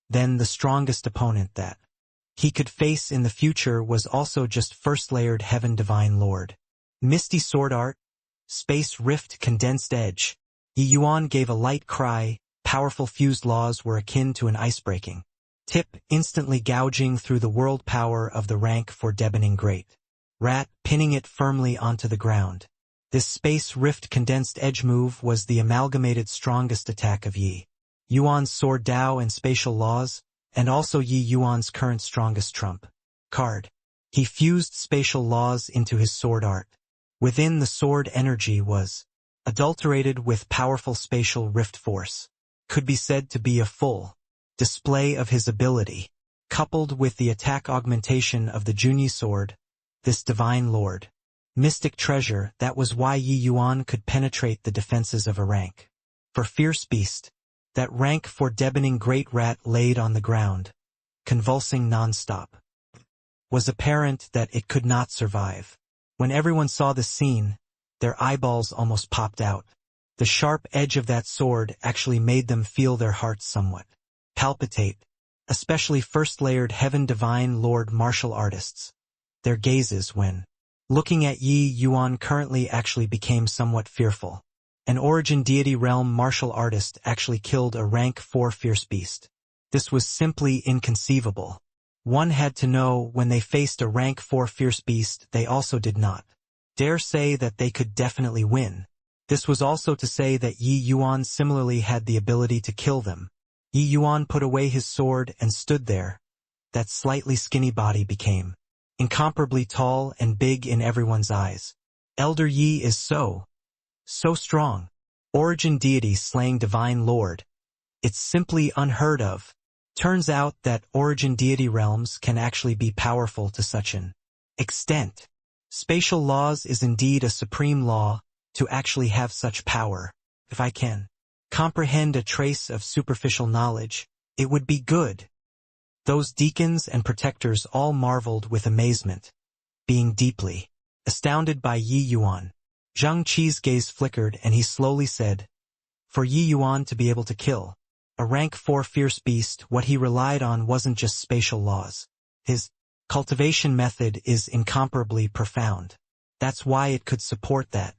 [SPEAKER 1] then the strongest opponent that he could face in the future was also just first-layered Heaven Divine Lord. Misty Sword Art, Space Rift Condensed Edge. Yi Yuan gave a light cry. Powerful fused laws were akin to an ice-breaking tip, instantly gouging through the world power of the rank 4 Deadening Great Rat, pinning it firmly onto the ground. This Space Rift Condensed Edge move was the amalgamated strongest attack of Yi Yuan's Sword Dao and Spatial Laws, and also Yi Yuan's current strongest trump card. He fused Spatial Laws into his sword art. Within the sword energy was adulterated with powerful spatial rift force. Could be said to be a full display of his ability. Coupled with the attack augmentation of the Junyi sword, this Divine Lord Mystic Treasure, that was why Yi Yuan could penetrate the defenses of a rank 4 Fierce Beast. That rank 4 Deadening Great Rat laid on the ground, convulsing non-stop. Was apparent that it could not survive. When everyone saw this scene, their eyeballs almost popped out. The sharp edge of that sword actually made them feel their hearts somewhat palpitate, especially first-layered Heaven Divine Lord martial artists. Their gazes, when looking at Yi Yuan, currently actually became somewhat fearful. An Origin Deity Realm martial artist actually killed a rank 4 Fierce Beast. This was simply inconceivable. One had to know when they faced a rank 4 Fierce Beast they also did not dare say that they could definitely win. This was also to say that Yi Yuan similarly had the ability to kill them. Yi Yuan put away his sword and stood there. That slightly skinny body became incomparably tall and big in everyone's eyes. Elder Yi is so strong. Origin Deity slaying Divine Lord. It's simply unheard of. Turns out that Origin Deity realms can actually be powerful to such an extent. Spatial Laws is indeed a supreme law to actually have such power. If I can comprehend a trace of superficial knowledge, it would be good. Those deacons and protectors all marveled with amazement, being deeply astounded by Yi Yuan. Zhang Qi's gaze flickered and he slowly said, for Yi Yuan to be able to kill a rank 4 Fierce Beast, what he relied on wasn't just spatial laws. His cultivation method is incomparably profound. That's why it could support that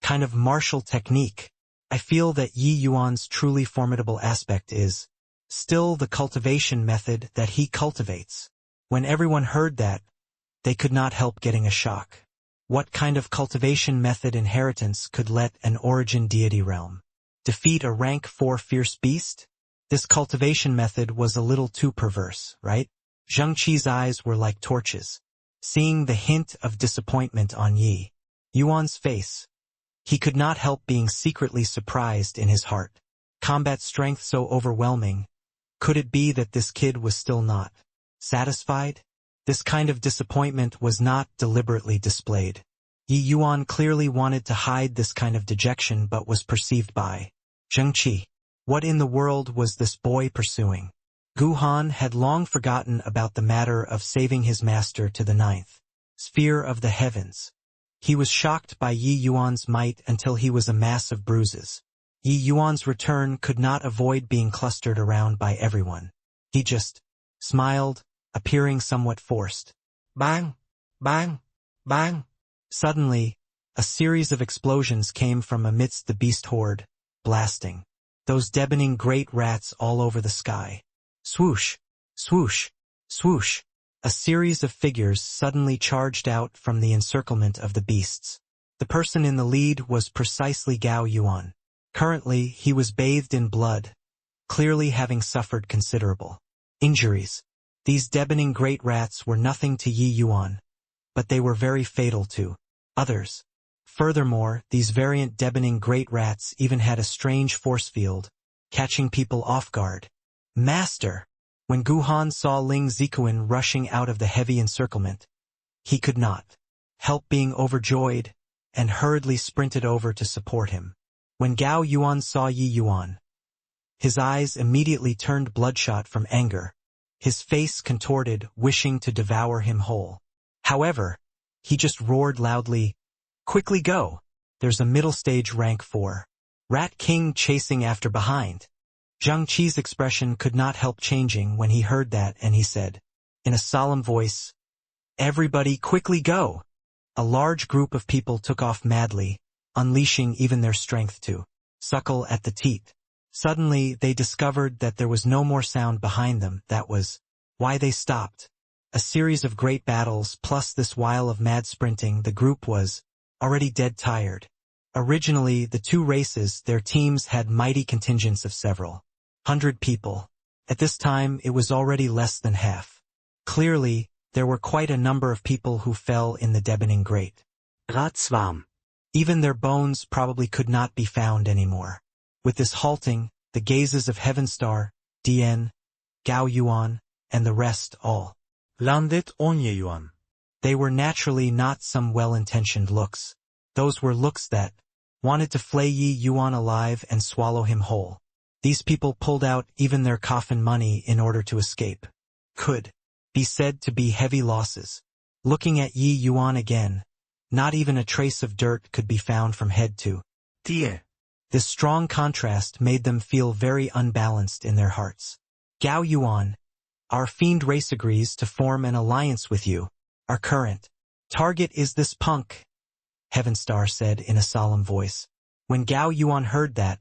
[SPEAKER 1] kind of martial technique. I feel that Yi Yuan's truly formidable aspect is still the cultivation method that he cultivates. When everyone heard that, they could not help getting a shock. What kind of cultivation method inheritance could let an Origin Deity realm defeat a rank 4 Fierce Beast? This cultivation method was a little too perverse, right? Zhang Qi's eyes were like torches. Seeing the hint of disappointment on Yi Yuan's face, he could not help being secretly surprised in his heart. Combat strength so overwhelming. Could it be that this kid was still not satisfied? This kind of disappointment was not deliberately displayed. Yi Yuan clearly wanted to hide this kind of dejection but was perceived by Zhang Qi. What in the world was this boy pursuing? Gu Han had long forgotten about the matter of saving his master to the 9th sphere of the heavens. He was shocked by Yi Yuan's might until he was a mass of bruises. Yi Yuan's return could not avoid being clustered around by everyone. He just smiled, appearing somewhat forced. Bang! Bang! Bang! Suddenly, a series of explosions came from amidst the beast horde, blasting those deadening great rats all over the sky. Swoosh! Swoosh! Swoosh! A series of figures suddenly charged out from the encirclement of the beasts. The person in the lead was precisely Gao Yuan. Currently, he was bathed in blood, clearly having suffered considerable injuries. These deadening great rats were nothing to Yi Yuan, but they were very fatal to others. Furthermore, these variant deadening great rats even had a strange force field, catching people off guard. Master! When Gu Han saw Ling Zikuan rushing out of the heavy encirclement, he could not help being overjoyed, and hurriedly sprinted over to support him. When Gao Yuan saw Yi Yuan, His eyes immediately turned bloodshot from anger. His face contorted, wishing to devour him whole. However, he just roared loudly, "Quickly go! There's a middle stage rank 4. Rat King chasing after behind." Zhang Qi's expression could not help changing when he heard that, and he said, in a solemn voice, "Everybody quickly go!" A large group of people took off madly, unleashing even their strength to suckle at the teat. Suddenly, they discovered that there was no more sound behind them. That was why they stopped. A series of great battles plus this while of mad sprinting, the group was already dead tired. Originally, the two races, their teams had mighty contingents of several hundred people. At this time, it was already less than half. Clearly, there were quite a number of people who fell in the deafening great Ratswarm. Even their bones probably could not be found anymore. With this halting, the gazes of Heavenstar, Dien, Gao Yuan, and the rest all
[SPEAKER 2] Landet Onye Yuan.
[SPEAKER 1] They were naturally not some well-intentioned looks. Those were looks that wanted to flay Yi Yuan alive and swallow him whole. These people pulled out even their coffin money in order to escape. Could be said to be heavy losses. Looking at Yi Yuan again, not even a trace of dirt could be found from head to toe. This strong contrast made them feel very unbalanced in their hearts. Gao Yuan, our fiend race agrees to form an alliance with you. Our current target is this punk, Heavenstar said in a solemn voice. When Gao Yuan heard that,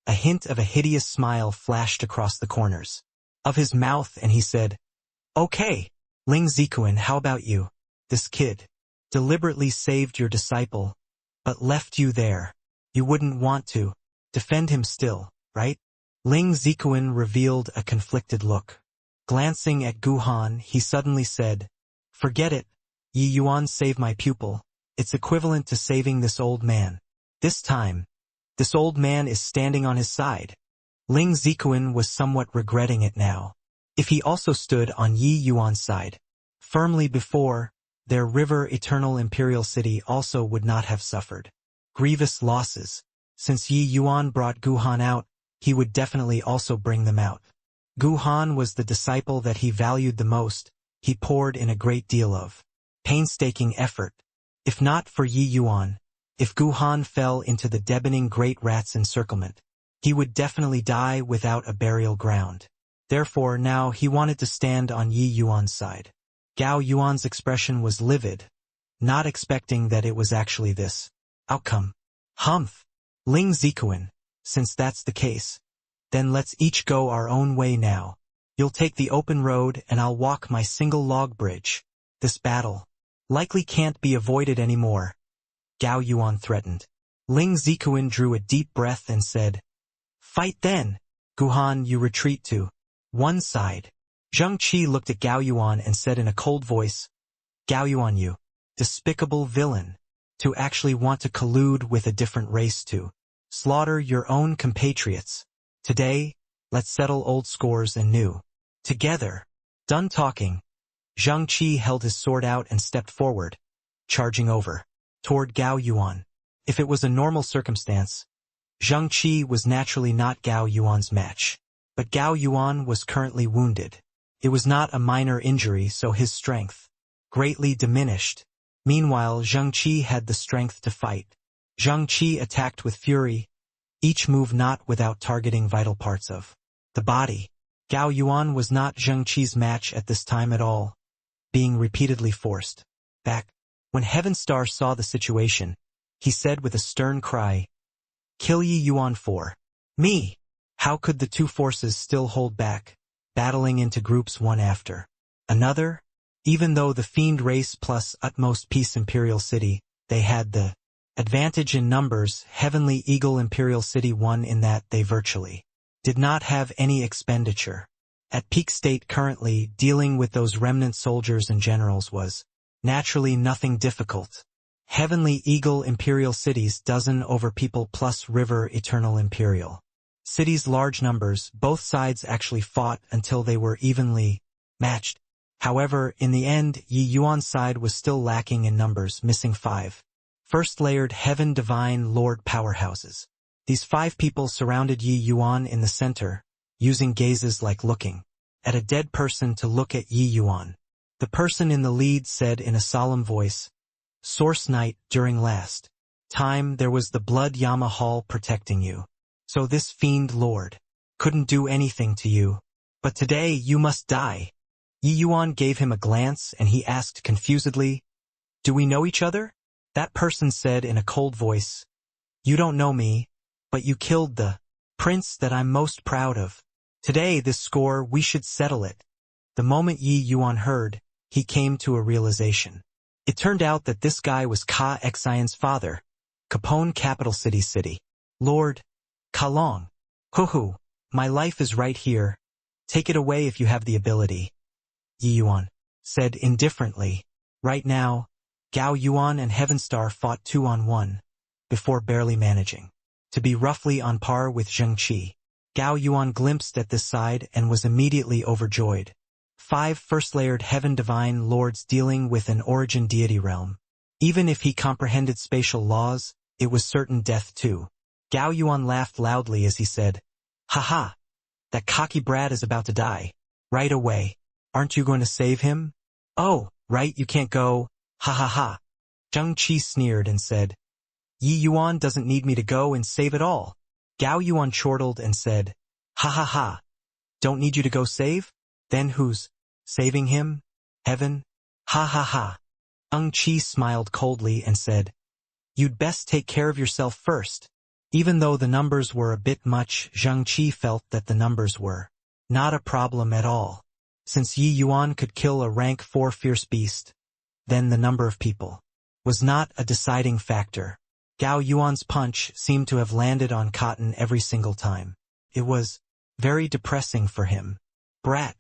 [SPEAKER 1] a hint of a hideous smile flashed across the corners of his mouth, and he said, "Okay, Ling Zikuan, how about you? This kid deliberately saved your disciple, but left you there. You wouldn't want to defend him still, right?" Ling Zikuan revealed a conflicted look. Glancing at Guhan, he suddenly said, "Forget it. Yi Yuan saved my pupil. It's equivalent to saving this old man. This time, this old man is standing on his side." Ling Zikuan was somewhat regretting it now. If he also stood on Yi Yuan's side firmly before, their river Eternal Imperial City also would not have suffered grievous losses. Since Yi Yuan brought Guhan out, he would definitely also bring them out. Guhan was the disciple that he valued the most. He poured in a great deal of painstaking effort. If not for Yi Yuan, if Guhan fell into the deafening great rat's encirclement, he would definitely die without a burial ground. Therefore now he wanted to stand on Yi Yuan's side. Gao Yuan's expression was livid, not expecting that it was actually this outcome. Humph! Ling Zikuan, since that's the case, then let's each go our own way now. You'll take the open road and I'll walk my single log bridge. This battle likely can't be avoided anymore, Gao Yuan threatened. Ling Zikuan drew a deep breath and said, "Fight then! Guhan, you retreat to one side." Zhang Qi looked at Gao Yuan and said in a cold voice, "Gao Yuan, you despicable villain, to actually want to collude with a different race to slaughter your own compatriots. Today, let's settle old scores and new together." Done talking, Zhang Qi held his sword out and stepped forward, charging over toward Gao Yuan. If it was a normal circumstance, Zhang Qi was naturally not Gao Yuan's match. But Gao Yuan was currently wounded. It was not a minor injury, so his strength greatly diminished. Meanwhile, Zhang Qi had the strength to fight. Zhang Qi attacked with fury, each move not without targeting vital parts of the body. Gao Yuan was not Zhang Qi's match at this time at all, being repeatedly forced back. When Heavenstar saw the situation, he said with a stern cry, "Kill Yi Yuan for me." How could the two forces still hold back, battling into groups one after another? Even though the fiend race plus utmost peace Imperial City, they had the advantage in numbers, Heavenly Eagle Imperial City won in that they virtually did not have any expenditure. At peak state currently, dealing with those remnant soldiers and generals was naturally nothing difficult. Heavenly Eagle Imperial Cities dozen over people plus river Eternal Imperial Cities large numbers, both sides actually fought until they were evenly matched. However, in the end, Yi Yuan's side was still lacking in numbers, missing 5 first-layered Heaven Divine Lord powerhouses. These 5 people surrounded Yi Yuan in the center, using gazes like looking at a dead person to look at Yi Yuan. The person in the lead said in a solemn voice, "Source Knight, during last time there was the Blood Yama Hall protecting you. So this fiend lord couldn't do anything to you. But today you must die." Yi Yuan gave him a glance and he asked confusedly, "Do we know each other?" That person said in a cold voice, "You don't know me, but you killed the prince that I'm most proud of. Today this score we should settle it." The moment Yi Yuan heard, he came to a realization. It turned out that this guy was Ka Xian's father, Capone Capital City. "Lord Kalong, hoo, my life is right here. Take it away if you have the ability," Yi Yuan said indifferently. Right now, Gao Yuan and Heavenstar fought 2-on-1, before barely managing to be roughly on par with Zheng Qi. Gao Yuan glimpsed at this side and was immediately overjoyed. 5 first-layered heaven divine lords dealing with an origin deity realm. Even if he comprehended spatial laws, it was certain death too. Gao Yuan laughed loudly as he said, "Haha, that cocky brat is about to die. Right away. Aren't you going to save him?" "Oh, right, you can't go. Ha ha ha." Zheng Qi sneered and said, "Yi Yuan doesn't need me to go and save it all." Gao Yuan chortled and said, "Ha ha ha. Don't need you to go save? Then who's saving him? Heaven? Ha ha ha." Zheng Qi smiled coldly and said, "You'd best take care of yourself first." Even though the numbers were a bit much, Zheng Qi felt that the numbers were not a problem at all. Since Yi Yuan could kill a rank 4 fierce beast, then the number of people was not a deciding factor. Gao Yuan's punch seemed to have landed on cotton every single time. It was very depressing for him. "Brat,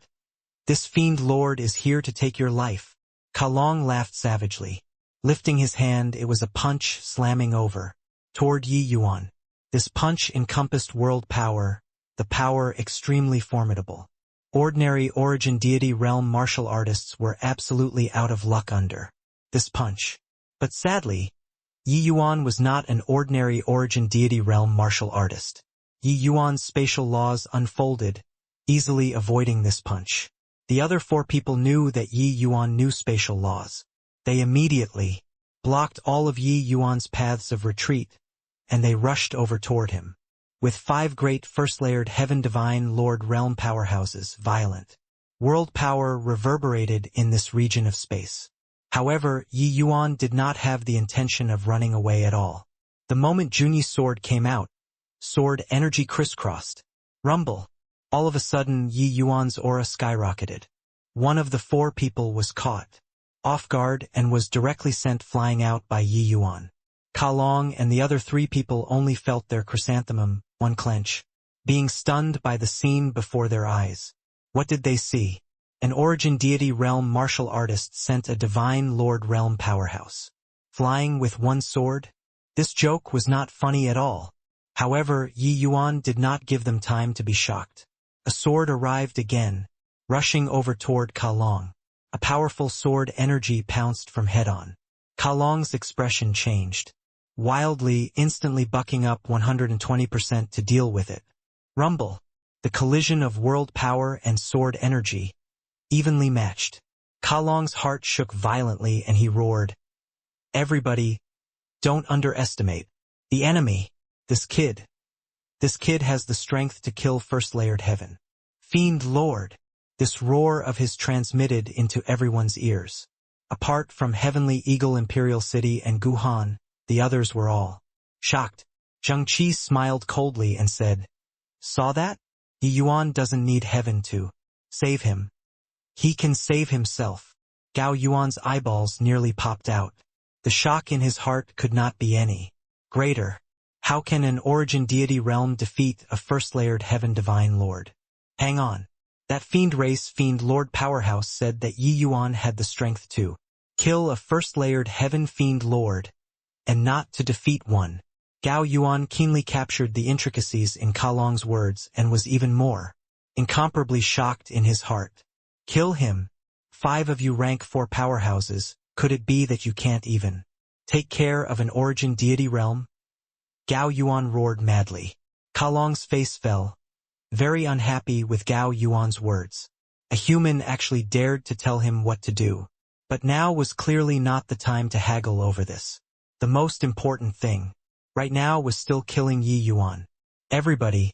[SPEAKER 1] this fiend lord is here to take your life." Kalong laughed savagely. Lifting his hand, it was a punch slamming over toward Yi Yuan. This punch encompassed world power, the power extremely formidable. Ordinary origin deity realm martial artists were absolutely out of luck under this punch. But sadly, Yi Yuan was not an ordinary origin deity realm martial artist. Yi Yuan's spatial laws unfolded, easily avoiding this punch. The other 4 people knew that Yi Yuan knew spatial laws. They immediately blocked all of Yi Yuan's paths of retreat, and they rushed over toward him. With 5 great first-layered heaven divine lord realm powerhouses, violent world power reverberated in this region of space. However, Yi Yuan did not have the intention of running away at all. The moment Junyi's sword came out, sword energy crisscrossed. Rumble. All of a sudden, Yi Yuan's aura skyrocketed. One of the 4 people was caught off guard and was directly sent flying out by Yi Yuan. Kalong and the other 3 people only felt their chrysanthemum, one clench, being stunned by the scene before their eyes. What did they see? An origin deity realm martial artist sent a divine lord realm powerhouse flying with 1 sword? This joke was not funny at all. However, Yi Yuan did not give them time to be shocked. A sword arrived again, rushing over toward Kalong. A powerful sword energy pounced from head-on. Kalong's expression changed. Wildly, instantly bucking up 120% to deal with it. Rumble. The collision of world power and sword energy, evenly matched. Kalong's heart shook violently and he roared, "Everybody, don't underestimate the enemy. This kid has the strength to kill first-layered heaven. Fiend Lord." This roar of his transmitted into everyone's ears. Apart from Heavenly Eagle Imperial City and Guhan, the others were all shocked. Zheng Qi smiled coldly and said, "Saw that? Yi Yuan doesn't need heaven to save him. He can save himself." Gao Yuan's eyeballs nearly popped out. The shock in his heart could not be any greater. How can an origin deity realm defeat a first-layered heaven divine lord? Hang on. That fiend race fiend lord powerhouse said that Yi Yuan had the strength to kill a first-layered heaven fiend lord, and not to defeat one. Gao Yuan keenly captured the intricacies in Kalong's words and was even more incomparably shocked in his heart. Kill him. 5 of you rank 4 powerhouses, could it be that you can't even take care of an origin deity realm? Gao Yuan roared madly. Ka Long's face fell, very unhappy with Gao Yuan's words. A human actually dared to tell him what to do. But now was clearly not the time to haggle over this. The most important thing right now was still killing Yi Yuan. Everybody,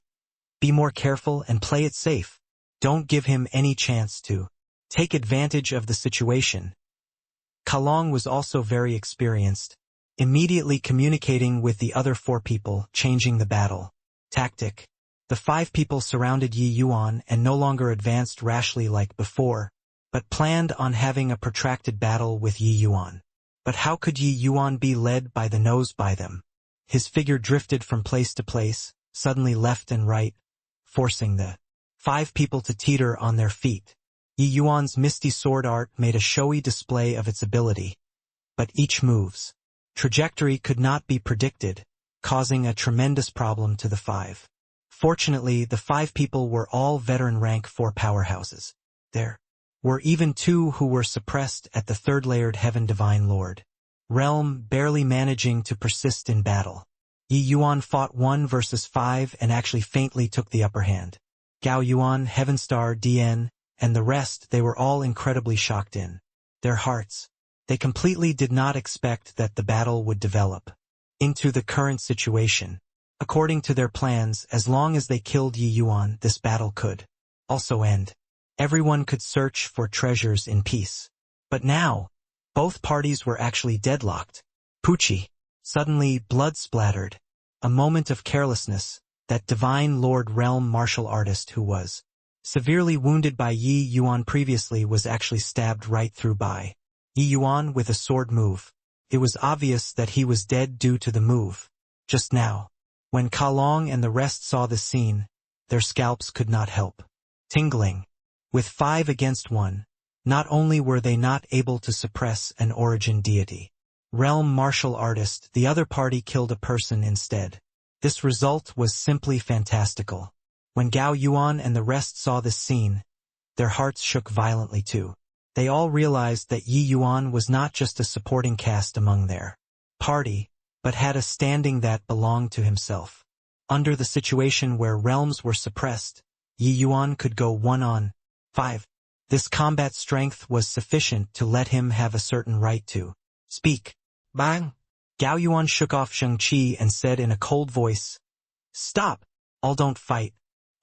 [SPEAKER 1] be more careful and play it safe. Don't give him any chance to take advantage of the situation. Ka Long was also very experienced, immediately communicating with the other 4 people, changing the battle tactic. The 5 people surrounded Yi Yuan and no longer advanced rashly like before, but planned on having a protracted battle with Yi Yuan. But how could Yi Yuan be led by the nose by them? His figure drifted from place to place, suddenly left and right, forcing the 5 people to teeter on their feet. Yi Yuan's misty sword art made a showy display of its ability, but each move's trajectory could not be predicted, causing a tremendous problem to the 5. Fortunately, the 5 people were all veteran rank 4 powerhouses. There were even 2 who were suppressed at the 3rd layered Heaven Divine Lord realm, barely managing to persist in battle. Yi Yuan fought 1 versus 5 and actually faintly took the upper hand. Gao Yuan, Heaven Star, DN, and the rest, they were all incredibly shocked in their hearts. They completely did not expect that the battle would develop into the current situation. According to their plans, as long as they killed Yi Yuan, this battle could also end. Everyone could search for treasures in peace. But now, both parties were actually deadlocked. Pucci, suddenly blood splattered. A moment of carelessness, that Divine Lord realm martial artist who was severely wounded by Yi Yuan previously was actually stabbed right through by Yi Yuan with a sword move. It was obvious that he was dead due to the move. Just now, when Ka Long and the rest saw the scene, their scalps could not help tingling. With 5 against 1, not only were they not able to suppress an origin deity realm martial artist, the other party killed a person instead. This result was simply fantastical. When Gao Yuan and the rest saw this scene, their hearts shook violently too. They all realized that Yi Yuan was not just a supporting cast among their party, but had a standing that belonged to himself. Under the situation where realms were suppressed, Yi Yuan could go 1-on-5. This combat strength was sufficient to let him have a certain right to speak. Bang! Gao Yuan shook off Zheng Qi and said in a cold voice, "Stop! All don't fight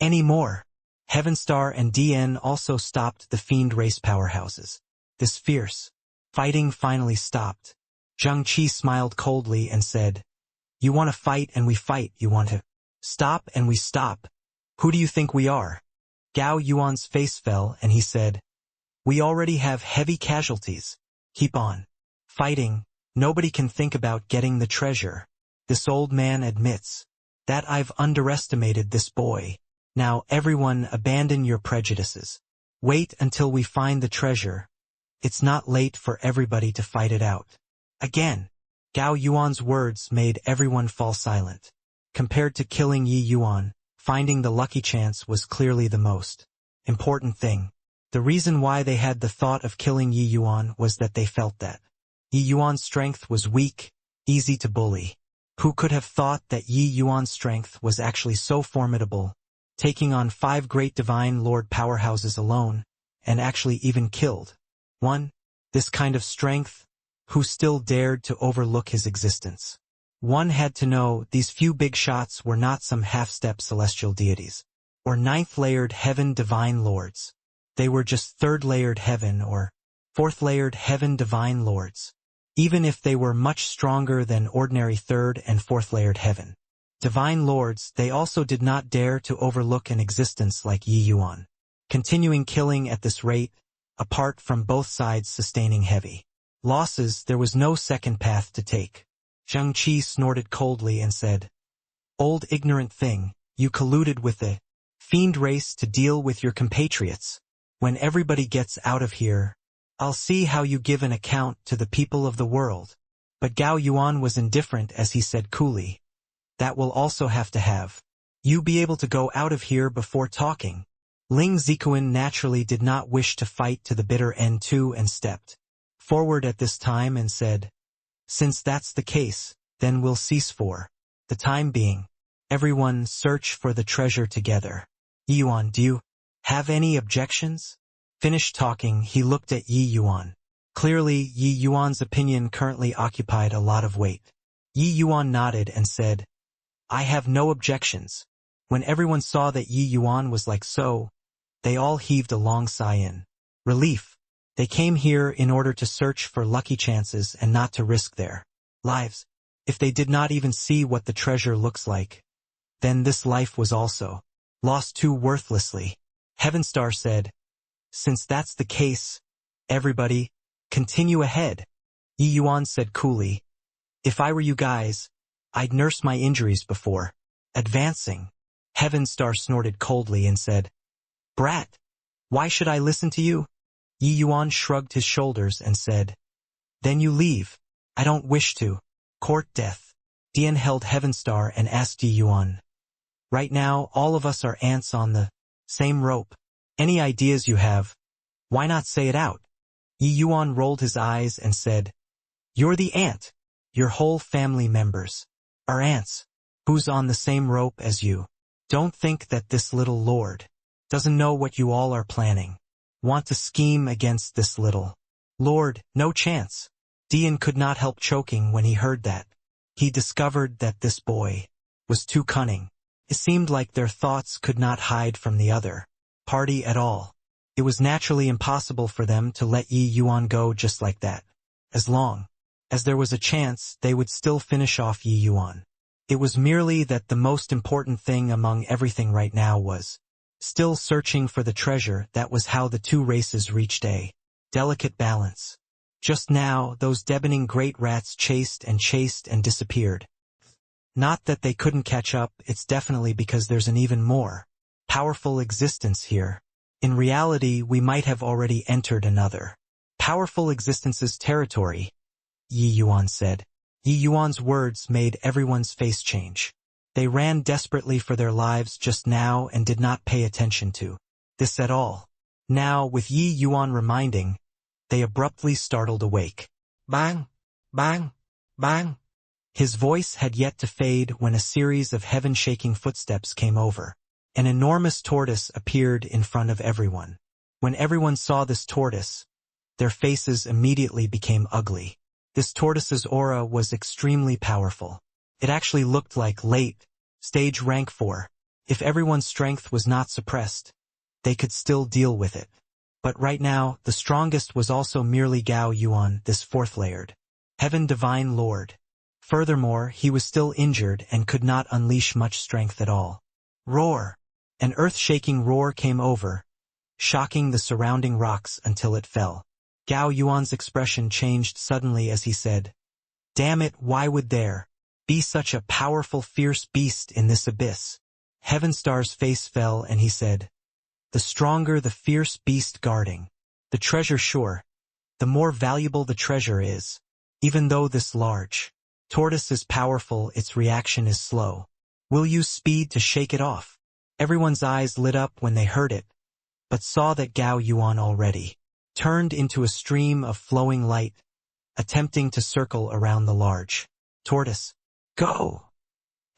[SPEAKER 1] anymore." Heaven Star and DN also stopped the fiend race powerhouses. This fierce fighting finally stopped. Zheng Qi smiled coldly and said, "You want to fight and we fight, you want to stop and we stop. Who do you think we are?" Gao Yuan's face fell and he said, "We already have heavy casualties. Keep on fighting. Nobody can think about getting the treasure. This old man admits that I've underestimated this boy. Now everyone abandon your prejudices. Wait until we find the treasure. It's not late for everybody to fight it out." Again, Gao Yuan's words made everyone fall silent. Compared to killing Yi Yuan, finding the lucky chance was clearly the most important thing. The reason why they had the thought of killing Yi Yuan was that they felt that Yi Yuan's strength was weak, easy to bully. Who could have thought that Yi Yuan's strength was actually so formidable, taking on 5 great divine lord powerhouses alone, and actually even killed one? This kind of strength, who still dared to overlook his existence? One had to know these few big shots were not some half-step celestial deities, or 9th-layered heaven divine lords. They were just 3rd-layered heaven or 4th-layered heaven divine lords. Even if they were much stronger than ordinary 3rd and 4th-layered heaven divine lords, they also did not dare to overlook an existence like Yi Yuan. Continuing killing at this rate, apart from both sides sustaining heavy losses, there was no second path to take. Zheng Qi snorted coldly and said, "Old ignorant thing, you colluded with the fiend race to deal with your compatriots. When everybody gets out of here, I'll see how you give an account to the people of the world." But Gao Yuan was indifferent as he said coolly, "That will also have to have you be able to go out of here before talking." Ling Zikuan naturally did not wish to fight to the bitter end too and stepped forward at this time and said, "Since that's the case, then we'll cease for The time being, everyone search for the treasure together. Yi Yuan, do you have any objections? Finished talking, he looked at Yi Yuan. Clearly, Yi Yuan's opinion currently occupied a lot of weight. Yi Yuan nodded and said, I have no objections. When everyone saw that Yi Yuan was like so, they all heaved a long sigh in relief. They came here in order to search for lucky chances and not to risk their lives. If they did not even see what the treasure looks like, then this life was also lost too worthlessly. Heavenstar said, since that's the case, everybody, continue ahead. Yi Yuan said coolly, if I were you guys, I'd nurse my injuries before advancing. Heavenstar snorted coldly and said, Brat, why should I listen to you? Yi Yuan shrugged his shoulders and said, then you leave. I don't wish to court death. Dian held Heavenstar and asked Yi Yuan, right now all of us are ants on the same rope. Any ideas you have, why not say it out? Yi Yuan rolled his eyes and said, you're the ant. Your whole family members are ants. Who's on the same rope as you? Don't think that this little lord doesn't know what you all are planning. Want to scheme against this little lord? No chance. Dian could not help choking when he heard that. He discovered that this boy was too cunning. It seemed like their thoughts could not hide from the other party at all. It was naturally impossible for them to let Yi Yuan go just like that. As long as there was a chance, they would still finish off Yi Yuan. It was merely that the most important thing among everything right now was still searching for the treasure. That was how the two races reached a delicate balance. Just now, those deafening great rats chased and disappeared. Not that they couldn't catch up, it's definitely because there's an even more powerful existence here. In reality, we might have already entered another powerful existence's territory, Yi Yuan said. Yi Yuan's words made everyone's face change. They ran desperately for their lives just now and did not pay attention to this at all. Now, with Yi Yuan reminding, they abruptly startled awake. Bang! Bang! Bang! His voice had yet to fade when a series of heaven-shaking footsteps came over. An enormous tortoise appeared in front of everyone. When everyone saw this tortoise, their faces immediately became ugly. This tortoise's aura was extremely powerful. It actually looked like late stage rank 4. If everyone's strength was not suppressed, they could still deal with it. But right now, the strongest was also merely Gao Yuan, this fourth-layered Heaven Divine Lord. Furthermore, he was still injured and could not unleash much strength at all. Roar! An earth-shaking roar came over, shocking the surrounding rocks until it fell. Gao Yuan's expression changed suddenly as he said, damn it, why would there be such a powerful fierce beast in this abyss? Heavenstar's face fell and he said, the stronger the fierce beast guarding the treasure, sure, the more valuable the treasure is. Even though this large tortoise is powerful, its reaction is slow. We'll use speed to shake it off. Everyone's eyes lit up when they heard it, but saw that Gao Yuan already turned into a stream of flowing light, attempting to circle around the large tortoise. Go!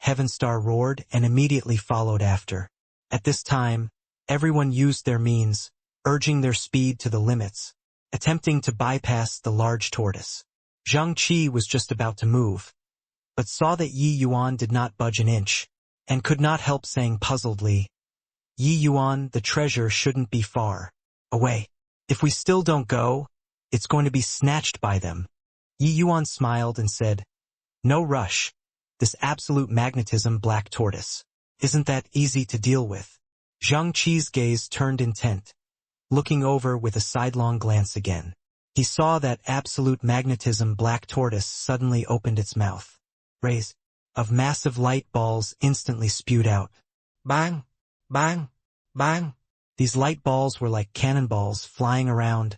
[SPEAKER 1] Heavenstar roared and immediately followed after. At this time, everyone used their means, urging their speed to the limits, attempting to bypass the large tortoise. Zhang Qi was just about to move, but saw that Yi Yuan did not budge an inch, and could not help saying puzzledly, Yi Yuan, the treasure shouldn't be far away. If we still don't go, it's going to be snatched by them. Yi Yuan smiled and said, no rush. This absolute magnetism black tortoise isn't that easy to deal with. Zhang Qi's gaze turned intent, looking over with a sidelong glance again. He saw that absolute magnetism black tortoise suddenly opened its mouth. Rays of massive light balls instantly spewed out. Bang! Bang! Bang! These light balls were like cannonballs flying around,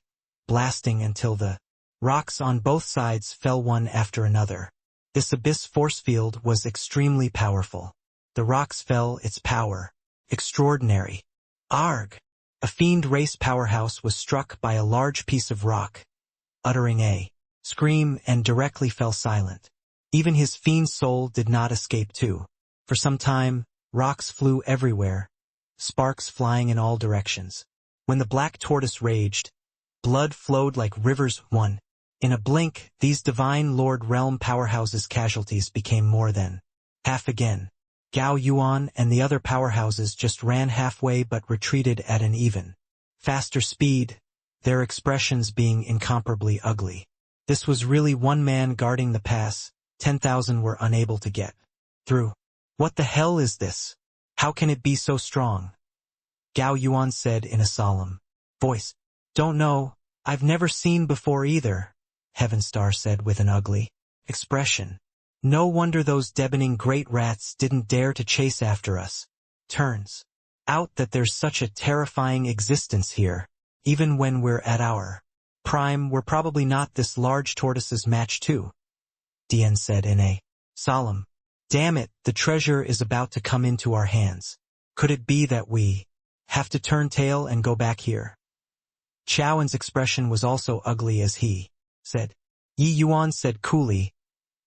[SPEAKER 1] blasting until the rocks on both sides fell one after another. This abyss force field was extremely powerful. The rocks fell, its power extraordinary. Arg! A fiend race powerhouse was struck by a large piece of rock, uttering a scream and directly fell silent. Even his fiend soul did not escape too. For some time, rocks flew everywhere, sparks flying in all directions. When the black tortoise raged, blood flowed like rivers. In a blink, these divine Lord Realm powerhouses' casualties became more than half again. Gao Yuan and the other powerhouses just ran halfway but retreated at an even faster speed, their expressions being incomparably ugly. This was really one man guarding the pass, 10,000 were unable to get through. What the hell is this? How can it be so strong? Gao Yuan said in a solemn voice. Don't know, I've never seen before either, Heavenstar said with an ugly expression. No wonder those deafening great rats didn't dare to chase after us. Turns out that there's such a terrifying existence here. Even when we're at our prime, we're probably not this large tortoise's match too, Dian said in a solemn. Damn it, the treasure is about to come into our hands. Could it be that we have to turn tail and go back here? Chaoan's expression was also ugly as he said. Yi Yuan said coolly,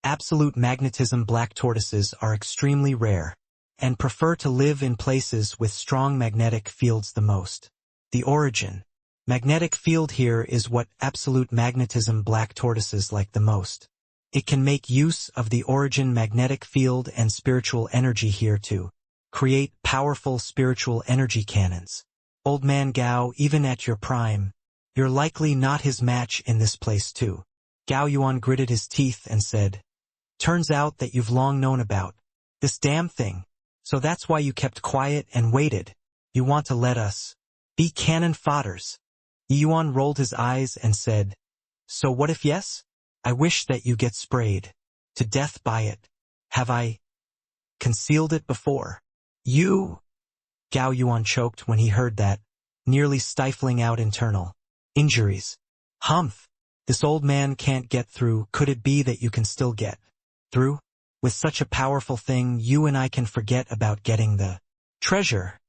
[SPEAKER 1] absolute magnetism black tortoises are extremely rare, and prefer to live in places with strong magnetic fields the most. The origin magnetic field here is what absolute magnetism black tortoises like the most. It can make use of the origin magnetic field and spiritual energy here to create powerful spiritual energy cannons. Old man Gao, even at your prime, you're likely not his match in this place too. Gao Yuan gritted his teeth and said, turns out that you've long known about this damn thing. So that's why you kept quiet and waited. You want to let us be cannon fodders. Yuan rolled his eyes and said, so what if yes? I wish that you get sprayed to death by it. Have I concealed it before? You? Gao Yuan choked when he heard that, nearly stifling out internal injuries. Humph! This old man can't get through. Could it be that you can still get through? With such a powerful thing, you and I can forget about getting the treasure,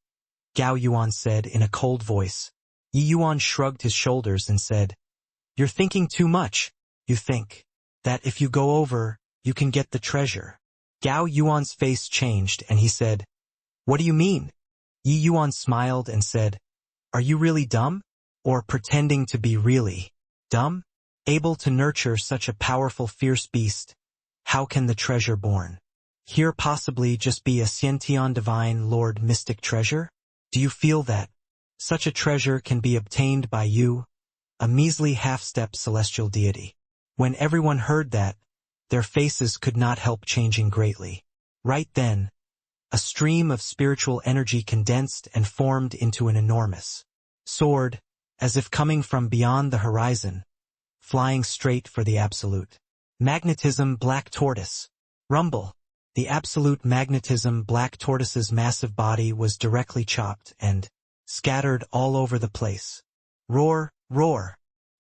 [SPEAKER 1] Gao Yuan said in a cold voice. Yi Yuan shrugged his shoulders and said, you're thinking too much. You think that if you go over, you can get the treasure. Gao Yuan's face changed and he said, what do you mean? Yi Yuan smiled and said, are you really dumb? Or pretending to be really dumb? Able to nurture such a powerful fierce beast, how can the treasure born here possibly just be a Xiantian divine lord mystic treasure? Do you feel that such a treasure can be obtained by you, a measly half-step celestial deity? When everyone heard that, their faces could not help changing greatly. Right then, a stream of spiritual energy condensed and formed into an enormous sword, as if coming from beyond the horizon, flying straight for the absolute magnetism black tortoise. Rumble. The absolute magnetism black tortoise's massive body was directly chopped and scattered all over the place. Roar, roar.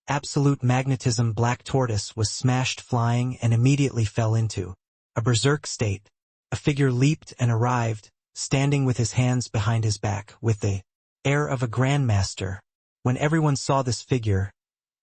[SPEAKER 1] Absolute magnetism black tortoise was smashed flying and immediately fell into a berserk state. A figure leaped and arrived, standing with his hands behind his back, with the air of a grandmaster. When everyone saw this figure,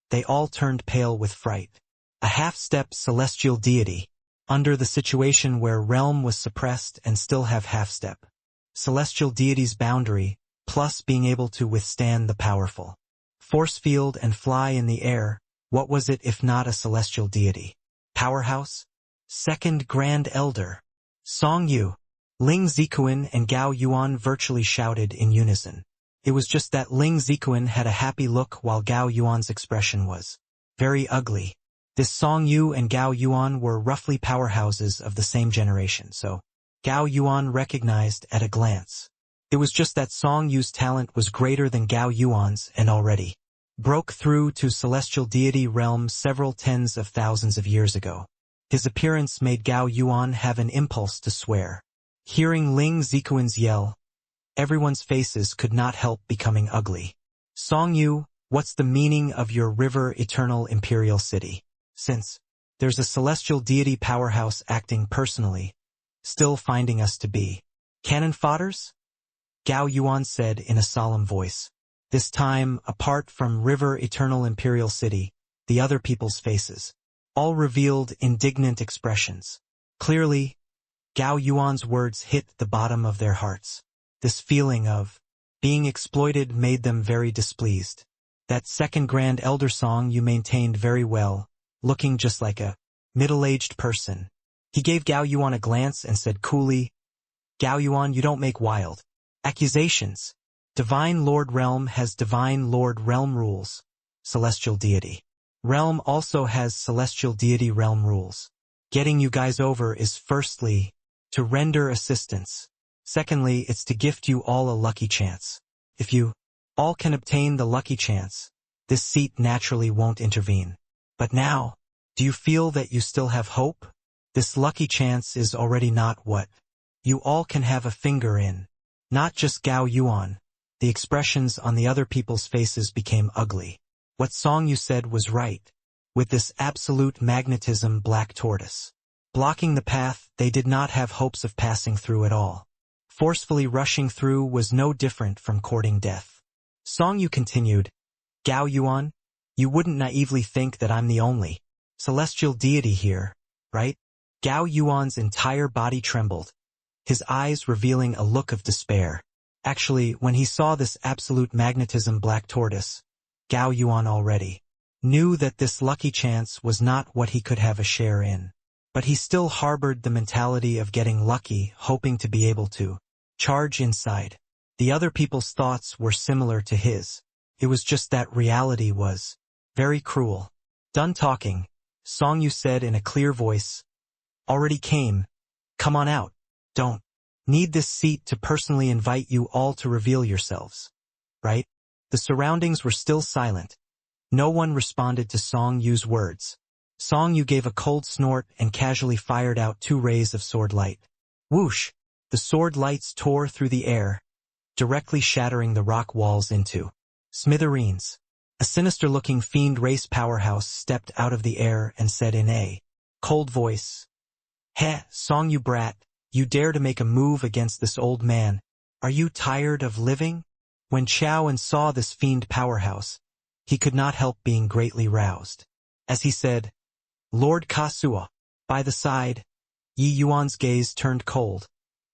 [SPEAKER 1] they all turned pale with fright. A half-step celestial deity, under the situation where realm was suppressed and still have half-step. Celestial deity's boundary, plus being able to withstand the powerful force field and fly in the air, what was it if not a celestial deity? Powerhouse? Second Grand Elder. Song Yu. Ling Zikuan and Gao Yuan virtually shouted in unison. It was just that Ling Zikuan had a happy look while Gao Yuan's expression was very ugly. This Song Yu and Gao Yuan were roughly powerhouses of the same generation, so Gao Yuan recognized at a glance. It was just that Song Yu's talent was greater than Gao Yuan's and already broke through to celestial deity realm several tens of thousands of years ago. His appearance made Gao Yuan have an impulse to swear. Hearing Ling Zikuan's yell, everyone's faces could not help becoming ugly. Song Yu, what's the meaning of your river eternal imperial city? Since there's a celestial deity powerhouse acting personally, still finding us to be cannon fodders? Gao Yuan said in a solemn voice. This time, apart from river eternal imperial city, the other people's faces all revealed indignant expressions. Clearly, Gao Yuan's words hit the bottom of their hearts. This feeling of being exploited made them very displeased. That second grand elder song you maintained very well, looking just like a middle-aged person. He gave Gao Yuan a glance and said coolly, Gao Yuan, you don't make wild accusations. Divine Lord Realm has Divine Lord Realm rules. Celestial deity. Realm also has Celestial deity realm rules. Getting you guys over is firstly to render assistance. Secondly, it's to gift you all a lucky chance. If you all can obtain the lucky chance, this seat naturally won't intervene. But now, do you feel that you still have hope? This lucky chance is already not what you all can have a finger in. Not just Gao Yuan. The expressions on the other people's faces became ugly. What song you said was right. With this absolute magnetism black tortoise blocking the path, they did not have hopes of passing through at all. Forcefully rushing through was no different from courting death. Song Yu continued, Gao Yuan, you wouldn't naively think that I'm the only celestial deity here, right? Gao Yuan's entire body trembled, his eyes revealing a look of despair. Actually, when he saw this absolute magnetism black tortoise, Gao Yuan already knew that this lucky chance was not what he could have a share in. But he still harbored the mentality of getting lucky, hoping to be able to charge inside. The other people's thoughts were similar to his. It was just that reality was very cruel. Done talking, Song Yu said in a clear voice, already came. Come on out. Don't need this seat to personally invite you all to reveal yourselves. Right? The surroundings were still silent. No one responded to Song Yu's words. Song Yu gave a cold snort and casually fired out 2 rays of sword light. Whoosh! The sword lights tore through the air, directly shattering the rock walls into smithereens. A sinister-looking fiend race powerhouse stepped out of the air and said in a cold voice, Heh, Song Yu brat, you dare to make a move against this old man. Are you tired of living? When Chao An saw this fiend powerhouse, he could not help being greatly roused. As he said, Lord Kasua, by the side, Yi Yuan's gaze turned cold,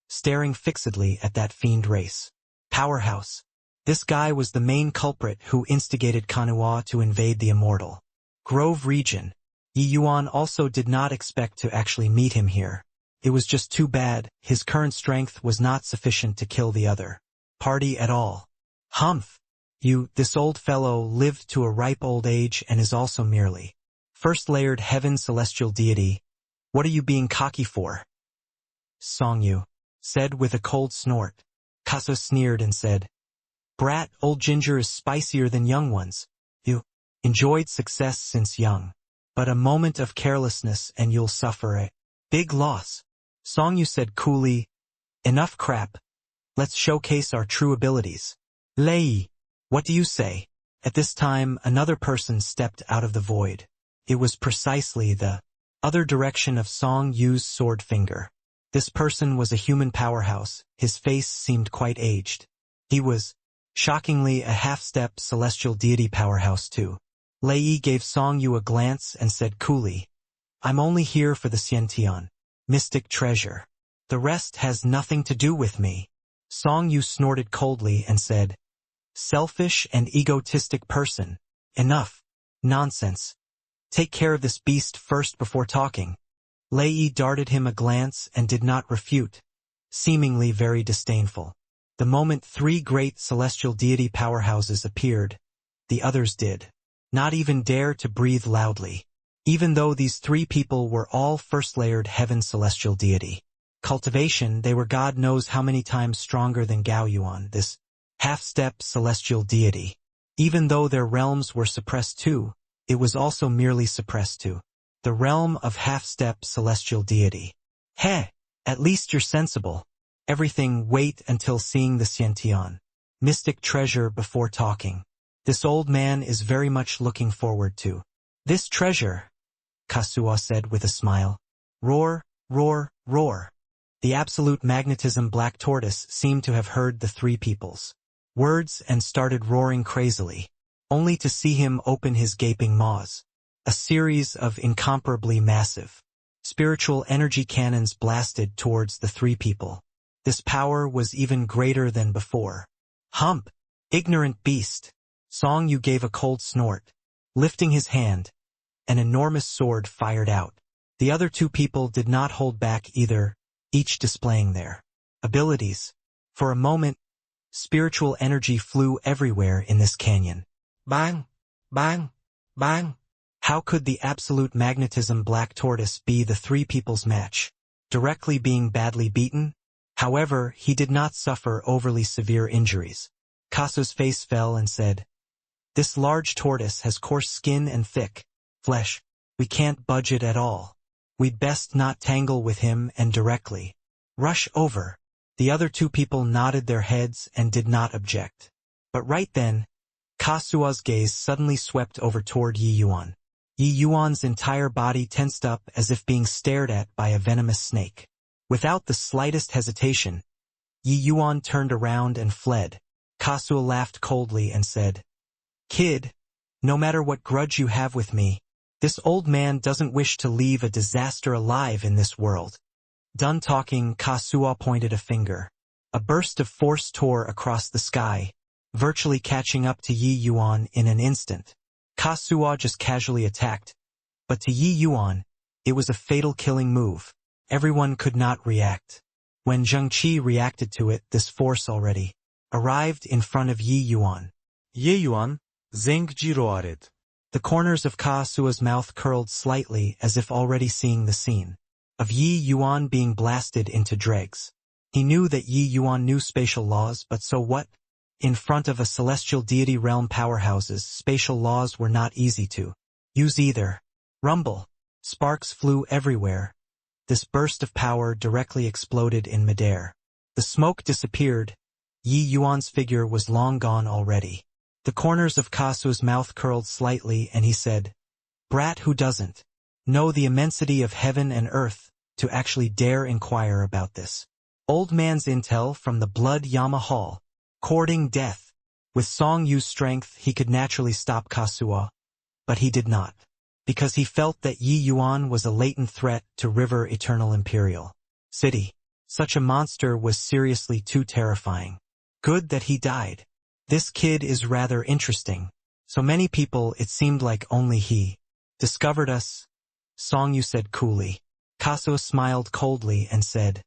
[SPEAKER 1] staring fixedly at that fiend race powerhouse. This guy was the main culprit who instigated Kanhua to invade the immortal Grove region. Yi Yuan also did not expect to actually meet him here. It was just too bad his current strength was not sufficient to kill the other party at all. Humph! This old fellow lived to a ripe old age and is also merely first-layered heaven celestial deity. What are you being cocky for? Song Yu said with a cold snort. Kaso sneered and said, Brat, old ginger is spicier than young ones. You enjoyed success since young. But a moment of carelessness and you'll suffer a big loss. Song Yu said coolly, Enough crap. Let's showcase our true abilities. Lei, what do you say? At this time, another person stepped out of the void. It was precisely the other direction of Song Yu's sword finger. This person was a human powerhouse. His face seemed quite aged. He was, shockingly, a half-step celestial deity powerhouse too. Lei gave Song Yu a glance and said coolly, I'm only here for the Xiantian mystic treasure. The rest has nothing to do with me. Song Yu snorted coldly and said, Selfish and egotistic person. Enough. Nonsense. Take care of this beast first before talking. Lei darted him a glance and did not refute, seemingly very disdainful. The moment 3 great celestial deity powerhouses appeared, the others did not even dare to breathe loudly. Even though these 3 people were all first-layered heaven celestial deity cultivation, they were God knows how many times stronger than Gao Yuan, this half-step celestial deity. Even though their realms were suppressed too, it was also merely suppressed to the realm of half-step celestial deity. Heh, at least you're sensible. Everything wait until seeing the Xiantian mystic treasure before talking. This old man is very much looking forward to this treasure, Kasua said with a smile. Roar, roar, roar. The absolute magnetism black tortoise seemed to have heard the 3 people's words and started roaring crazily, only to see him open his gaping maws. A series of incomparably massive spiritual energy cannons blasted towards the three people. This power was even greater than before. Hump! Ignorant beast! Song Yu gave a cold snort. Lifting his hand, an enormous sword fired out. The other two people did not hold back either, each displaying their abilities. For a moment, spiritual energy flew everywhere in this canyon. Bang! Bang! Bang! How could the absolute magnetism Black Tortoise be the three people's match? Directly being badly beaten? However, he did not suffer overly severe injuries. Kasu's face fell and said, "This large tortoise has coarse skin and thick flesh. We can't budge it at all. We'd best not tangle with him and directly rush over." The other two people nodded their heads and did not object. But right then, Kasua's gaze suddenly swept over toward Yi Yuan. Yi Yuan's entire body tensed up as if being stared at by a venomous snake. Without the slightest hesitation, Yi Yuan turned around and fled. Kasua laughed coldly and said, "Kid, no matter what grudge you have with me, this old man doesn't wish to leave a disaster alive in this world." Done talking, Kasua pointed a finger. A burst of force tore across the sky, virtually catching up to Yi Yuan in an instant. Kasua just casually attacked, but to Yi Yuan, it was a fatal killing move. Everyone could not react. When Zhengqi reacted to it, this force already arrived in front of Yi Yuan.
[SPEAKER 2] Ye Yuan, Zhengji roared.
[SPEAKER 1] The corners of Kasua's mouth curled slightly as if already seeing the scene of Yi Yuan being blasted into dregs. He knew that Yi Yuan knew spatial laws, but so what? In front of a celestial deity realm powerhouses, spatial laws were not easy to use either. Rumble. Sparks flew everywhere. This burst of power directly exploded in midair. The smoke disappeared. Yi Yuan's figure was long gone already. The corners of Kasu's mouth curled slightly and he said, "Brat who doesn't know the immensity of heaven and earth to actually dare inquire about this. Old man's intel from the Blood Yama Hall. Courting death." With Song Yu's strength, he could naturally stop Kasua, but he did not, because he felt that Yi Yuan was a latent threat to River Eternal Imperial City. Such a monster was seriously too terrifying. Good that he died. This kid is rather interesting. So many people, it seemed like only he discovered us, Song Yu said coolly. Kasua smiled coldly and said,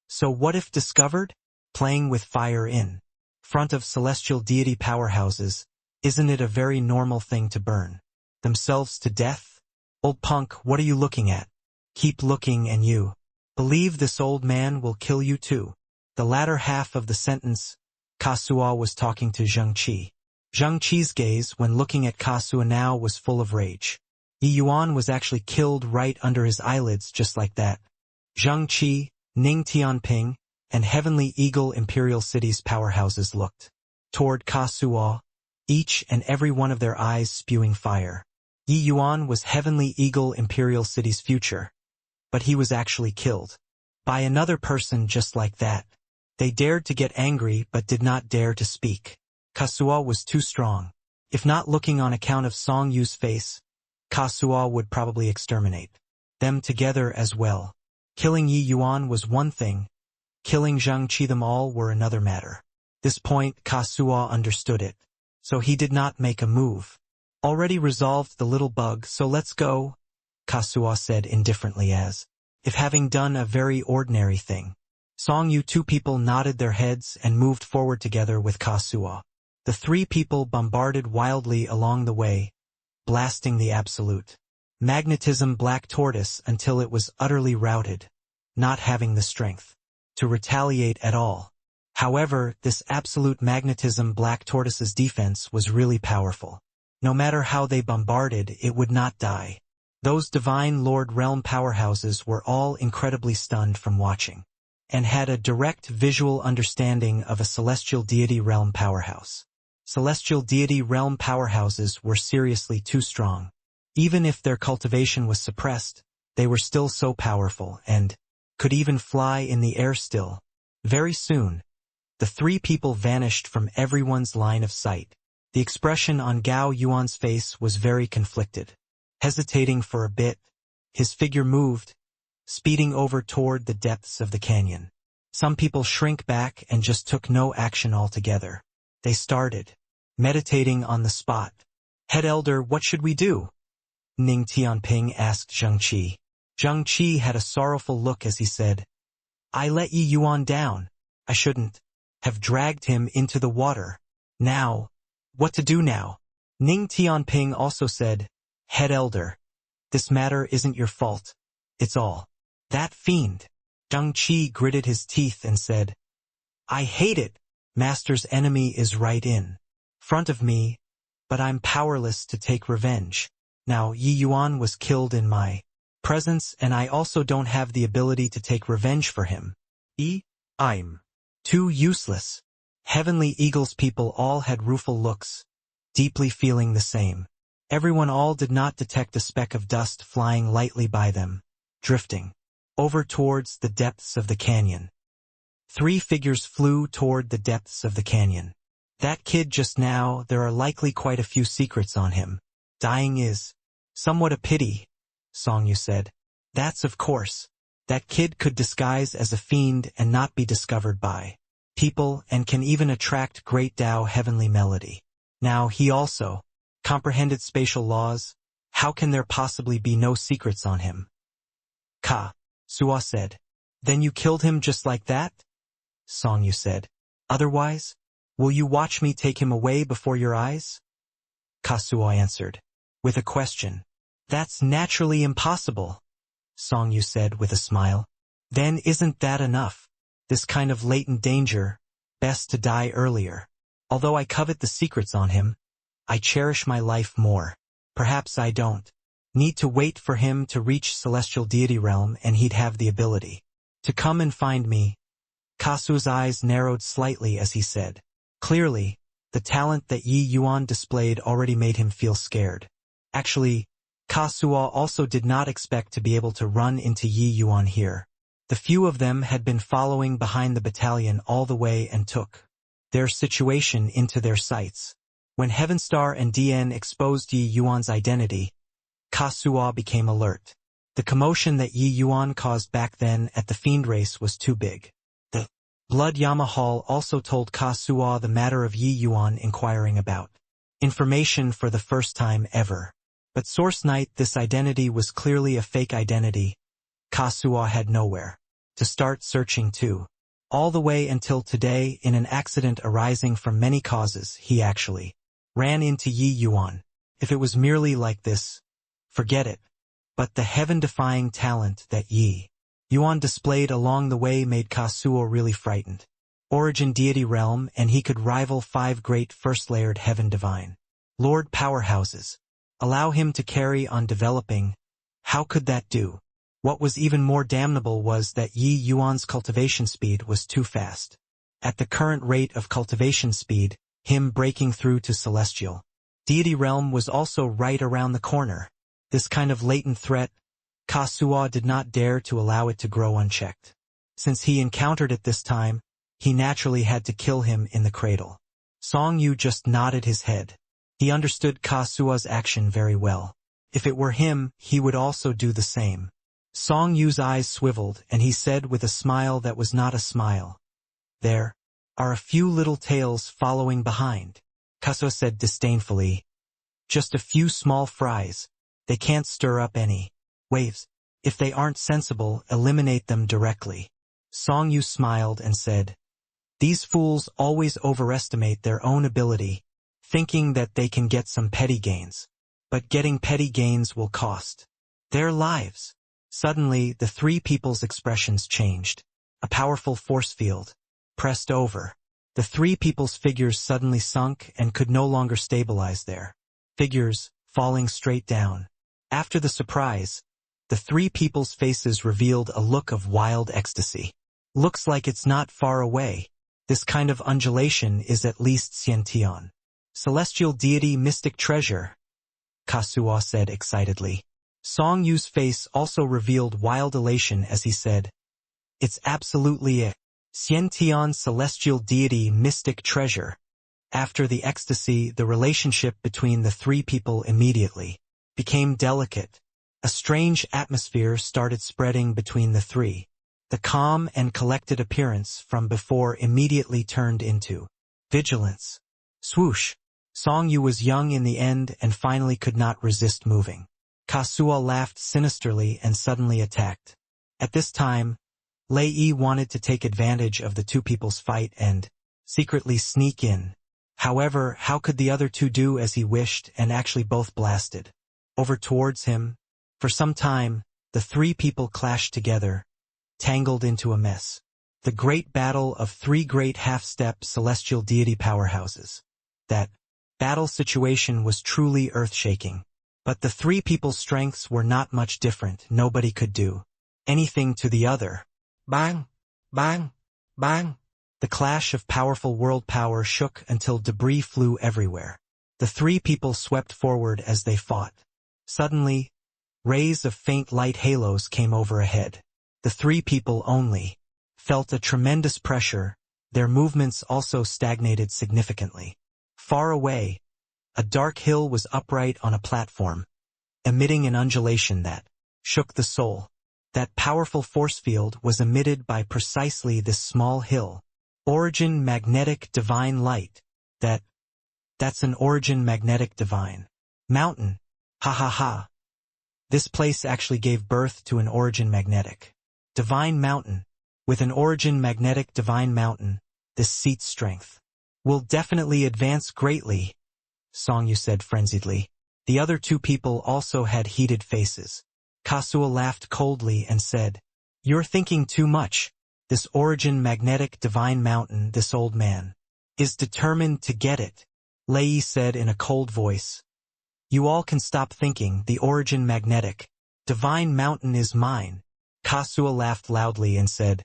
[SPEAKER 1] "So what if discovered? Playing with fire in front of celestial deity powerhouses, isn't it a very normal thing to burn themselves to death? Old punk, what are you looking at? Keep looking and you believe this old man will kill you too." The latter half of the sentence, Kasua was talking to Zhengqi. Zhengqi's gaze when looking at Kasua now was full of rage. Yi Yuan was actually killed right under his eyelids just like that. Zhengqi, Ning Tianping, and Heavenly Eagle Imperial City's powerhouses looked toward Kasua, each and every one of their eyes spewing fire. Yi Yuan was Heavenly Eagle Imperial City's future, but he was actually killed by another person just like that. They dared to get angry but did not dare to speak. Kasua was too strong. If not looking on account of Song Yu's face, Kasua would probably exterminate them together as well. Killing Yi Yuan was one thing. Killing Zhengqi them all were another matter. This point Kasua understood it, so he did not make a move. "Already resolved the little bug, so let's go," Kasua said indifferently as if having done a very ordinary thing. Song Yu two people nodded their heads and moved forward together with Kasua. The three people bombarded wildly along the way, blasting the absolute magnetism Black Tortoise until it was utterly routed, not having the strength to retaliate at all. However, this absolute magnetism Black Tortoise's defense was really powerful. No matter how they bombarded, it would not die. Those Divine Lord Realm powerhouses were all incredibly stunned from watching, and had a direct visual understanding of a Celestial Deity Realm powerhouse. Celestial Deity Realm powerhouses were seriously too strong. Even if their cultivation was suppressed, they were still so powerful and could even fly in the air still. Very soon, the three people vanished from everyone's line of sight. The expression on Gao Yuan's face was very conflicted. Hesitating for a bit, his figure moved, speeding over toward the depths of the canyon. Some people shrink back and just took no action altogether. They started meditating on the spot. Head elder, what should we do? Ning Tianping asked Zheng Qi. Zheng Qi had a sorrowful look as he said, I let Yi Yuan down. I shouldn't have dragged him into the water. Now, what to do now? Ning Tianping also said, Head elder, this matter isn't your fault. It's all that fiend. Zheng Qi gritted his teeth and said, I hate it. Master's enemy is right in front of me, but I'm powerless to take revenge. Now Yi Yuan was killed in my presence and I also don't have the ability to take revenge for him. I'm too useless. Heavenly Eagle's people all had rueful looks, deeply feeling the same. Everyone all did not detect a speck of dust flying lightly by them, drifting over towards the depths of the canyon. 3 figures flew toward the depths of the canyon. That kid just now, there are likely quite a few secrets on him. Dying is somewhat a pity, Song Yu said. That's of course. That kid could disguise as a fiend and not be discovered by people and can even attract great Tao heavenly melody. Now he also comprehended spatial laws. How can there possibly be no secrets on him? Ka Suo said. Then you killed him just like that? Song Yu said. Otherwise, will you watch me take him away before your eyes? Ka Suo answered with a question. That's naturally impossible, Song Yu said with a smile. Then isn't that enough? This kind of latent danger, best to die earlier. Although I covet the secrets on him, I cherish my life more. Perhaps I don't need to wait for him to reach celestial deity realm and he'd have the ability to come and find me. Kasu's eyes narrowed slightly as he said. Clearly, the talent that Yi Yuan displayed already made him feel scared. Actually, Kasuo also did not expect to be able to run into Yi Yuan here. The few of them had been following behind the battalion all the way and took their situation into their sights. When Heavenstar and DN exposed Yi Yuan's identity, Kasuo became alert. The commotion that Yi Yuan caused back then at the Fiend race was too big. The Blood Yama Hall also told Kasuo the matter of Yi Yuan inquiring about information for the first time ever. But Source Knight, this identity was clearly a fake identity. Kasuo had nowhere to start searching to. All the way until today, in an accident arising from many causes, he actually ran into Yi Yuan. If it was merely like this, forget it. But the heaven-defying talent that Yi Yuan displayed along the way made Kasuo really frightened. Origin deity realm, and he could rival 5 great first-layered heaven divine Lord powerhouses. Allow him to carry on developing. How could that do? What was even more damnable was that Yi Yuan's cultivation speed was too fast. At the current rate of cultivation speed, him breaking through to celestial deity realm was also right around the corner. This kind of latent threat, Kasuo did not dare to allow it to grow unchecked. Since he encountered it this time, he naturally had to kill him in the cradle. Song Yu just nodded his head. He understood Kasuo's action very well. If it were him, he would also do the same. Song Yu's eyes swiveled, and he said with a smile that was not a smile, There are a few little tails following behind. Kasuo said disdainfully, Just a few small fries. They can't stir up any waves. If they aren't sensible, eliminate them directly. Song Yu smiled and said, These fools always overestimate their own ability, thinking that they can get some petty gains. But getting petty gains will cost their lives. Suddenly, the 3 people's expressions changed. A powerful force field pressed over. The 3 people's figures suddenly sunk and could no longer stabilize their figures, falling straight down. After the surprise, the 3 people's faces revealed a look of wild ecstasy. Looks like it's not far away. This kind of undulation is at least Xiantian. Celestial deity mystic treasure, Kasuo said excitedly. Song Yu's face also revealed wild elation as he said, It's absolutely it. Xiantian celestial deity mystic treasure. After the ecstasy, the relationship between the 3 people immediately became delicate. A strange atmosphere started spreading between the three. The calm and collected appearance from before immediately turned into vigilance. Swoosh! Song Yu was young in the end and finally could not resist moving. Kasua laughed sinisterly and suddenly attacked. At this time, Lei Yi wanted to take advantage of the two people's fight and secretly sneak in. However, how could the other two do as he wished and actually both blasted over towards him? For some time, the three people clashed together, tangled into a mess. The great battle of three great half-step celestial deity powerhouses. That battle situation was truly earth-shaking. But the three people's strengths were not much different. Nobody could do anything to the other. Bang! Bang! Bang! The clash of powerful world power shook until debris flew everywhere. The three people swept forward as they fought. Suddenly, rays of faint light halos came overhead. The three people only felt a tremendous pressure. Their movements also stagnated significantly. Far away, a dark hill was upright on a platform, emitting an undulation that shook the soul. That powerful force field was emitted by precisely this small hill. Origin magnetic divine light. That's an origin magnetic divine mountain. Ha ha ha. This place actually gave birth to an origin magnetic divine mountain. With an origin magnetic divine mountain, this seat's strength will definitely advance greatly, Song Yu said frenziedly. The other two people also had heated faces. Kasua laughed coldly and said, "You're thinking too much. This origin magnetic divine mountain, this old man is determined to get it," Lei Yi said in a cold voice. "You all can stop thinking. The origin magnetic divine mountain is mine." Kasua laughed loudly and said,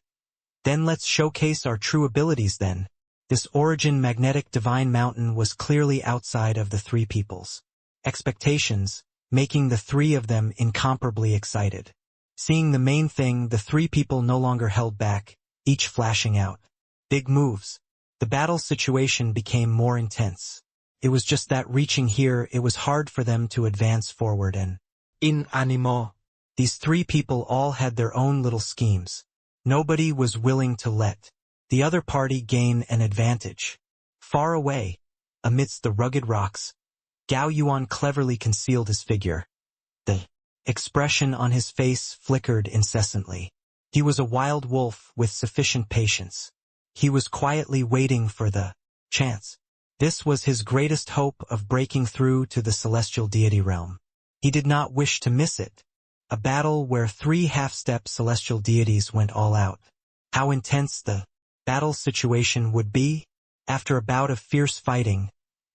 [SPEAKER 1] "Then let's showcase our true abilities then." This origin magnetic divine mountain was clearly outside of the three people's expectations, making the three of them incomparably excited. Seeing the main thing, the three people no longer held back, each flashing out big moves. The battle situation became more intense. It was just that reaching here, it was hard for them to advance forward and in animo. These three people all had their own little schemes. Nobody was willing to let the other party gain an advantage. Far away, amidst the rugged rocks, Gao Yuan cleverly concealed his figure. The expression on his face flickered incessantly. He was a wild wolf with sufficient patience. He was quietly waiting for the chance. This was his greatest hope of breaking through to the celestial deity realm. He did not wish to miss it. A battle where three half-step celestial deities went all out. How intense the battle situation would be? After a bout of fierce fighting,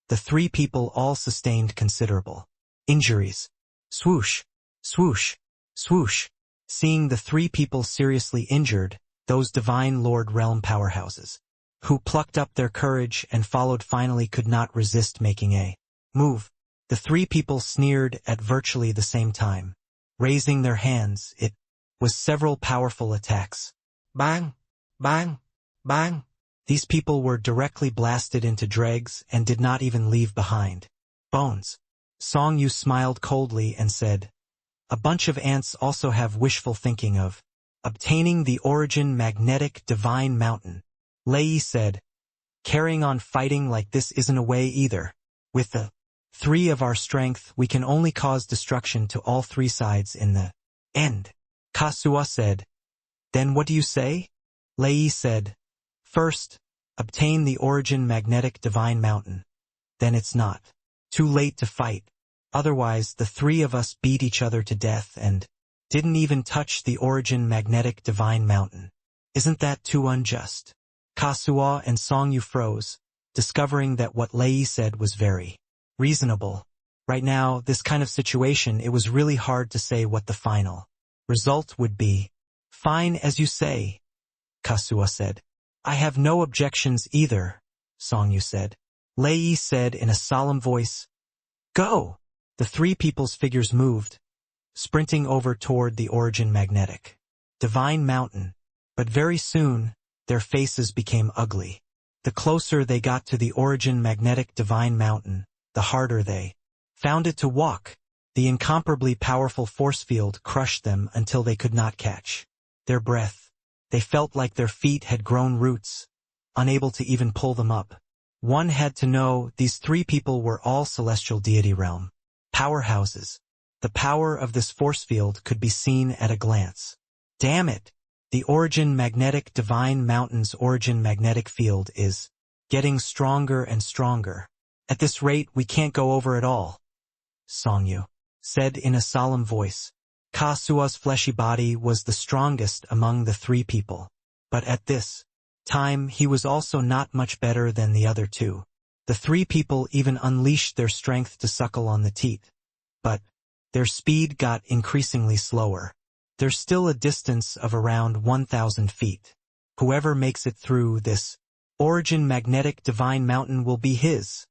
[SPEAKER 1] the three people all sustained considerable injuries. Swoosh, swoosh, swoosh. Seeing the three people seriously injured, those divine Lord Realm powerhouses, who plucked up their courage and followed finally could not resist making a move. The three people sneered at virtually the same time. Raising their hands, it was several powerful attacks. Bang! Bang! Bang! These people were directly blasted into dregs and did not even leave behind bones. Song Yu smiled coldly and said, "A bunch of ants also have wishful thinking of obtaining the origin magnetic divine mountain." Lei Yi said, "Carrying on fighting like this isn't a way either. With the three of our strength, we can only cause destruction to all three sides in the end." Kasua said, "Then what do you say?" Lei Yi said, "First, obtain the origin magnetic divine mountain. Then it's not too late to fight. Otherwise, the three of us beat each other to death and didn't even touch the origin magnetic divine mountain. Isn't that too unjust?" Kasua and Song Yu froze, discovering that what Lei Yi said was very reasonable. Right now, this kind of situation, it was really hard to say what the final result would be. "Fine as you say," Kasua said. "I have no objections either," Song Yu said. Lei Yi said in a solemn voice, "Go!" The three people's figures moved, sprinting over toward the origin magnetic divine mountain. But very soon, their faces became ugly. The closer they got to the origin magnetic divine mountain, the harder they found it to walk. The incomparably powerful force field crushed them until they could not catch their breath. They felt like their feet had grown roots, unable to even pull them up. One had to know these three people were all celestial deity realm powerhouses. The power of this force field could be seen at a glance. Damn it! The Origin Magnetic Divine Mountain's Origin Magnetic Field is getting stronger and stronger. At this rate we can't go over it all, Songyu said in a solemn voice. Kasua's fleshy body was the strongest among the three people. But at this time he was also not much better than the other two. The three people even unleashed their strength to suckle on the teat. But their speed got increasingly slower. There's still a distance of around 1,000 feet. Whoever makes it through this Origin Magnetic Divine Mountain will be his,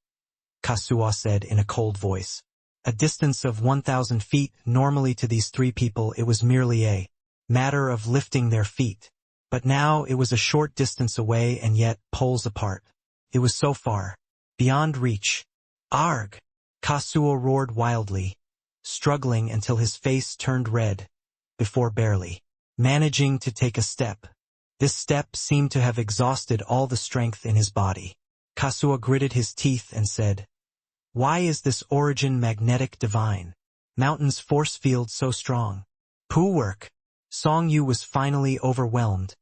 [SPEAKER 1] Kasua said in a cold voice. A distance of 1,000 feet, normally to these three people it was merely a matter of lifting their feet. But now it was a short distance away and yet poles apart. It was so far, beyond reach. Arg! Kasua roared wildly, struggling until his face turned red, before barely managing to take a step. This step seemed to have exhausted all the strength in his body. Kasua gritted his teeth and said, "Why is this Origin Magnetic Divine Mountain's force field so strong?" Poo work. Songyu was finally overwhelmed,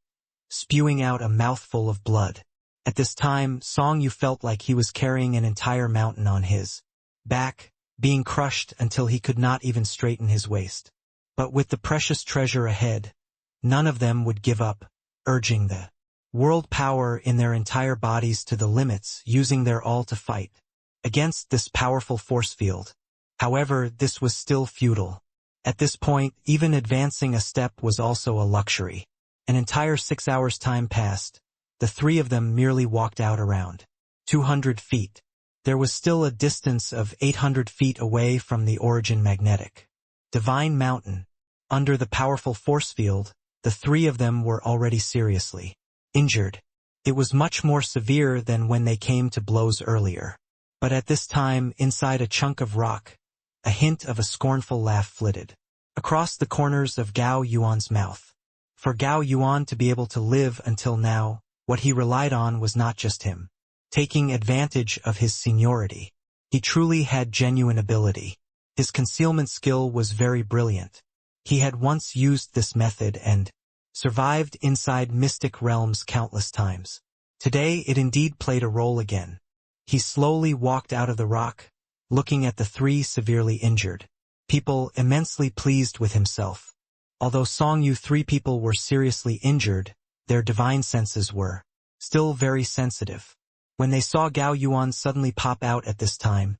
[SPEAKER 1] spewing out a mouthful of blood. At this time, Songyu felt like he was carrying an entire mountain on his back, being crushed until he could not even straighten his waist. But with the precious treasure ahead, none of them would give up, urging the world power in their entire bodies to the limits, using their all to fight against this powerful force field. However, this was still futile. At this point, even advancing a step was also a luxury. An entire 6 hours' time passed. The three of them merely walked out around 200 feet. There was still a distance of 800 feet away from the Origin Magnetic Divine Mountain. Under the powerful force field, the three of them were already seriously injured. It was much more severe than when they came to blows earlier. But at this time, inside a chunk of rock, a hint of a scornful laugh flitted across the corners of Gao Yuan's mouth. For Gao Yuan to be able to live until now, what he relied on was not just him taking advantage of his seniority. He truly had genuine ability. His concealment skill was very brilliant. He had once used this method and survived inside mystic realms countless times. Today it indeed played a role again. He slowly walked out of the rock, looking at the three severely injured people, immensely pleased with himself. Although Songyu three people were seriously injured, their divine senses were still very sensitive. When they saw Gao Yuan suddenly pop out at this time,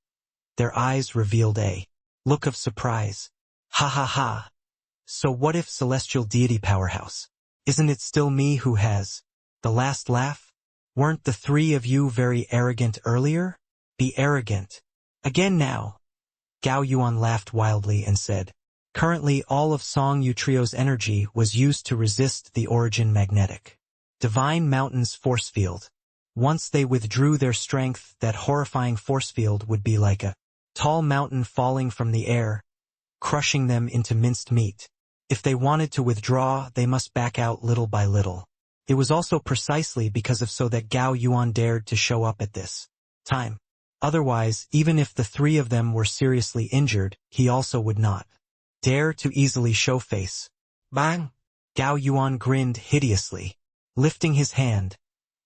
[SPEAKER 1] their eyes revealed a look of surprise. Ha ha ha. So what if celestial deity powerhouse? Isn't it still me who has the last laugh? Weren't the three of you very arrogant earlier? Be arrogant again now. Gao Yuan laughed wildly and said, currently all of Songyu Trio's energy was used to resist the Origin Magnetic Divine Mountain's force field. Once they withdrew their strength, that horrifying force field would be like a tall mountain falling from the air, crushing them into minced meat. If they wanted to withdraw, they must back out little by little. It was also precisely because of so that Gao Yuan dared to show up at this time. Otherwise, even if the three of them were seriously injured, he also would not dare to easily show face. Bang! Gao Yuan grinned hideously, lifting his hand.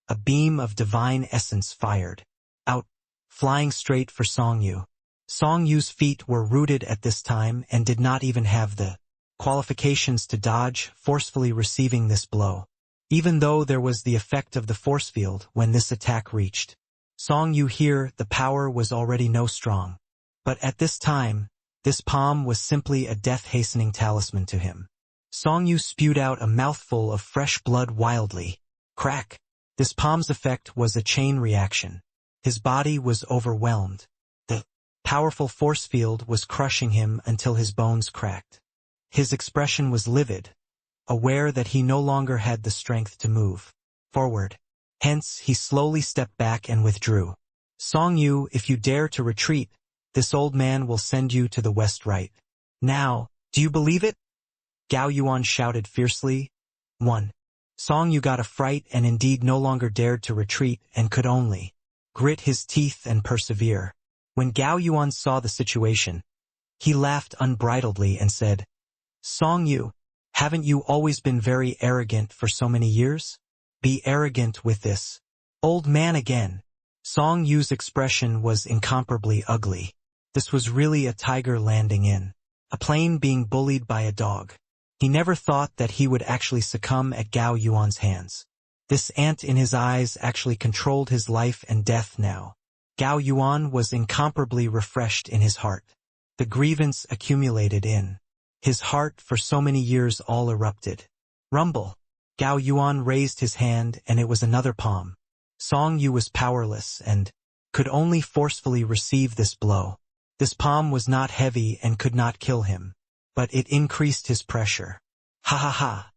[SPEAKER 1] A beam of divine essence fired out, flying straight for Songyu. Songyu's feet were rooted at this time and did not even have the qualifications to dodge, forcefully receiving this blow. Even though there was the effect of the force field when this attack reached Songyu here, the power was already no strong. But at this time, this palm was simply a death-hastening talisman to him. Songyu spewed out a mouthful of fresh blood wildly. Crack! This palm's effect was a chain reaction. His body was overwhelmed. The powerful force field was crushing him until his bones cracked. His expression was livid, aware that he no longer had the strength to move forward. Hence, he slowly stepped back and withdrew. Songyu, if you dare to retreat, This old man will send you to the west right. Now, do you believe it? Gao Yuan shouted fiercely. 1. Song Yu got a fright and indeed no longer dared to retreat and could only grit his teeth and persevere. When Gao Yuan saw the situation, he laughed unbridledly and said, Song Yu, haven't you always been very arrogant for so many years? Be arrogant with this old man again. Song Yu's expression was incomparably ugly. This was really a tiger landing in a plane being bullied by a dog. He never thought that he would actually succumb at Gao Yuan's hands. This ant in his eyes actually controlled his life and death now. Gao Yuan was incomparably refreshed in his heart. The grievance accumulated in his heart for so many years all erupted. Rumble. Gao Yuan raised his hand and it was another palm. Song Yu was powerless and could only forcefully receive this blow. This palm was not heavy and could not kill him, but it increased his pressure. Ha ha ha.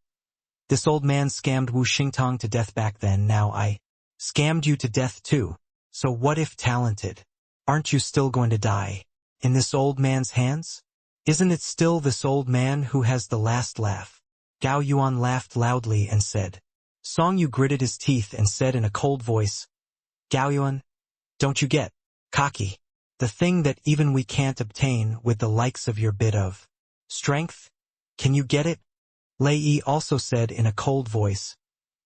[SPEAKER 1] This old man scammed Wu Xingtong to death back then, now I scammed you to death too. So what if talented? Aren't you still going to die in this old man's hands? Isn't it still this old man who has the last laugh? Gao Yuan laughed loudly and said. Song Yu gritted his teeth and said in a cold voice, Gao Yuan, don't you get cocky? The thing that even we can't obtain with the likes of your bit of strength? Can you get it? Lei Yi also said in a cold voice,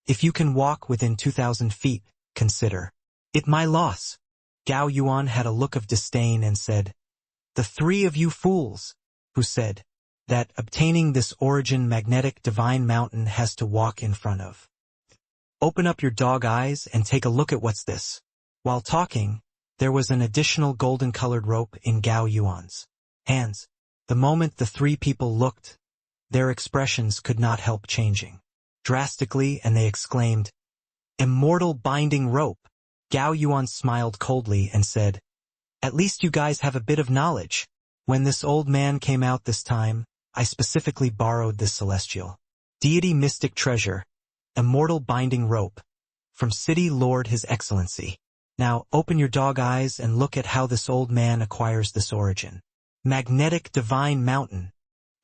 [SPEAKER 1] if you can walk within 2,000 feet, consider it my loss. Gao Yuan had a look of disdain and said, the three of you fools, who said that obtaining this origin magnetic divine mountain has to walk in front of. Open up your dog eyes and take a look at what's this. While talking, there was an additional golden-colored rope in Gao Yuan's hands. The moment the three people looked, their expressions could not help changing drastically, and they exclaimed, Immortal binding rope. Gao Yuan smiled coldly and said, at least you guys have a bit of knowledge. When this old man came out this time, I specifically borrowed this celestial deity mystic treasure, Immortal binding rope, from City Lord His Excellency. Now open your dog eyes and look at how this old man acquires this origin. Magnetic divine mountain.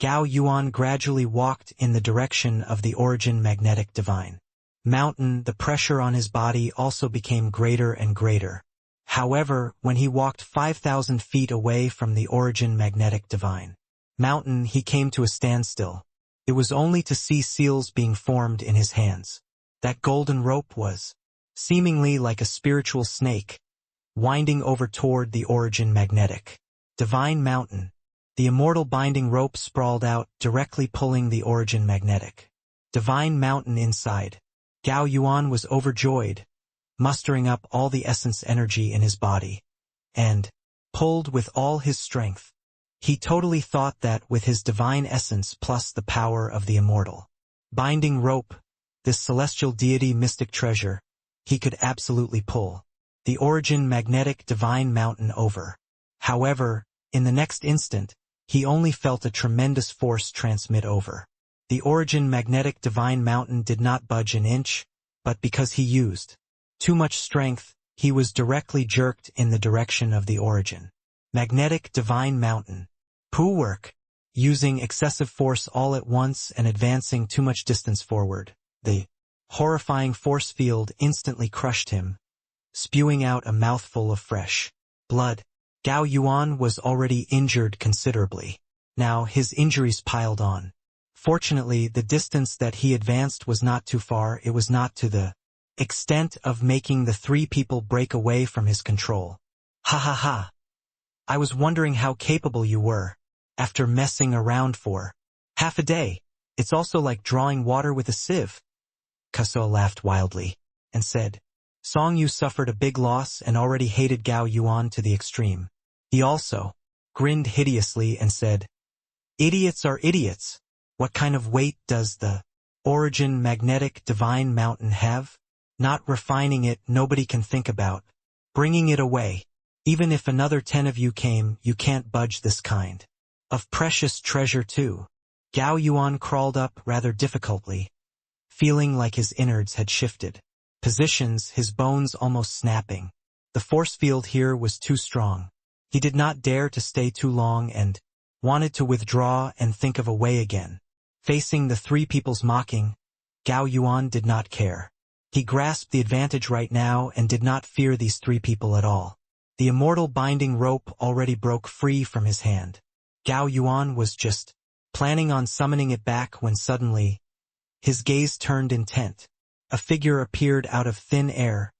[SPEAKER 1] Gao Yuan gradually walked in the direction of the origin magnetic divine mountain. The pressure on his body also became greater and greater. However, when he walked 5,000 feet away from the origin magnetic divine mountain, he came to a standstill. It was only to see seals being formed in his hands. That golden rope was seemingly like a spiritual snake, winding over toward the origin magnetic divine mountain. The immortal binding rope sprawled out, directly pulling the origin magnetic divine mountain inside. Gao Yuan was overjoyed, mustering up all the essence energy in his body, and pulled with all his strength. He totally thought that with his divine essence plus the power of the immortal binding rope, this celestial deity mystic treasure, he could absolutely pull the origin magnetic divine mountain over. However, in the next instant, he only felt a tremendous force transmit over. The origin magnetic divine mountain did not budge an inch, but because he used too much strength, he was directly jerked in the direction of the origin magnetic divine mountain. Poo work. Using excessive force all at once and advancing too much distance forward, the horrifying force field instantly crushed him, spewing out a mouthful of fresh blood. Gao Yuan was already injured considerably. Now his injuries piled on. Fortunately, the distance that he advanced was not too far. It was not to the extent of making the three people break away from his control. Ha ha ha. I was wondering how capable you were. After messing around for half a day, it's also like drawing water with a sieve. Kuso laughed wildly and said, Song Yu suffered a big loss and already hated Gao Yuan to the extreme. He also grinned hideously and said, idiots are idiots. What kind of weight does the origin magnetic divine mountain have? Not refining it, nobody can think about bringing it away. Even if another 10 of you came, you can't budge this kind of precious treasure too. Gao Yuan crawled up rather difficultly, feeling like his innards had shifted positions, his bones almost snapping. The force field here was too strong. He did not dare to stay too long and wanted to withdraw and think of a way again. Facing the three people's mocking, Gao Yuan did not care. He grasped the advantage right now and did not fear these three people at all. The immortal binding rope already broke free from his hand. Gao Yuan was just planning on summoning it back when suddenly, his gaze turned intent. A figure appeared out of thin air,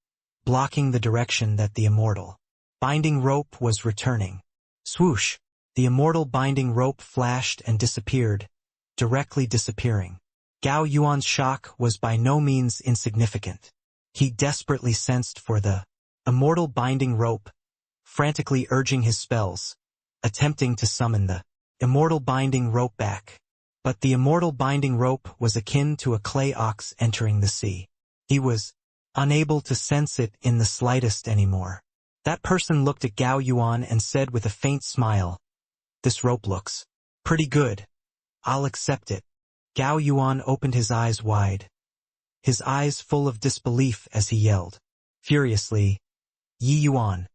[SPEAKER 1] blocking the direction that the immortal binding rope was returning. Swoosh! The immortal binding rope flashed and disappeared, directly disappearing. Gao Yuan's shock was by no means insignificant. He desperately sensed for the immortal binding rope, frantically urging his spells, attempting to summon the immortal binding rope back. But the immortal binding rope was akin to a clay ox entering the sea. He was unable to sense it in the slightest anymore. That person looked at Gao Yuan and said with a faint smile, "This rope looks pretty good. I'll accept it." Gao Yuan opened his eyes wide, his eyes full of disbelief as he yelled furiously, "Yi Yuan,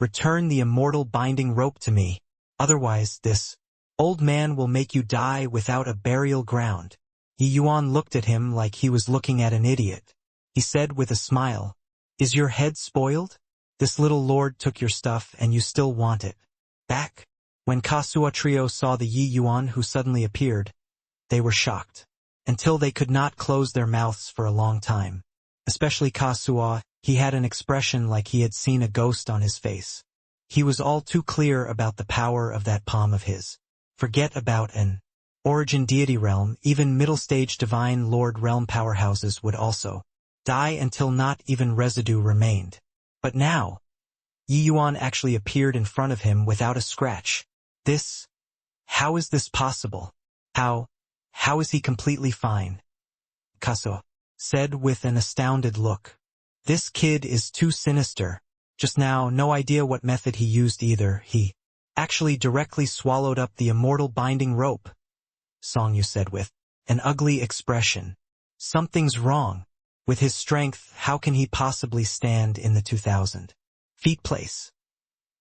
[SPEAKER 1] return the immortal binding rope to me, otherwise this old man will make you die without a burial ground." Yi Yuan looked at him like he was looking at an idiot. He said with a smile, "Is your head spoiled? This little lord took your stuff and you still want it back?" When Kasua Trio saw the Yi Yuan who suddenly appeared, they were shocked, until they could not close their mouths for a long time. Especially Kasua, he had an expression like he had seen a ghost on his face. He was all too clear about the power of that palm of his. Forget about an origin deity realm, even middle-stage divine lord realm powerhouses would also die until not even residue remained. But now, Yi Yuan actually appeared in front of him without a scratch. How is this possible? How is he completely fine? Kasua said with an astounded look. This kid is too sinister. Just now, no idea what method he used either. He actually directly swallowed up the immortal binding rope. Songyu said with an ugly expression. Something's wrong. With his strength, how can he possibly stand in the 2,000 feet place?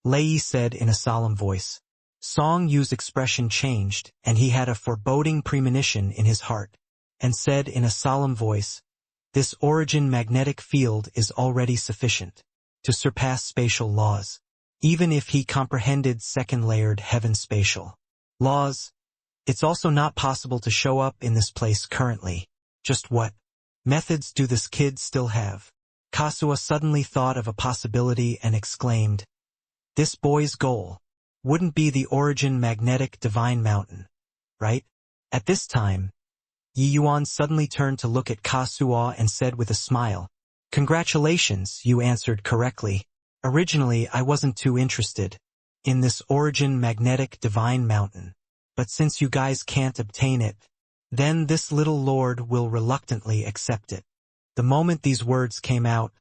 [SPEAKER 1] Lei said in a solemn voice. Songyu's expression changed, and he had a foreboding premonition in his heart, and said in a solemn voice, "This origin magnetic field is already sufficient to surpass spatial laws. Even if he comprehended second-layered heaven spatial laws, it's also not possible to show up in this place currently. Just what methods do this kid still have?" Kasua suddenly thought of a possibility and exclaimed, "This boy's goal wouldn't be the origin magnetic divine mountain, right?" At this time, Yi Yuan suddenly turned to look at Kasua and said with a smile, "Congratulations, you answered correctly. Originally, I wasn't too interested in this origin magnetic divine mountain. But since you guys can't obtain it, then this little lord will reluctantly accept it." The moment these words came out,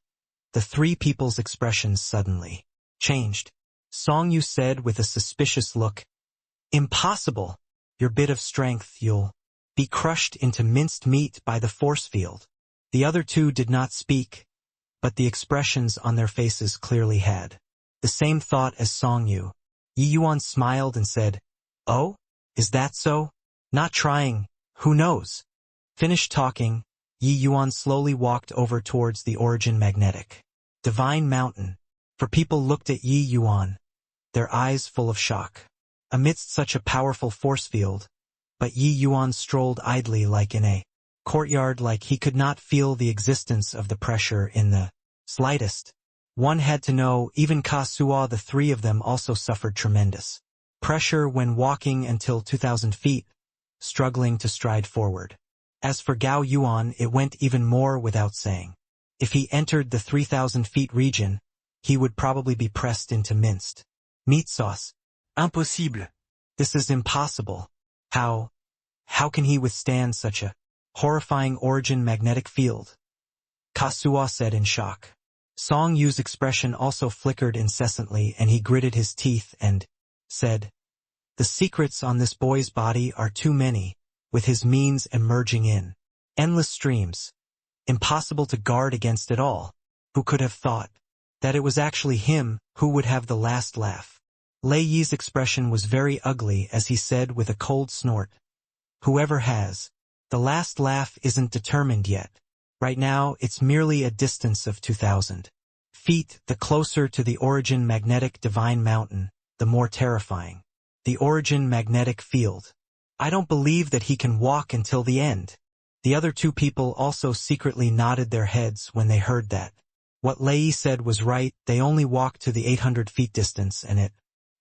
[SPEAKER 1] the three people's expressions suddenly changed. Songyu said with a suspicious look, "Impossible. Your bit of strength, you'll be crushed into minced meat by the force field." The other two did not speak, but the expressions on their faces clearly had the same thought as Songyu. Yi Yuan smiled and said, "Oh, is that so? Not trying, who knows?" Finished talking, Yi Yuan slowly walked over towards the origin magnetic divine mountain. For people looked at Yi Yuan, their eyes full of shock. Amidst such a powerful force field, but Yi Yuan strolled idly like in a courtyard, like he could not feel the existence of the pressure in the slightest. One had to know, even Kasua, the three of them also suffered tremendous pressure when walking until 2,000 feet, struggling to stride forward. As for Gao Yuan, it went even more without saying. If he entered the 3,000 feet region, he would probably be pressed into minced meat sauce. Impossible. This is impossible. How can he withstand such a horrifying origin magnetic field? Kasua said in shock. Songyu's expression also flickered incessantly, and he gritted his teeth and said, "The secrets on this boy's body are too many, with his means emerging in endless streams. Impossible to guard against it all. Who could have thought that it was actually him who would have the last laugh?" Lei Yi's expression was very ugly as he said with a cold snort. Whoever has. The last laugh isn't determined yet. Right now, it's merely a distance of 2,000 feet. The closer to the origin magnetic divine mountain, the more terrifying. The origin magnetic field. I don't believe that he can walk until the end. The other two people also secretly nodded their heads when they heard that. What Lei said was right. They only walked to the 800 feet distance and it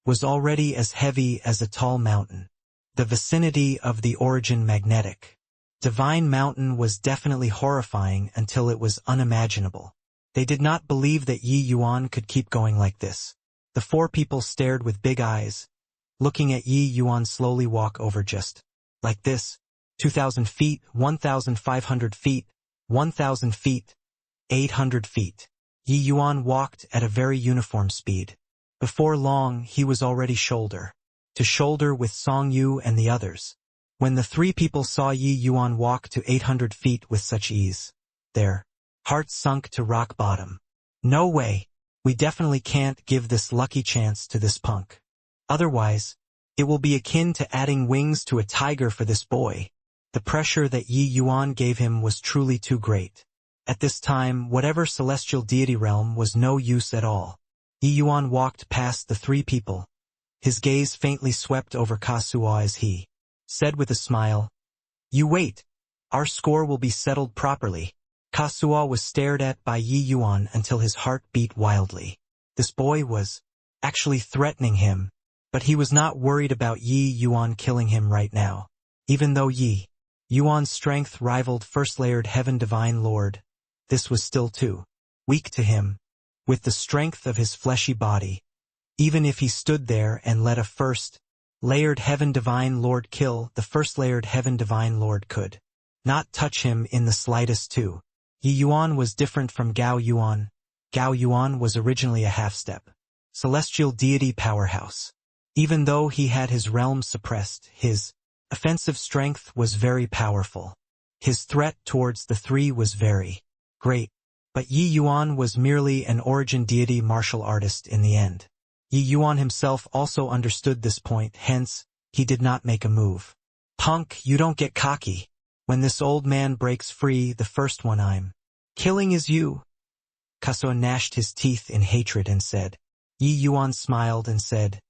[SPEAKER 1] was already as heavy as a tall mountain. The vicinity of the origin magnetic divine mountain was definitely horrifying until it was unimaginable. They did not believe that Yi Yuan could keep going like this. The four people stared with big eyes, looking at Yi Yuan slowly walk over just like this. 2,000 feet, 1,500 feet, 1,000 feet, 800 feet. Yi Yuan walked at a very uniform speed. Before long, he was already shoulder to shoulder with Song Yu and the others. When the three people saw Yi Yuan walk to 800 feet with such ease, their hearts sunk to rock bottom. No way. We definitely can't give this lucky chance to this punk. Otherwise, it will be akin to adding wings to a tiger for this boy. The pressure that Yi Yuan gave him was truly too great. At this time, whatever celestial deity realm was no use at all. Yi Yuan walked past the three people. His gaze faintly swept over Kasuo as he said with a smile, "You wait. Our score will be settled properly." Kasuo was stared at by Yi Yuan until his heart beat wildly. This boy was actually threatening him, but he was not worried about Yi Yuan killing him right now. Even though Yi Yuan's strength rivaled first-layered Heaven Divine Lord, this was still too weak to him. With the strength of his fleshy body, even if he stood there and let a first-layered Heaven Divine Lord kill, the first-layered Heaven Divine Lord could not touch him in the slightest too. Yi Yuan was different from Gao Yuan. Gao Yuan was originally a half-step celestial deity powerhouse. Even though he had his realm suppressed, his offensive strength was very powerful. His threat towards the three was very great. But Yi Yuan was merely an origin deity martial artist in the end. Yi Yuan himself also understood this point, hence, he did not make a move. "Punk, you don't get cocky. When this old man breaks free, the first one I'm killing is you." Kasuo gnashed his teeth in hatred and said. Yi Yuan smiled and said,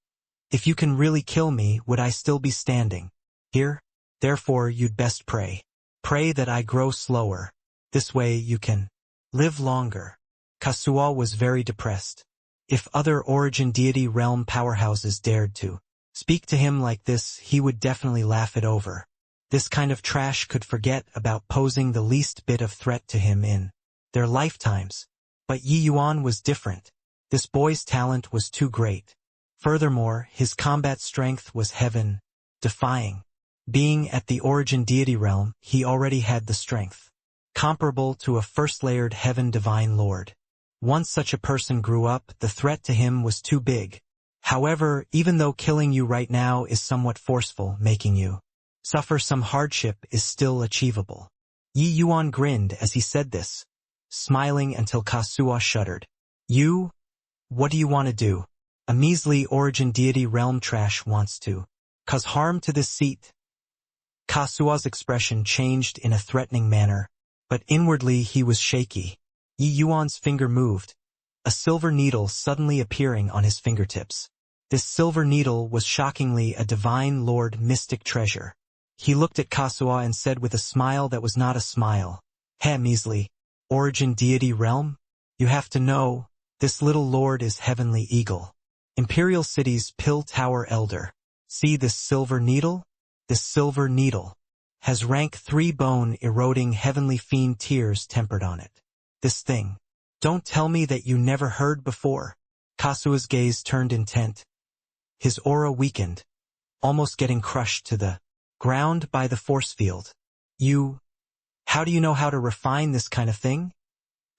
[SPEAKER 1] "If you can really kill me, would I still be standing here? Therefore you'd best pray. Pray that I grow slower. This way you can live longer." Kasuo was very depressed. If other origin deity realm powerhouses dared to speak to him like this, he would definitely laugh it over. This kind of trash could forget about posing the least bit of threat to him in their lifetimes. But Yi Yuan was different. This boy's talent was too great. Furthermore, his combat strength was heaven-defying. Being at the origin deity realm, he already had the strength comparable to a first-layered Heaven Divine Lord. Once such a person grew up, the threat to him was too big. However, even though killing you right now is somewhat forceful, making you suffer some hardship is still achievable. Yi Yuan grinned as he said this, smiling until Kasuo shuddered. "You? What do you want to do? A measly origin deity realm trash wants to cause harm to this seat." Kasuo's expression changed in a threatening manner, but inwardly he was shaky. Yi Yuan's finger moved, a silver needle suddenly appearing on his fingertips. This silver needle was shockingly a Divine Lord mystic treasure. He looked at Kasuo and said with a smile that was not a smile, "Heh, measly origin deity realm? You have to know, this little lord is Heavenly Eagle, Imperial City's Pill Tower Elder. See this silver needle? This silver needle has rank 3 bone-eroding heavenly fiend tears tempered on it. This thing. Don't tell me that you never heard before." Kasuo's gaze turned intent. His aura weakened, almost getting crushed to the ground by the force field. How do you know how to refine this kind of thing?"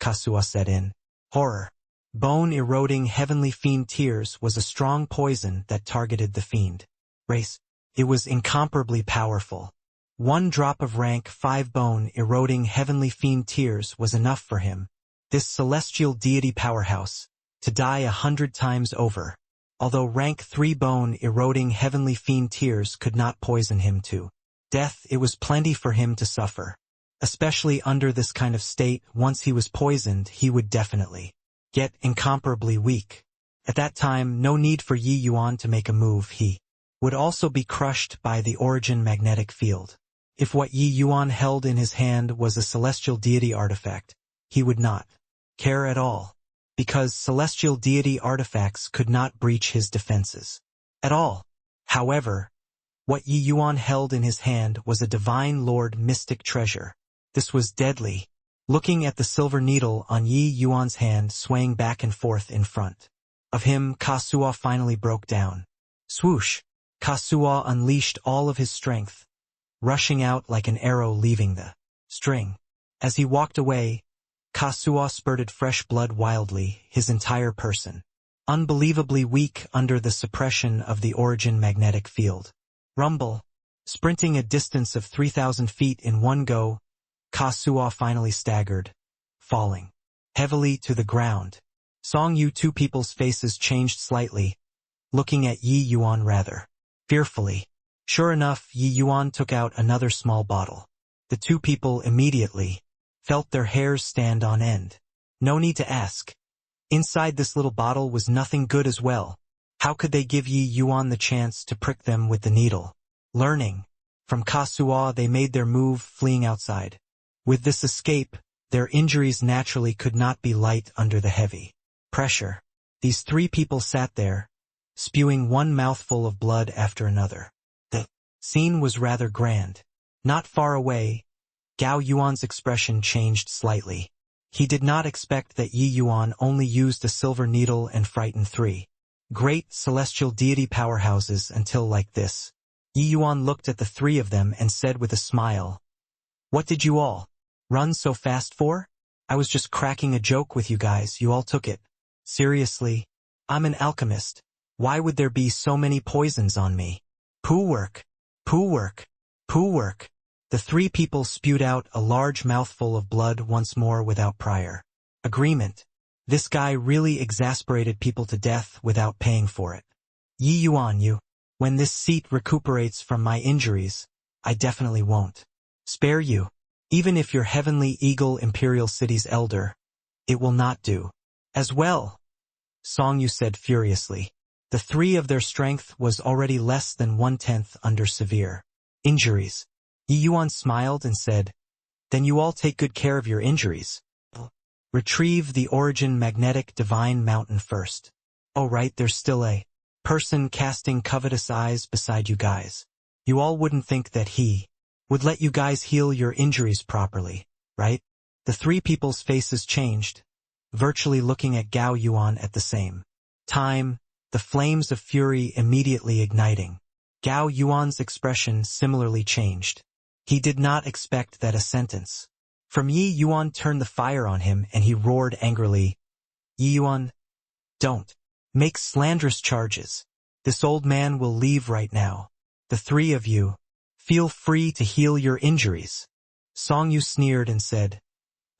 [SPEAKER 1] Kasuo said in horror. Bone-eroding heavenly fiend tears was a strong poison that targeted the fiend race. It was incomparably powerful. 1 drop of rank 5 bone-eroding heavenly fiend tears was enough for him, this celestial deity powerhouse, to die 100 times over. although rank 3 bone-eroding heavenly fiend tears could not poison him to death. It was plenty for him to suffer. Especially under this kind of state, once he was poisoned, he would definitely get incomparably weak. At that time, no need for Yi Yuan to make a move. He would also be crushed by the origin magnetic field. If what Yi Yuan held in his hand was a celestial deity artifact, he would not care at all, because celestial deity artifacts could not breach his defenses at all. However, what Yi Yuan held in his hand was a divine lord mystic treasure. This was deadly. Looking at the silver needle on Yi Yuan's hand swaying back and forth in front of him, Kasuo finally broke down. Swoosh! Kasuo unleashed all of his strength, rushing out like an arrow leaving the string. As he walked away, Kasuo spurted fresh blood wildly, his entire person unbelievably weak under the suppression of the origin magnetic field. Rumble! Sprinting a distance of 3,000 feet in one go, Kasuo finally staggered, falling heavily to the ground. Song Yu, two people's faces changed slightly, looking at Yi Yuan rather fearfully. Sure enough, Yi Yuan took out another small bottle. The two people immediately felt their hairs stand on end. No need to ask. Inside this little bottle was nothing good as well. How could they give Yi Yuan the chance to prick them with the needle? Learning from Kasuo, they made their move, fleeing outside. With this escape, their injuries naturally could not be light under the heavy pressure. These three people sat there, spewing one mouthful of blood after another. The scene was rather grand. Not far away, Gao Yuan's expression changed slightly. He did not expect that Yi Yuan only used a silver needle and frightened 3 great celestial deity powerhouses until like this. Yi Yuan looked at the 3 of them and said with a smile, "What did you all run so fast for? I was just cracking a joke with you guys, you all took it seriously. I'm an alchemist. Why would there be so many poisons on me? Poo work, poo work, poo work." The 3 people spewed out a large mouthful of blood once more without prior agreement. This guy really exasperated people to death without paying for it. Yi Yuan, when this seat recuperates from my injuries, I definitely won't spare you. Even if you're Heavenly Eagle Imperial City's elder, it will not do. As well, Song Yu said furiously. The 3 of their strength was already less than 1/10 under severe injuries. Yi Yuan smiled and said, "Then you all take good care of your injuries. Retrieve the origin magnetic divine mountain first. Oh right, there's still a person casting covetous eyes beside you guys. You all wouldn't think that he would let you guys heal your injuries properly, right?" The 3 people's faces changed, virtually looking at Gao Yuan at the same time, the flames of fury immediately igniting. Gao Yuan's expression similarly changed. He did not expect that a sentence from Yi Yuan turned the fire on him, and he roared angrily, "Yi Yuan, don't make slanderous charges. This old man will leave right now. The 3 of you, feel free to heal your injuries." Song Yu sneered and said,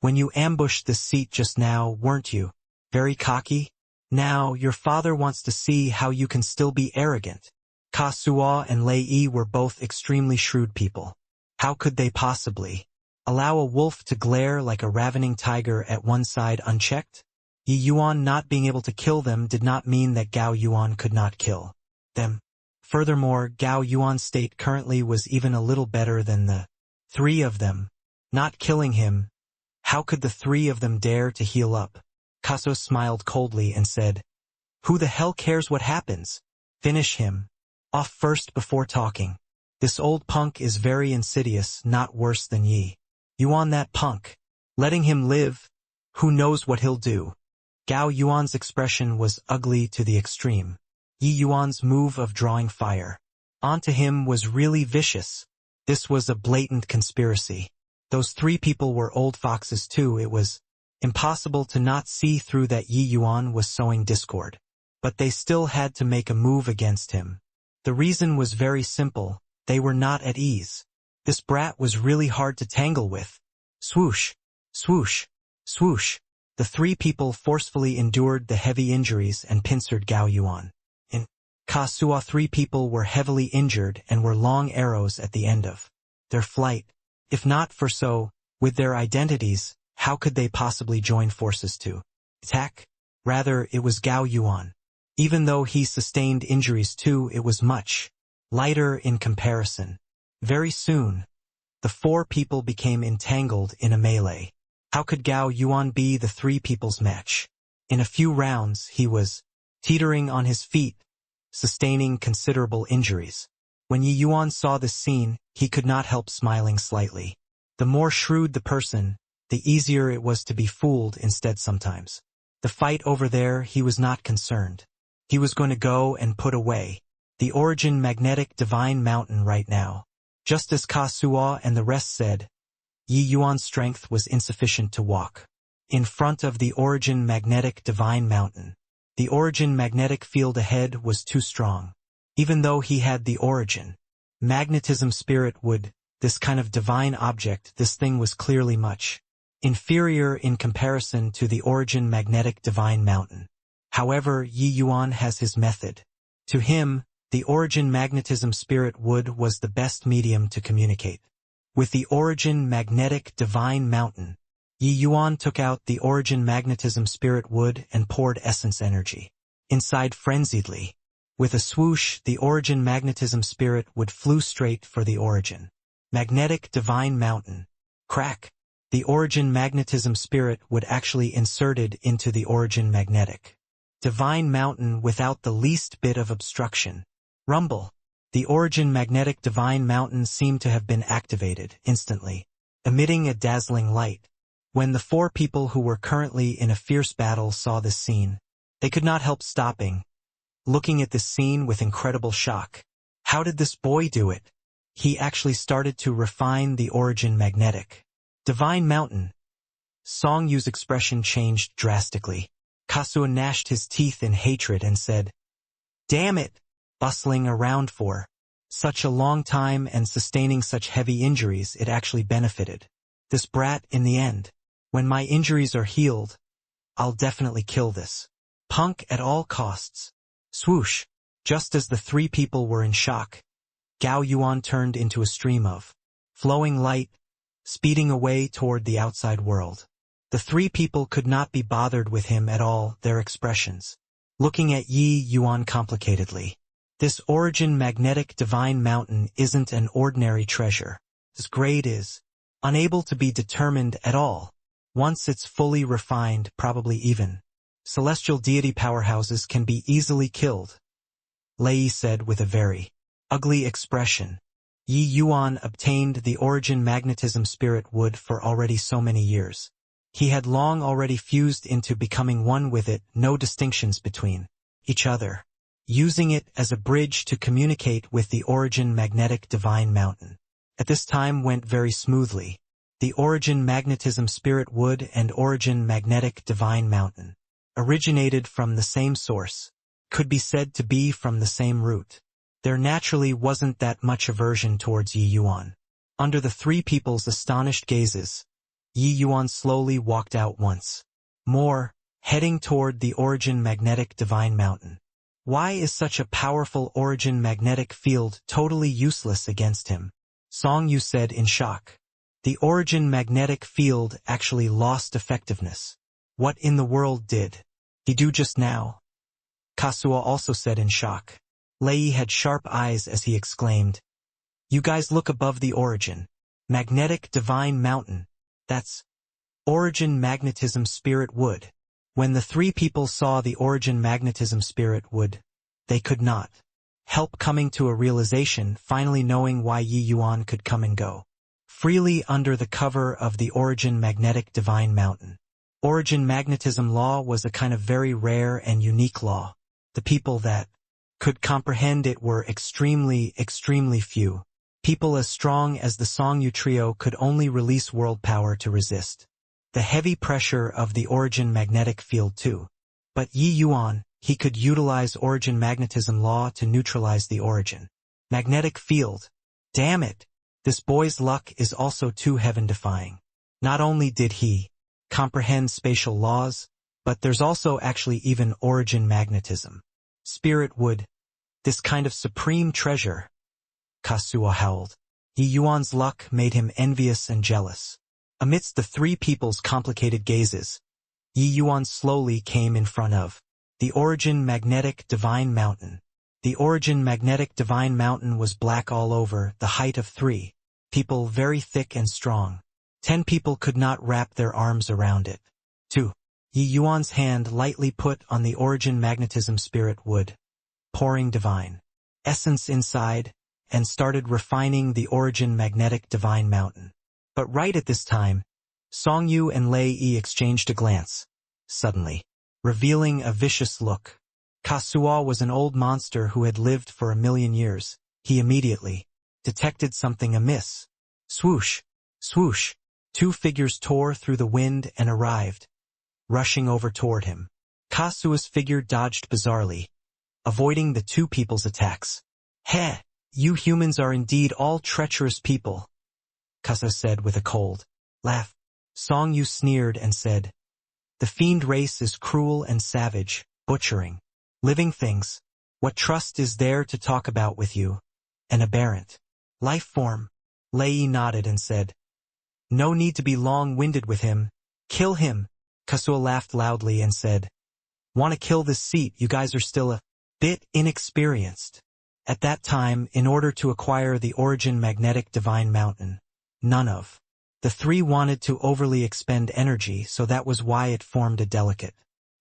[SPEAKER 1] "When you ambushed this seat just now, weren't you very cocky? Now your father wants to see how you can still be arrogant." Kasuo and Lei Yi were both extremely shrewd people. How could they possibly allow a wolf to glare like a ravening tiger at one side unchecked? Yi Yuan not being able to kill them did not mean that Gao Yuan could not kill them. Furthermore, Gao Yuan's state currently was even a little better than the 3 of them. Not killing him, how could the 3 of them dare to heal up? Kasuo smiled coldly and said, "Who the hell cares what happens? Finish him off first before talking. This old punk is very insidious, not worse than Yi Yuan that punk. Letting him live, who knows what he'll do." Gao Yuan's expression was ugly to the extreme. Yi Yuan's move of drawing fire onto him was really vicious. This was a blatant conspiracy. Those 3 people were old foxes too. It was impossible to not see through that Yi Yuan was sowing discord. But they still had to make a move against him. The reason was very simple. They were not at ease. This brat was really hard to tangle with. Swoosh, swoosh, swoosh. The 3 people forcefully endured the heavy injuries and pincered Gao Yuan in Kasuo, 3 people were heavily injured and were long arrows at the end of their flight. If not for so, with their identities, how could they possibly join forces to attack? Rather, it was Gao Yuan. Even though he sustained injuries too, it was much lighter in comparison. Very soon, the 4 people became entangled in a melee. How could Gao Yuan be the 3 people's match? In a few rounds, he was teetering on his feet, sustaining considerable injuries. When Yi Yuan saw this scene, he could not help smiling slightly. The more shrewd the person, the easier it was to be fooled instead sometimes. The fight over there, he was not concerned. He was going to go and put away the Origin Magnetic Divine Mountain right now. Just as Kasuo and the rest said, Yi Yuan's strength was insufficient to walk in front of the Origin Magnetic Divine Mountain. The Origin magnetic field ahead was too strong. Even though he had the Origin magnetism spirit would, this kind of divine object, this thing was clearly much inferior in comparison to the Origin Magnetic Divine Mountain. However, Yi Yuan has his method. To him, the Origin Magnetism Spirit Wood was the best medium to communicate. With the Origin Magnetic Divine Mountain, Yi Yuan took out the Origin Magnetism Spirit Wood and poured essence energy inside frenziedly. With a swoosh, the Origin Magnetism Spirit Wood flew straight for the Origin Magnetic Divine Mountain. Crack! The Origin Magnetism Spirit Wood actually inserted into the Origin Magnetic Divine Mountain without the least bit of obstruction. Rumble! The Origin Magnetic Divine Mountain seemed to have been activated instantly, emitting a dazzling light. When the 4 people who were currently in a fierce battle saw this scene, they could not help stopping, looking at this scene with incredible shock. How did this boy do it? He actually started to refine the Origin Magnetic Divine Mountain. Song Yu's expression changed drastically. Kasuo gnashed his teeth in hatred and said, "Damn it! Bustling around for such a long time and sustaining such heavy injuries, it actually benefited this brat in the end. When my injuries are healed, I'll definitely kill this punk at all costs." Swoosh! Just as the 3 people were in shock, Gao Yuan turned into a stream of flowing light, speeding away toward the outside world. The 3 people could not be bothered with him at all, their expressions looking at Yi Yuan complicatedly. This Origin Magnetic Divine Mountain isn't an ordinary treasure. This grade is unable to be determined at all. Once it's fully refined, probably even celestial deity powerhouses can be easily killed, Lei said with a very ugly expression. Yi Yuan obtained the Origin Magnetism Spirit Wood for already so many years. He had long already fused into becoming one with it, no distinctions between each other, using it as a bridge to communicate with the Origin Magnetic Divine Mountain. At this time went very smoothly. The Origin Magnetism Spirit Wood and Origin Magnetic Divine Mountain originated from the same source, could be said to be from the same root. There naturally wasn't that much aversion towards Yi Yuan. Under the 3 people's astonished gazes, Yi Yuan slowly walked out once more, heading toward the Origin Magnetic Divine Mountain. Why is such a powerful Origin magnetic field totally useless against him? Song Yu said in shock. The Origin magnetic field actually lost effectiveness. What in the world did he do just now? Kasuo also said in shock. Lei had sharp eyes as he exclaimed, "You guys look above the Origin Magnetic Divine Mountain. That's Origin Magnetism Spirit Wood." When the 3 people saw the Origin Magnetism Spirit Wood, they could not help coming to a realization, finally knowing why Yi Yuan could come and go freely under the cover of the Origin Magnetic Divine Mountain. Origin magnetism law was a kind of very rare and unique law. The people that could comprehend it were extremely few. People as strong as the Song Yu trio could only release world power to resist the heavy pressure of the Origin magnetic field too. But Yi Yuan, he could utilize Origin magnetism law to neutralize the Origin magnetic field. Damn it! This boy's luck is also too heaven-defying. Not only did he comprehend spatial laws, but there's also actually even Origin magnetism Spirit Wood. This kind of supreme treasure. Kasuo howled. Yi Yuan's luck made him envious and jealous. Amidst the three people's complicated gazes, Yi Yuan slowly came in front of the Origin Magnetic Divine Mountain. The Origin Magnetic Divine Mountain was black all over, the height of 3 people, very thick and strong. 10 people could not wrap their arms around it. 2. Yi Yuan's hand lightly put on the Origin Magnetism Spirit wood, pouring divine essence inside, and started refining the Origin Magnetic Divine Mountain. But right at this time, Songyu and Lei Yi exchanged a glance, suddenly, revealing a vicious look. Kasuo was an old monster who had lived for 1,000,000 years. He immediately detected something amiss. Swoosh! Swoosh! 2 figures tore through the wind and arrived, rushing over toward him. Kasuo's figure dodged bizarrely, avoiding the 2 people's attacks. "Heh! You humans are indeed all treacherous people," Kasuo said with a cold laugh. Songyu sneered and said, "The fiend race is cruel and savage, butchering living things. What trust is there to talk about with you? An aberrant life form." Lei nodded and said, "No need to be long-winded with him. Kill him." Kasuo laughed loudly and said, "Want to kill this seat? You guys are still a bit inexperienced." At that time, in order to acquire the Origin Magnetic Divine Mountain, none of the 3 wanted to overly expend energy, so that was why it formed a delicate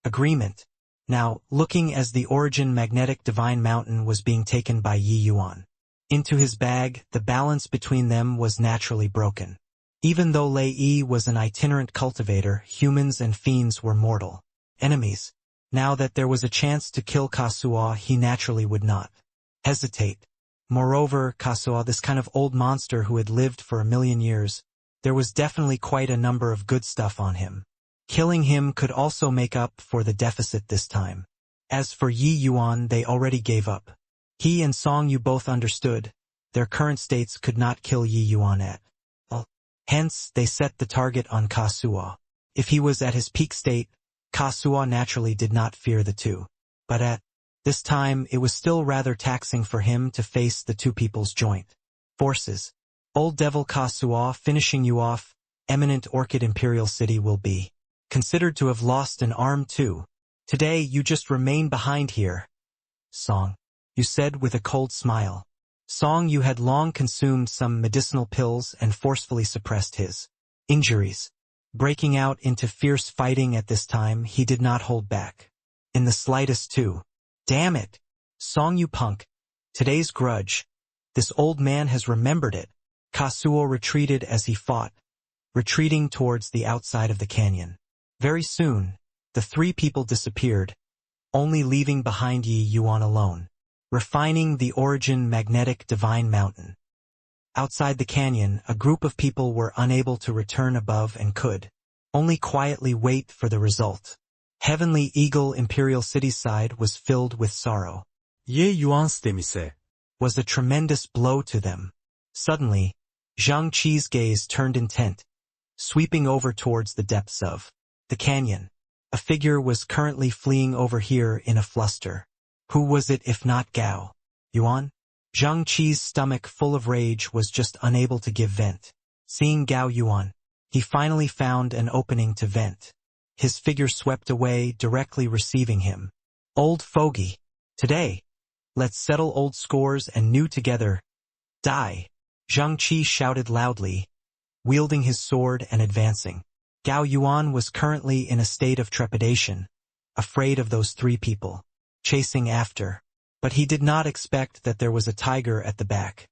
[SPEAKER 1] agreement. Now, looking as the Origin Magnetic Divine Mountain was being taken by Yi Yuan into his bag, the balance between them was naturally broken. Even though Lei Yi was an itinerant cultivator, humans and fiends were mortal enemies. Now that there was a chance to kill Kasuo, he naturally would not hesitate. Moreover, Kasuo, this kind of old monster who had lived for 1,000,000 years, there was definitely quite a number of good stuff on him. Killing him could also make up for the deficit this time. As for Yi Yuan, they already gave up. He and Songyu both understood their current states could not kill Yi Yuan at all. Hence, they set the target on Kasuo. If he was at his peak state, Kasuo naturally did not fear the 2. But at this time, it was still rather taxing for him to face the 2 people's joint forces. Old Devil Kasuo, finishing you off, eminent Orchid Imperial City will be considered to have lost an arm too. Today you just remain behind here. Song, you said with a cold smile. Song, you had long consumed some medicinal pills and forcefully suppressed his injuries. Breaking out into fierce fighting at this time, he did not hold back in the slightest too. Damn it! Song, you punk. Today's grudge. This old man has remembered it. Kasuo retreated as he fought, retreating towards the outside of the canyon. Very soon, the 3 people disappeared, only leaving behind Yi Yuan alone, refining the Origin Magnetic Divine Mountain. Outside the canyon, a group of people were unable to return above and could only quietly wait for the result. Heavenly Eagle Imperial City side was filled with sorrow.
[SPEAKER 2] Ye Yuan's demise
[SPEAKER 1] Was a tremendous blow to them. Suddenly, Zhang Qi's gaze turned intent, sweeping over towards the depths of the canyon. A figure was currently fleeing over here in a fluster. Who was it if not Gao Yuan? Zhang Qi's stomach, full of rage, was just unable to give vent. Seeing Gao Yuan, he finally found an opening to vent. His figure swept away, directly receiving him. Old fogey. Today, let's settle old scores and new together. Die. Zhang Qi shouted loudly, wielding his sword and advancing. Gao Yuan was currently in a state of trepidation, afraid of those 3 people chasing after. But he did not expect that there was a tiger at the back,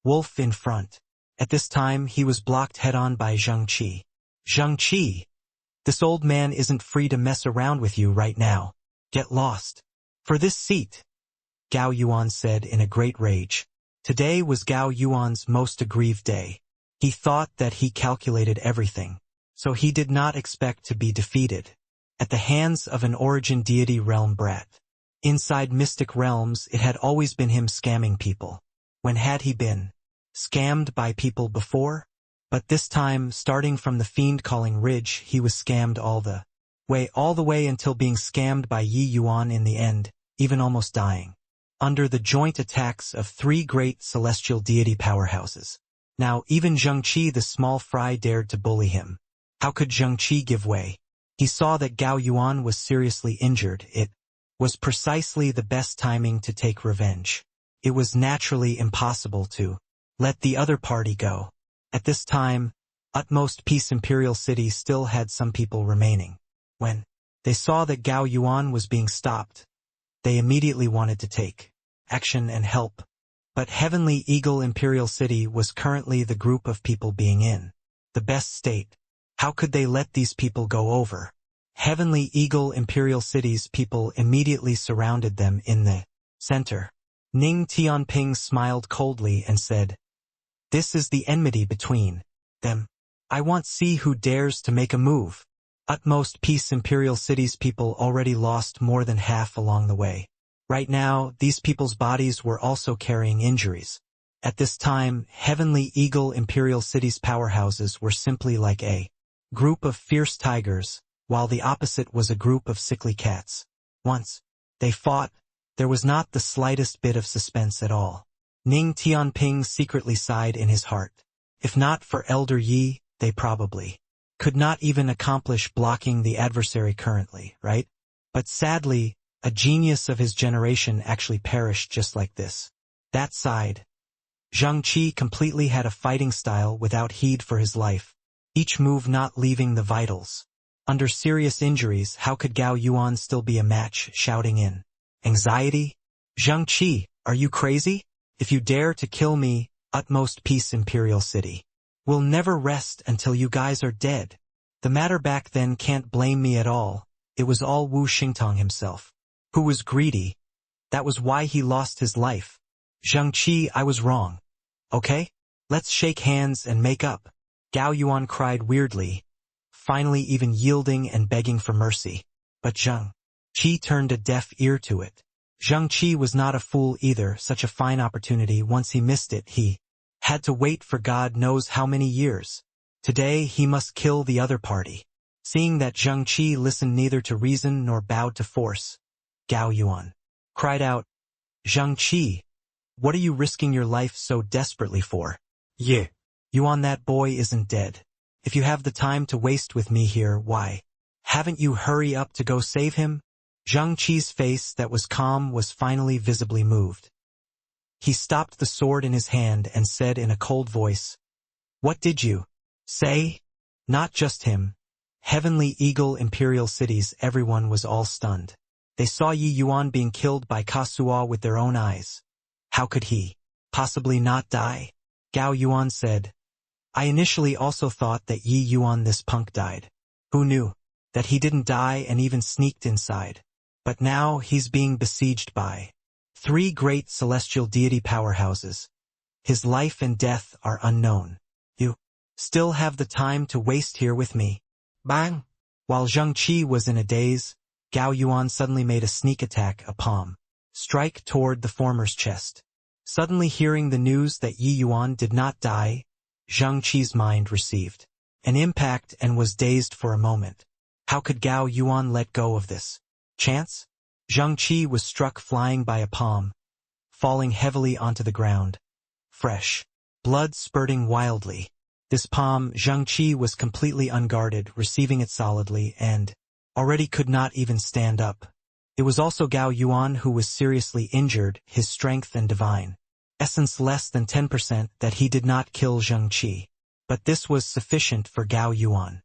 [SPEAKER 1] wolf in front. At this time, he was blocked head-on by Zhang Qi. Zhang Qi! This old man isn't free to mess around with you right now. Get lost. For this seat, Gao Yuan said in a great rage. Today was Gao Yuan's most aggrieved day. He thought that he calculated everything, so he did not expect to be defeated at the hands of an Origin deity realm brat. Inside Mystic Realms, it had always been him scamming people. When had he been scammed by people before? But this time, starting from the Fiend Calling Ridge, he was scammed all the way until being scammed by Yi Yuan in the end, even almost dying. under the joint attacks of three great celestial deity powerhouses. Now even Zhengqi the small fry dared to bully him. How could Zhengqi give way? He saw that Gao Yuan was seriously injured. It was precisely the best timing to take revenge. It was naturally impossible to let the other party go. At this time, Utmost Peace Imperial City still had some people remaining. When they saw that Gao Yuan was being stopped, they immediately wanted to take action and help. But Heavenly Eagle Imperial City was currently the group of people being in the best state. How could they let these people go over? Heavenly Eagle Imperial City's people immediately surrounded them in the center. Ning Tianping smiled coldly and said, "This is the enmity between them. I want to see who dares to make a move." Utmost Peace Imperial City's people already lost more than half along the way. Right now, these people's bodies were also carrying injuries. At this time, Heavenly Eagle Imperial City's powerhouses were simply like a group of fierce tigers, while the opposite was a group of sickly cats. Once they fought, there was not the slightest bit of suspense at all. Ning Tianping secretly sighed in his heart. If not for Elder Yi, they probably could not even accomplish blocking the adversary currently, right? But sadly, a genius of his generation actually perished just like this. That side, Zhengqi completely had a fighting style without heed for his life, each move not leaving the vitals. Under serious injuries, how could Gao Yuan still be a match, shouting in anxiety? "Zhengqi, are you crazy? If you dare to kill me, Utmost Peace Imperial City will never rest until you guys are dead." The matter back then can't blame me at all. It was all Wu Xingtong himself, who was greedy. That was why he lost his life. "Zhengqi, I was wrong. Okay? Let's shake hands and make up." Gao Yuan cried weirdly, finally even yielding and begging for mercy. But Zhengqi turned a deaf ear to it. Zhengqi was not a fool either. Such a fine opportunity, once he missed it, he had to wait for God knows how many years. Today he must kill the other party. Seeing that Zhengqi listened neither to reason nor bowed to force, Gao Yuan cried out, "Zhengqi, what are you risking your life so desperately for?"
[SPEAKER 2] Yeah.
[SPEAKER 1] "Yuan, that boy isn't dead. If you have the time to waste with me here, why haven't you hurry up to go save him?" Zhengqi's face that was calm was finally visibly moved. He stopped the sword in his hand and said in a cold voice, "What did you say?" Not just him. Heavenly Eagle Imperial Cities, everyone was all stunned. They saw Yi Yuan being killed by Kasuo with their own eyes. How could he possibly not die? Gao Yuan said, "I initially also thought that Yi Yuan, this punk, died. Who knew that he didn't die and even sneaked inside? But now he's being besieged by three great celestial deity powerhouses. His life and death are unknown. You still have the time to waste here with me." Bang! While Zhengqi was in a daze, Gao Yuan suddenly made a sneak attack, a palm strike toward the former's chest. Suddenly hearing the news that Yi Yuan did not die, Zhengqi's mind received an impact and was dazed for a moment. How could Gao Yuan let go of this chance? Zhengqi was struck flying by a palm, falling heavily onto the ground. Fresh blood spurting wildly. This palm, Zhengqi was completely unguarded, receiving it solidly, and already could not even stand up. It was also Gao Yuan who was seriously injured, his strength and divine essence less than 10%, that he did not kill Zhengqi. But this was sufficient for Gao Yuan.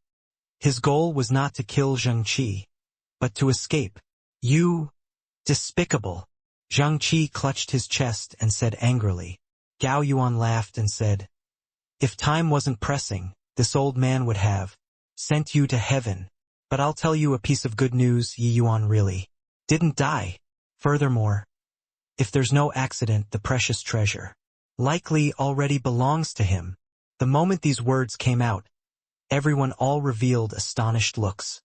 [SPEAKER 1] His goal was not to kill Zhengqi, but to escape. "You despicable!" Zhengqi clutched his chest and said angrily. Gao Yuan laughed and said, "If time wasn't pressing, this old man would have sent you to heaven. But I'll tell you a piece of good news, Yi Yuan really didn't die. Furthermore, if there's no accident, the precious treasure likely already belongs to him." The moment these words came out, everyone all revealed astonished looks.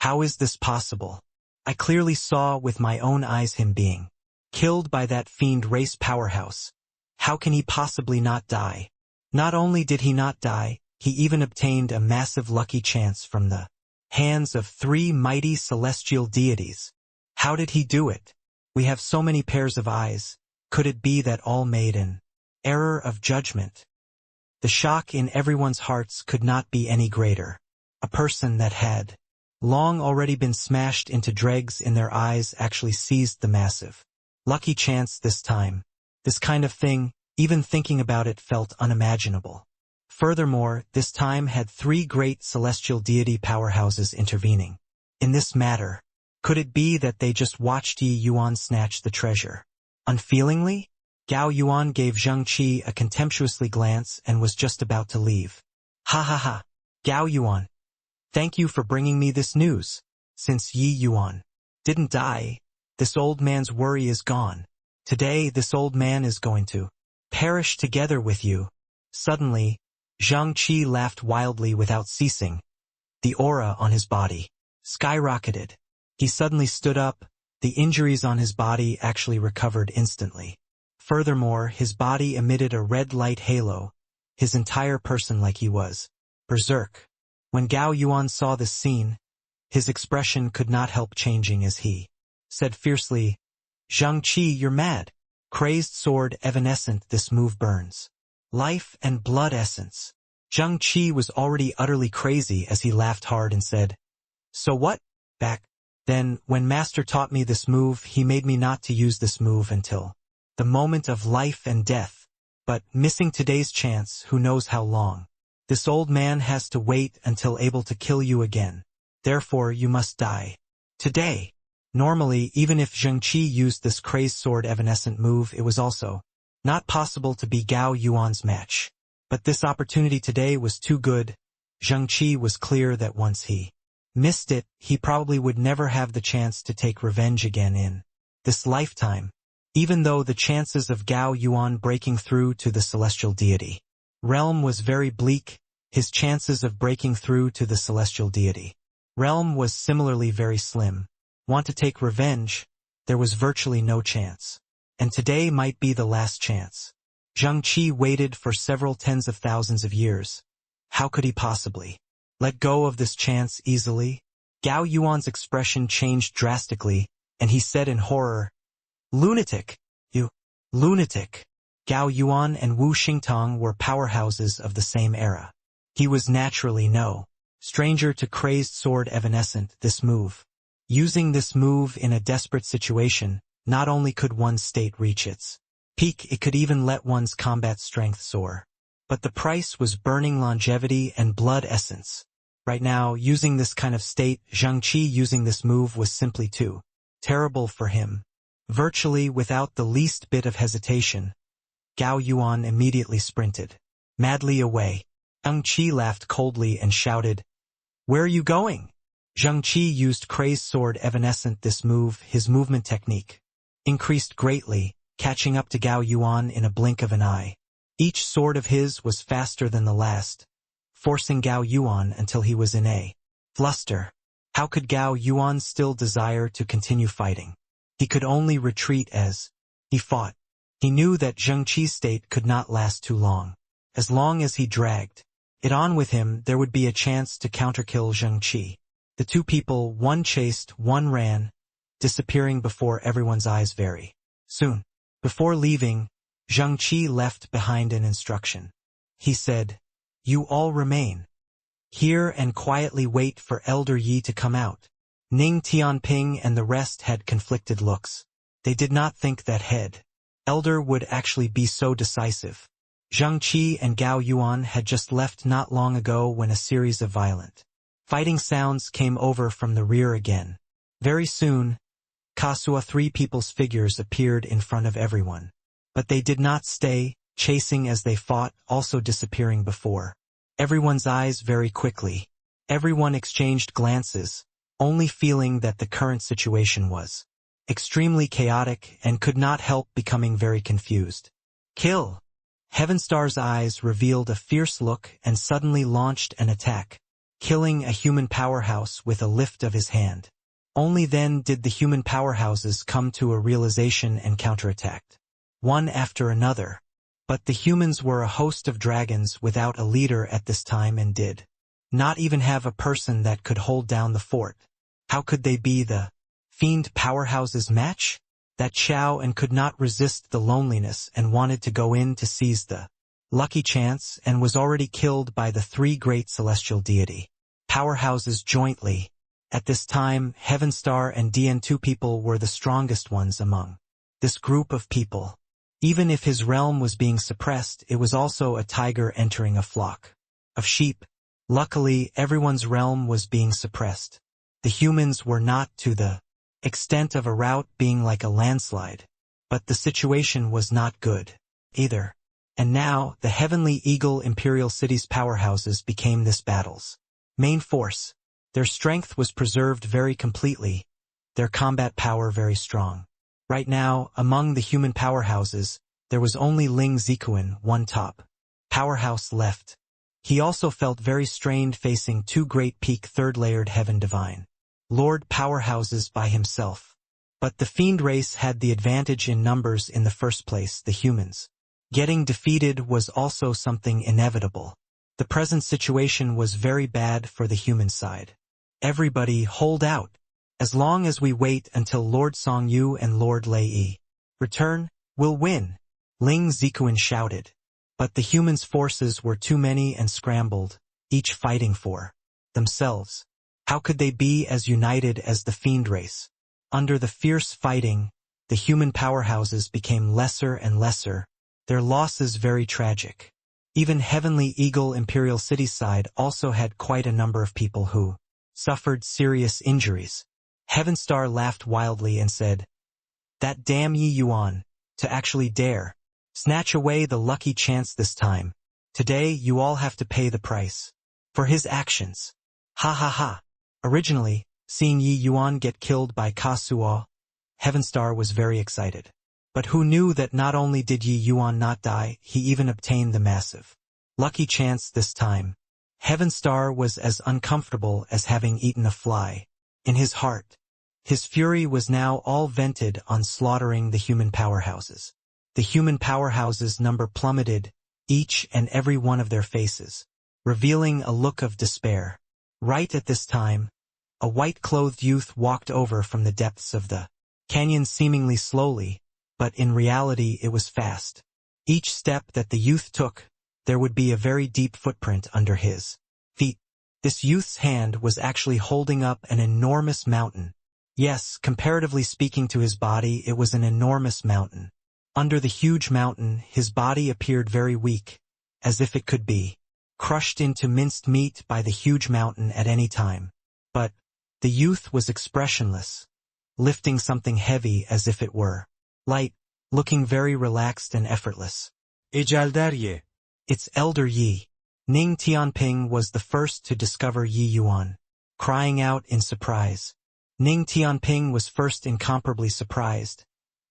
[SPEAKER 1] How is this possible? I clearly saw with my own eyes him being killed by that fiend race powerhouse. How can he possibly not die? Not only did he not die, he even obtained a massive lucky chance from the hands of three mighty celestial deities. How did he do it? We have so many pairs of eyes. Could it be that all made an error of judgment? The shock in everyone's hearts could not be any greater. A person that had long already been smashed into dregs in their eyes actually seized the massive lucky chance this time. This kind of thing, even thinking about it, felt unimaginable. Furthermore, this time had three great celestial deity powerhouses intervening. In this matter, could it be that they just watched Yi Yuan snatch the treasure? Unfeelingly, Gao Yuan gave Zheng Qi a contemptuously glance and was just about to leave. Ha ha ha, Gao Yuan. Thank you for bringing me this news. Since Yi Yuan didn't die, this old man's worry is gone. Today this old man is going to perish together with you. Suddenly, Zheng Qi laughed wildly without ceasing. The aura on his body skyrocketed. He suddenly stood up. The injuries on his body actually recovered instantly. Furthermore, his body emitted a red light halo, his entire person like he was berserk. When Gao Yuan saw this scene, his expression could not help changing as he said fiercely, Zheng Qi, you're mad. Crazed sword evanescent, this move burns life and blood essence. Zheng Qi was already utterly crazy as he laughed hard and said, so what? Back then, when Master taught me this move, he made me not to use this move until the moment of life and death. But, missing today's chance, who knows how long? This old man has to wait until able to kill you again. Therefore, you must die today. Normally, even if Zheng Qi used this crazed sword evanescent move, it was also not possible to be Gao Yuan's match. But this opportunity today was too good. Zheng Qi was clear that once he missed it, he probably would never have the chance to take revenge again in this lifetime. Even though the chances of Gao Yuan breaking through to the celestial deity realm was very bleak, his chances of breaking through to the celestial deity realm was similarly very slim. Want to take revenge? There was virtually no chance. And today might be the last chance. Zheng Qi waited for several tens of thousands of years. How could he possibly let go of this chance easily? Gao Yuan's expression changed drastically, and he said in horror, lunatic! You lunatic! Gao Yuan and Wu Xingtong were powerhouses of the same era. He was naturally no stranger to crazed sword evanescent, this move. Using this move in a desperate situation, not only could one's state reach its peak, it could even let one's combat strength soar. But the price was burning longevity and blood essence. Right now, using this kind of state, Zheng Qi using this move was simply too terrible for him. Virtually without the least bit of hesitation, Gao Yuan immediately sprinted madly away. Zheng Qi laughed coldly and shouted, where are you going? Zheng Qi used crazed sword evanescent this move, his movement technique increased greatly, catching up to Gao Yuan in a blink of an eye. Each sword of his was faster than the last, forcing Gao Yuan until he was in a fluster. How could Gao Yuan still desire to continue fighting? He could only retreat as he fought. He knew that Zheng Qi's state could not last too long. As long as he dragged it on with him, there would be a chance to counterkill Zheng Qi. The two people, one chased, one ran, disappearing before everyone's eyes very soon. Before leaving, Zheng Qi left behind an instruction. He said, you all remain here and quietly wait for Elder Yi to come out. Ning Tianping and the rest had conflicted looks. They did not think that head elder would actually be so decisive. Zheng Qi and Gao Yuan had just left not long ago when a series of violent fighting sounds came over from the rear again. Very soon, Kasua, three people's figures appeared in front of everyone. But they did not stay, chasing as they fought, also disappearing before everyone's eyes very quickly. Everyone exchanged glances, only feeling that the current situation was extremely chaotic and could not help becoming very confused. Kill! Heavenstar's eyes revealed a fierce look and suddenly launched an attack, killing a human powerhouse with a lift of his hand. Only then did the human powerhouses come to a realization and counterattacked, one after another. But the humans were a host of dragons without a leader at this time and did not even have a person that could hold down the fort. How could they be the fiend powerhouses' match? that Xiao and could not resist the loneliness and wanted to go in to seize the lucky chance and was already killed by the three great celestial deity powerhouses jointly. At this time, Heavenstar and DN2 people were the strongest ones among this group of people. Even if his realm was being suppressed, it was also a tiger entering a flock of sheep. Luckily, everyone's realm was being suppressed. The humans were not to the extent of a rout being like a landslide. But the situation was not good either. And now, the Heavenly Eagle Imperial City's powerhouses became this battle's main force. Their strength was preserved very completely, their combat power very strong. Right now, among the human powerhouses, there was only Ling Zikuan, one top powerhouse left. He also felt very strained facing two great peak third-layered heaven divine Lord powerhouses by himself. But the fiend race had the advantage in numbers in the first place, the humans. Getting defeated was also something inevitable. The present situation was very bad for the human side. Everybody hold out. As long as we wait until Lord Songyu and Lord Lei return, we'll win, Ling Zikuan shouted. But the humans' forces were too many and scrambled, each fighting for themselves. How could they be as united as the fiend race? Under the fierce fighting, the human powerhouses became lesser and lesser, their losses very tragic. Even Heavenly Eagle Imperial City side also had quite a number of people who suffered serious injuries. Heavenstar laughed wildly and said, "That damn Yi Yuan, to actually dare snatch away the lucky chance this time. Today you all have to pay the price for his actions. Ha ha ha." Originally, seeing Yi Yuan get killed by Kasuo, Heavenstar was very excited. But who knew that not only did Yi Yuan not die, he even obtained the massive lucky chance this time. Heavenstar was as uncomfortable as having eaten a fly. In his heart, his fury was now all vented on slaughtering the human powerhouses. The human powerhouses' number plummeted, each and every one of their faces, revealing a look of despair. Right at this time, a white-clothed youth walked over from the depths of the canyon seemingly slowly, but in reality it was fast. Each step that the youth took, there would be a very deep footprint under his feet. This youth's hand was actually holding up an enormous mountain. Yes, comparatively speaking to his body, it was an enormous mountain. Under the huge mountain, his body appeared very weak, as if it could be crushed into minced meat by the huge mountain at any time. But the youth was expressionless, lifting something heavy as if it were light, looking very relaxed and effortless.
[SPEAKER 2] Ecel Ye.
[SPEAKER 1] It's Elder Yi. Ning Tianping was the first to discover Yi Yuan, crying out in surprise. Ning Tianping was first incomparably surprised,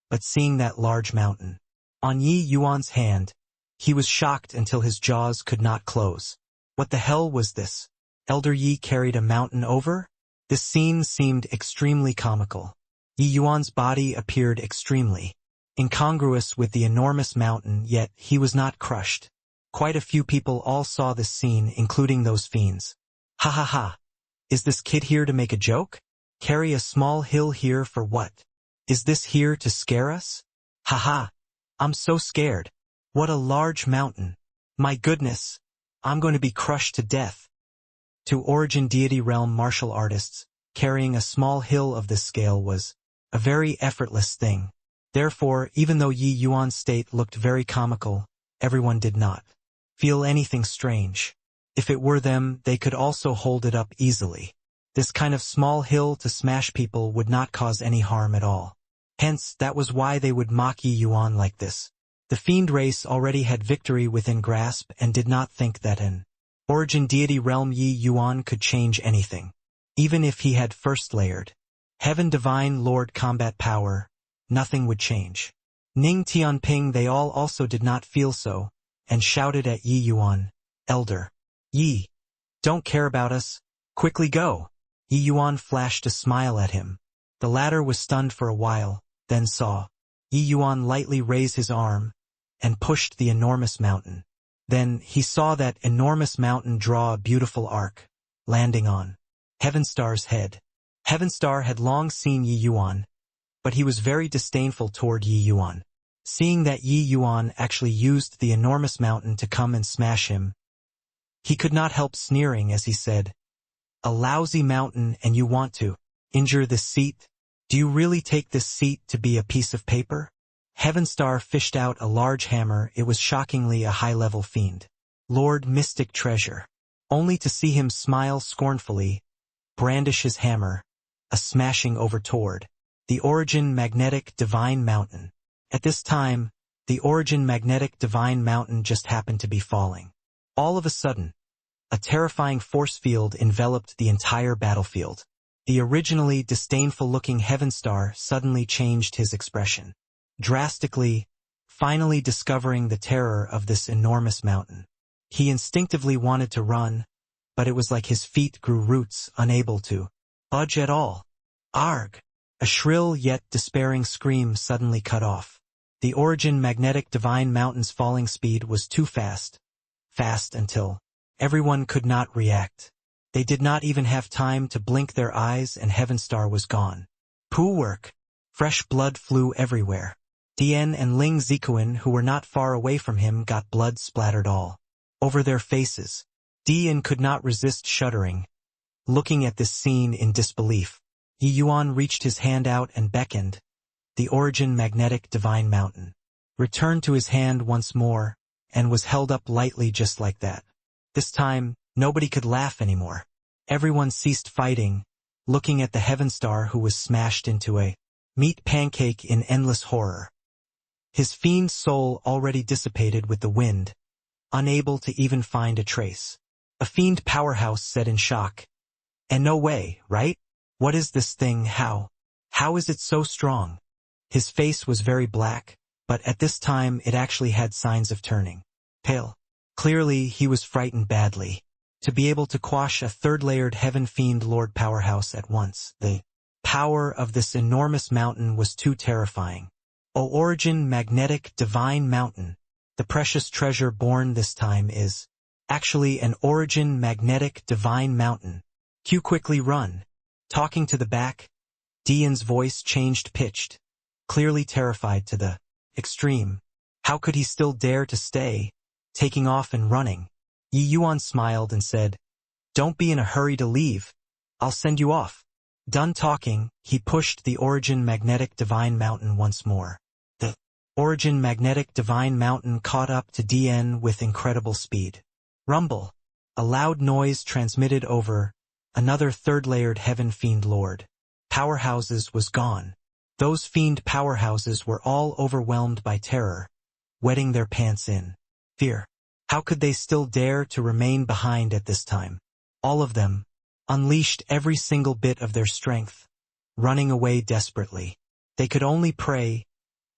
[SPEAKER 1] but seeing that large mountain on Yi Yuan's hand, he was shocked until his jaws could not close. What the hell was this? Elder Yi carried a mountain over? This scene seemed extremely comical. Yi Yuan's body appeared extremely incongruous with the enormous mountain, yet he was not crushed. Quite a few people all saw this scene, including those fiends. Ha ha ha. Is this kid here to make a joke? Carry a small hill here for what? Is this here to scare us? Ha ha. I'm so scared. What a large mountain. My goodness. I'm going to be crushed to death. To Origin Deity Realm martial artists, carrying a small hill of this scale was a very effortless thing. Therefore, even though Yi Yuan's state looked very comical, everyone did not feel anything strange. If it were them, they could also hold it up easily. This kind of small hill to smash people would not cause any harm at all. Hence, that was why they would mock Yi Yuan like this. The fiend race already had victory within grasp and did not think that an Origin Deity Realm Yi Yuan could change anything. Even if he had first layered Heaven Divine Lord combat power, nothing would change. Ning Tianping they all also did not feel so, and shouted at Yi Yuan, "Elder Yi, don't care about us, quickly go." Yi Yuan flashed a smile at him. The latter was stunned for a while, then saw Yi Yuan lightly raise his arm, and pushed the enormous mountain. Then he saw that enormous mountain draw a beautiful arc, landing on Heavenstar's head. Heavenstar had long seen Yi Yuan, but he was very disdainful toward Yi Yuan. Seeing that Yi Yuan actually used the enormous mountain to come and smash him, he could not help sneering as he said, "A lousy mountain and you want to injure this seat? Do you really take this seat to be a piece of paper?" Heavenstar fished out a large hammer. It was shockingly a high-level fiend. Lord Mystic Treasure. Only to see him smile scornfully, brandish his hammer, a smashing over toward the Origin Magnetic Divine Mountain. At this time, the Origin Magnetic Divine Mountain just happened to be falling. All of a sudden, a terrifying force field enveloped the entire battlefield. The originally disdainful-looking Heavenstar suddenly changed his expression. Drastically, finally discovering the terror of this enormous mountain. He instinctively wanted to run, but it was like his feet grew roots, unable to budge at all. Arg! A shrill yet despairing scream suddenly cut off. The Origin Magnetic Divine Mountain's falling speed was too fast until everyone could not react. They did not even have time to blink their eyes and Heavenstar was gone. Poo work! Fresh blood flew everywhere. Dian and Ling Zikuan, who were not far away from him, got blood splattered all over their faces. Dian could not resist shuddering, looking at this scene in disbelief. Yi Yuan reached his hand out and beckoned. The Origin Magnetic Divine Mountain returned to his hand once more and was held up lightly just like that. This time, nobody could laugh anymore. Everyone ceased fighting, looking at the Heavenstar who was smashed into a meat pancake in endless horror. His fiend soul already dissipated with the wind, unable to even find a trace. A fiend powerhouse said in shock, "And no way, right? What is this thing? How is it so strong?" His face was very black, but at this time it actually had signs of turning pale. Clearly, he was frightened badly. To be able to quash a third-layered heaven fiend lord powerhouse at once, the power of this enormous mountain was too terrifying. O Origin Magnetic Divine Mountain, the precious treasure born this time is actually an Origin Magnetic Divine Mountain. Q quickly run. Talking to the back, Dian's voice changed pitched, clearly terrified to the extreme. How could he still dare to stay, taking off and running? Yi Yuan smiled and said, "Don't be in a hurry to leave. I'll send you off." Done talking, he pushed the Origin Magnetic Divine Mountain once more. The Origin Magnetic Divine Mountain caught up to Dian with incredible speed. Rumble. A loud noise transmitted over another third-layered heaven fiend lord powerhouses was gone. Those fiend powerhouses were all overwhelmed by terror, wetting their pants in fear. How could they still dare to remain behind at this time? All of them unleashed every single bit of their strength, running away desperately. They could only pray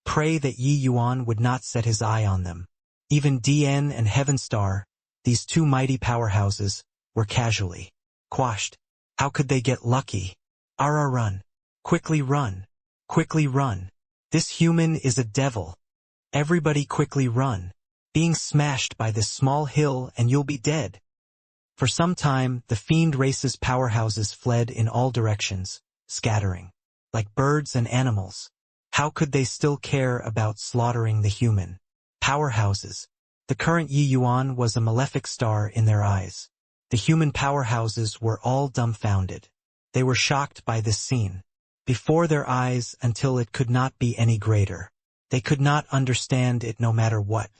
[SPEAKER 1] that Yi Yuan would not set his eye on them. Even Dian and Heavenstar, these two mighty powerhouses, were casually quashed. How could they get lucky? Ara, run. Quickly run. Quickly run. This human is a devil. Everybody quickly run. Being smashed by this small hill and you'll be dead. For some time, the fiend race's powerhouses fled in all directions, scattering like birds and animals. How could they still care about slaughtering the human powerhouses? The current Yi Yuan was a malefic star in their eyes. The human powerhouses were all dumbfounded. They were shocked by this scene before their eyes until it could not be any greater. They could not understand it no matter what.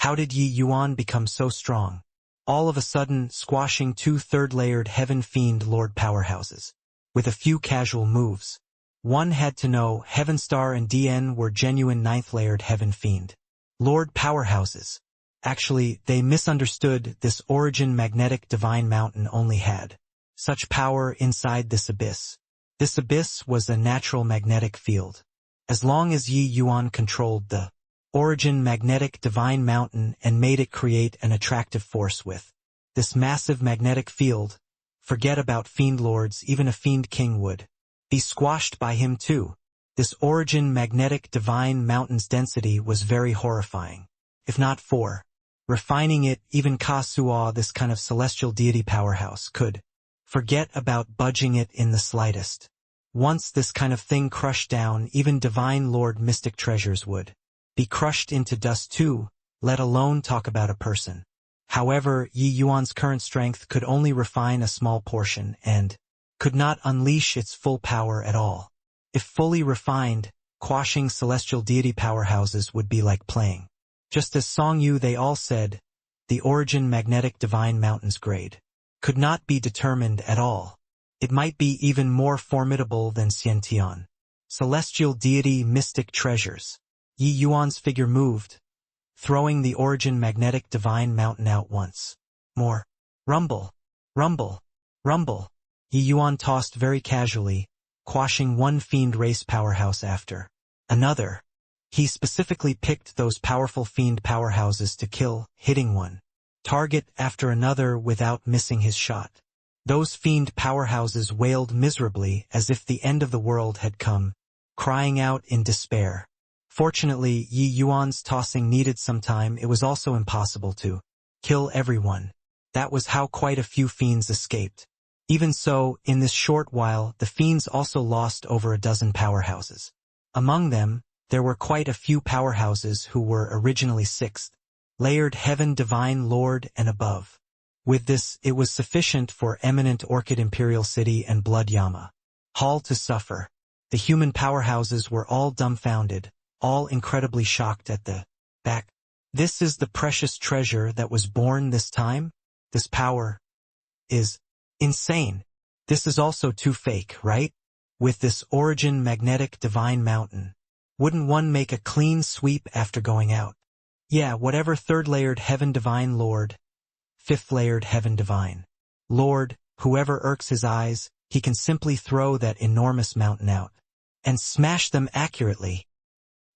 [SPEAKER 1] How did Yi Yuan become so strong? All of a sudden, squashing two third-layered heaven fiend lord powerhouses with a few casual moves. One had to know Heavenstar and Dian were genuine ninth-layered heaven fiend lord powerhouses. Actually, they misunderstood. This Origin Magnetic Divine Mountain only had such power inside this abyss. This abyss was a natural magnetic field. As long as Yi Yuan controlled the Origin Magnetic Divine Mountain and made it create an attractive force with this massive magnetic field, forget about fiend lords, even a fiend king would be squashed by him too. This Origin Magnetic Divine Mountain's density was very horrifying. If not for refining it, even Ka-Suo, this kind of celestial deity powerhouse, could forget about budging it in the slightest. Once this kind of thing crushed down, even divine lord mystic treasures would be crushed into dust too, let alone talk about a person. However, Yi Yuan's current strength could only refine a small portion and could not unleash its full power at all. If fully refined, quashing celestial deity powerhouses would be like playing. Just as Song Yu they all said, the origin magnetic divine mountain's grade could not be determined at all. It might be even more formidable than Xiantian. Celestial deity mystic treasures. Yi Yuan's figure moved, throwing the origin magnetic divine mountain out once more. Rumble, rumble, rumble. Yi Yuan tossed very casually, quashing one fiend race powerhouse after another. He specifically picked those powerful fiend powerhouses to kill, hitting one target after another without missing his shot. Those fiend powerhouses wailed miserably as if the end of the world had come, crying out in despair. Fortunately, Yi Yuan's tossing needed some time. It was also impossible to kill everyone. That was how quite a few fiends escaped. Even so, in this short while, the fiends also lost over a dozen powerhouses. Among them, there were quite a few powerhouses who were originally sixth, layered heaven divine lord and above. With this, it was sufficient for eminent Orchid Imperial City and Blood Yama Hall to suffer. The human powerhouses were all dumbfounded, all incredibly shocked at the back. This is the precious treasure that was born this time? This power is insane. This is also too fake, right? With this origin magnetic divine mountain. Wouldn't one make a clean sweep after going out? Yeah, whatever third-layered heaven divine lord, fifth-layered heaven divine lord, whoever irks his eyes, he can simply throw that enormous mountain out and smash them accurately.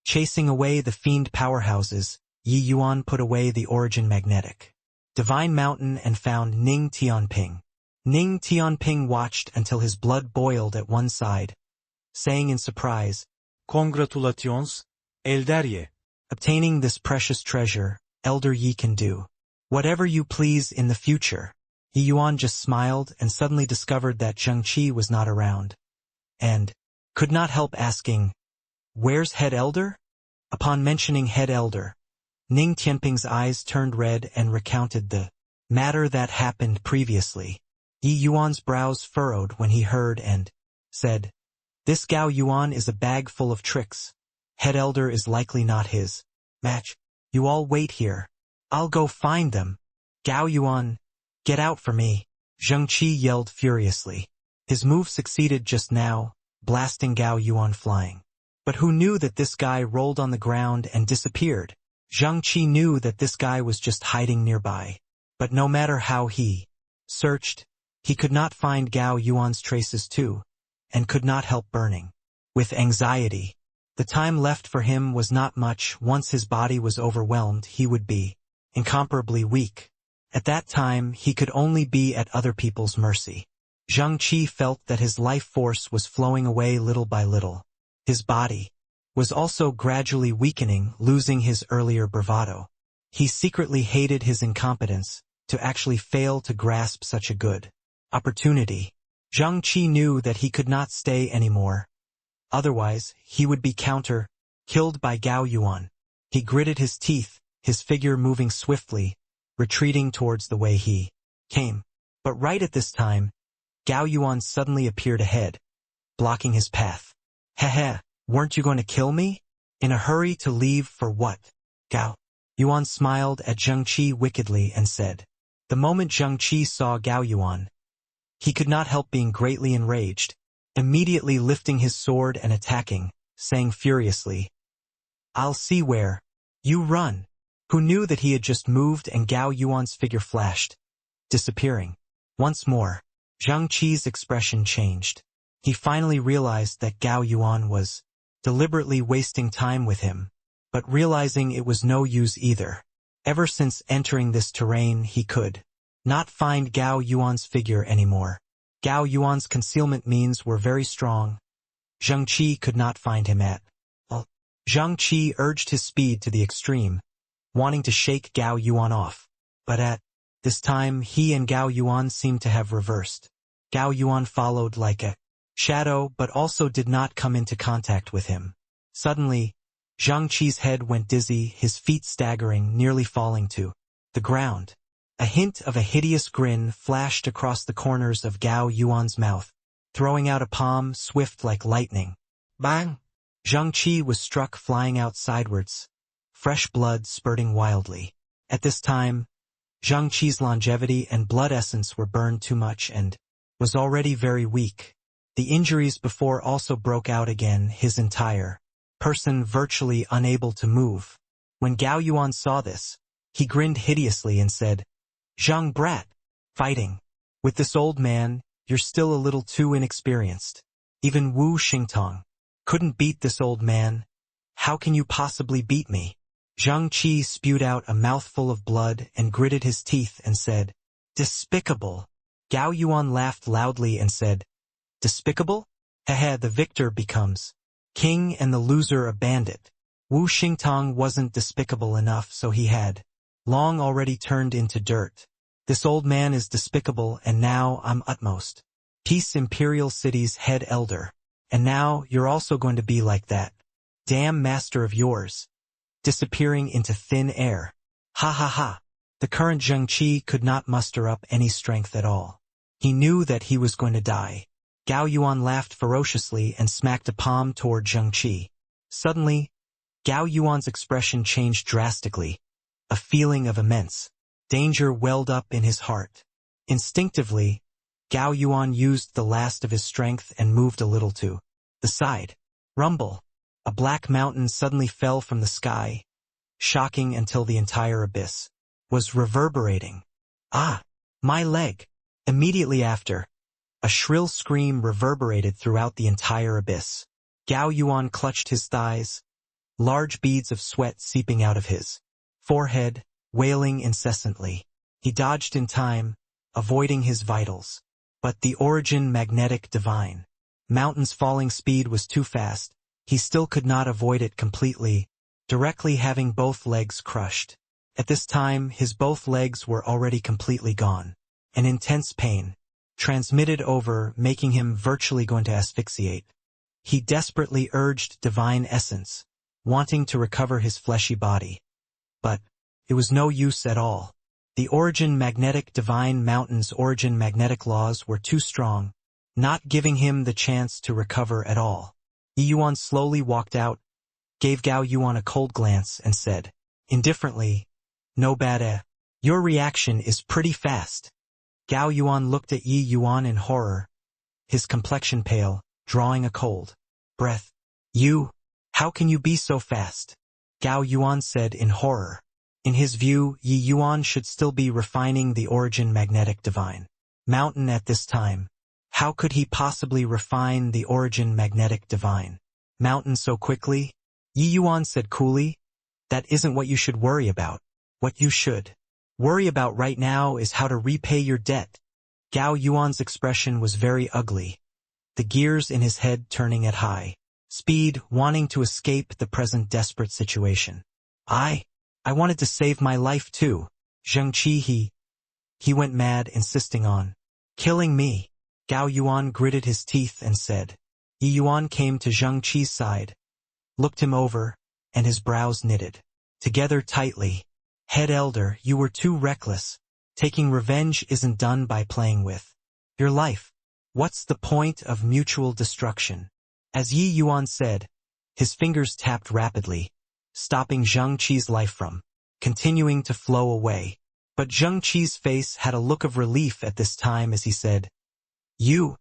[SPEAKER 1] Chasing away the fiend powerhouses, Yi Yuan put away the origin magnetic divine mountain and found Ning Tianping. Ning Tianping watched until his blood boiled at one side, saying in surprise,
[SPEAKER 2] Congratulations, Elder Yi.
[SPEAKER 1] obtaining this precious treasure, Elder Yi can do whatever you please in the future. Yi Yuan just smiled and suddenly discovered that Zheng Qi was not around, and could not help asking, "Where's Head Elder?" Upon mentioning Head Elder, Ning Tianping's eyes turned red and recounted the matter that happened previously. Yi Yuan's brows furrowed when he heard and said, "This Gao Yuan is a bag full of tricks. Head Elder is likely not his match. You all wait here. I'll go find them. Gao Yuan, get out for me." Zheng Qi yelled furiously. His move succeeded just now, blasting Gao Yuan flying. But who knew that this guy rolled on the ground and disappeared? Zheng Qi knew that this guy was just hiding nearby. But no matter how he searched, he could not find Gao Yuan's traces too, and could not help burning with anxiety. The time left for him was not much. Once his body was overwhelmed, he would be incomparably weak. At that time, he could only be at other people's mercy. Zheng Qi felt that his life force was flowing away little by little. His body was also gradually weakening, losing his earlier bravado. He secretly hated his incompetence, to actually fail to grasp such a good opportunity. Zheng Qi knew that he could not stay anymore. Otherwise, he would be killed by Gao Yuan. He gritted his teeth, his figure moving swiftly, retreating towards the way he came. But right at this time, Gao Yuan suddenly appeared ahead, blocking his path. "Heh, weren't you going to kill me? In a hurry to leave for what?" Gao Yuan smiled at Zheng Qi wickedly and said. The moment Zheng Qi saw Gao Yuan, he could not help being greatly enraged, immediately lifting his sword and attacking, saying furiously, "I'll see where you run." Who knew that he had just moved and Gao Yuan's figure flashed, disappearing. Once more, Zheng Qi's expression changed. He finally realized that Gao Yuan was deliberately wasting time with him, but realizing it was no use either. Ever since entering this terrain, he could not find Gao Yuan's figure anymore. Gao Yuan's concealment means were very strong. Zheng Qi could not find him at all. Zheng Qi urged his speed to the extreme, wanting to shake Gao Yuan off. But at this time, he and Gao Yuan seemed to have reversed. Gao Yuan followed like a shadow but also did not come into contact with him. Suddenly, Zhang Qi's head went dizzy, his feet staggering, nearly falling to the ground. A hint of a hideous grin flashed across the corners of Gao Yuan's mouth, throwing out a palm swift like lightning. Bang! Zhang Qi was struck, flying out sidewards, fresh blood spurting wildly. At this time, Zhang Qi's longevity and blood essence were burned too much and was already very weak. The injuries before also broke out again, his entire person virtually unable to move. When Gao Yuan saw this, he grinned hideously and said, "Zhang brat, fighting with this old man, you're still a little too inexperienced. Even Wu Xingtong couldn't beat this old man. How can you possibly beat me?" Zhang Qi spewed out a mouthful of blood and gritted his teeth and said, "Despicable." Gao Yuan laughed loudly and said, "Despicable? Haha, the victor becomes king and the loser a bandit. Wu Xingtong wasn't despicable enough, so he had long already turned into dirt. This old man is despicable, and now I'm utmost peace Imperial City's head elder. And now you're also going to be like that damn master of yours, disappearing into thin air. Ha ha ha." The current Zhang Qi could not muster up any strength at all. He knew that he was going to die. Gao Yuan laughed ferociously and smacked a palm toward Zhang Qi. Suddenly, Gao Yuan's expression changed drastically. A feeling of immense danger welled up in his heart. Instinctively, Gao Yuan used the last of his strength and moved a little to the side. Rumble! A black mountain suddenly fell from the sky, shocking until the entire abyss was reverberating. "Ah! My leg!" Immediately after, a shrill scream reverberated throughout the entire abyss. Gao Yuan clutched his thighs, large beads of sweat seeping out of his forehead, wailing incessantly. He dodged in time, avoiding his vitals. But the origin magnetic divine mountain's falling speed was too fast. He still could not avoid it completely, directly having both legs crushed. At this time, his both legs were already completely gone. An intense pain transmitted over, making him virtually going to asphyxiate. He desperately urged divine essence, wanting to recover his fleshy body. But it was no use at all. The origin magnetic divine mountain's origin magnetic laws were too strong, not giving him the chance to recover at all. Yi Yuan slowly walked out, gave Gao Yuan a cold glance and said, indifferently, "No bad. Your reaction is pretty fast." Gao Yuan looked at Yi Yuan in horror, his complexion pale, drawing a cold breath. "You? How can you be so fast?" Gao Yuan said in horror. In his view, Yi Yuan should still be refining the origin magnetic divine mountain at this time. How could he possibly refine the origin magnetic divine mountain so quickly? Yi Yuan said coolly, "That isn't what you should worry about. What you should worry about right now is how to repay your debt." Gao Yuan's expression was very ugly, the gears in his head turning at high speed, wanting to escape the present desperate situation. I wanted to save my life too. Zhang Qi, he went mad, insisting on killing me. Gao Yuan gritted his teeth and said. Yi Yuan came to Zhang Qi's side, looked him over, and his brows knitted together tightly. "Head elder, you were too reckless. Taking revenge isn't done by playing with your life. What's the point of mutual destruction?" As Yi Yuan said, his fingers tapped rapidly, stopping Zhang Qi's life from continuing to flow away. But Zhang Qi's face had a look of relief at this time as he said, You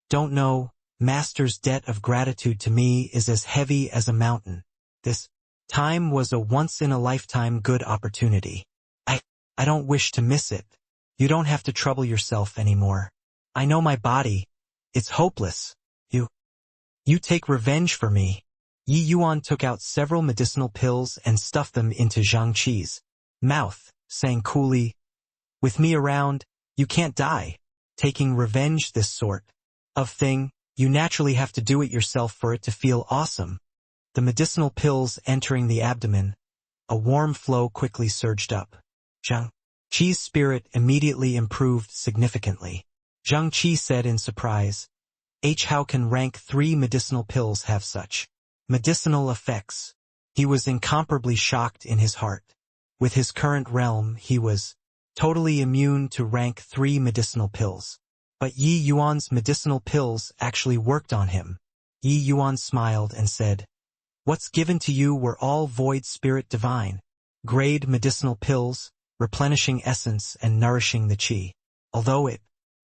[SPEAKER 1] don't know, Master's debt of gratitude to me is as heavy as a mountain. This time was a once-in-a-lifetime good opportunity. I don't wish to miss it. You don't have to trouble yourself anymore. I know my body. It's hopeless. You take revenge for me." Yi Yuan took out several medicinal pills and stuffed them into Zhang Qi's mouth, saying coolly, "With me around, you can't die. Taking revenge, this sort of thing, you naturally have to do it yourself for it to feel awesome." The medicinal pills entering the abdomen, a warm flow quickly surged up. Zhang Qi's spirit immediately improved significantly. Zhang Qi said in surprise, How can rank 3 medicinal pills have such medicinal effects? He was incomparably shocked in his heart. With his current realm, he was totally immune to rank 3 medicinal pills. But Yi Yuan's medicinal pills actually worked on him. Yi Yuan smiled and said, "What's given to you were all void spirit divine grade medicinal pills, replenishing essence and nourishing the qi. Although it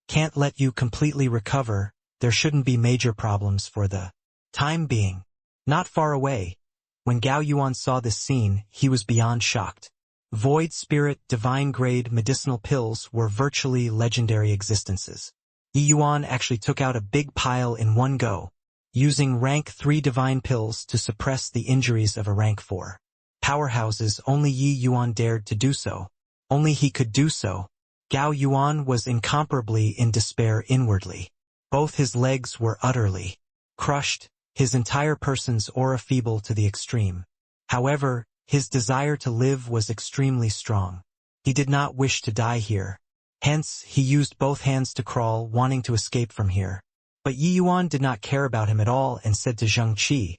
[SPEAKER 1] can't let you completely recover, there shouldn't be major problems for the time being." Not far away, when Gao Yuan saw this scene, he was beyond shocked. Void Spirit Divine Grade medicinal pills were virtually legendary existences. Yi Yuan actually took out a big pile in one go, using rank 3 divine pills to suppress the injuries of a rank 4. Powerhouses. Only Yi Yuan dared to do so. Only he could do so. Gao Yuan was incomparably in despair inwardly. Both his legs were utterly crushed, his entire person's aura feeble to the extreme. However, his desire to live was extremely strong. He did not wish to die here. Hence, he used both hands to crawl, wanting to escape from here. But Yi Yuan did not care about him at all and said to Zheng Qi,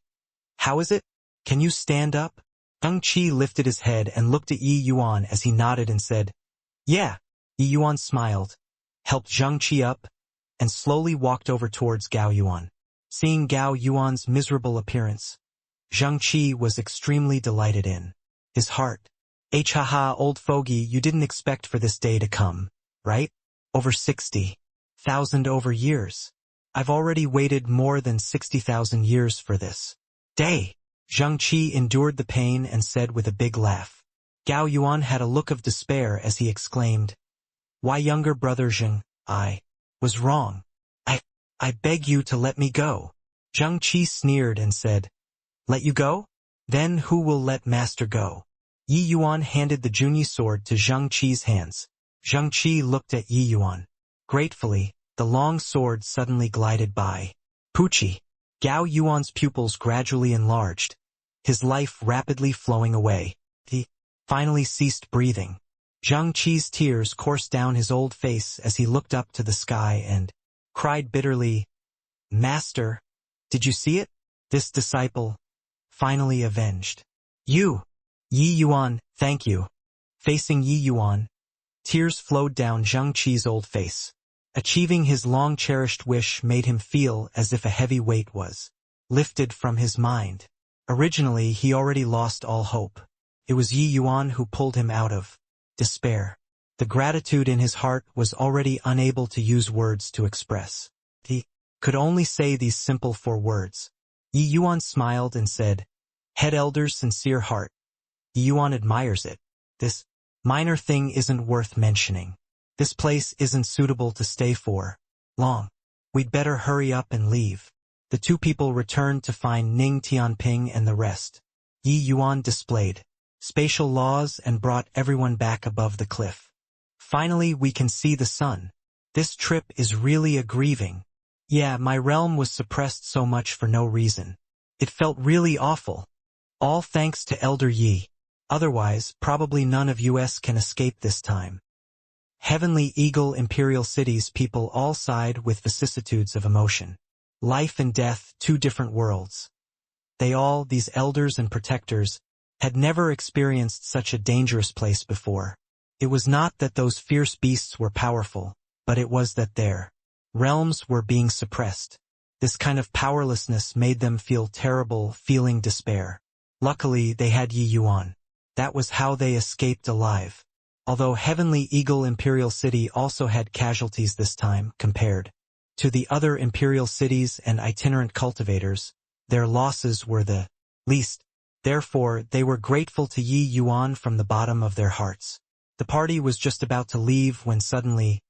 [SPEAKER 1] "How is it? Can you stand up?" Zheng Qi lifted his head and looked at Yi Yuan as he nodded and said, "Yeah." Yi Yuan smiled, helped Zheng Qi up, and slowly walked over towards Gao Yuan. Seeing Gao Yuan's miserable appearance, Zheng Qi was extremely delighted in his heart. Haha, old fogey, you didn't expect for this day to come, right? Over 60,000 over years. I've already waited more than 60,000 years for this day. Zheng Qi endured the pain and said with a big laugh. Gao Yuan had a look of despair as he exclaimed, "Why, younger brother Zheng, I was wrong. I beg you to let me go." Zheng Qi sneered and said, "Let you go? Then who will let master go?" Yi Yuan handed the Junyi sword to Zheng Qi's hands. Zheng Qi looked at Yi Yuan. Gratefully, the long sword suddenly glided by. Poochie. Gao Yuan's pupils gradually enlarged, his life rapidly flowing away. He finally ceased breathing. Zheng Qi's tears coursed down his old face as he looked up to the sky and cried bitterly, "Master, did you see it? This disciple, finally avenged. You." Yi Yuan, thank you. Facing Yi Yuan, tears flowed down Zheng Qi's old face. Achieving his long-cherished wish made him feel as if a heavy weight was lifted from his mind. Originally, he already lost all hope. It was Yi Yuan who pulled him out of despair. The gratitude in his heart was already unable to use words to express. He could only say these simple 4 words. Yi Yuan smiled and said, "Head elder's sincere heart." Yi Yuan admires it. This minor thing isn't worth mentioning. This place isn't suitable to stay for long. We'd better hurry up and leave. The 2 people returned to find Ning Tianping and the rest. Yi Yuan displayed spatial laws and brought everyone back above the cliff. Finally, we can see the sun. This trip is really a grieving. Yeah, my realm was suppressed so much for no reason. It felt really awful. All thanks to Elder Yi. Otherwise, probably none of us can escape this time. Heavenly Eagle Imperial City's people all sighed with vicissitudes of emotion. Life and death, 2 different worlds. They all, these elders and protectors, had never experienced such a dangerous place before. It was not that those fierce beasts were powerful, but it was that their realms were being suppressed. This kind of powerlessness made them feel terrible, feeling despair. Luckily, they had Yi Yuan. That was how they escaped alive. Although Heavenly Eagle Imperial City also had casualties this time, compared to the other imperial cities and itinerant cultivators, their losses were the least. Therefore, they were grateful to Yi Yuan from the bottom of their hearts. The party was just about to leave when suddenly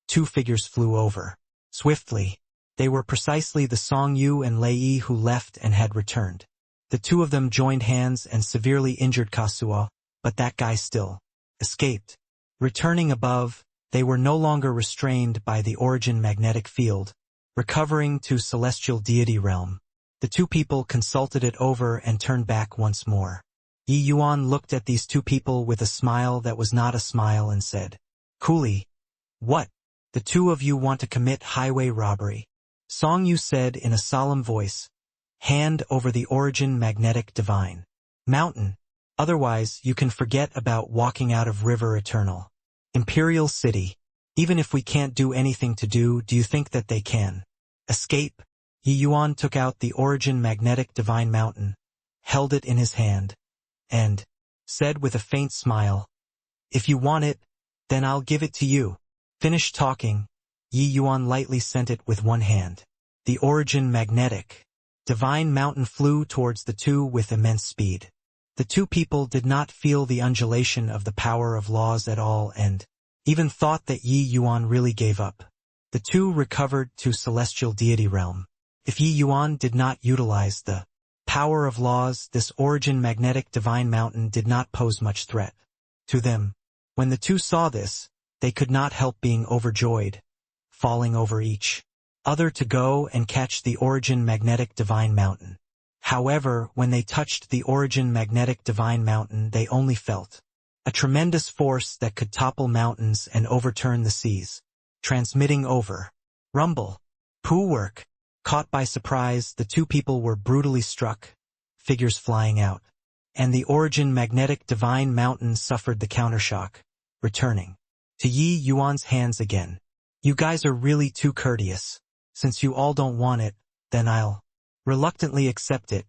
[SPEAKER 1] 2 figures flew over. Swiftly, they were precisely the Song Yu and Lei Yi who left and had returned. The 2 of them joined hands and severely injured Kasuo, but that guy still escaped. Returning above, they were no longer restrained by the origin magnetic field, recovering to celestial deity realm. The 2 people consulted it over and turned back once more. Yi Yuan looked at these 2 people with a smile that was not a smile and said, "Coolly, what? The 2 of you want to commit highway robbery? Song Yu said in a solemn voice, "Hand over the origin magnetic divine mountain. Otherwise, you can forget about walking out of River Eternal. Imperial City. Even if we can't do anything to do you think that they can escape?" Yi Yuan took out the origin magnetic divine mountain, held it in his hand, and said with a faint smile, "If you want it, then I'll give it to you." Finished talking, Yi Yuan lightly sent it with one hand. The origin magnetic divine mountain flew towards the two with immense speed. The two people did not feel the undulation of the power of laws at all and even thought that Yi Yuan really gave up. The two recovered to celestial deity realm. If Yi Yuan did not utilize the power of laws, this origin magnetic divine mountain did not pose much threat to them. When the two saw this, they could not help being overjoyed, falling over each other to go and catch the origin magnetic divine mountain. However, when they touched the origin magnetic divine mountain, they only felt a tremendous force that could topple mountains and overturn the seas, transmitting over rumble. Poo work. Caught by surprise, the two people were brutally struck, figures flying out, and the origin magnetic divine mountain suffered the countershock, returning to Yi Yuan's hands again. "You guys are really too courteous. Since you all don't want it, then I'll reluctantly accept it,"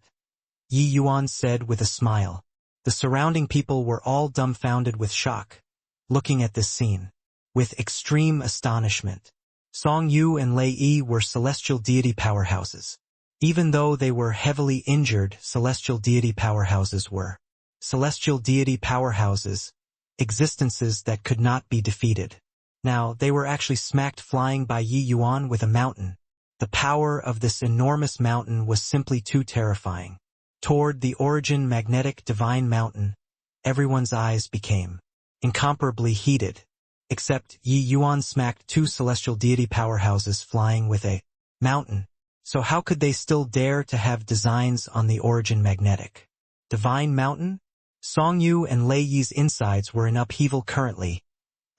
[SPEAKER 1] Yi Yuan said with a smile. The surrounding people were all dumbfounded with shock, looking at this scene with extreme astonishment. Song Yu and Lei Yi were celestial deity powerhouses. Even though they were heavily injured, celestial deity powerhouses were celestial deity powerhouses, existences that could not be defeated. Now, they were actually smacked flying by Yi Yuan with a mountain. The power of this enormous mountain was simply too terrifying. Toward the origin magnetic divine mountain, everyone's eyes became incomparably heated. Except Yi Yuan smacked two celestial deity powerhouses flying with a mountain. So how could they still dare to have designs on the origin magnetic divine mountain? Song Yu and Lei Yi's insides were in upheaval currently.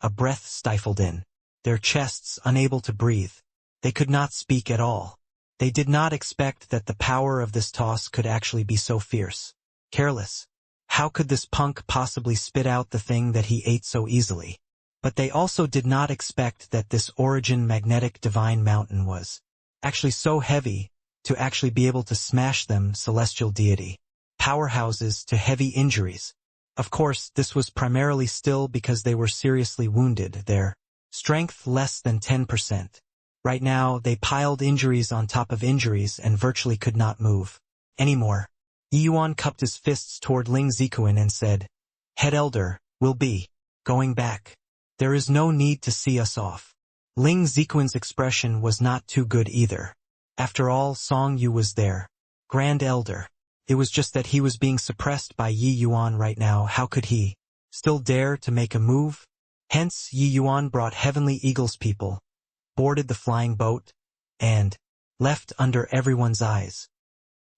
[SPEAKER 1] A breath stifled in their chests, unable to breathe. They could not speak at all. They did not expect that the power of this toss could actually be so fierce. Careless. How could this punk possibly spit out the thing that he ate so easily? But they also did not expect that this origin magnetic divine mountain was actually so heavy to actually be able to smash them celestial deity powerhouses to heavy injuries. Of course, this was primarily still because they were seriously wounded, their strength less than 10%. Right now, they piled injuries on top of injuries and virtually could not move anymore. Yi Yuan cupped his fists toward Ling Zikuan and said, "Head Elder, we'll be going back. There is no need to see us off." Ling Zikuan's expression was not too good either. After all, Song Yu was there. Grand Elder. It was just that he was being suppressed by Yi Yuan right now. How could he still dare to make a move? Hence, Yi Yuan brought Heavenly Eagle's people, boarded the flying boat, and left under everyone's eyes.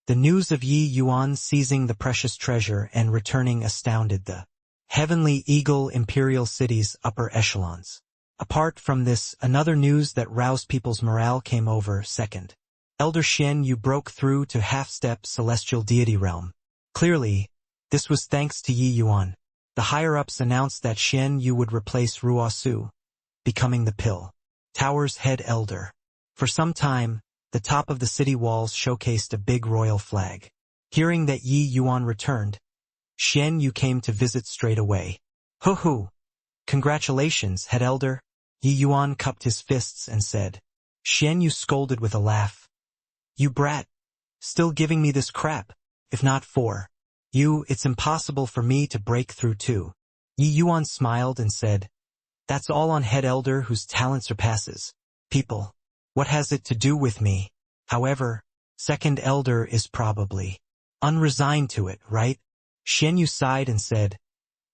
[SPEAKER 1] The news of Yi Yuan seizing the precious treasure and returning astounded the Heavenly Eagle Imperial City's upper echelons. Apart from this, another news that roused people's morale came over. Second, Elder Shen Yu broke through to half-step celestial deity realm. Clearly, this was thanks to Yi Yuan. The higher-ups announced that Shen Yu would replace Ruosu, becoming the Pill Tower's head elder. For some time, the top of the city walls showcased a big royal flag. Hearing that Yi Yuan returned, Shen Yu came to visit straight away. "Hoo-hoo! Congratulations, head elder." Yi Yuan cupped his fists and said. Shen Yu scolded with a laugh. "You brat! Still giving me this crap? If not for you, it's impossible for me to break through too." Yi Yuan smiled and said, "That's all on head elder whose talent surpasses people. What has it to do with me? However, second elder is probably unresigned to it, right?" Shen Yu sighed and said,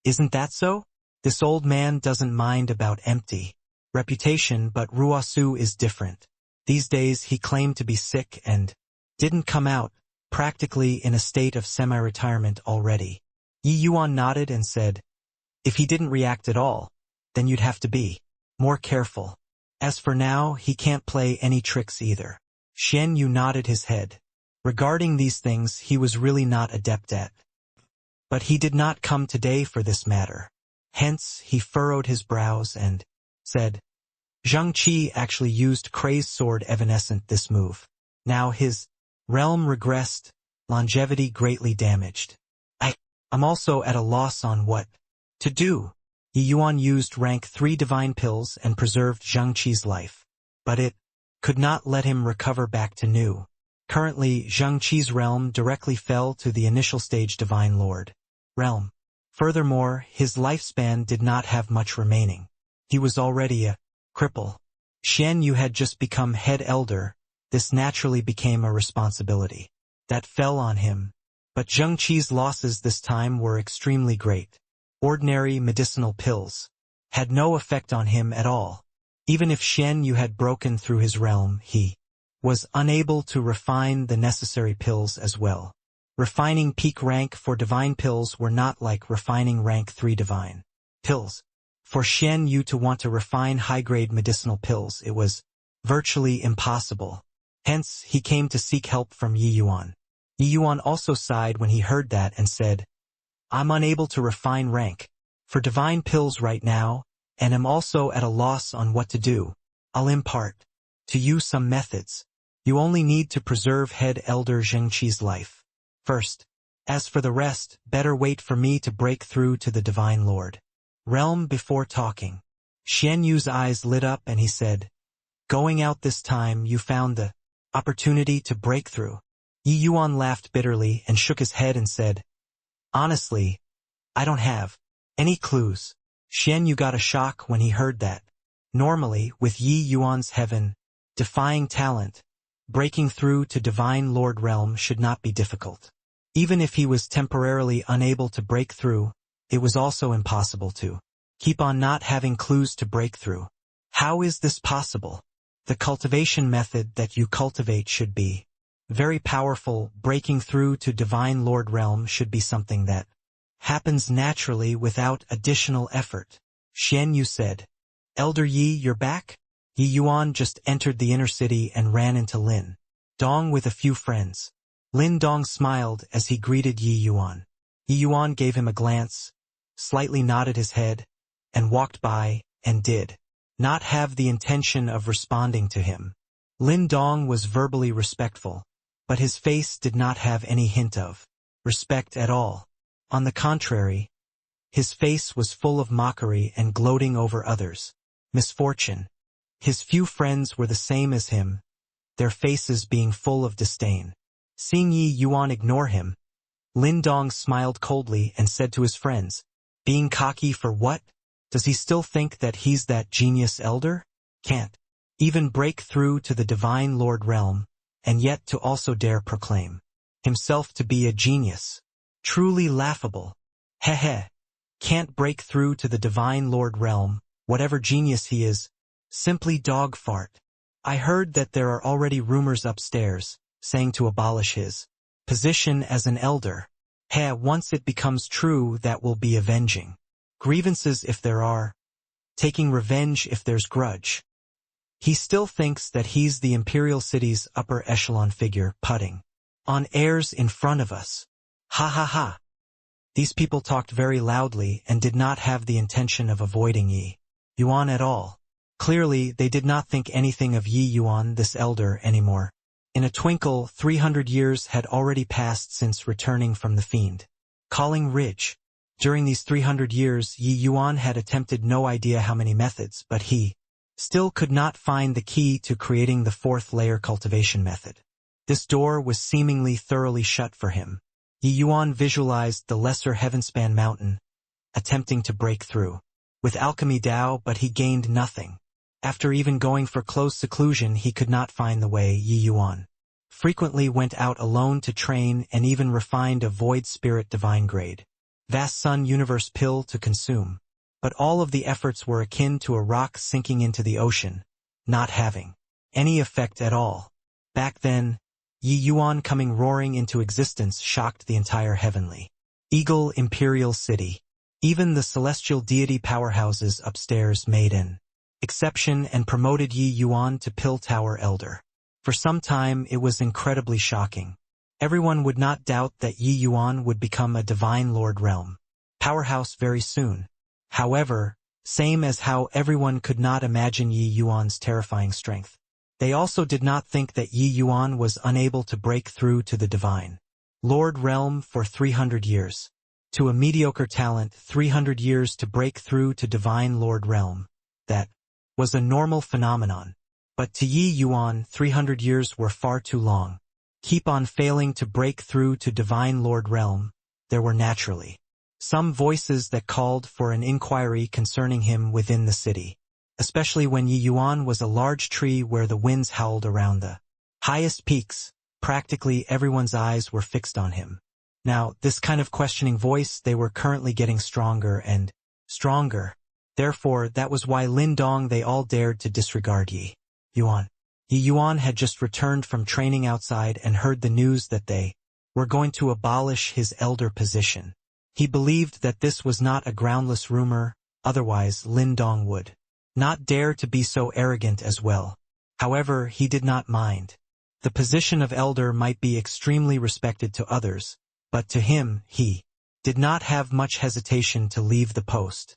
[SPEAKER 1] "Isn't that so? This old man doesn't mind about empty reputation, but Ruosu is different. These days he claimed to be sick and didn't come out, practically in a state of semi-retirement already." Yi Yuan nodded and said, "If he didn't react at all, then you'd have to be more careful. As for now, he can't play any tricks either." Xian Yu nodded his head. Regarding these things he was really not adept at. But he did not come today for this matter. Hence he furrowed his brows and said, Zhang Qi actually used Crazed Sword Evanescent this move. Now his realm regressed, longevity greatly damaged. I'm also at a loss on what to do. Yi Yuan used rank 3 divine pills and preserved Zhang Qi's life. But it could not let him recover back to new. Currently, Zhang Qi's realm directly fell to the initial stage Divine Lord realm. Furthermore, his lifespan did not have much remaining. He was already a cripple. Xian Yu had just become head elder. This naturally became a responsibility that fell on him. But Zhang Qi's losses this time were extremely great. Ordinary medicinal pills had no effect on him at all. Even if Xian Yu had broken through his realm, he was unable to refine the necessary pills as well. Refining peak rank for divine pills were not like refining rank 3 divine pills. For Xian Yu to want to refine high-grade medicinal pills, it was virtually impossible. Hence, he came to seek help from Yi Yuan. Yi Yuan also sighed when he heard that and said, I'm unable to refine rank for divine pills right now, and am also at a loss on what to do. I'll impart to you some methods. You only need to preserve head elder Zhang Qi's life first. As for the rest, better wait for me to break through to the Divine Lord realm before talking. Xian Yu's eyes lit up and he said, Going out this time you found the opportunity to break through. Yi Yuan laughed bitterly and shook his head and said, Honestly, I don't have any clues. Xian Yu got a shock when he heard that. Normally, with Yi Yuan's heaven-defying talent, breaking through to Divine Lord realm should not be difficult. Even if he was temporarily unable to break through, it was also impossible to keep on not having clues to break through. How is this possible? The cultivation method that you cultivate should be very powerful. Breaking through to Divine Lord realm should be something that happens naturally without additional effort. Xian Yu said, Elder Yi, you're back? Yi Yuan just entered the inner city and ran into Lin Dong with a few friends. Lin Dong smiled as he greeted Yi Yuan. Yi Yuan gave him a glance, slightly nodded his head, and walked by, and did not have the intention of responding to him. Lin Dong was verbally respectful, but his face did not have any hint of respect at all. On the contrary, his face was full of mockery and gloating over others' misfortune. His few friends were the same as him, their faces being full of disdain. Seeing Yi Yuan ignore him, Lin Dong smiled coldly and said to his friends, Being cocky for what? Does he still think that he's that genius elder? Can't even break through to the Divine Lord realm, and yet to also dare proclaim himself to be a genius. Truly laughable. Heh. Can't break through to the Divine Lord realm, whatever genius he is. Simply dog fart. I heard that there are already rumors upstairs, saying to abolish his position as an elder. Once it becomes true, that will be avenging grievances if there are, taking revenge if there's grudge. He still thinks that he's the Imperial City's upper echelon figure, putting on airs in front of us. Ha. These people talked very loudly and did not have the intention of avoiding Yi Yuan at all. Clearly, they did not think anything of Yi Yuan, this elder, anymore. In a twinkle, 300 years had already passed since returning from the Fiend Calling Ridge. During these 300 years, Yi Yuan had attempted no idea how many methods, but he still could not find the key to creating the 4th layer cultivation method. This door was seemingly thoroughly shut for him. Yi Yuan visualized the lesser Heavenspan mountain, attempting to break through with alchemy Dao, but he gained nothing. After even going for close seclusion, he could not find the way. Yi Yuan frequently went out alone to train and even refined a void spirit divine grade vast sun universe pill to consume. But all of the efforts were akin to a rock sinking into the ocean, not having any effect at all. Back then, Yi Yuan coming roaring into existence shocked the entire heavenly Eagle Imperial City. Even the celestial deity powerhouses upstairs made an exception and promoted Yi Yuan to Pill Tower Elder. For some time it was incredibly shocking. Everyone would not doubt that Yi Yuan would become a divine lord realm powerhouse very soon. However, same as how everyone could not imagine Yi Yuan's terrifying strength, they also did not think that Yi Yuan was unable to break through to the divine lord realm for 300 years. To a mediocre talent, 300 years to break through to divine lord realm. That was a normal phenomenon. But to Yi Yuan, 300 years were far too long. Keep on failing to break through to divine lord realm, there were naturally some voices that called for an inquiry concerning him within the city, especially when Yi Yuan was a large tree where the winds howled around the highest peaks. Practically everyone's eyes were fixed on him. Now, this kind of questioning voice, they were currently getting stronger and stronger. Therefore, that was why Lin Dong they all dared to disregard Yi Yuan. Yi Yuan had just returned from training outside and heard the news that they were going to abolish his elder position. He believed that this was not a groundless rumor, otherwise Lin Dong would not dare to be so arrogant as well. However, he did not mind. The position of elder might be extremely respected to others, but to him, he did not have much hesitation to leave the post.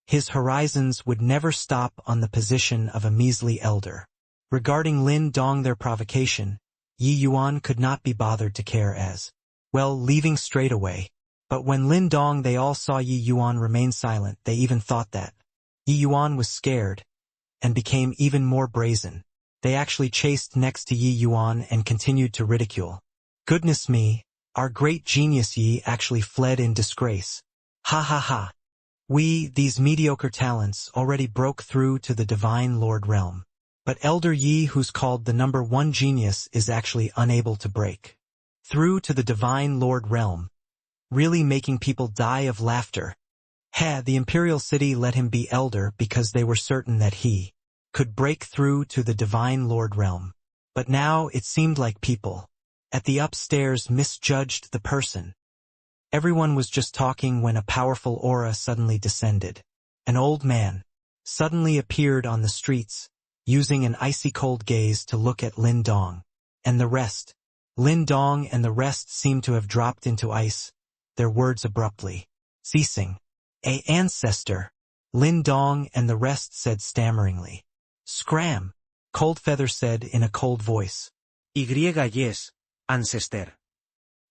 [SPEAKER 1] His horizons would never stop on the position of a measly elder. Regarding Lin Dong their provocation, Yi Yuan could not be bothered to care as well, leaving straight away. But when Lin Dong they all saw Yi Yuan remain silent, they even thought that Yi Yuan was scared and became even more brazen. They actually chased next to Yi Yuan and continued to ridicule. Goodness me, our great genius Yi actually fled in disgrace. Ha ha ha. We, these mediocre talents, already broke through to the divine lord realm. But Elder Yi, who's called the #1 genius, is actually unable to break through to the divine lord realm, really making people die of laughter. The imperial city let him be elder because they were certain that he could break through to the divine lord realm. But now it seemed like people at the upstairs misjudged the person. Everyone was just talking when a powerful aura suddenly descended. An old man suddenly appeared on the streets, using an icy cold gaze to look at Lin Dong and the rest. Lin Dong and the rest seemed to have dropped into ice, their words abruptly ceasing. "A ancestor," Lin Dong and the rest said stammeringly. "Scram," Coldfeather said in a cold voice.
[SPEAKER 2] Yes, ancestor.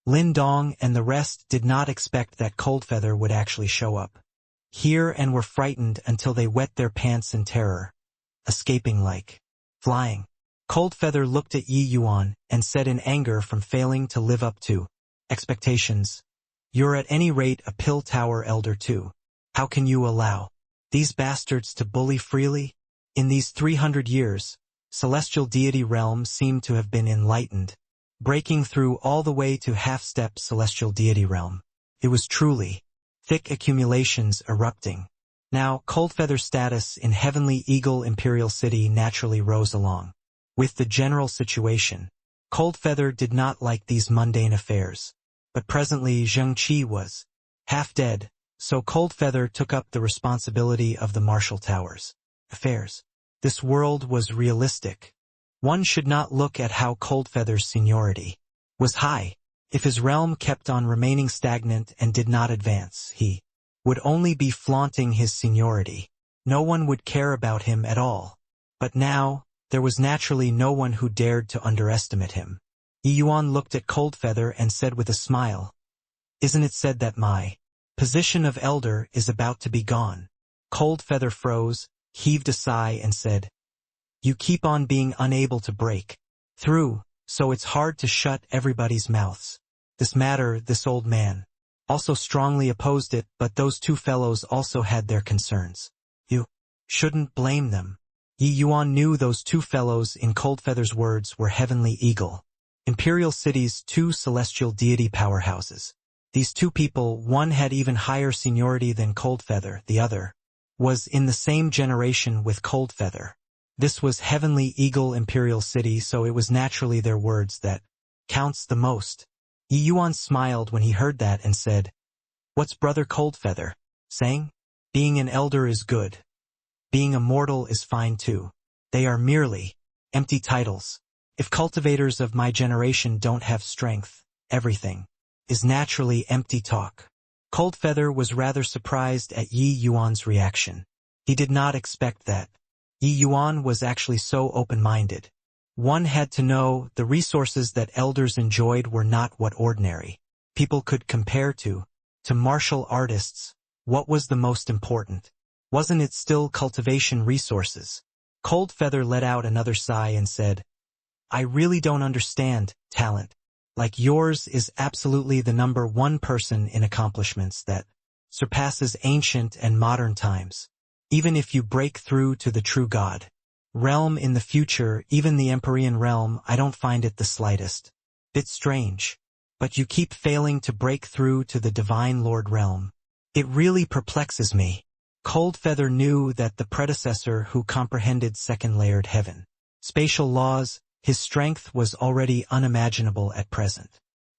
[SPEAKER 1] Lin Dong and the rest did not expect that Coldfeather would actually show up here and were frightened until they wet their pants in terror, escaping like flying. Coldfeather looked at Yi Yuan and said in anger from failing to live up to expectations, "You're at any rate a pill tower elder too. How can you allow these bastards to bully freely?" In these 300 years, celestial deity realm seemed to have been enlightened, breaking through all the way to half-step celestial deity realm. It was truly thick accumulations erupting. Now, Coldfeather's status in Heavenly Eagle Imperial City naturally rose along with the general situation. Coldfeather did not like these mundane affairs, but presently Zheng Qi was half dead, so Coldfeather took up the responsibility of the Marshal Tower's affairs. This world was realistic. One should not look at how Coldfeather's seniority was high. If his realm kept on remaining stagnant and did not advance, he would only be flaunting his seniority. No one would care about him at all. But now, there was naturally no one who dared to underestimate him. Yi Yuan looked at Coldfeather and said with a smile, "Isn't it said that my position of elder is about to be gone?" Coldfeather froze, heaved a sigh and said, "You keep on being unable to break through, so it's hard to shut everybody's mouths. This matter, this old man also strongly opposed it, but those two fellows also had their concerns. You shouldn't blame them." Yi Yuan knew those two fellows in Coldfeather's words were Heavenly Eagle Imperial City's two celestial deity powerhouses. These two people, one had even higher seniority than Coldfeather, the other was in the same generation with Coldfeather. This was Heavenly Eagle Imperial City, so it was naturally their words that counts the most. Yi Yuan smiled when he heard that and said, "What's Brother Coldfeather saying? Being an elder is good. Being a mortal is fine too. They are merely empty titles." If cultivators of my generation don't have strength, everything is naturally empty talk. Coldfeather was rather surprised at Yi Yuan's reaction. He did not expect that. Yi Yuan was actually so open-minded. One had to know the resources that elders enjoyed were not what ordinary people could compare to martial artists. What was the most important? Wasn't it still cultivation resources? Coldfeather let out another sigh and said, I really don't understand. Talent like yours is absolutely the number one person in accomplishments that surpasses ancient and modern times. Even if you break through to the true God realm in the future, even the Empyrean realm, I don't find it the slightest bit strange. But you keep failing to break through to the Divine Lord realm. It really perplexes me. Coldfeather knew that the predecessor who comprehended second-layered heaven spatial laws, his strength was already unimaginable at present.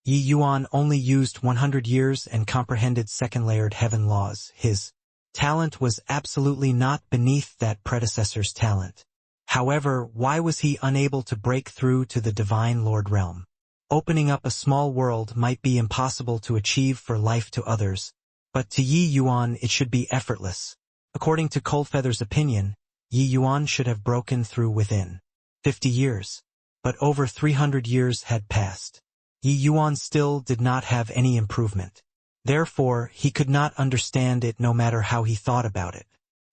[SPEAKER 1] Yi Yuan only used 100 years and comprehended second-layered heaven laws. His talent was absolutely not beneath that predecessor's talent. However, why was he unable to break through to the Divine Lord realm? Opening up a small world might be impossible to achieve for life to others, but to Yi Yuan it should be effortless. According to Coldfeather's opinion, Yi Yuan should have broken through within 50 years. But over 300 years had passed. Yi Yuan still did not have any improvement. Therefore, he could not understand it no matter how he thought about it.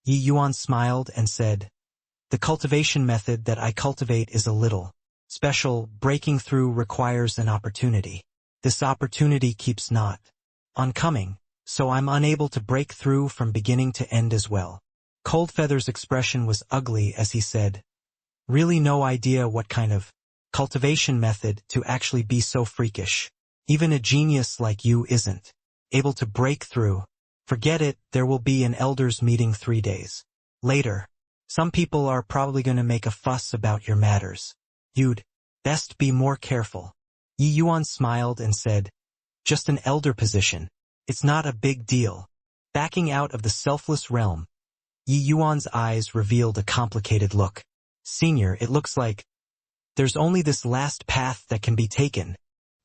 [SPEAKER 1] Yi Yuan smiled and said, the cultivation method that I cultivate is a little special. Breaking through requires an opportunity. This opportunity keeps not on coming, so I'm unable to break through from beginning to end as well. Coldfeather's expression was ugly as he said, really no idea what kind of cultivation method to actually be so freakish. Even a genius like you isn't able to break through. Forget it, there will be an elders meeting 3 days later. Some people are probably going to make a fuss about your matters. You'd best be more careful. Yi Yuan smiled and said, just an elder position. It's not a big deal. Backing out of the selfless realm, Yi Yuan's eyes revealed a complicated look. Senior, it looks like there's only this last path that can be taken.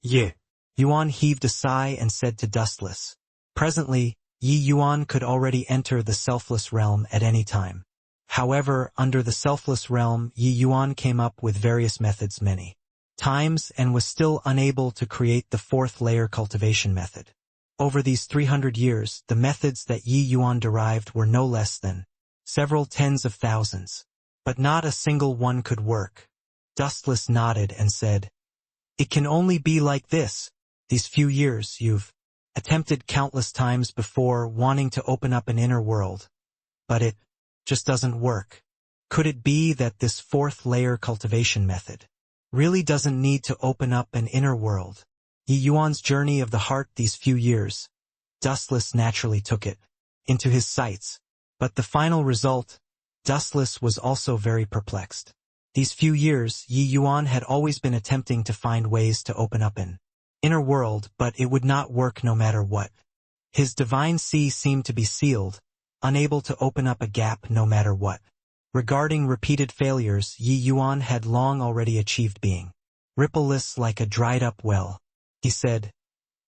[SPEAKER 1] Yeah. Yuan heaved a sigh and said to Dustless. Presently, Yi Yuan could already enter the selfless realm at any time. However, under the selfless realm, Yi Yuan came up with various methods many times and was still unable to create the fourth layer cultivation method. Over these 300 years, the methods that Yi Yuan derived were no less than several tens of thousands. But not a single one could work. Dustless nodded and said, it can only be like this. These few years you've attempted countless times before wanting to open up an inner world. But it just doesn't work. Could it be that this fourth layer cultivation method really doesn't need to open up an inner world? Yi Yuan's journey of the heart these few years, Dustless naturally took it into his sights. But the final result, Dustless was also very perplexed. These few years, Yi Yuan had always been attempting to find ways to open up an inner world, but it would not work no matter what. His divine sea seemed to be sealed, unable to open up a gap no matter what. Regarding repeated failures, Yi Yuan had long already achieved being rippleless like a dried-up well. He said,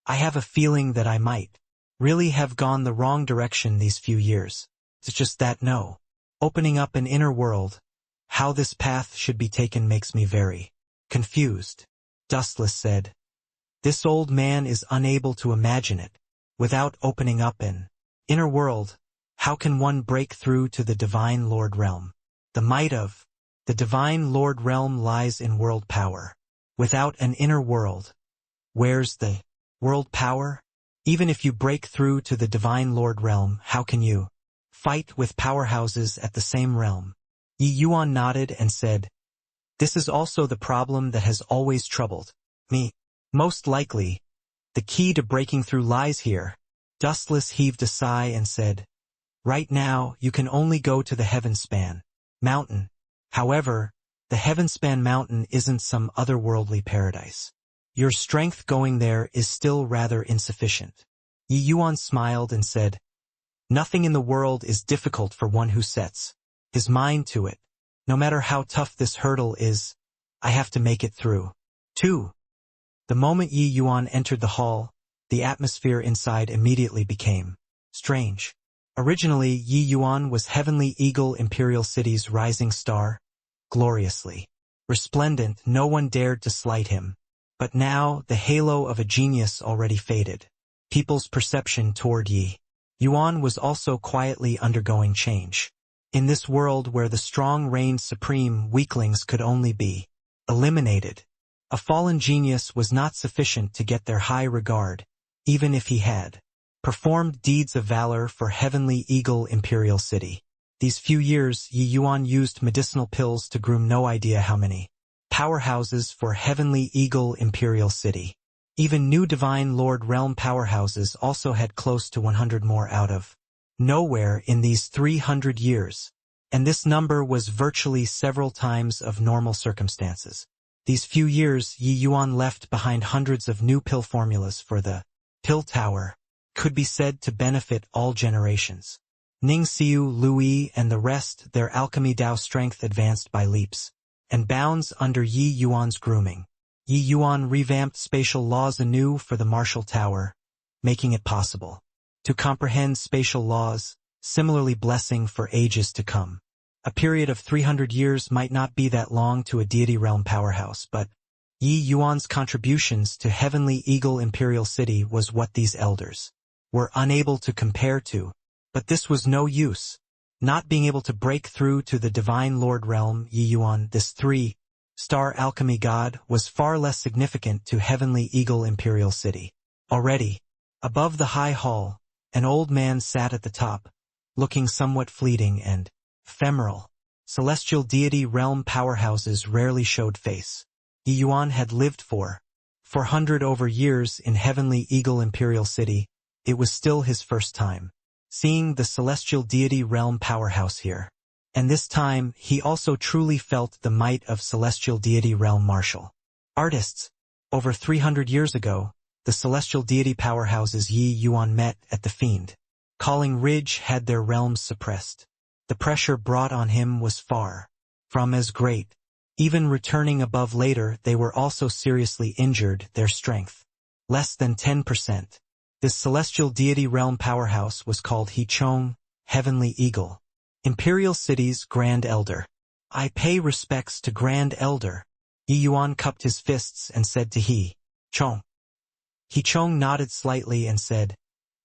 [SPEAKER 1] I have a feeling that I might really have gone the wrong direction these few years. It's just that no. Opening up an inner world, how this path should be taken makes me very confused. Dustless said, this old man is unable to imagine it. Without opening up an inner world, how can one break through to the Divine Lord realm? The might of the Divine Lord realm lies in world power. Without an inner world, where's the world power? Even if you break through to the Divine Lord realm, how can you fight with powerhouses at the same realm? Yi Yuan nodded and said, this is also the problem that has always troubled me. Most likely, the key to breaking through lies here. Dustless heaved a sigh and said, right now, you can only go to the Heavenspan mountain. However, the Heavenspan mountain isn't some otherworldly paradise. Your strength going there is still rather insufficient. Yi Yuan smiled and said, nothing in the world is difficult for one who sets his mind to it. No matter how tough this hurdle is, I have to make it through. 2. The moment Yi Yuan entered the hall, the atmosphere inside immediately became strange. Originally, Yi Yuan was Heavenly Eagle Imperial City's rising star, gloriously resplendent, no one dared to slight him. But now, the halo of a genius already faded. People's perception toward Yi Yuan was also quietly undergoing change. In this world where the strong reigned supreme, weaklings could only be eliminated. A fallen genius was not sufficient to get their high regard, even if he had performed deeds of valor for Heavenly Eagle Imperial City. These few years, Yi Yuan used medicinal pills to groom no idea how many powerhouses for Heavenly Eagle Imperial City. Even new Divine Lord Realm powerhouses also had close to 100 more out of nowhere in these 300 years, and this number was virtually several times of normal circumstances. These few years, Yi Yuan left behind hundreds of new pill formulas for the pill tower, could be said to benefit all generations. Ning Xiu, Lui, and the rest, their alchemy Dao strength advanced by leaps and bounds under Yi Yuan's grooming. Yi Yuan revamped spatial laws anew for the martial tower, making it possible to comprehend spatial laws, similarly blessing for ages to come. A period of 300 years might not be that long to a deity realm powerhouse, but Yi Yuan's contributions to Heavenly Eagle Imperial City was what these elders were unable to compare to. But this was no use. Not being able to break through to the Divine Lord Realm, Yi Yuan, this 3-star alchemy god, was far less significant to Heavenly Eagle Imperial City. Already, above the high hall, an old man sat at the top, looking somewhat fleeting and ephemeral. Celestial deity realm powerhouses rarely showed face. Yi Yuan had lived for 400 over years in Heavenly Eagle Imperial City. It was still his first time seeing the celestial deity realm powerhouse here. And this time, he also truly felt the might of celestial deity realm martial artists. Over 300 years ago, the celestial deity powerhouses Yi Yuan met at the Fiend Calling Ridge had their realms suppressed. The pressure brought on him was far from as great. Even returning above later, they were also seriously injured, their strength less than 10%. This celestial deity realm powerhouse was called He Chong, Heavenly Eagle, Imperial City's Grand Elder. I pay respects to Grand Elder. Yi Yuan cupped his fists and said to He Chong. He Chong nodded slightly and said,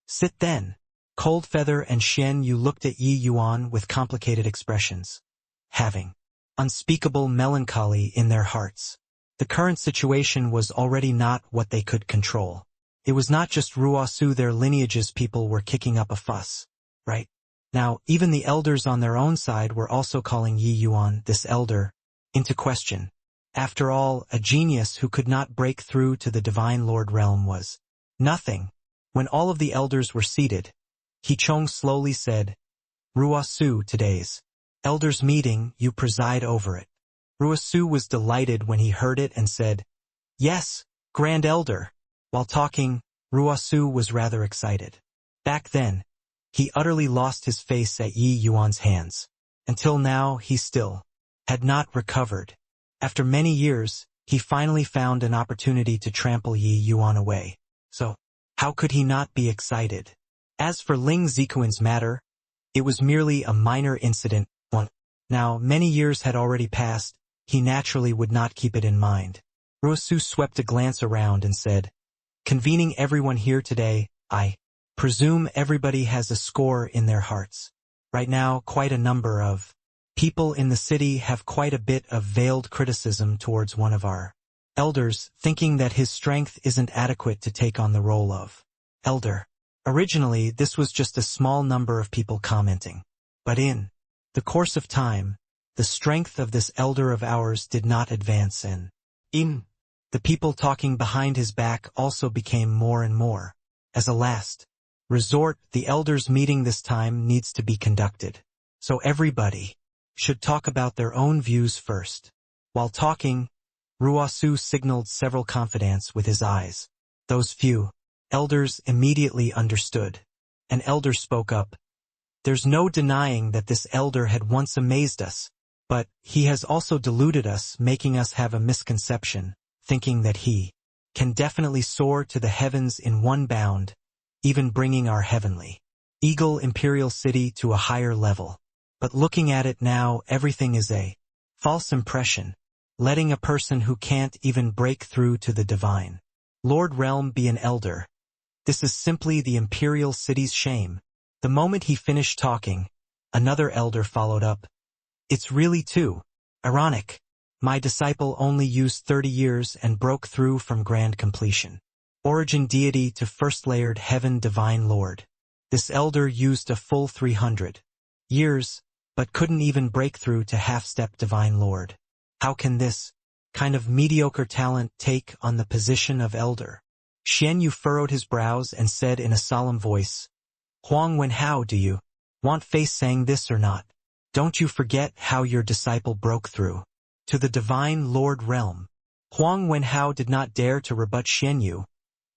[SPEAKER 1] "Sit then." Cold Feather and Xian Yu looked at Yi Yuan with complicated expressions, having unspeakable melancholy in their hearts. The current situation was already not what they could control. It was not just Ruosu, their lineage's people were kicking up a fuss, right? Now, even the elders on their own side were also calling Yi Yuan, this elder, into question. After all, a genius who could not break through to the Divine Lord Realm was nothing. When all of the elders were seated, He Chong slowly said, "Ruosu, today's elders meeting, you preside over it." Ruosu was delighted when he heard it and said, "Yes, Grand Elder." While talking, Ruosu was rather excited. Back then, he utterly lost his face at Yi Yuan's hands. Until now, he still had not recovered. After many years, he finally found an opportunity to trample Yi Yuan away. So, how could he not be excited? As for Ling Zikuan's matter, it was merely a minor incident. Now, many years had already passed, he naturally would not keep it in mind. Ruosu swept a glance around and said, "Convening everyone here today, I presume everybody has a score in their hearts. Right now, quite a number of people in the city have quite a bit of veiled criticism towards one of our elders, thinking that his strength isn't adequate to take on the role of elder. Originally, this was just a small number of people commenting. But in the course of time, the strength of this elder of ours did not advance, and the people talking behind his back also became more and more. As a last resort, the elders' meeting this time needs to be conducted. So everybody should talk about their own views first." While talking, Ruosu signaled several confidants with his eyes. Those few elders immediately understood. An elder spoke up. "There's no denying that this elder had once amazed us. But he has also deluded us, making us have a misconception, thinking that he can definitely soar to the heavens in one bound, even bringing our heavenly eagle imperial city to a higher level. But looking at it now, everything is a false impression, letting a person who can't even break through to the divine Lord realm be an elder. This is simply the imperial city's shame. The moment he finished talking, another elder followed up. It's really too ironic. My disciple only used 30 years and broke through from grand completion. Origin deity to first layered heaven divine lord. This elder used a full 300 years, but couldn't even break through to half-step divine lord. How can this kind of mediocre talent take on the position of elder? Xian Yu furrowed his brows and said in a solemn voice, Huang Wenhao, do you want face saying this or not? Don't you forget how your disciple broke through to the divine Lord realm. Huang Wenhao did not dare to rebut Xian Yu,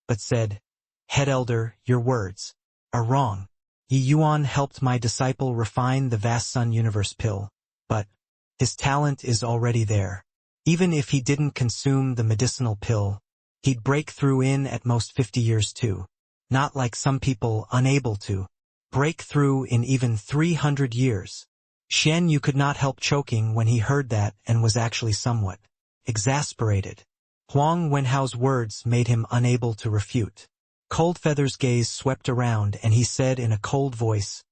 [SPEAKER 1] but said, Head elder, your words are wrong. Yi Yuan helped my disciple refine the vast sun universe pill, but his talent is already there. Even if he didn't consume the medicinal pill, he'd break through in at most 50 years too. Not like some people unable to break through in even 300 years. Xian Yu could not help choking when he heard that and was actually somewhat exasperated. Huang Wenhao's words made him unable to refute. Coldfeather's gaze swept around and he said in a cold voice,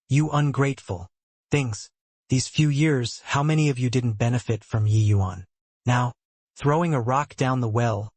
[SPEAKER 1] You ungrateful things. These few years, how many of you didn't benefit from Yi Yuan? Now, throwing a rock down the well,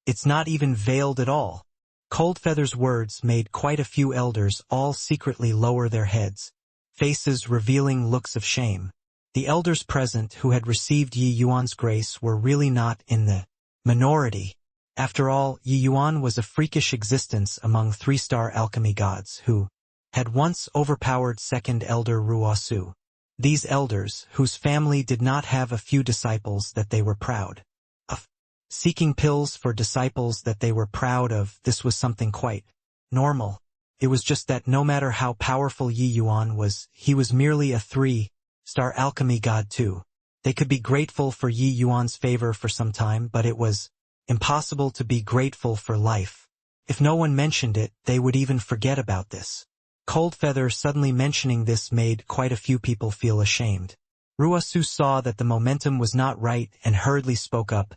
[SPEAKER 1] it's not even veiled at all. Coldfeather's words made quite a few elders all secretly lower their heads, faces revealing looks of shame. The elders present who had received Yi Yuan's grace were really not in the minority. After all, Yi Yuan was a freakish existence among three-star alchemy gods who had once overpowered second elder Ruosu. These elders, whose family did not have a few disciples that they were proud of, seeking pills for disciples that they were proud of, this was something quite normal. It was just that no matter how powerful Yi Yuan was, he was merely a three-star alchemy god too. They could be grateful for Yi Yuan's favor for some time, but it was impossible to be grateful for life. If no one mentioned it, they would even forget about this. Coldfeather suddenly mentioning this made quite a few people feel ashamed. Ruosu saw that the momentum was not right and hurriedly spoke up.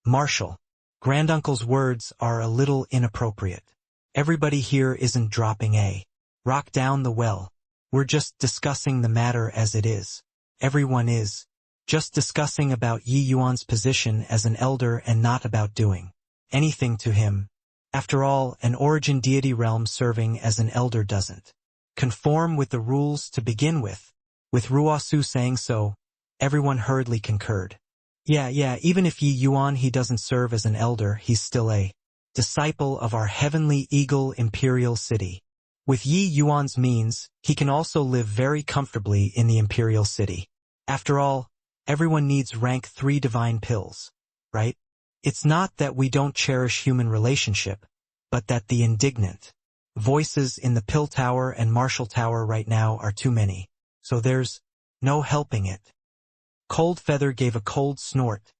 [SPEAKER 1] Marshal, Granduncle's words are a little inappropriate. Everybody here isn't dropping a rock down the well. We're just discussing the matter as it is. Everyone is just discussing about Yi Yuan's position as an elder and not about doing anything to him. After all, an origin deity realm serving as an elder doesn't conform with the rules to begin with. With Ruosu saying so, everyone hurriedly concurred. Yeah, even if Yi Yuan he doesn't serve as an elder, he's still a disciple of our heavenly eagle imperial city. With Yi Yuan's means, he can also live very comfortably in the imperial city. After all, everyone needs rank 3 divine pills, right? It's not that we don't cherish human relationship, but that the indignant voices in the Pill Tower and Marshall Tower right now are too many, so there's no helping it. Coldfeather gave a cold snort,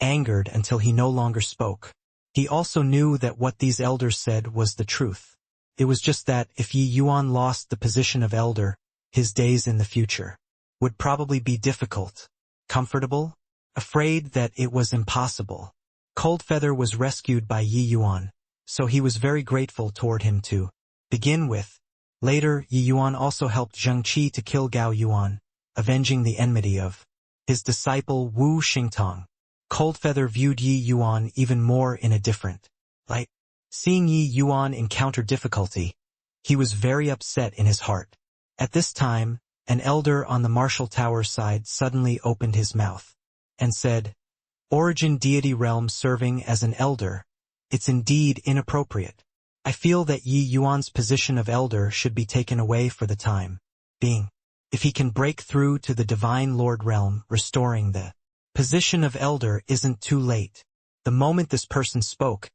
[SPEAKER 1] angered until he no longer spoke. He also knew that what these elders said was the truth. It was just that if Yi Yuan lost the position of elder, his days in the future would probably be difficult. Comfortable? Afraid that it was impossible. Coldfeather was rescued by Yi Yuan, so he was very grateful toward him to begin with. Later, Yi Yuan also helped Zheng Qi to kill Gao Yuan, avenging the enmity of his disciple Wu Xingtong. Coldfeather viewed Yi Yuan even more in a different light. Seeing Yi Yuan encounter difficulty, he was very upset in his heart. At this time, an elder on the Marshall Tower side suddenly opened his mouth and said, Origin deity realm serving as an elder, it's indeed inappropriate. I feel that Yi Yuan's position of elder should be taken away for the time being. If he can break through to the divine lord realm, restoring the position of elder isn't too late. The moment this person spoke,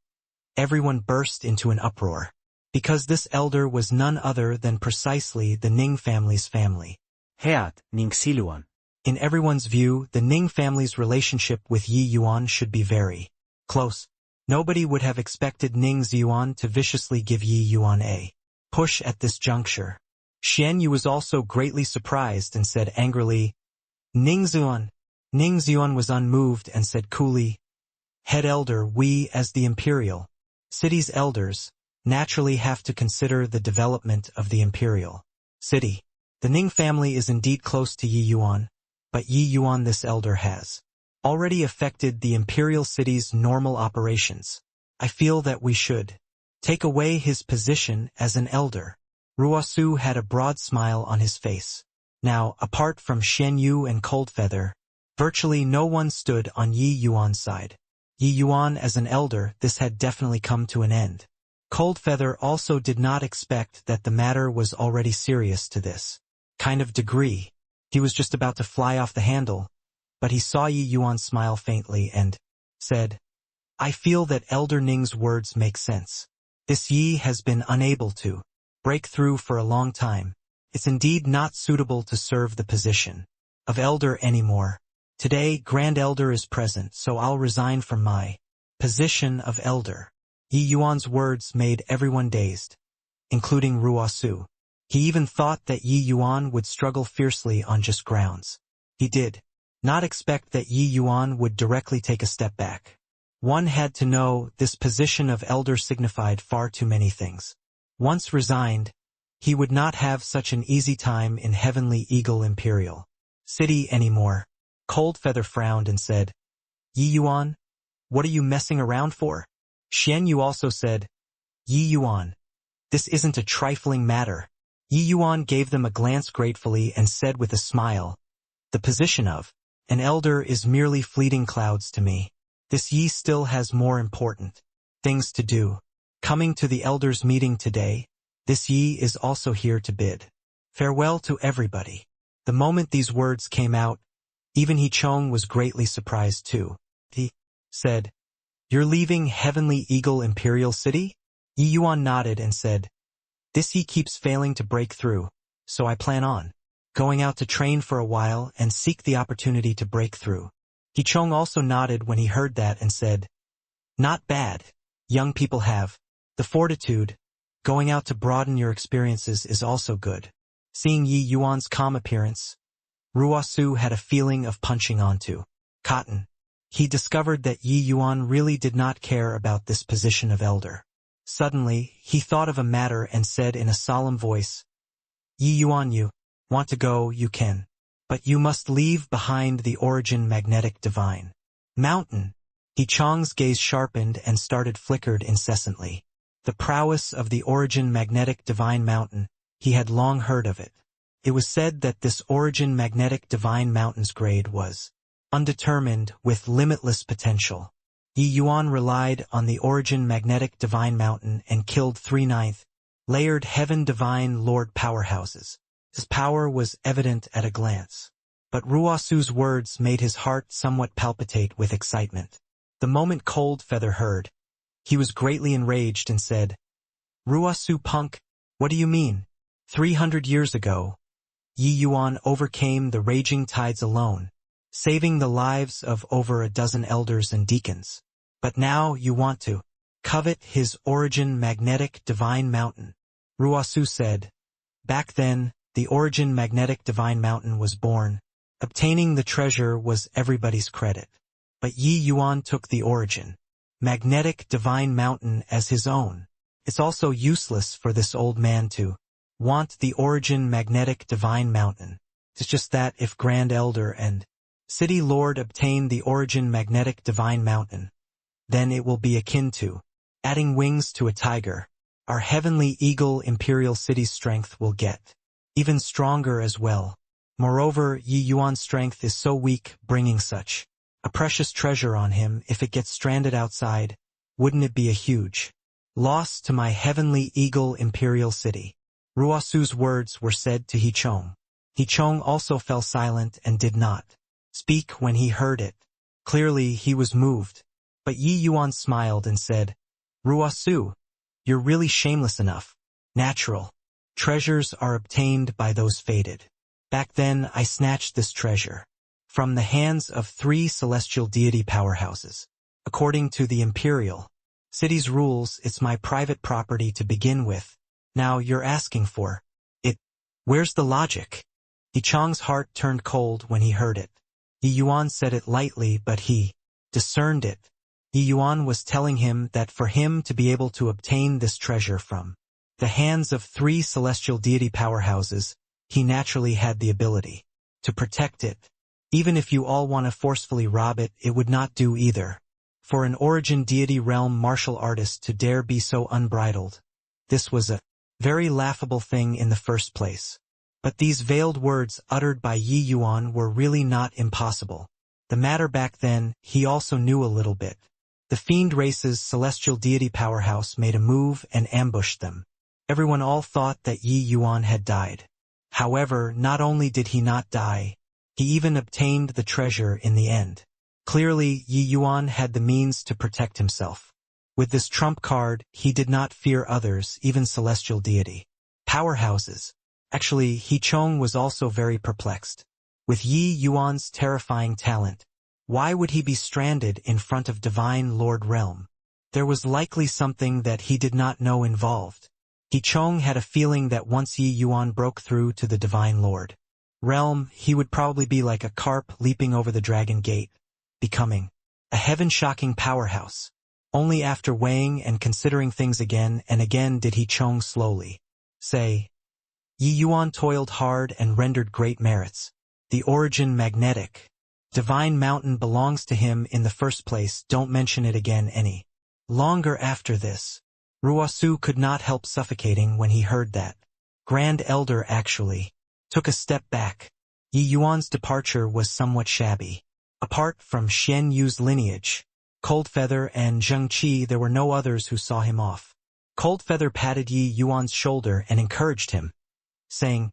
[SPEAKER 1] everyone burst into an uproar, because this elder was none other than precisely the Ning family's family.
[SPEAKER 2] Heat, Ning Siluan.
[SPEAKER 1] In everyone's view, the Ning family's relationship with Yi Yuan should be very close. Nobody would have expected Ning Ziyuan to viciously give Yi Yuan a push at this juncture. Xian Yu was also greatly surprised and said angrily, Ning Ziyuan. Ning Ziyuan was unmoved and said coolly, Head elder, we as the imperial city's elders naturally have to consider the development of the imperial city. The Ning family is indeed close to Yi Yuan, but Yi Yuan, this elder, has already affected the imperial city's normal operations. I feel that we should take away his position as an elder. Ruosu had a broad smile on his face. Now, apart from Xian Yu and Coldfeather, virtually no one stood on Yi Yuan's side. Yi Yuan as an elder, this had definitely come to an end. Coldfeather also did not expect that the matter was already serious to this kind of degree. He was just about to fly off the handle, but he saw Yi Yuan smile faintly and said, I feel that Elder Ning's words make sense. This Yi has been unable to break through for a long time. It's indeed not suitable to serve the position of elder anymore. Today, Grand Elder is present, so I'll resign from my position of elder. Yi Yuan's words made everyone dazed, including Ruosu. He even thought that Yi Yuan would struggle fiercely on just grounds. He did not expect that Yi Yuan would directly take a step back. One had to know this position of elder signified far too many things. Once resigned, he would not have such an easy time in Heavenly Eagle Imperial City anymore. Coldfeather frowned and said, Yi Yuan, what are you messing around for? Xian Yu also said, Yi Yuan, this isn't a trifling matter. Yi Yuan gave them a glance gratefully and said with a smile, the position of an elder is merely fleeting clouds to me. This Yi still has more important things to do. Coming to the elders' meeting today, this Yi is also here to bid farewell to everybody. The moment these words came out, even He Chong was greatly surprised too. He said, You're leaving Heavenly Eagle Imperial City? Yi Yuan nodded and said, This Yi keeps failing to break through, so I plan on going out to train for a while and seek the opportunity to break through. He Chong also nodded when he heard that and said, Not bad. Young people have the fortitude. Going out to broaden your experiences is also good. Seeing Yi Yuan's calm appearance, Ruosu had a feeling of punching onto cotton. He discovered that Yi Yuan really did not care about this position of elder. Suddenly, he thought of a matter and said in a solemn voice, Yi Yuan, you want to go, you can. But you must leave behind the Origin Magnetic Divine Mountain. He Chong's gaze sharpened and flickered incessantly. The prowess of the Origin Magnetic Divine Mountain, he had long heard of it. It was said that this Origin Magnetic Divine Mountain's grade was undetermined with limitless potential. Yi Yuan relied on the Origin Magnetic Divine Mountain and killed 3/9 layered Heaven Divine Lord powerhouses. His power was evident at a glance. But Ruosu's words made his heart somewhat palpitate with excitement. The moment Coldfeather heard, he was greatly enraged and said, Ruosu punk, what do you mean? 300 years ago, Yi Yuan overcame the raging tides alone, saving the lives of over a dozen elders and deacons. But now you want to covet his Origin Magnetic Divine Mountain. Ruosu said, Back then, the Origin Magnetic Divine Mountain was born. Obtaining the treasure was everybody's credit. But Yi Yuan took the Origin Magnetic Divine Mountain as his own. It's also useless for this old man to want the Origin Magnetic Divine Mountain. It's just that if Grand Elder and City Lord obtain the Origin Magnetic Divine Mountain, then it will be akin to adding wings to a tiger. Our Heavenly Eagle Imperial City's strength will get even stronger as well. Moreover, Yi Yuan's strength is so weak, bringing such a precious treasure on him, if it gets stranded outside, wouldn't it be a huge loss to my Heavenly Eagle Imperial City? Ruosu's words were said to He Chong. He Chong also fell silent and did not speak when he heard it. Clearly he was moved. But Yi Yuan smiled and said, Ruosu, you're really shameless enough. Natural treasures are obtained by those fated. Back then I snatched this treasure. from the hands of 3 celestial deity powerhouses. According to the imperial city's rules, it's my private property to begin with. Now you're asking for it. Where's the logic? Yi Chong's heart turned cold when he heard it. Yi Yuan said it lightly, but he discerned it. Yi Yuan was telling him that for him to be able to obtain this treasure from the hands of 3 celestial deity powerhouses, he naturally had the ability to protect it. Even if you all want to forcefully rob it, it would not do either. For an origin deity realm martial artist to dare be so unbridled, this was a very laughable thing in the first place. But these veiled words uttered by Yi Yuan were really not impossible. The matter back then, he also knew a little bit. The fiend race's celestial deity powerhouse made a move and ambushed them. Everyone all thought that Yi Yuan had died. However, not only did he not die, he even obtained the treasure in the end. Clearly, Yi Yuan had the means to protect himself. With this trump card, he did not fear others, even celestial deity powerhouses. Actually, Yi Chong was also very perplexed. With Yi Yuan's terrifying talent, why would he be stranded in front of Divine Lord Realm? There was likely something that he did not know involved. Yi Chong had a feeling that once Yi Yuan broke through to the Divine Lord Realm, he would probably be like a carp leaping over the Dragon Gate, becoming a heaven-shocking powerhouse. Only after weighing and considering things again and again did Yi Chong slowly say, Yi Yuan toiled hard and rendered great merits. The origin magnetic Divine Mountain belongs to him in the first place, don't mention it again any longer after this. Ruosu could not help suffocating when he heard that. Grand Elder actually took a step back. Yi Yuan's departure was somewhat shabby. Apart from Shen Yu's lineage, Coldfeather and Zheng Qi, there were no others who saw him off. Coldfeather patted Yi Yuan's shoulder and encouraged him, saying,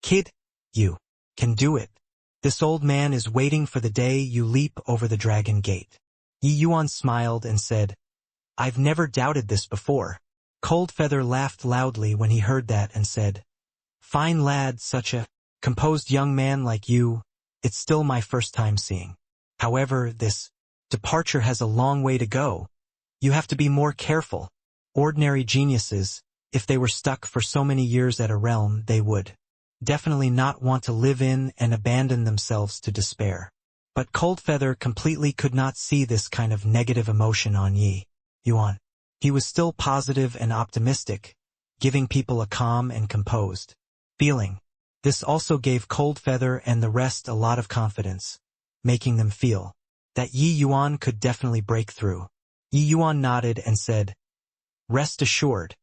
[SPEAKER 1] Kid, you can do it. This old man is waiting for the day you leap over the Dragon Gate. Yi Yuan smiled and said, I've never doubted this before. Coldfeather laughed loudly when he heard that and said, Fine lad, such a composed young man like you, it's still my first time seeing. However, this departure has a long way to go. You have to be more careful. Ordinary geniuses, if they were stuck for so many years at a realm, they would definitely not want to live in and abandon themselves to despair. But Coldfeather completely could not see this kind of negative emotion on Yi Yuan. He was still positive and optimistic, giving people a calm and composed feeling. This also gave Coldfeather and the rest a lot of confidence, making them feel that Yi Yuan could definitely break through. Yi Yuan nodded and said, Rest assured,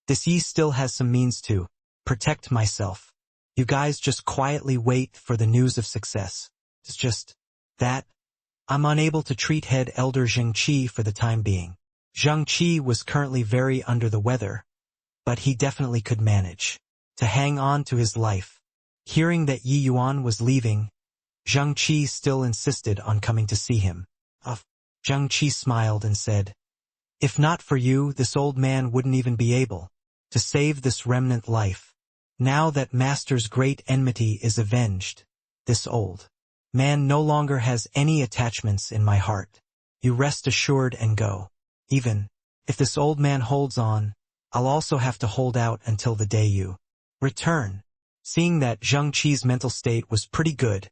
[SPEAKER 1] this Yi still has some means to protect myself. You guys just quietly wait for the news of success. It's just that I'm unable to treat head elder Zheng Qi for the time being. Zheng Qi was currently very under the weather, but he definitely could manage to hang on to his life. Hearing that Yi Yuan was leaving, Zheng Qi still insisted on coming to see him. Zheng Qi smiled and said, If not for you, this old man wouldn't even be able to save this remnant life. Now that Master's great enmity is avenged, this old man no longer has any attachments in my heart. You rest assured and go. Even if this old man holds on, I'll also have to hold out until the day you return. Seeing that Zheng Qi's mental state was pretty good,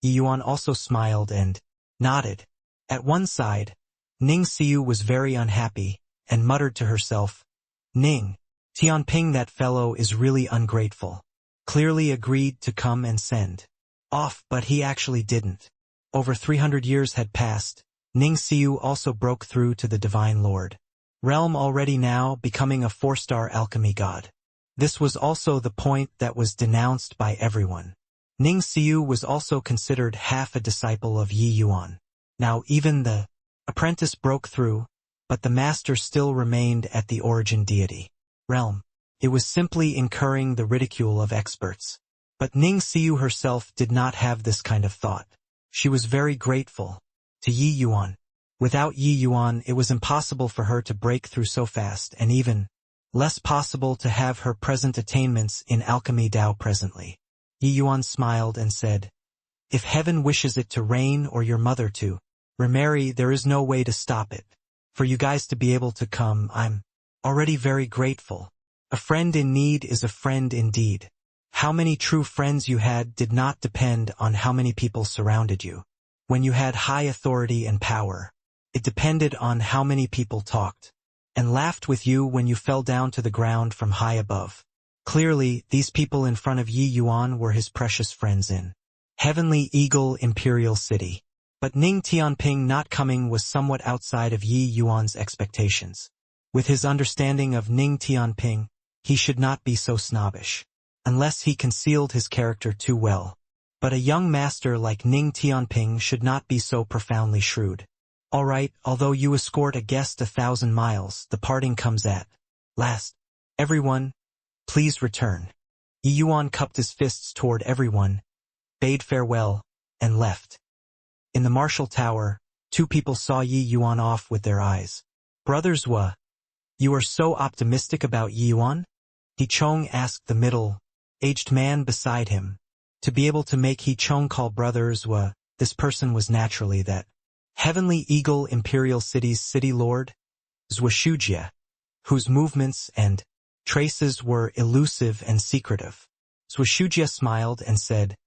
[SPEAKER 1] Yi Yuan also smiled and nodded. At one side, Ning Xiu was very unhappy and muttered to herself, Ning Tianping, that fellow is really ungrateful. Clearly agreed to come and send off, but he actually didn't. Over 300 years had passed. Ning Xiu also broke through to the Divine Lord Realm already, now becoming a 4-star alchemy god. This was also the point that was denounced by everyone. Ning Xiu was also considered half a disciple of Yi Yuan. Now even the apprentice broke through, but the master still remained at the origin deity realm. It was simply incurring the ridicule of experts. But Ning Xiu herself did not have this kind of thought. She was very grateful to Yi Yuan. Without Yi Yuan, it was impossible for her to break through so fast, and even less possible to have her present attainments in alchemy Dao presently. Yi Yuan smiled and said, If heaven wishes it to rain or your mother to remarry, there is no way to stop it. For you guys to be able to come, I'm already very grateful. A friend in need is a friend indeed. How many true friends you had did not depend on how many people surrounded you. When you had high authority and power, it depended on how many people talked and laughed with you when you fell down to the ground from high above. Clearly, these people in front of Yi Yuan were his precious friends in Heavenly Eagle Imperial City. But Ning Tianping not coming was somewhat outside of Yi Yuan's expectations. With his understanding of Ning Tianping, he should not be so snobbish, unless he concealed his character too well. But a young master like Ning Tianping should not be so profoundly shrewd. All right, although you escort a guest 1,000 miles, the parting comes at last. Everyone, please return. Yi Yuan cupped his fists toward everyone, bade farewell, and left. In the martial tower, two people saw Yi Yuan off with their eyes. Brothers Hua, you are so optimistic about Yi Yuan? He Chong asked the middle-aged man beside him. To be able to make He Chong call brothers Hua, this person was naturally that Heavenly Eagle Imperial City's city lord, Zhushujie, whose movements and traces were elusive and secretive. Zhushujie smiled and said,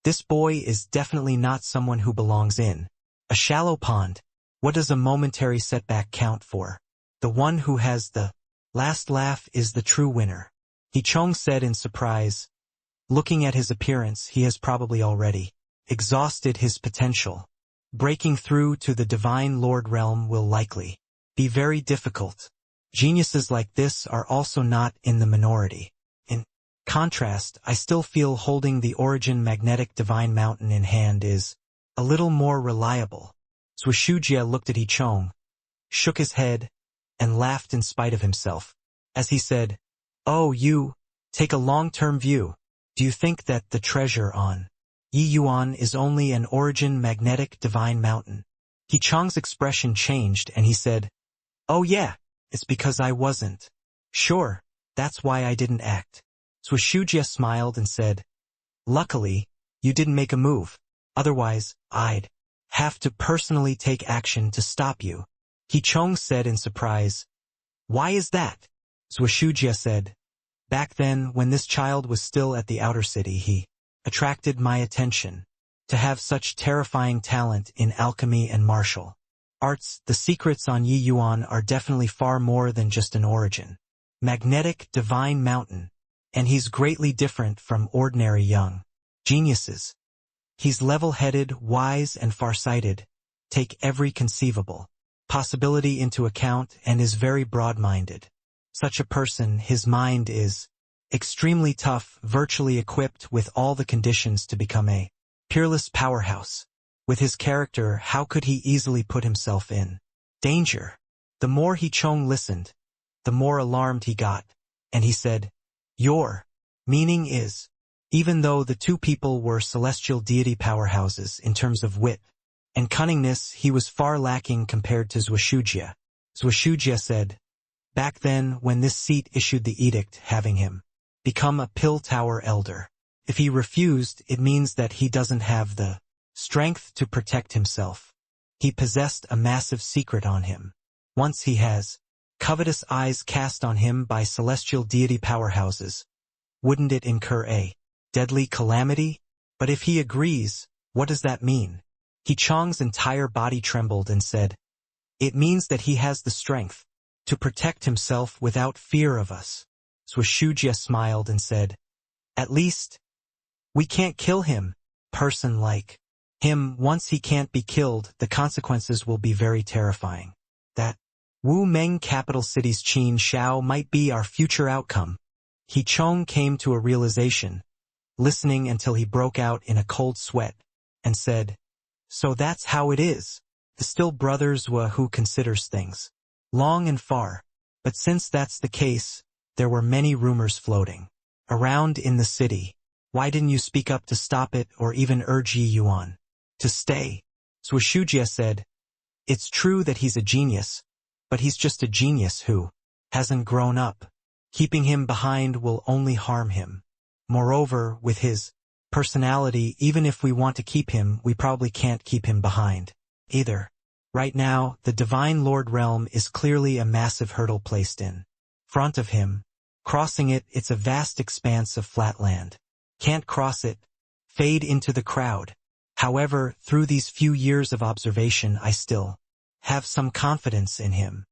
[SPEAKER 1] "This boy is definitely not someone who belongs in a shallow pond. What does a momentary setback count for? The one who has the last laugh is the true winner." He Chong said in surprise. Looking at his appearance, he has probably already exhausted his potential. Breaking through to the Divine Lord realm will likely be very difficult. Geniuses like this are also not in the minority. In contrast, I still feel holding the Origin Magnetic Divine Mountain in hand is a little more reliable. Zhushujie looked at He Chong, shook his head, and laughed in spite of himself, as he said, "Oh, you take a long-term view. Do you think that the treasure on Yi Yuan is only an Origin Magnetic Divine Mountain?" He Chong's expression changed and he said, "Oh yeah, it's because I wasn't sure. That's why I didn't act." Zhushujie smiled and said, "Luckily, you didn't make a move. Otherwise, I'd have to personally take action to stop you." He Chong said in surprise, "Why is that?" Zhushujie said, "Back then, when this child was still at the outer city, he attracted my attention. To have such terrifying talent in alchemy and martial arts, the secrets on Yi Yuan are definitely far more than just an origin. Magnetic Divine Mountain. And he's greatly different from ordinary young geniuses. He's level-headed, wise, and far-sighted, take every conceivable possibility into account, and is very broad-minded. Such a person, his mind is extremely tough, virtually equipped with all the conditions to become a peerless powerhouse. With his character, how could he easily put himself in danger?" The more He Chong listened, the more alarmed he got, and he said, "Your meaning is, even though the two people were celestial deity powerhouses in terms of wit and cunningness, he was far lacking compared to Zhushujie." Zhushujie said, "Back then, when this seat issued the edict having him become a pill tower elder, if he refused, it means that he doesn't have the strength to protect himself. He possessed a massive secret on him. Once he has covetous eyes cast on him by celestial deity powerhouses, wouldn't it incur a deadly calamity? But if he agrees, what does that mean?" He Chong's entire body trembled and said, "It means that he has the strength to protect himself without fear of us." Zhushujie smiled and said, "At least, we can't kill him. Person like him, once he can't be killed, the consequences will be very terrifying. That Wu Meng capital city's Qin Shao might be our future outcome." He Chong came to a realization, listening until he broke out in a cold sweat, and said, "So that's how it is. The still brothers who considers things long and far. But since that's the case, there were many rumors floating around in the city. Why didn't you speak up to stop it or even urge Yi Yuan to stay?" Zhushujie said, "It's true that he's a genius, but he's just a genius who hasn't grown up. Keeping him behind will only harm him. Moreover, with his personality. Even if we want to keep him, we probably can't keep him behind either. Right now, the Divine Lord realm is clearly a massive hurdle placed in front of him. Crossing it, it's a vast expanse of flat land. Can't cross it. Fade into the crowd. However, through these few years of observation, I still have some confidence in him.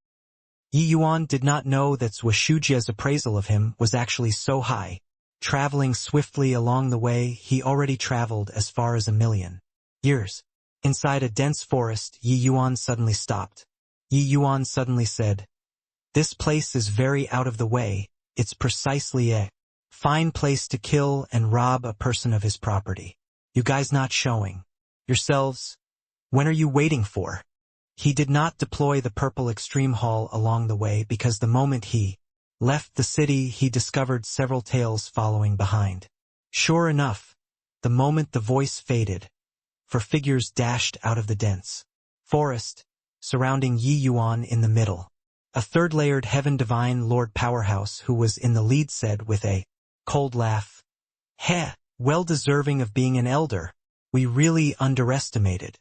[SPEAKER 1] Yi Yuan did not know that Zhujia's appraisal of him was actually so high. Traveling swiftly along the way, he already traveled as far as 1,000,000 years. Inside a dense forest, Yi Yuan suddenly stopped. Yi Yuan suddenly said, "This place is very out of the way. It's precisely a fine place to kill and rob a person of his property. You guys not showing yourselves? When are you waiting for?" He did not deploy the purple extreme hall along the way because the moment he left the city, he discovered several tails following behind. Sure enough, the moment the voice faded, 4 figures dashed out of the dense forest, surrounding Yi Yuan in the middle. A third-layered Heaven Divine Lord Powerhouse who was in the lead said with a cold laugh, "Heh, well deserving of being an elder. We really underestimated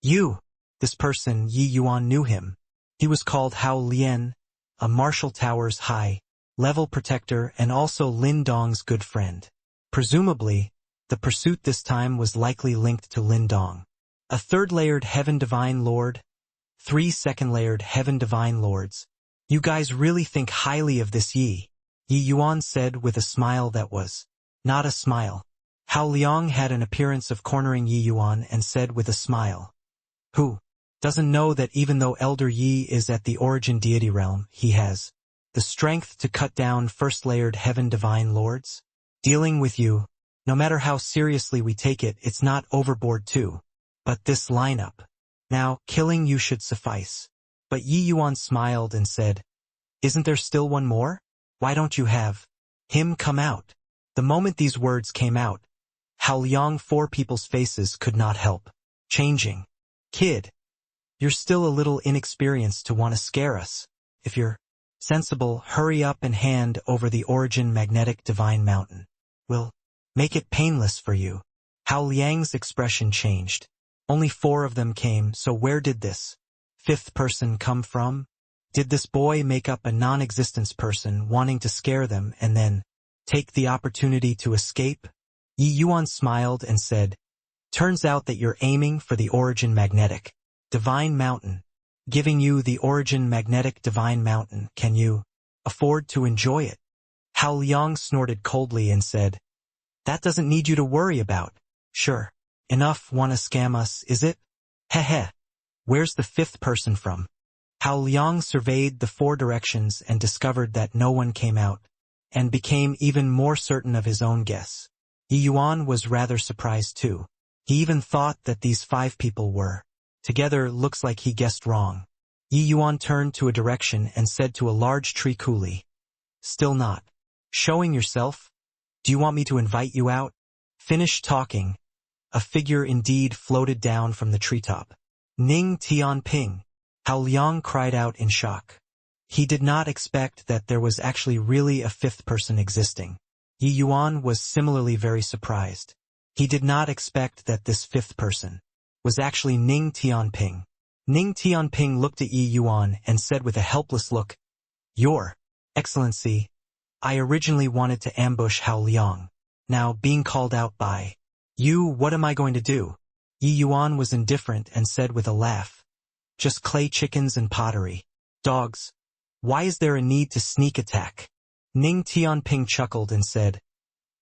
[SPEAKER 1] you." This person, Yi Yuan knew him. He was called Hao Lian, a Marshall Tower's high-level protector and also Lin Dong's good friend. Presumably, the pursuit this time was likely linked to Lin Dong. A third-layered Heaven Divine Lord, 3 second-layered Heaven Divine Lords. "You guys really think highly of this Yi," Yi Yuan said with a smile that was not a smile. Hao Liang had an appearance of cornering Yi Yuan and said with a smile, "Who doesn't know that even though Elder Yi is at the origin deity realm, he has the strength to cut down first-layered Heaven Divine Lords? Dealing with you, no matter how seriously we take it, it's not overboard too. But this lineup. Now, killing you should suffice." But Yi Yuan smiled and said, "Isn't there still one more? Why don't you have him come out?" The moment these words came out, Hao Liang 4 people's faces could not help changing. "Kid, you're still a little inexperienced to want to scare us. If you're sensible, hurry up and hand over the origin magnetic divine mountain. We'll make it painless for you." Hao Liang's expression changed. Only 4 of them came, so where did this 5th person come from? Did this boy make up a non-existence person wanting to scare them and then take the opportunity to escape? Yi Yuan smiled and said, "Turns out that you're aiming for the origin magnetic divine mountain. Giving you the origin magnetic divine mountain, can you afford to enjoy it?" Hao Liang snorted coldly and said, "That doesn't need you to worry about. Sure. Enough wanna scam us, is it? Heh. Where's the 5th person from?" Hao Liang surveyed the 4 directions and discovered that no one came out, and became even more certain of his own guess. Yi Yuan was rather surprised too. He even thought that these 5 people were together. Looks like he guessed wrong. Yi Yuan turned to a direction and said to a large tree coolie, "Still not showing yourself? Do you want me to invite you out?" Finish talking. A figure indeed floated down from the treetop. "Ning Tianping!" Hao Liang cried out in shock. He did not expect that there was actually really a 5th person existing. Yi Yuan was similarly very surprised. He did not expect that this 5th person was actually Ning Tianping. Ning Tianping looked at Yi Yuan and said with a helpless look, "Your Excellency, I originally wanted to ambush Hao Liang. Now, being called out by you, what am I going to do?" Yi Yuan was indifferent and said with a laugh, "Just clay chickens and pottery. Dogs. Why is there a need to sneak attack?" Ning Tianping chuckled and said,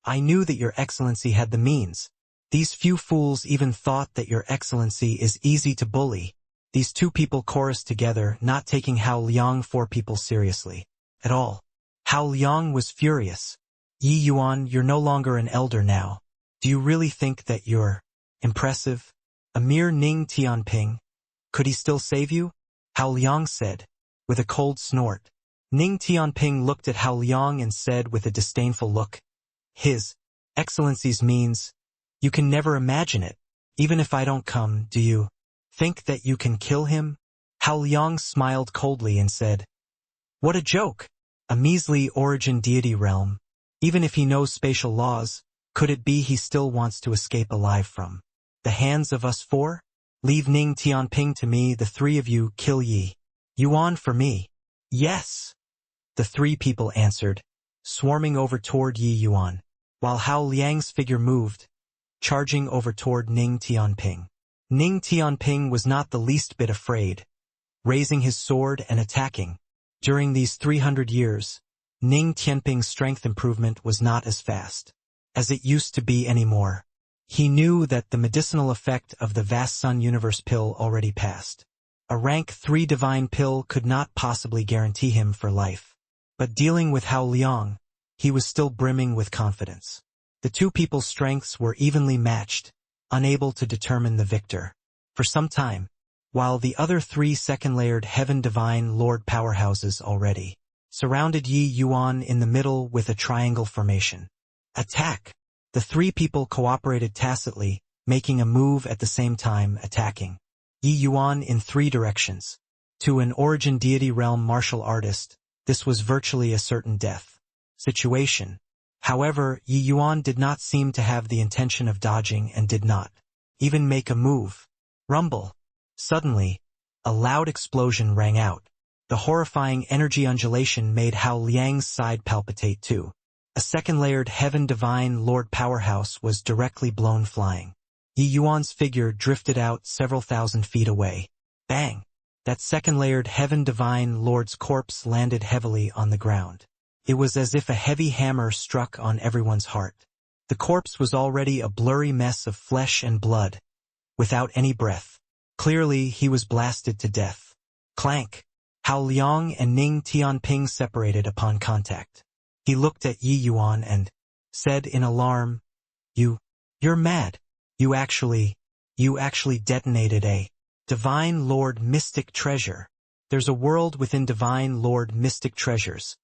[SPEAKER 1] "I knew that your excellency had the means. These few fools even thought that your excellency is easy to bully." These 2 people chorused together, not taking Hao Liang 4 people seriously at all. Hao Liang was furious. "Yi Yuan, you're no longer an elder now. Do you really think that you're impressive? A mere Ning Tianping. Could he still save you?" Hao Liang said, with a cold snort. Ning Tianping looked at Hao Liang and said with a disdainful look, "His Excellency's means, you can never imagine it. Even if I don't come, do you think that you can kill him?" Hao Liang smiled coldly and said, "What a joke! A measly origin deity realm. Even if he knows spatial laws, Could it be he still wants to escape alive from the hands of us four? Leave Ning Tianping to me, the three of you kill Yi Yuan for me. Yes, the three people answered, swarming over toward Yi Yuan, while Hao Liang's figure moved, charging over toward Ning Tianping. Ning Tianping was not the least bit afraid, raising his sword and attacking. During these 300 years, Ning Tianping's strength improvement was not as fast as it used to be anymore. He knew that the medicinal effect of the Vast Sun Universe pill already passed. A rank 3 divine pill could not possibly guarantee him for life. But dealing with Hao Liang, he was still brimming with confidence. The two people's strengths were evenly matched, unable to determine the victor. For some time, while the other 3 second-layered Heaven Divine Lord powerhouses already surrounded Yi Yuan in the middle with a triangle formation. Attack! The 3 people cooperated tacitly, making a move at the same time attacking Yi Yuan in 3 directions. To an Origin Deity Realm martial artist, this was virtually a certain death situation. However, Yi Yuan did not seem to have the intention of dodging and did not even make a move. Rumble! Suddenly, a loud explosion rang out. The horrifying energy undulation made Hao Liang's side palpitate too. A second-layered Heaven Divine Lord powerhouse was directly blown flying. Yi Yuan's figure drifted out several thousand feet away. Bang! That second-layered Heaven Divine Lord's corpse landed heavily on the ground. It was as if a heavy hammer struck on everyone's heart. The corpse was already a blurry mess of flesh and blood, without any breath. Clearly, he was blasted to death. Clank! Hao Liang and Ning Tianping separated upon contact. He looked at Yi Yuan and said in alarm, You're mad. You actually detonated a Divine Lord Mystic Treasure. There's a world within Divine Lord Mystic Treasures,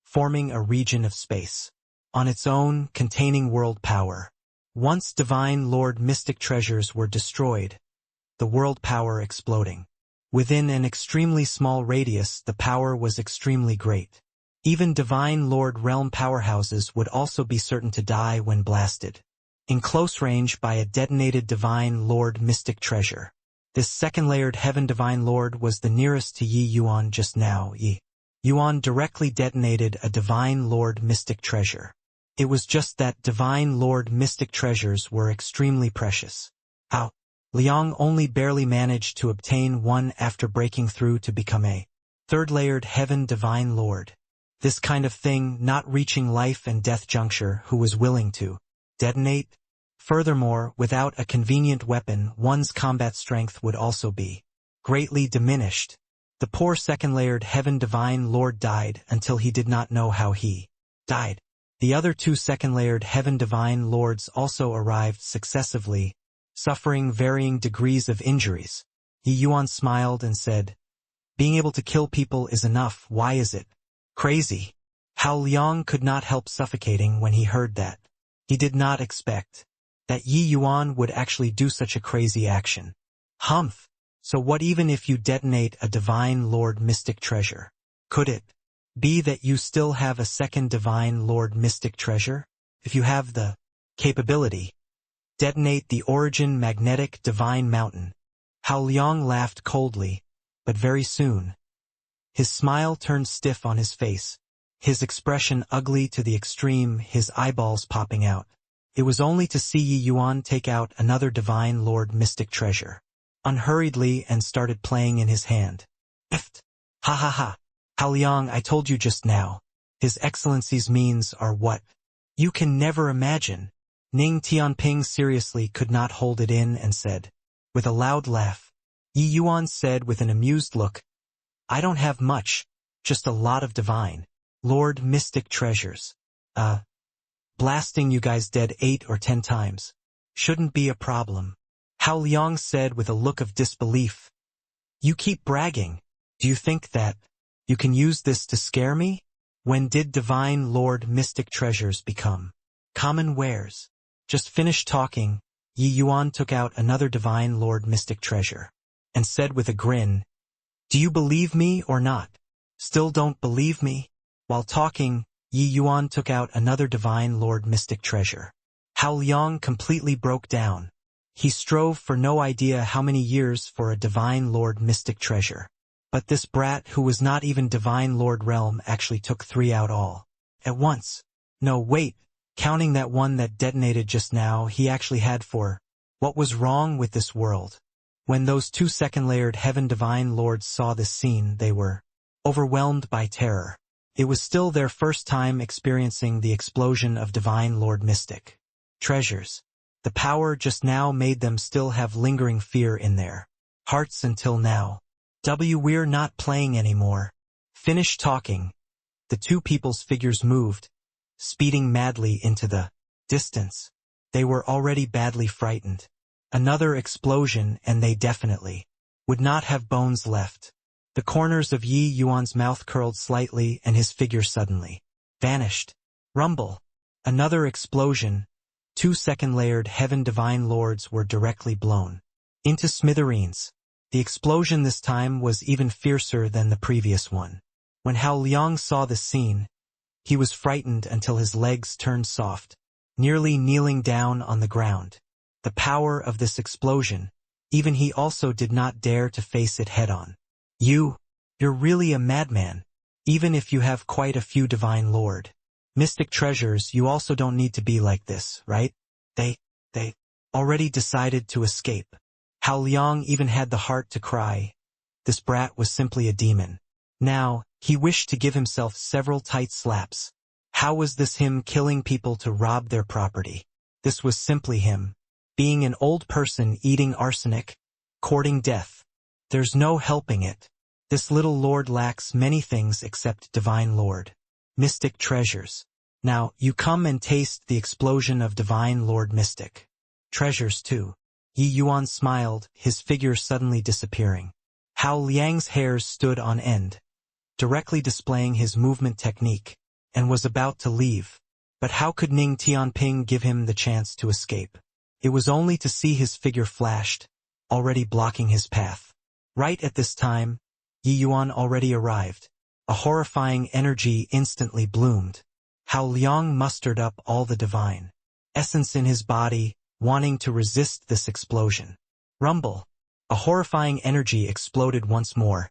[SPEAKER 1] forming a region of space, on its own, containing world power. Once Divine Lord Mystic Treasures were destroyed, the world power exploding. Within an extremely small radius, the power was extremely great. Even Divine Lord Realm powerhouses would also be certain to die when blasted in close range by a detonated Divine Lord Mystic Treasure. This second-layered Heaven Divine Lord was the nearest to Yi Yuan just now. Yi Yuan directly detonated a Divine Lord Mystic Treasure. It was just that Divine Lord Mystic Treasures were extremely precious. Hao Liang only barely managed to obtain one after breaking through to become a third-layered Heaven Divine Lord. This kind of thing not reaching life and death juncture who was willing to detonate. Furthermore, without a convenient weapon, one's combat strength would also be greatly diminished. The poor second-layered Heaven Divine Lord died until he did not know how he died. The other 2 second-layered Heaven Divine Lords also arrived successively, suffering varying degrees of injuries. Yi Yuan smiled and said, Being able to kill people is enough, why is it crazy? Hao Liang could not help suffocating when he heard that. He did not expect that Yi Yuan would actually do such a crazy action. Humph! So what even if you detonate a Divine Lord Mystic Treasure? Could it be that you still have a second Divine Lord Mystic Treasure? If you have the capability, detonate the Origin Magnetic Divine Mountain. Hao Liang laughed coldly, but very soon, his smile turned stiff on his face, his expression ugly to the extreme, his eyeballs popping out. It was only to see Yi Yuan take out another Divine Lord Mystic Treasure, unhurriedly, and started playing in his hand. Ift! Ha ha ha! Hao Liang, I told you just now. His Excellency's means are what you can never imagine. Ning Tianping seriously could not hold it in and said, with a loud laugh. Yi Yuan said with an amused look, I don't have much, just a lot of Divine Lord Mystic Treasures. Blasting you guys dead 8 or 10 times shouldn't be a problem. Hao Liang said with a look of disbelief. You keep bragging. Do you think that you can use this to scare me? When did Divine Lord Mystic Treasures become common wares? Just finished talking, Yi Yuan took out another Divine Lord Mystic Treasure and said with a grin, Do you believe me or not? Still don't believe me? While talking, Yi Yuan took out another Divine Lord Mystic Treasure Hao Liang completely broke down. He strove for no idea how many years for a Divine Lord mystic treasure. But this brat who was not even Divine Lord realm actually took 3 out all at once. No, wait, counting that one that detonated just now, he actually had 4. What was wrong with this world? When those 2 second-layered Heaven Divine Lords saw this scene, they were overwhelmed by terror. It was still their first time experiencing the explosion of Divine Lord mystic treasures. The power just now made them still have lingering fear in their hearts until now. We're not playing anymore. Finish talking. The 2 people's figures moved, speeding madly into the distance. They were already badly frightened. Another explosion and they definitely would not have bones left. The corners of Yi Yuan's mouth curled slightly and his figure suddenly vanished. Rumble. Another explosion. 2 second-layered Heaven Divine Lords were directly blown into smithereens. The explosion this time was even fiercer than the previous one. When Hao Liang saw the scene, he was frightened until his legs turned soft, nearly kneeling down on the ground. The power of this explosion, even he also did not dare to face it head-on. You're really a madman. Even if you have quite a few Divine Lord mystic treasures, you also don't need to be like this, right? They already decided to escape. Hao Liang even had the heart to cry. This brat was simply a demon. Now, he wished to give himself several tight slaps. How was this him killing people to rob their property? This was simply him being an old person eating arsenic, courting death. There's no helping it. This little lord lacks many things except Divine Lord mystic treasures. Now, you come and taste the explosion of Divine Lord mystic treasures too. Yi Yuan smiled, his figure suddenly disappearing. Hao Liang's hairs stood on end, directly displaying his movement technique, and was about to leave. But how could Ning Tianping give him the chance to escape? It was only to see his figure flashed, already blocking his path. Right at this time, Yi Yuan already arrived. A horrifying energy instantly bloomed. Hao Liang mustered up all the divine essence in his body, wanting to resist this explosion. Rumble. A horrifying energy exploded once more.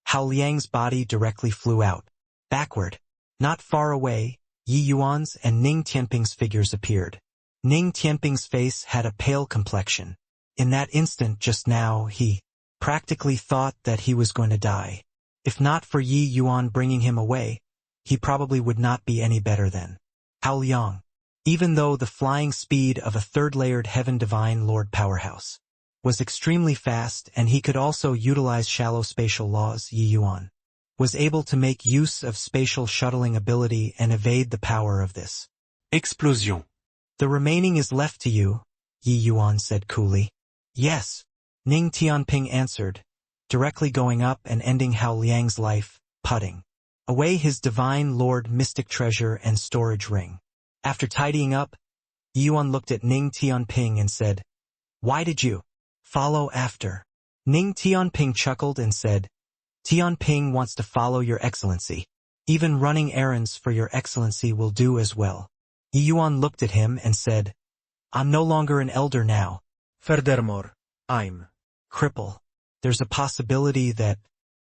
[SPEAKER 1] Hao Liang's body directly flew out. Backward. Not far away, Yi Yuan's and Ning Tianping's figures appeared. Ning Tianping's face had a pale complexion. In that instant just now, he practically thought that he was going to die. If not for Yi Yuan bringing him away, he probably would not be any better than Hao Liang. Even though the flying speed of a 3rd-layered Heaven Divine Lord powerhouse was extremely fast and he could also utilize shallow spatial laws, Yi Yuan was able to make use of spatial shuttling ability and evade the power of this explosion. The remaining is left to you, Yi Yuan said coolly. Yes, Ning Tianping answered, directly going up and ending Hao Liang's life, putting away his Divine Lord mystic treasure and storage ring. After tidying up, Yi Yuan looked at Ning Tianping and said, "Why did you follow after?" Ning Tianping chuckled and said, "Tianping wants to follow your excellency. Even running errands for your excellency will do as well." Yi Yuan looked at him and said, "I'm no longer an elder now.
[SPEAKER 2] Furthermore, I'm
[SPEAKER 1] cripple. There's a possibility that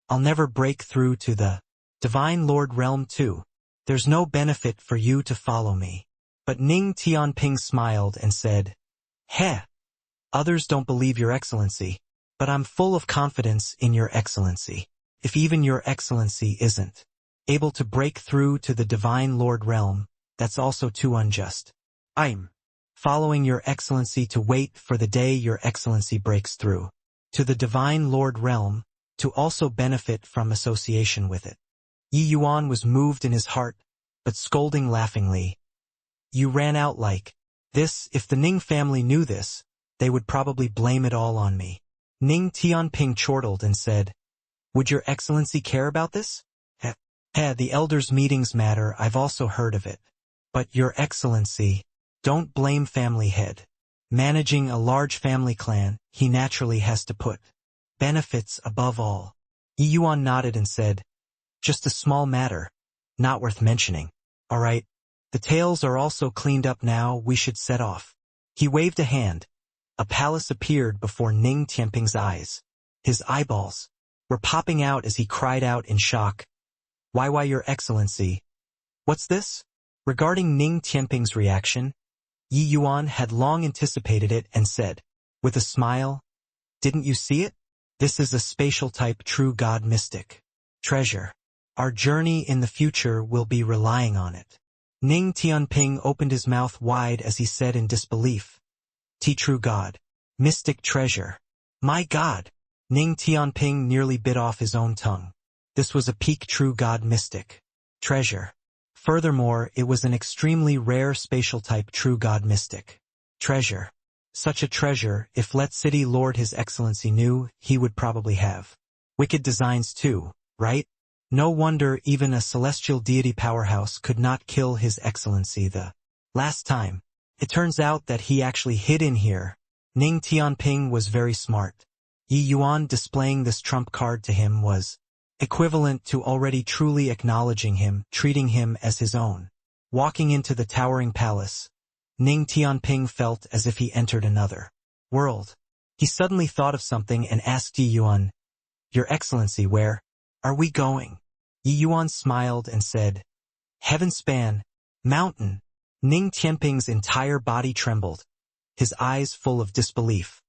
[SPEAKER 1] I'll never break through to the Divine Lord realm too. There's no benefit for you to follow me." But Ning Tianping smiled and said, "Heh, others don't believe your excellency, but I'm full of confidence in your excellency. If even your excellency isn't able to break through to the Divine Lord realm, that's also too unjust. I'm following your excellency to wait for the day your excellency breaks through to the Divine Lord realm, to also benefit from association with it." Yi Yuan was moved in his heart, but scolding laughingly, "You ran out like this. If the Ning family knew this, they would probably blame it all on me." Ning Tianping chortled and said, "Would your excellency care about this?" The elders' meetings matter, I've also heard of it. But your excellency, don't blame family head. Managing a large family clan, he naturally has to put benefits above all." Yi Yuan nodded and said, "Just a small matter, not worth mentioning. All right, The tails are also cleaned up now, we should set off. He waved a hand. A palace appeared before Ning Tianping's eyes. His eyeballs were popping out as he cried out in shock. Why, Your Excellency. What's this? Regarding Ning Tianping's reaction, Yi Yuan had long anticipated it and said, with a smile, didn't you see it? This is a spatial type true God mystic treasure. Our journey in the future will be relying on it. Ning Tianping opened his mouth wide as he said in disbelief. True God. Mystic treasure. My God! Ning Tianping nearly bit off his own tongue. This was a peak true God mystic treasure. Furthermore, it was an extremely rare spatial type true God mystic treasure. Such a treasure, if Let City Lord His Excellency knew, he would probably have wicked designs too, right? No wonder even a celestial deity powerhouse could not kill His Excellency the last time. It turns out that he actually hid in here. Ning Tianping was very smart. Yi Yuan displaying this trump card to him was equivalent to already truly acknowledging him, treating him as his own. Walking into the towering palace, Ning Tianping felt as if he entered another world. He suddenly thought of something and asked Yi Yuan, Your Excellency, where are we going? Yi Yuan smiled and said, Heavenspan, mountain. Ning Tianping's entire body trembled, his eyes full of disbelief.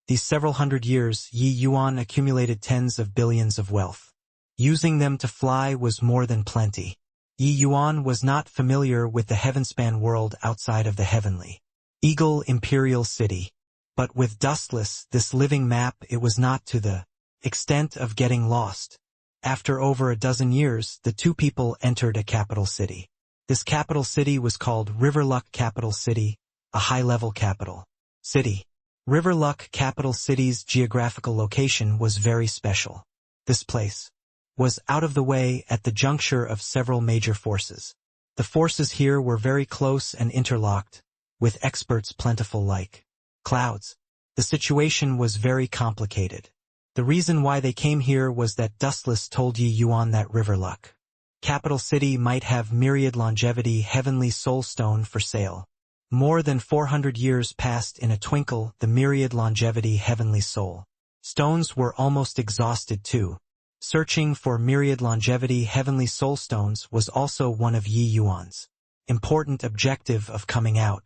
[SPEAKER 1] These several hundred years, Yi Yuan accumulated tens of billions of wealth. Using them to fly was more than plenty. Yi Yuan was not familiar with the Heavenspan world outside of the heavenly Eagle Imperial City. But with Dustless, this living map, it was not to the extent of getting lost. After over a dozen years, the two people entered a capital city. This capital city was called Riverluck Capital City, a high-level capital city. Riverluck Capital City's geographical location was very special. This place was out of the way at the juncture of several major forces. The forces here were very close and interlocked, with experts plentiful like clouds. The situation was very complicated. The reason why they came here was that Dustless told Yi Yuan that Riverluck Capital City might have myriad longevity heavenly soul stone for sale. More than 400 years passed in a twinkle, the myriad longevity heavenly soul stones were almost exhausted too. Searching for myriad longevity heavenly soul stones was also one of Yi Yuan's important objective of coming out.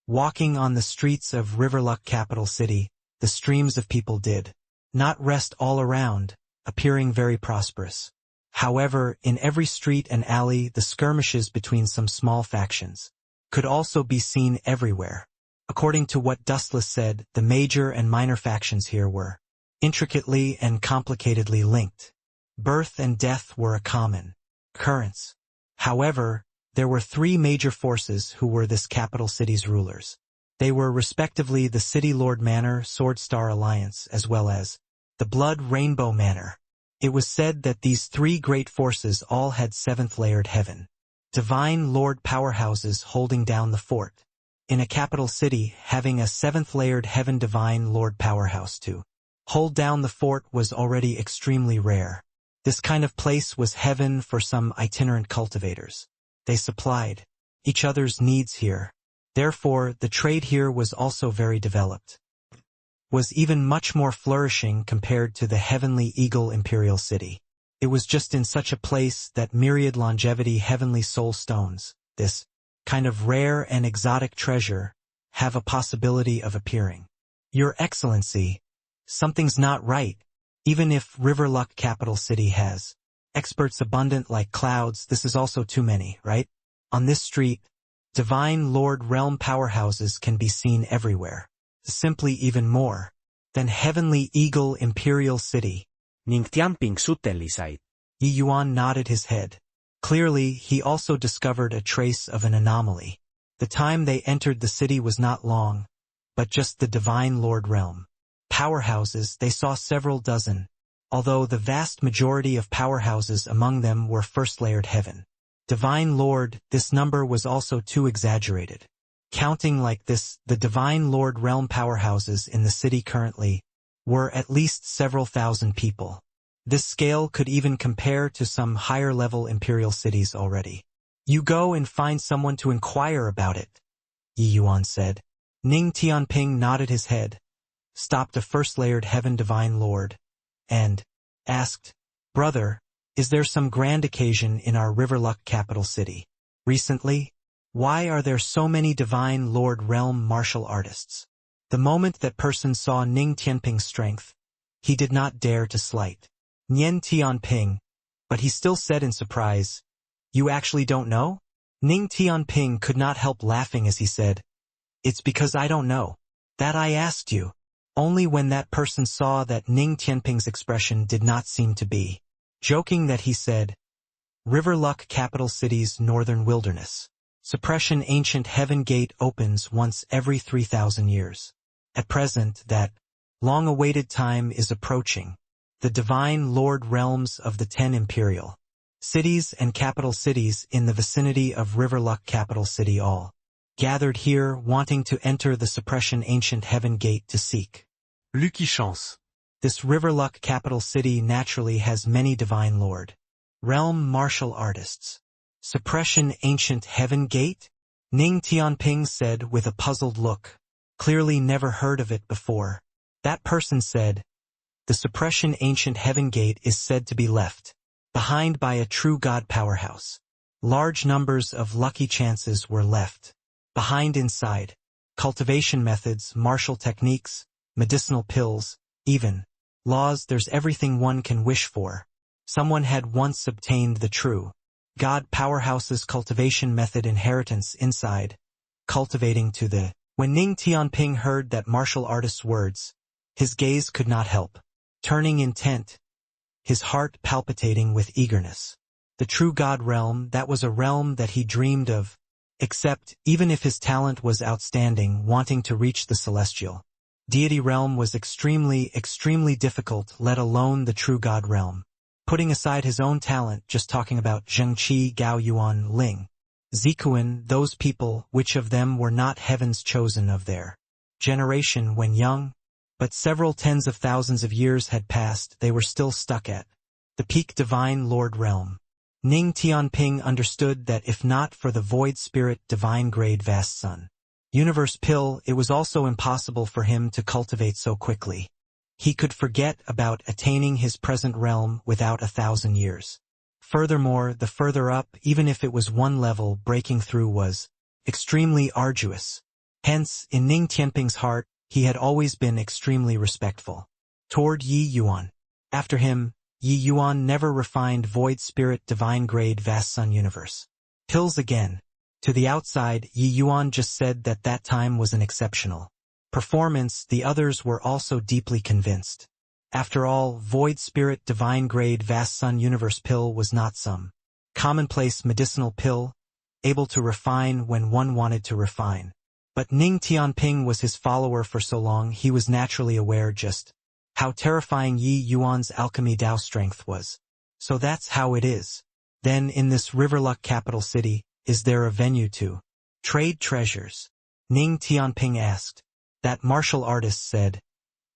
[SPEAKER 1] Walking on the streets of Riverluck Capital City, the streams of people did not rest all around, appearing very prosperous. However, in every street and alley, the skirmishes between some small factions could also be seen everywhere. According to what Dustless said, the major and minor factions here were intricately and complicatedly linked. Birth and death were a common occurrence. However, there were three major forces who were this capital city's rulers. They were respectively the City Lord Manor Sword Star Alliance as well as the Blood Rainbow Manor. It was said that these three great forces all had seventh-layered heaven Divine Lord powerhouses holding down the fort. In a capital city, having a seventh-layered heaven Divine Lord powerhouse to hold down the fort was already extremely rare. This kind of place was heaven for some itinerant cultivators. They supplied each other's needs here. Therefore, the trade here was also very developed. Was even much more flourishing compared to the heavenly Eagle Imperial City. It was just in such a place that myriad longevity heavenly soul stones, this kind of rare and exotic treasure, have a possibility of appearing. Your Excellency, something's not right. Even if Riverluck Capital City has experts abundant like clouds, this is also too many, right? On this street, Divine Lord Realm powerhouses can be seen everywhere. Simply even more than Heavenly Eagle Imperial City.
[SPEAKER 3] Ning Tianping suhteellisaid.
[SPEAKER 1] Yi Yuan nodded his head. Clearly, he also discovered a trace of an anomaly. The time they entered the city was not long, but just the Divine Lord Realm powerhouses they saw several dozen, although the vast majority of powerhouses among them were first-layered heaven. Divine Lord, this number was also too exaggerated. Counting like this, the Divine Lord Realm powerhouses in the city currently were at least several thousand people. This scale could even compare to some higher-level imperial cities already. You go and find someone to inquire about it, Yi Yuan said. Ning Tianping nodded his head, stopped a first-layered heaven divine lord, and asked, Brother, is there some grand occasion in our Riverluck capital city? Recently? Why are there so many divine lord realm martial artists? The moment that person saw Ning Tianping's strength, he did not dare to slight Nian Tianping, but he still said in surprise, You actually don't know? Ning Tianping could not help laughing as he said, It's because I don't know. That I asked you. Only when that person saw that Ning Tianping's expression did not seem to be joking that he said, Riverluck capital city's northern wilderness. Suppression ancient heaven gate opens once every 3,000 years. At present that long-awaited time is approaching. The divine lord realms of the 10 imperial cities and capital cities in the vicinity of Riverluck capital city all gathered here wanting to enter the suppression ancient heaven gate to seek
[SPEAKER 2] Lucky chance.
[SPEAKER 1] This Riverluck capital city naturally has many divine lord realm martial artists. Suppression ancient heaven gate? Ning Tianping said with a puzzled look. Clearly never heard of it before. That person said, The suppression ancient heaven gate is said to be left behind by a true god powerhouse. Large numbers of lucky chances were left behind inside. Cultivation methods, martial techniques, medicinal pills, even laws, there's everything one can wish for. Someone had once obtained the true God powerhouse's cultivation method inheritance inside, cultivating to the. When Ning Tianping heard that martial artist's words, his gaze could not help turning intent, his heart palpitating with eagerness. The true God realm, that was a realm that he dreamed of, except, even if his talent was outstanding, wanting to reach the celestial deity realm was extremely difficult, let alone the true God realm. Putting aside his own talent, just talking about Zhengqi, Gao Yuan, Ling, Zikuan, those people, which of them were not heaven's chosen of their generation when young? But several tens of thousands of years had passed, they were still stuck at the peak divine lord realm. Ning Tianping understood that if not for the void spirit divine grade vast sun universe pill, it was also impossible for him to cultivate so quickly. He could forget about attaining his present realm without 1,000 years. Furthermore, the further up, even if it was one level, breaking through was extremely arduous. Hence, in Ning Tianping's heart, he had always been extremely respectful toward Yi Yuan. After him, Yi Yuan never refined void spirit divine grade vast sun universe pills again. To the outside, Yi Yuan just said that that time was an exceptional performance. The others were also deeply convinced. After all, void spirit divine grade vast sun universe pill was not some commonplace medicinal pill, able to refine when one wanted to refine. But Ning Tianping was his follower for so long, he was naturally aware just how terrifying Yi Yuan's alchemy Dao strength was. So that's how it is. Then in this Riverluck capital city, is there a venue to trade treasures? Ning Tianping asked. That martial artist said,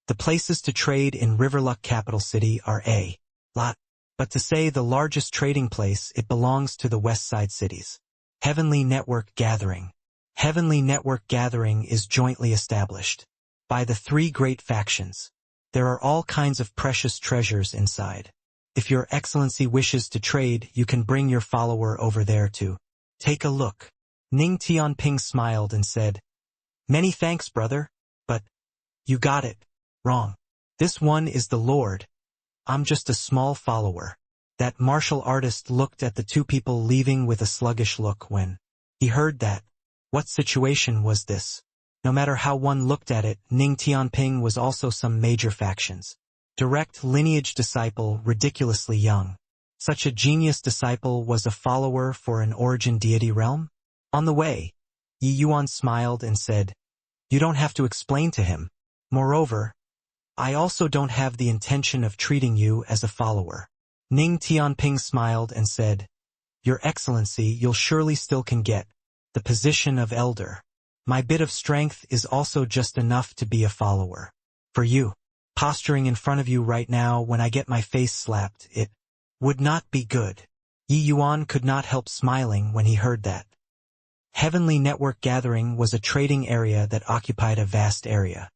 [SPEAKER 1] The places to trade in Riverluck capital city are a lot, but to say the largest trading place, it belongs to the west side cities. Heavenly Network Gathering. Heavenly Network Gathering is jointly established by the 3 great factions. There are all kinds of precious treasures inside. If your excellency wishes to trade, you can bring your follower over there to take a look. Ning Tianping smiled and said, Many thanks, brother, but you got it wrong. This one is the Lord. I'm just a small follower. That martial artist looked at the 2 people leaving with a sluggish look when he heard that. What situation was this? No matter how one looked at it, Ning Tianping was also some major factions. Direct lineage disciple, ridiculously young. Such a genius disciple was a follower for an origin deity realm? On the way, Yi Yuan smiled and said, You don't have to explain to him. Moreover, I also don't have the intention of treating you as a follower. Ning Tianping smiled and said, Your Excellency, you'll surely still can get the position of elder. My bit of strength is also just enough to be a follower. For you, posturing in front of you right now when I get my face slapped, it would not be good. Yi Yuan could not help smiling when he heard that. Heavenly Network Gathering was a trading area that occupied a vast area.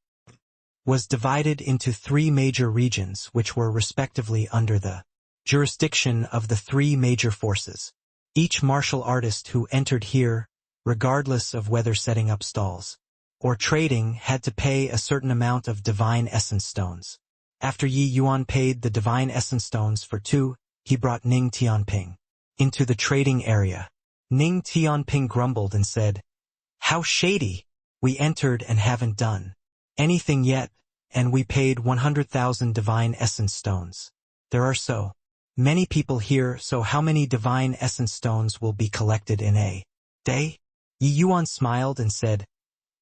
[SPEAKER 1] Was divided into 3 major regions which were respectively under the jurisdiction of the 3 major forces. Each martial artist who entered here, regardless of whether setting up stalls or trading, had to pay a certain amount of divine essence stones. After Yi Yuan paid the divine essence stones for 2, he brought Ning Tianping into the trading area. Ning Tianping grumbled and said, "How shady! We entered and haven't done anything yet, and we paid 100,000 divine essence stones. There are so many people here, so how many divine essence stones will be collected in a day?" Yi Yuan smiled and said,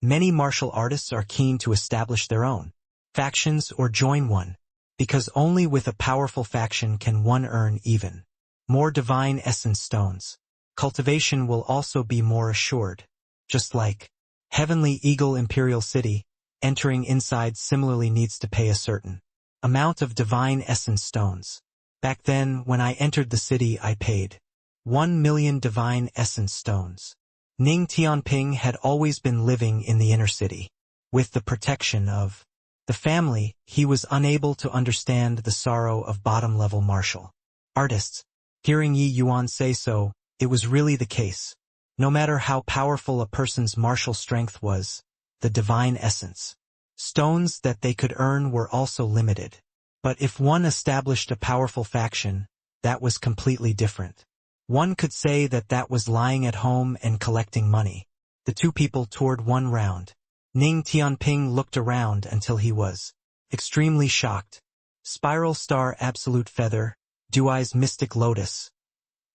[SPEAKER 1] "Many martial artists are keen to establish their own factions or join one, because only with a powerful faction can one earn even more divine essence stones. Cultivation will also be more assured. Just like Heavenly Eagle Imperial City, entering inside similarly needs to pay a certain amount of divine essence stones. Back then, when I entered the city, I paid 1 million divine essence stones." Ning Tianping had always been living in the inner city. With the protection of the family, he was unable to understand the sorrow of bottom-level martial artists. Hearing Yi Yuan say so, it was really the case. No matter how powerful a person's martial strength was, the divine essence stones that they could earn were also limited. But if one established a powerful faction, that was completely different. One could say that that was lying at home and collecting money. The 2 people toured one round. Ning Tianping looked around until he was extremely shocked. Spiral Star Absolute Feather, Duai's Mystic Lotus.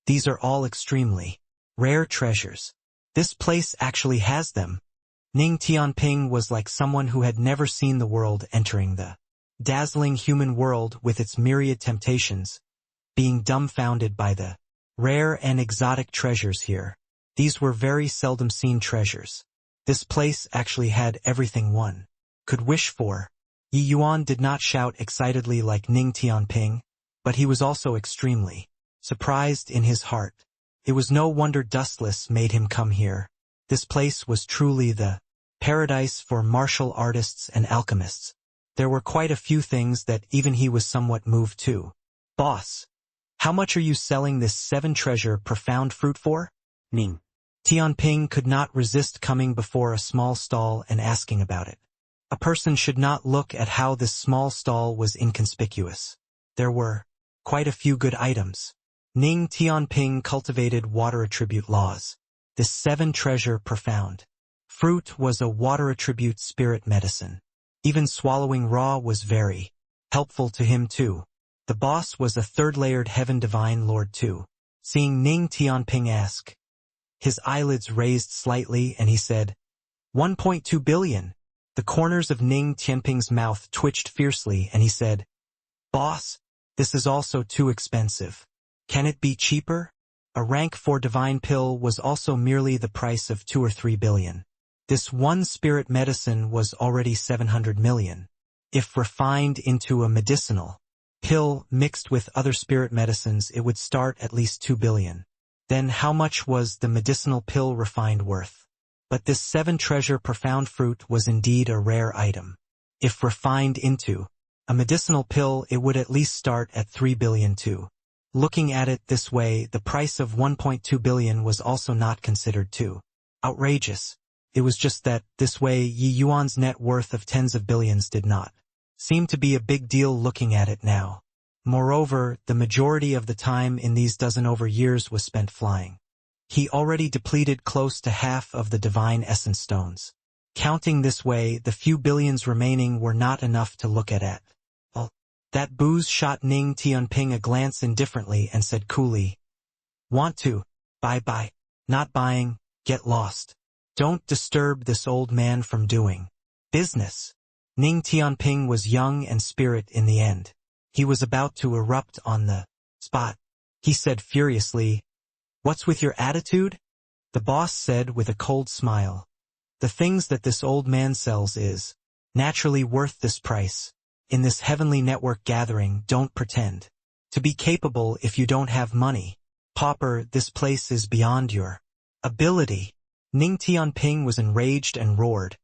[SPEAKER 1] These are all extremely rare treasures. This place actually has them. Ning Tianping was like someone who had never seen the world entering the dazzling human world with its myriad temptations, being dumbfounded by the rare and exotic treasures here. These were very seldom seen treasures. This place actually had everything one could wish for. Yi Yuan did not shout excitedly like Ning Tianping, but he was also extremely surprised in his heart. It was no wonder Dustless made him come here. This place was truly the paradise for martial artists and alchemists. There were quite a few things that even he was somewhat moved to. "Boss, how much are you selling this 7 treasure profound fruit for?"
[SPEAKER 3] Ning
[SPEAKER 1] Tianping could not resist coming before a small stall and asking about it. A person should not look at how this small stall was inconspicuous. There were quite a few good items. Ning Tianping cultivated water attribute laws. This 7 treasure profound fruit was a water attribute spirit medicine. Even swallowing raw was very helpful to him too. The boss was a 3rd-layered heaven divine lord too. Seeing Ning Tianping ask, his eyelids raised slightly and he said, 1.2 billion. The corners of Ning Tianping's mouth twitched fiercely and he said, "Boss, this is also too expensive. Can it be cheaper?" A rank 4 divine pill was also merely the price of 2 or 3 billion. This one spirit medicine was already 700 million. If refined into a medicinal pill mixed with other spirit medicines, it would start at least 2 billion. Then how much was the medicinal pill refined worth? But this 7 treasure profound fruit was indeed a rare item. If refined into a medicinal pill, it would at least start at 3 billion too. Looking at it this way, the price of 1.2 billion was also not considered too outrageous. It was just that, this way, Yi Yuan's net worth of tens of billions did not seem to be a big deal looking at it now. Moreover, the majority of the time in these dozen over years was spent flying. He already depleted close to half of the divine essence stones. Counting this way, the few billions remaining were not enough to look at. Well, that booze shot Ning Tianping a glance indifferently and said coolly, "Want to? Bye-bye. Not buying, get lost. Don't disturb this old man from doing business." Ning Tianping was young and spirit in the end. He was about to erupt on the spot. He said furiously, "What's with your attitude?" The boss said with a cold smile, "The things that this old man sells is naturally worth this price. In this heavenly network gathering, don't pretend to be capable if you don't have money. Pauper, this place is beyond your ability. Ning Tianping was enraged and roared.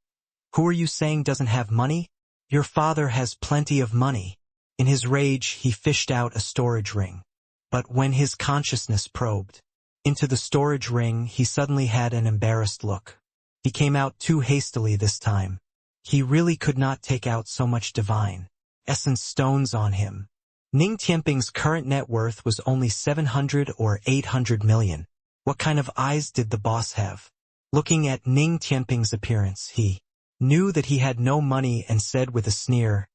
[SPEAKER 1] Who are you saying doesn't have money? Your father has plenty of money. In his rage, he fished out a storage ring. But when his consciousness probed into the storage ring, he suddenly had an embarrassed look. He came out too hastily this time. He really could not take out so much divine essence stones on him. Ning Tianping's current net worth was only 700 or 800 million. What kind of eyes did the boss have? Looking at Ning Tianping's appearance, he knew that he had no money and said with a sneer,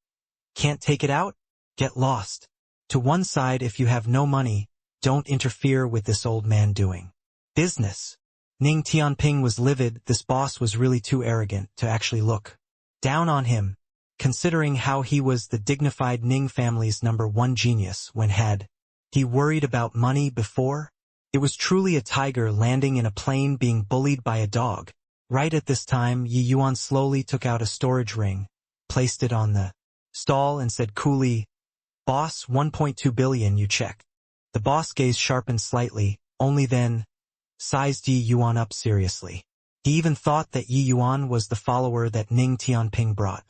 [SPEAKER 1] "Can't take it out? Get lost. To one side if you have no money, don't interfere with this old man doing business." Ning Tianping was livid. This boss was really too arrogant to actually look down on him, considering how he was the dignified Ning family's #1 genius when had he worried about money before? It was truly a tiger landing in a plane being bullied by a dog. Right at this time, Yi Yuan slowly took out a storage ring, placed it on the stall and said coolly, "Boss, 1.2 billion, you check." The boss gaze sharpened slightly, only then sized Yi Yuan up seriously. He even thought that Yi Yuan was the follower that Ning Tianping brought.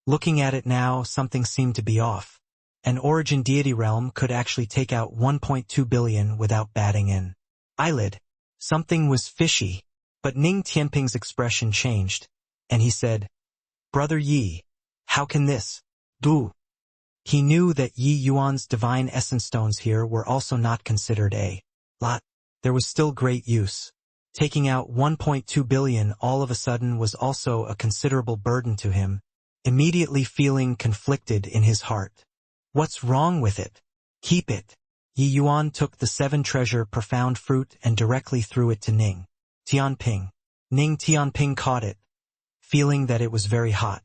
[SPEAKER 1] Looking at it now, something seemed to be off. An origin deity realm could actually take out 1.2 billion without batting an eyelid. Something was fishy, but Ning Tianping's expression changed, and he said, "Brother Yi, how can this do?" He knew that Yi Yuan's divine essence stones here were also not considered a lot. There was still great use. Taking out 1.2 billion all of a sudden was also a considerable burden to him, immediately feeling conflicted in his heart. What's wrong with it? Keep it. Yi Yuan took the 7 treasure profound fruit and directly threw it to Ning Tianping. Ning Tianping caught it, feeling that it was very hot.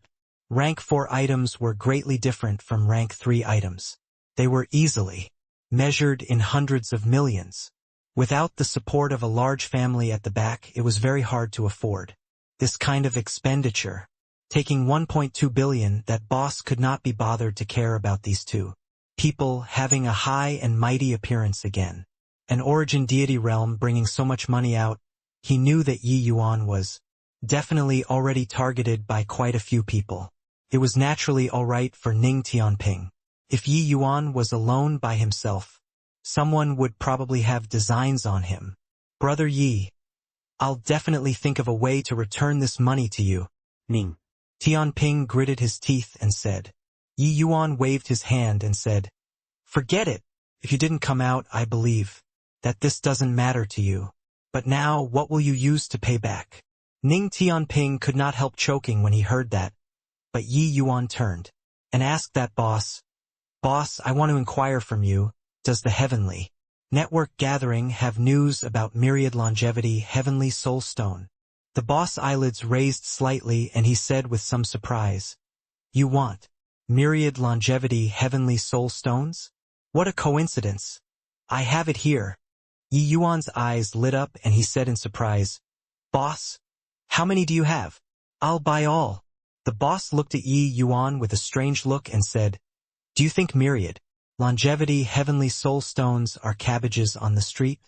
[SPEAKER 1] Rank 4 items were greatly different from rank 3 items. They were easily measured in hundreds of millions. Without the support of a large family at the back, it was very hard to afford this kind of expenditure. Taking 1.2 billion, that boss could not be bothered to care about these two people having a high and mighty appearance again. An origin deity realm bringing so much money out, he knew that Yi Yuan was definitely already targeted by quite a few people. It was naturally alright for Ning Tianping. If Yi Yuan was alone by himself, someone would probably have designs on him. "Brother Yi, I'll definitely think of a way to return this money to you."
[SPEAKER 3] Ning
[SPEAKER 1] Tianping gritted his teeth and said. Yi Yuan waved his hand and said, "Forget it. If you didn't come out, I believe that this doesn't matter to you. But now, what will you use to pay back?" Ning Tianping could not help choking when he heard that, but Yi Yuan turned and asked that boss, "Boss, I want to inquire from you, does the Heavenly Network Gathering have news about Myriad Longevity Heavenly Soul Stone?" The boss' eyelids raised slightly and he said with some surprise, "You want Myriad Longevity Heavenly Soul Stones? What a coincidence. I have it here." Yi Yuan's eyes lit up and he said in surprise, "Boss, how many do you have? I'll buy all." The boss looked at Yi Yuan with a strange look and said, "Do you think Myriad Longevity Heavenly Soul Stones are cabbages on the street?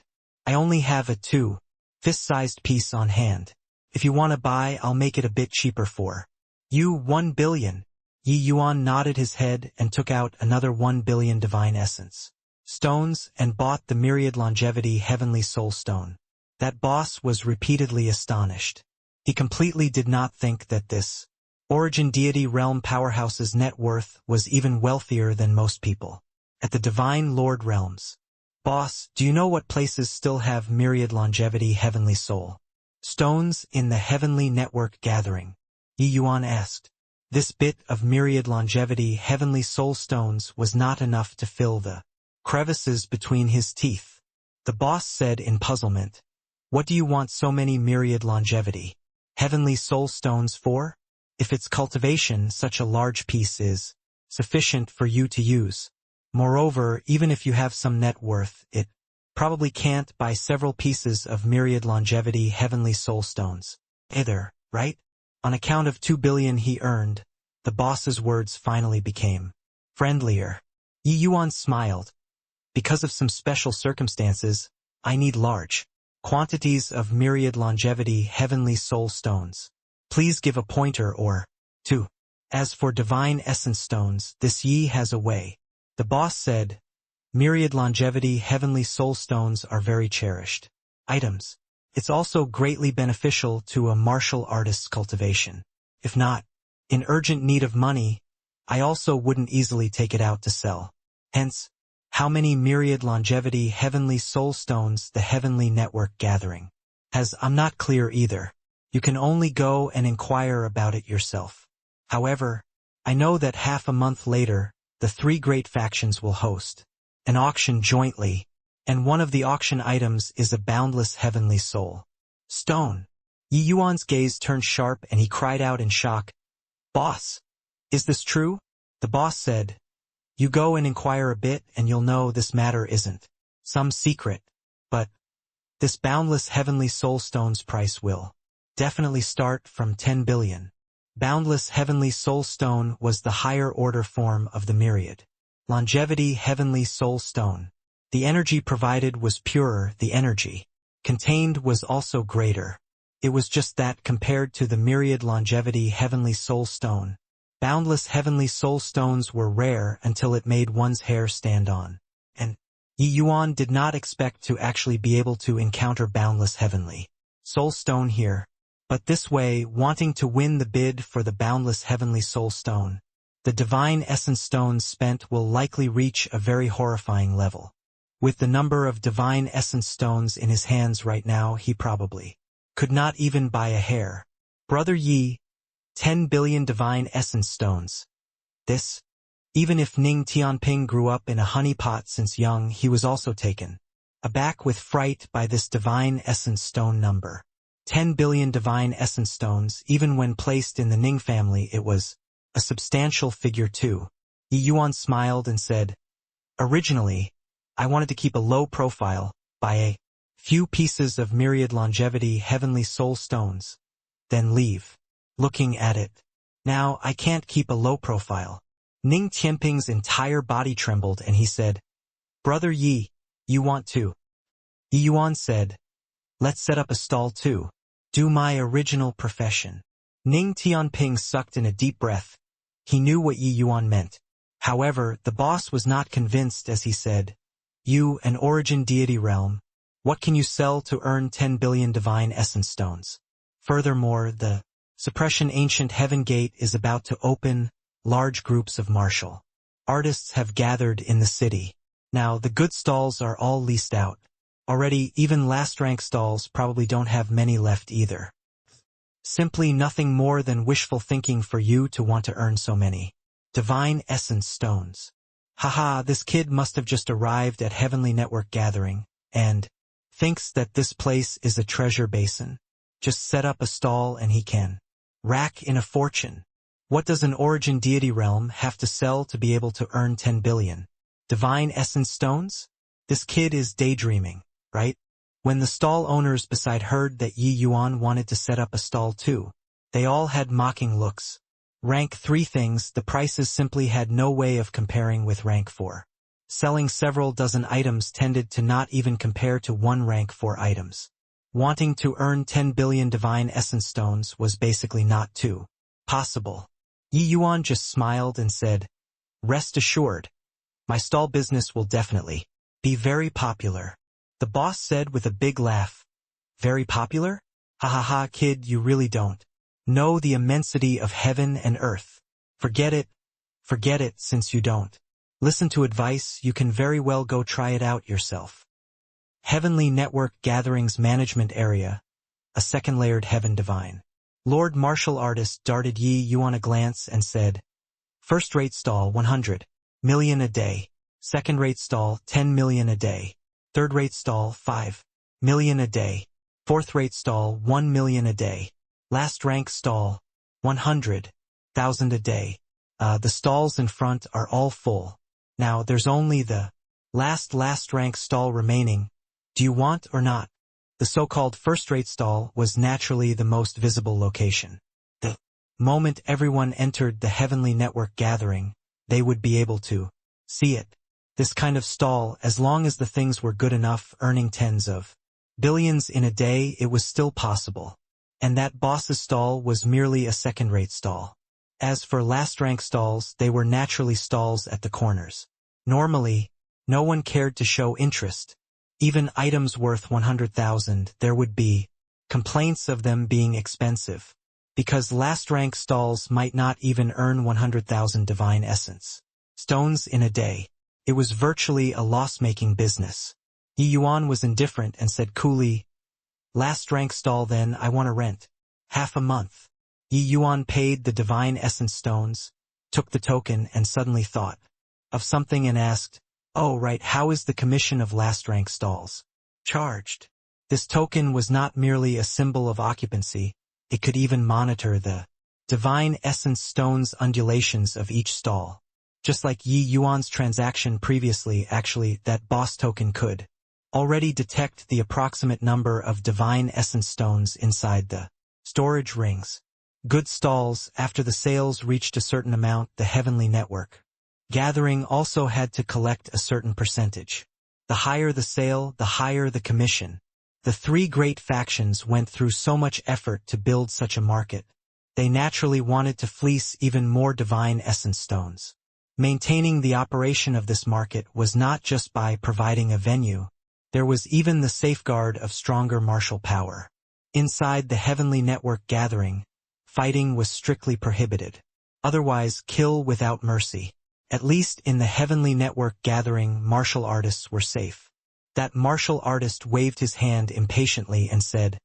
[SPEAKER 1] I only have a 2 fist-sized piece on hand. If you want to buy, I'll make it a bit cheaper for you. 1 billion. Yi Yuan nodded his head and took out another 1 billion divine essence stones and bought the Myriad Longevity Heavenly Soul Stone. That boss was repeatedly astonished. He completely did not think that this origin deity realm powerhouse's net worth was even wealthier than most people at the Divine Lord realms. "Boss, do you know what places still have Myriad Longevity Heavenly Soul Stones in the Heavenly Network Gathering?" Yi Yuan asked. This bit of Myriad Longevity Heavenly Soul Stones was not enough to fill the crevices between his teeth. The boss said in puzzlement, "What do you want so many Myriad Longevity Heavenly Soul Stones for? If its cultivation, such a large piece is sufficient for you to use. Moreover, even if you have some net worth, it probably can't buy several pieces of Myriad Longevity Heavenly Soul Stones either, right?" On account of 2 billion he earned, the boss's words finally became friendlier. Yi Yuan smiled. "Because of some special circumstances, I need large quantities of myriad longevity heavenly soul stones. Please give a pointer or two. As for divine essence stones, this Yi has a way. The boss said, myriad longevity heavenly soul stones are very cherished items. It's also greatly beneficial to a martial artist's cultivation. If not in urgent need of money, I also wouldn't easily take it out to sell. Hence, how many myriad longevity heavenly soul stones the heavenly network gathering has, I'm not clear either. You can only go and inquire about it yourself. However, I know that half a month later, the three great factions will host an auction jointly, and one of the auction items is a boundless heavenly soul stone. Yi Yuan's gaze turned sharp and he cried out in shock, "Boss, is this true?" The boss said, "You go and inquire a bit and you'll know this matter isn't some secret, but this boundless heavenly soul stone's price will definitely start from 10 billion. Boundless heavenly soul stone was the higher order form of the myriad longevity heavenly soul stone. The energy provided was purer, the energy contained was also greater. It was just that compared to the myriad longevity heavenly soul stone, boundless heavenly soul stones were rare until it made one's hair stand on. And Yi Yuan did not expect to actually be able to encounter boundless heavenly soul stone here. But this way, wanting to win the bid for the boundless heavenly soul stone, the divine essence stones spent will likely reach a very horrifying level. With the number of divine essence stones in his hands right now, he probably could not even buy a hair. Brother Yi, 10 billion divine essence stones. This, even if Ning Tianping grew up in a honeypot since young, he was also taken aback with fright by this divine essence stone number. 10 billion divine essence stones, even when placed in the Ning family, it was a substantial figure too. Yi Yuan smiled and said, "Originally, I wanted to keep a low profile, buy a few pieces of myriad longevity heavenly soul stones, then leave." Looking at it, now I can't keep a low profile. Ning Tianping's entire body trembled and he said, "Brother Yi, you want to?" Yi Yuan said, "Let's set up a stall too. Do my original profession." Ning Tianping sucked in a deep breath. He knew what Yi Yuan meant. However, the boss was not convinced as he said, "You, an origin deity realm, what can you sell to earn 10 billion divine essence stones? Furthermore, the suppression ancient heaven gate is about to open. Large groups of martial artists have gathered in the city. Now the good stalls are all leased out. Already, even last-rank stalls probably don't have many left either. Simply nothing more than wishful thinking for you to want to earn so many divine essence stones. Haha, this kid must have just arrived at Heavenly Network Gathering, and thinks that this place is a treasure basin. Just set up a stall and he can rack in a fortune. What does an origin deity realm have to sell to be able to earn 10 billion divine essence stones? This kid is daydreaming, right? When the stall owners beside heard that Yi Yuan wanted to set up a stall too, they all had mocking looks. Rank 3 things, the prices simply had no way of comparing with rank 4. Selling several dozen items tended to not even compare to one rank 4 items. Wanting to earn 10 billion divine essence stones was basically not too possible. Yi Yuan just smiled and said, "Rest assured, my stall business will definitely be very popular." The boss said with a big laugh, "Very popular? Ha ha ha, kid, you really don't know the immensity of heaven and earth. Forget it since you don't listen to advice, you can very well go try it out yourself." Heavenly Network Gatherings Management Area, a second layered heaven divine. Lord Martial Artist darted Yi Yuan a glance and said, "First-rate stall 100 million a day, second-rate stall 10 million a day, third-rate stall 5 million a day, fourth-rate stall 1 million a day, last-rank stall 100,000 a day. The stalls in front are all full. Now there's only the last-rank stall remaining. Do you want or not?" The so-called first-rate stall was naturally the most visible location. The moment everyone entered the Heavenly Network Gathering, they would be able to see it. This kind of stall, as long as the things were good enough, earning tens of billions in a day, it was still possible. And that boss's stall was merely a second-rate stall. As for last-rank stalls, they were naturally stalls at the corners. Normally, no one cared to show interest. Even items worth 100,000, there would be complaints of them being expensive, because last-rank stalls might not even earn 100,000 divine essence stones in a day. It was virtually a loss-making business. Yi Yuan was indifferent and said coolly, "Last-rank stall then, I want to rent. Half a month." Yi Yuan paid the divine essence stones, took the token, and suddenly thought of something and asked, "Oh right, how is the commission of last-rank stalls charged?" This token was not merely a symbol of occupancy, it could even monitor the divine essence stones undulations of each stall. Just like Yi Yuan's transaction previously, actually, that boss token could already detect the approximate number of divine essence stones inside the storage rings. Good stalls, after the sales reached a certain amount, the heavenly network gathering also had to collect a certain percentage. The higher the sale, the higher the commission. The three great factions went through so much effort to build such a market. They naturally wanted to fleece even more divine essence stones. Maintaining the operation of this market was not just by providing a venue. There was even the safeguard of stronger martial power. Inside the heavenly network gathering, fighting was strictly prohibited. Otherwise, kill without mercy. At least in the heavenly network gathering, martial artists were safe. That martial artist waved his hand impatiently and said,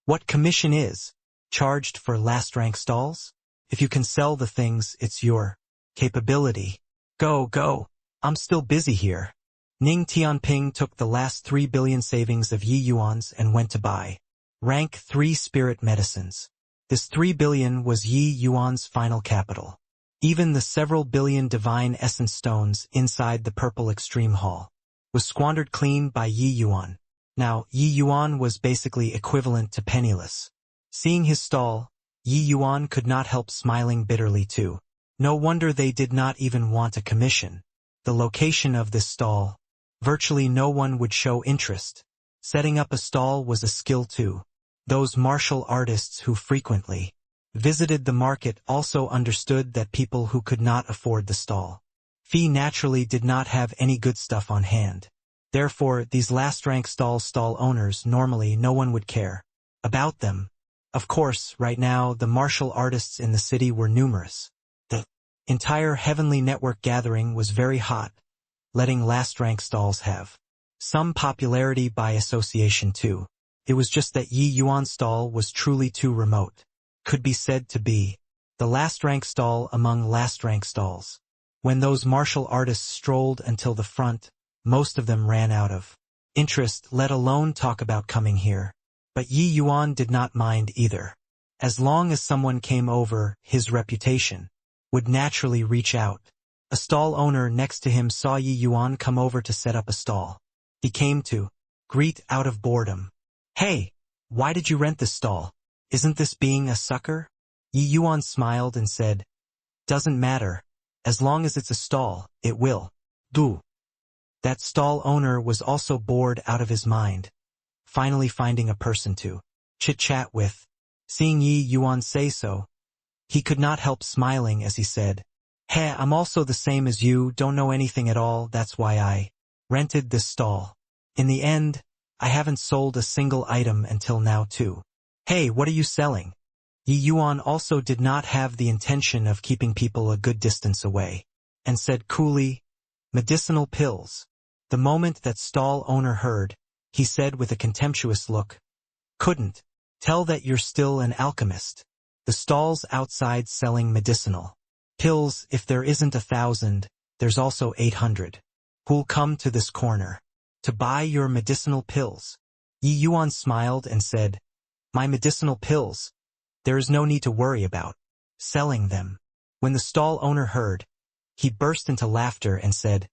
[SPEAKER 1] "What commission is charged for last-rank stalls? If you can sell the things, it's your capability. Go, I'm still busy here." Ning Tianping took the last 3 billion savings of Yi Yuan's and went to buy rank 3 spirit medicines. This 3 billion was Yi Yuan's final capital. Even the several billion divine essence stones inside the purple extreme hall was squandered clean by Yi Yuan. Now, Yi Yuan was basically equivalent to penniless. Seeing his stall, Yi Yuan could not help smiling bitterly too. No wonder they did not even want a commission. The location of this stall, virtually no one would show interest. Setting up a stall was a skill too. Those martial artists who frequently visited the market also understood that people who could not afford the stall fee naturally did not have any good stuff on hand. Therefore, these last-rank stall owners, normally no one would care about them. Of course, right now, the martial artists in the city were numerous. The entire heavenly network gathering was very hot, letting last-rank stalls have some popularity by association too. It was just that Yi Yuan's stall was truly too remote. Could be said to be the last-rank stall among last-rank stalls. When those martial artists strolled until the front, most of them ran out of interest, let alone talk about coming here. But Yi Yuan did not mind either. As long as someone came over, his reputation would naturally reach out. A stall owner next to him saw Yi Yuan come over to set up a stall. He came to greet out of boredom. "Hey, why did you rent this stall? Isn't this being a sucker?" Yi Yuan smiled and said, "Doesn't matter. As long as it's a stall, it will do." That stall owner was also bored out of his mind, finally finding a person to chit-chat with. Seeing Yi Yuan say so, he could not help smiling as he said, "Hey, I'm also the same as you, don't know anything at all, that's why I rented this stall. In the end, I haven't sold a single item until now too." "Hey, what are you selling?" Yi Yuan also did not have the intention of keeping people a good distance away, and said coolly, "Medicinal pills." The moment that stall owner heard, he said with a contemptuous look, "Couldn't tell that you're still an alchemist. The stall's outside selling medicinal pills. If there isn't 1,000, there's also 800. Who'll come to this corner to buy your medicinal pills?" Yi Yuan smiled and said, "My medicinal pills? There is no need to worry about selling them." When the stall owner heard, he burst into laughter and said,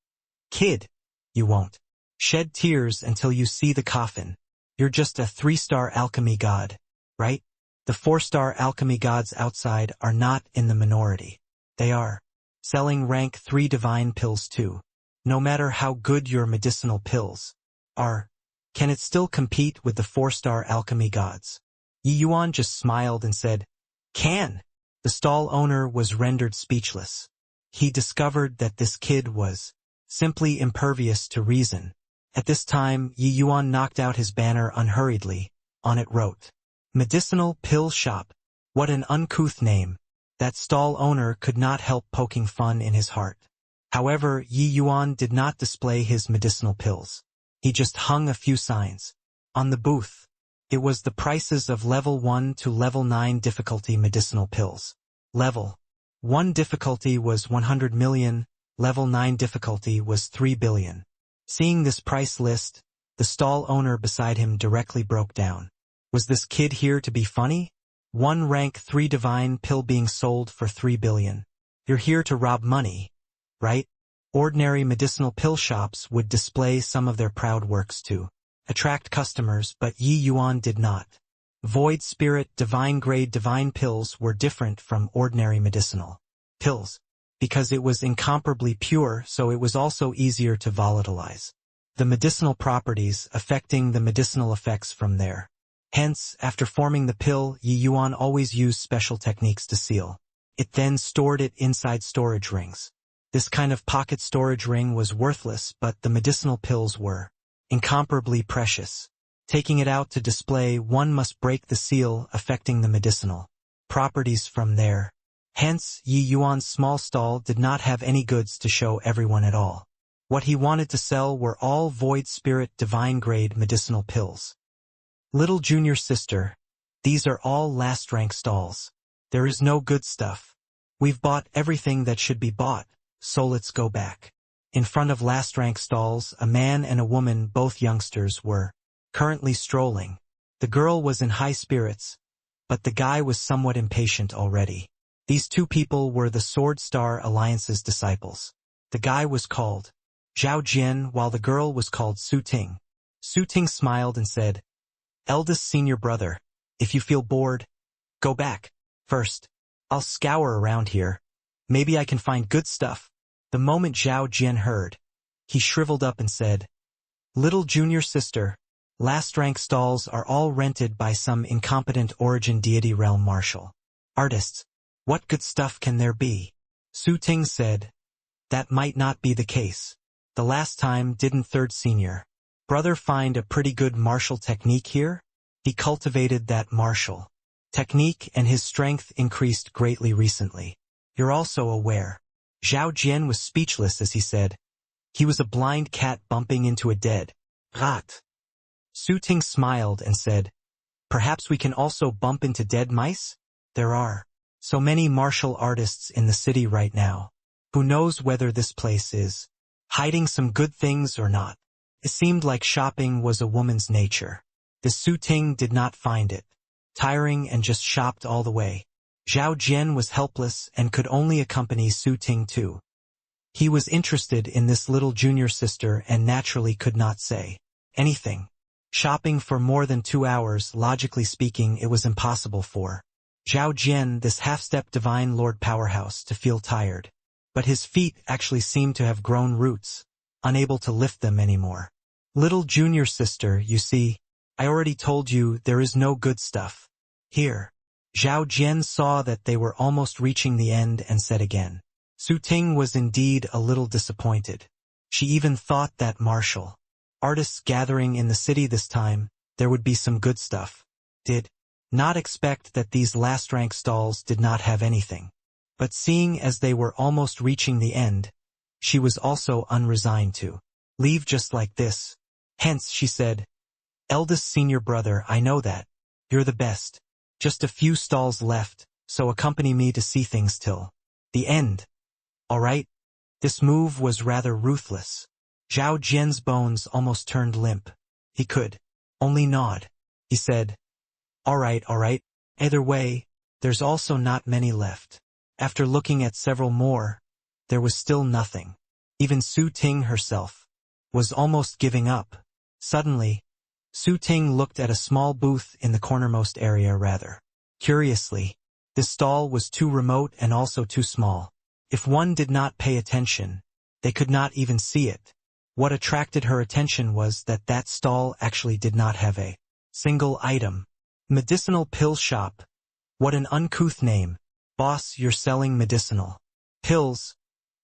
[SPEAKER 1] "Kid, you won't shed tears until you see the coffin. You're just a 3-star alchemy god, right? The 4-star alchemy gods outside are not in the minority. They are selling rank 3 divine pills too. No matter how good your medicinal pills are, can it still compete with the 4-star alchemy gods? Yi Yuan just smiled and said, "Can." The stall owner was rendered speechless. He discovered that this kid was simply impervious to reason. At this time, Yi Yuan knocked out his banner unhurriedly. On it wrote, "Medicinal Pill Shop." What an uncouth name. That stall owner could not help poking fun in his heart. However, Yi Yuan did not display his medicinal pills. He just hung a few signs on the booth. It was the prices of level 1 to level 9 difficulty medicinal pills. Level 1 difficulty was 100 million, level 9 difficulty was 3 billion. Seeing this price list, the stall owner beside him directly broke down. Was this kid here to be funny? 1 rank 3 divine pill being sold for 3 billion. You're here to rob money, right? Ordinary medicinal pill shops would display some of their proud works to attract customers, but Yi Yuan did not. Void Spirit divine grade divine pills were different from ordinary medicinal pills, because it was incomparably pure, so it was also easier to volatilize the medicinal properties, affecting the medicinal effects from there. Hence, after forming the pill, Yi Yuan always used special techniques to seal it, then stored it inside storage rings. This kind of pocket storage ring was worthless, but the medicinal pills were incomparably precious. Taking it out to display, one must break the seal, affecting the medicinal properties from there. Hence, Yi Yuan's small stall did not have any goods to show everyone at all. What he wanted to sell were all Void Spirit divine grade medicinal pills. Little junior sister, these are all last rank stalls. There is no good stuff. We've bought everything that should be bought, so let's go back. In front of last rank stalls, a man and a woman, both youngsters, were currently strolling. The girl was in high spirits, but the guy was somewhat impatient already. These two people were the Sword Star Alliance's disciples. The guy was called Zhao Jian, while the girl was called Su Ting. Su Ting smiled and said, "Eldest senior brother, if you feel bored, go back. First, I'll scour around here. Maybe I can find good stuff." The moment Zhao Jian heard, he shriveled up and said, "Little junior sister, last rank stalls are all rented by some incompetent origin deity realm martial artists. What good stuff can there be?" Su Ting said, "That might not be the case. The last time, didn't third senior brother find a pretty good martial technique here? He cultivated that martial technique and his strength increased greatly recently. You're also aware." Zhao Jian was speechless as he said, "He was a blind cat bumping into a dead rat." Su Ting smiled and said, "Perhaps we can also bump into dead mice? There are so many martial artists in the city right now. Who knows whether this place is hiding some good things or not?" It seemed like shopping was a woman's nature. The Su Ting did not find it tiring and just shopped all the way. Zhao Jian was helpless and could only accompany Su Ting too. He was interested in this little junior sister and naturally could not say anything. Shopping for more than 2 hours, logically speaking, it was impossible for Zhao Jian, this half-step divine lord powerhouse, to feel tired. But his feet actually seemed to have grown roots, unable to lift them anymore. "Little junior sister, you see, I already told you there is no good stuff here." Zhao Jian saw that they were almost reaching the end and said again. Su Ting was indeed a little disappointed. She even thought that martial artists gathering in the city this time, there would be some good stuff. Did not expect that these last rank stalls did not have anything. But seeing as they were almost reaching the end, she was also unresigned to leave just like this. Hence she said, "Eldest senior brother, I know that. You're the best. Just a few stalls left, so accompany me to see things till the end. All right?" This move was rather ruthless. Zhao Jian's bones almost turned limp. He could only nod. He said, all right. Either way, there's also not many left." After looking at several more, there was still nothing. Even Su Ting herself was almost giving up. Suddenly, Su Ting looked at a small booth in the cornermost area rather curiously. This stall was too remote and also too small. If one did not pay attention, They could not even see it. What attracted her attention was that that stall actually did not have a single item. Medicinal pill shop. What an uncouth name. Boss, you're selling medicinal pills.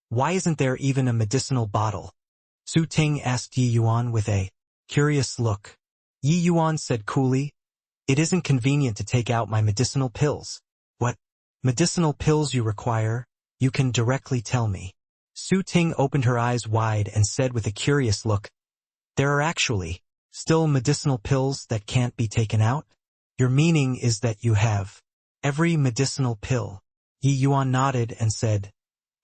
[SPEAKER 1] Why isn't there even a medicinal bottle? Su Ting asked Yi Yuan with a curious look. Yi Yuan said coolly, "It isn't convenient to take out my medicinal pills." "What medicinal pills you require? You can directly tell me." Su Ting opened her eyes wide and said with a curious look, "There are actually still medicinal pills that can't be taken out? Your meaning is that you have every medicinal pill?" Yi Yuan nodded and said,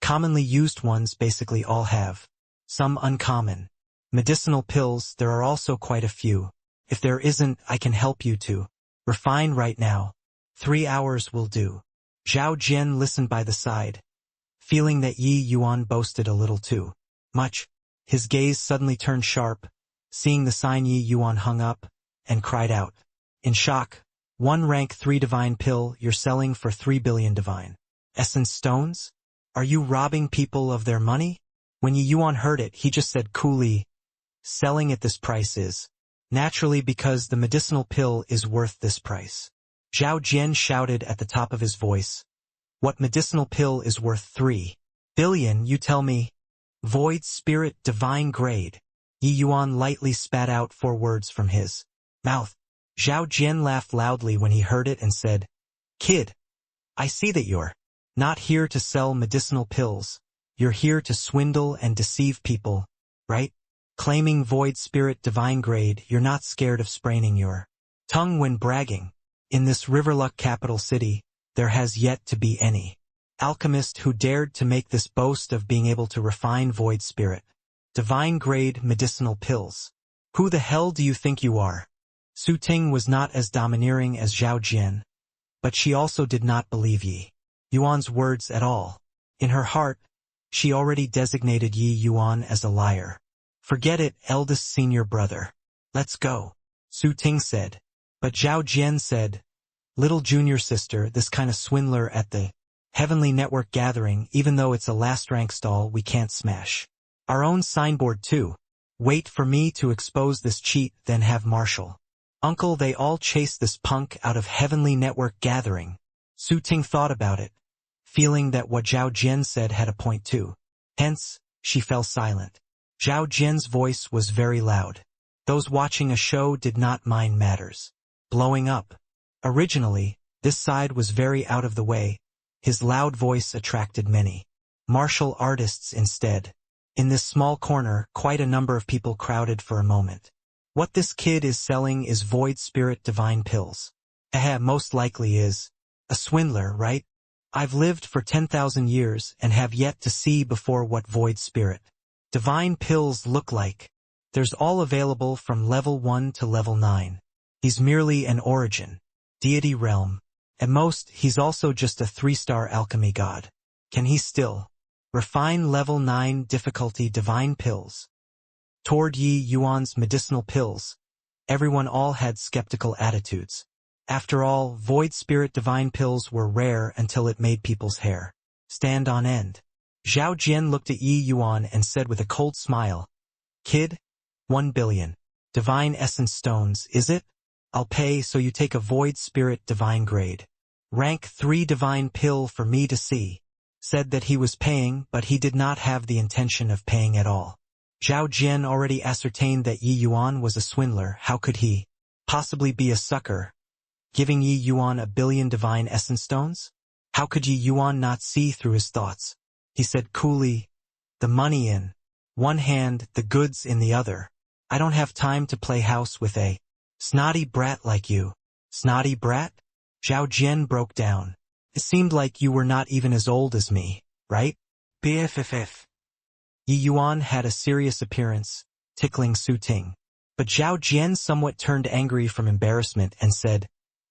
[SPEAKER 1] "Commonly used ones basically all have some uncommon medicinal pills. There are also quite a few. If there isn't, I can help you to refine right now. 3 hours will do." Zhao Jian listened by the side, feeling that Yi Yuan boasted a little too much. His gaze suddenly turned sharp, seeing the sign Yi Yuan hung up, and cried out in shock, "One rank 3 divine pill you're selling for 3 billion divine essence stones? Are you robbing people of their money?" When Yi Yuan heard it, he just said coolly, "Selling at this price is naturally because the medicinal pill is worth this price." Zhao Jian shouted at the top of his voice, "What medicinal pill is worth 3 billion, you tell me? Void spirit divine grade." Yi Yuan lightly spat out 4 words from his mouth. Zhao Jian laughed loudly when he heard it and said, "Kid, I see that you're not here to sell medicinal pills. You're here to swindle and deceive people, right? Claiming void spirit divine grade, you're not scared of spraining your tongue when bragging. In this Riverluck capital city, there has yet to be any alchemist who dared to make this boast of being able to refine void spirit divine grade medicinal pills. Who the hell do you think you are?" Su Ting was not as domineering as Zhao Jian, but she also did not believe Yi Yuan's words at all. In her heart, she already designated Yi Yuan as a liar. "Forget it, eldest senior brother. Let's go," Su Ting said. But Zhao Jian said, "Little junior sister, this kind of swindler at the Heavenly Network gathering, even though it's a last-rank stall, we can't smash our own signboard too. Wait for me to expose this cheat, then have Marshall. Uncle, they all chase this punk out of Heavenly Network gathering." Su Ting thought about it, feeling that what Zhao Jian said had a point too. Hence, she fell silent. Zhao Jian's voice was very loud. Those watching a show did not mind matters blowing up. Originally, this side was very out of the way. His loud voice attracted many martial artists instead. In this small corner, quite a number of people crowded for a moment. What this kid is selling is void spirit divine pills. Most likely is a swindler, right? I've lived for 10,000 years and have yet to see before what void spirit divine pills look like. There's all available from level 1 to level 9. He's merely an origin, deity realm. At most, he's also just a 3-star alchemy god. Can he still refine level 9 difficulty divine pills? Toward Yi Yuan's medicinal pills, everyone all had skeptical attitudes. After all, void spirit divine pills were rare until it made people's hair stand on end. Zhao Jian looked at Yi Yuan and said with a cold smile, "Kid, 1 billion divine essence stones, is it? I'll pay, so you take a void spirit divine grade rank 3 divine pill for me to see." Said that he was paying, but he did not have the intention of paying at all. Zhao Jian already ascertained that Yi Yuan was a swindler. How could he possibly be a sucker, giving Yi Yuan 1 billion divine essence stones? How could Yi Yuan not see through his thoughts? He said coolly, "The money in one hand, the goods in the other. I don't have time to play house with a snotty brat like you." "Snotty brat?" Zhao Jian broke down. "It seemed like you were not even as old as me, right?" "BFFF." Yi Yuan had a serious appearance, tickling Su Ting. But Zhao Jian somewhat turned angry from embarrassment and said,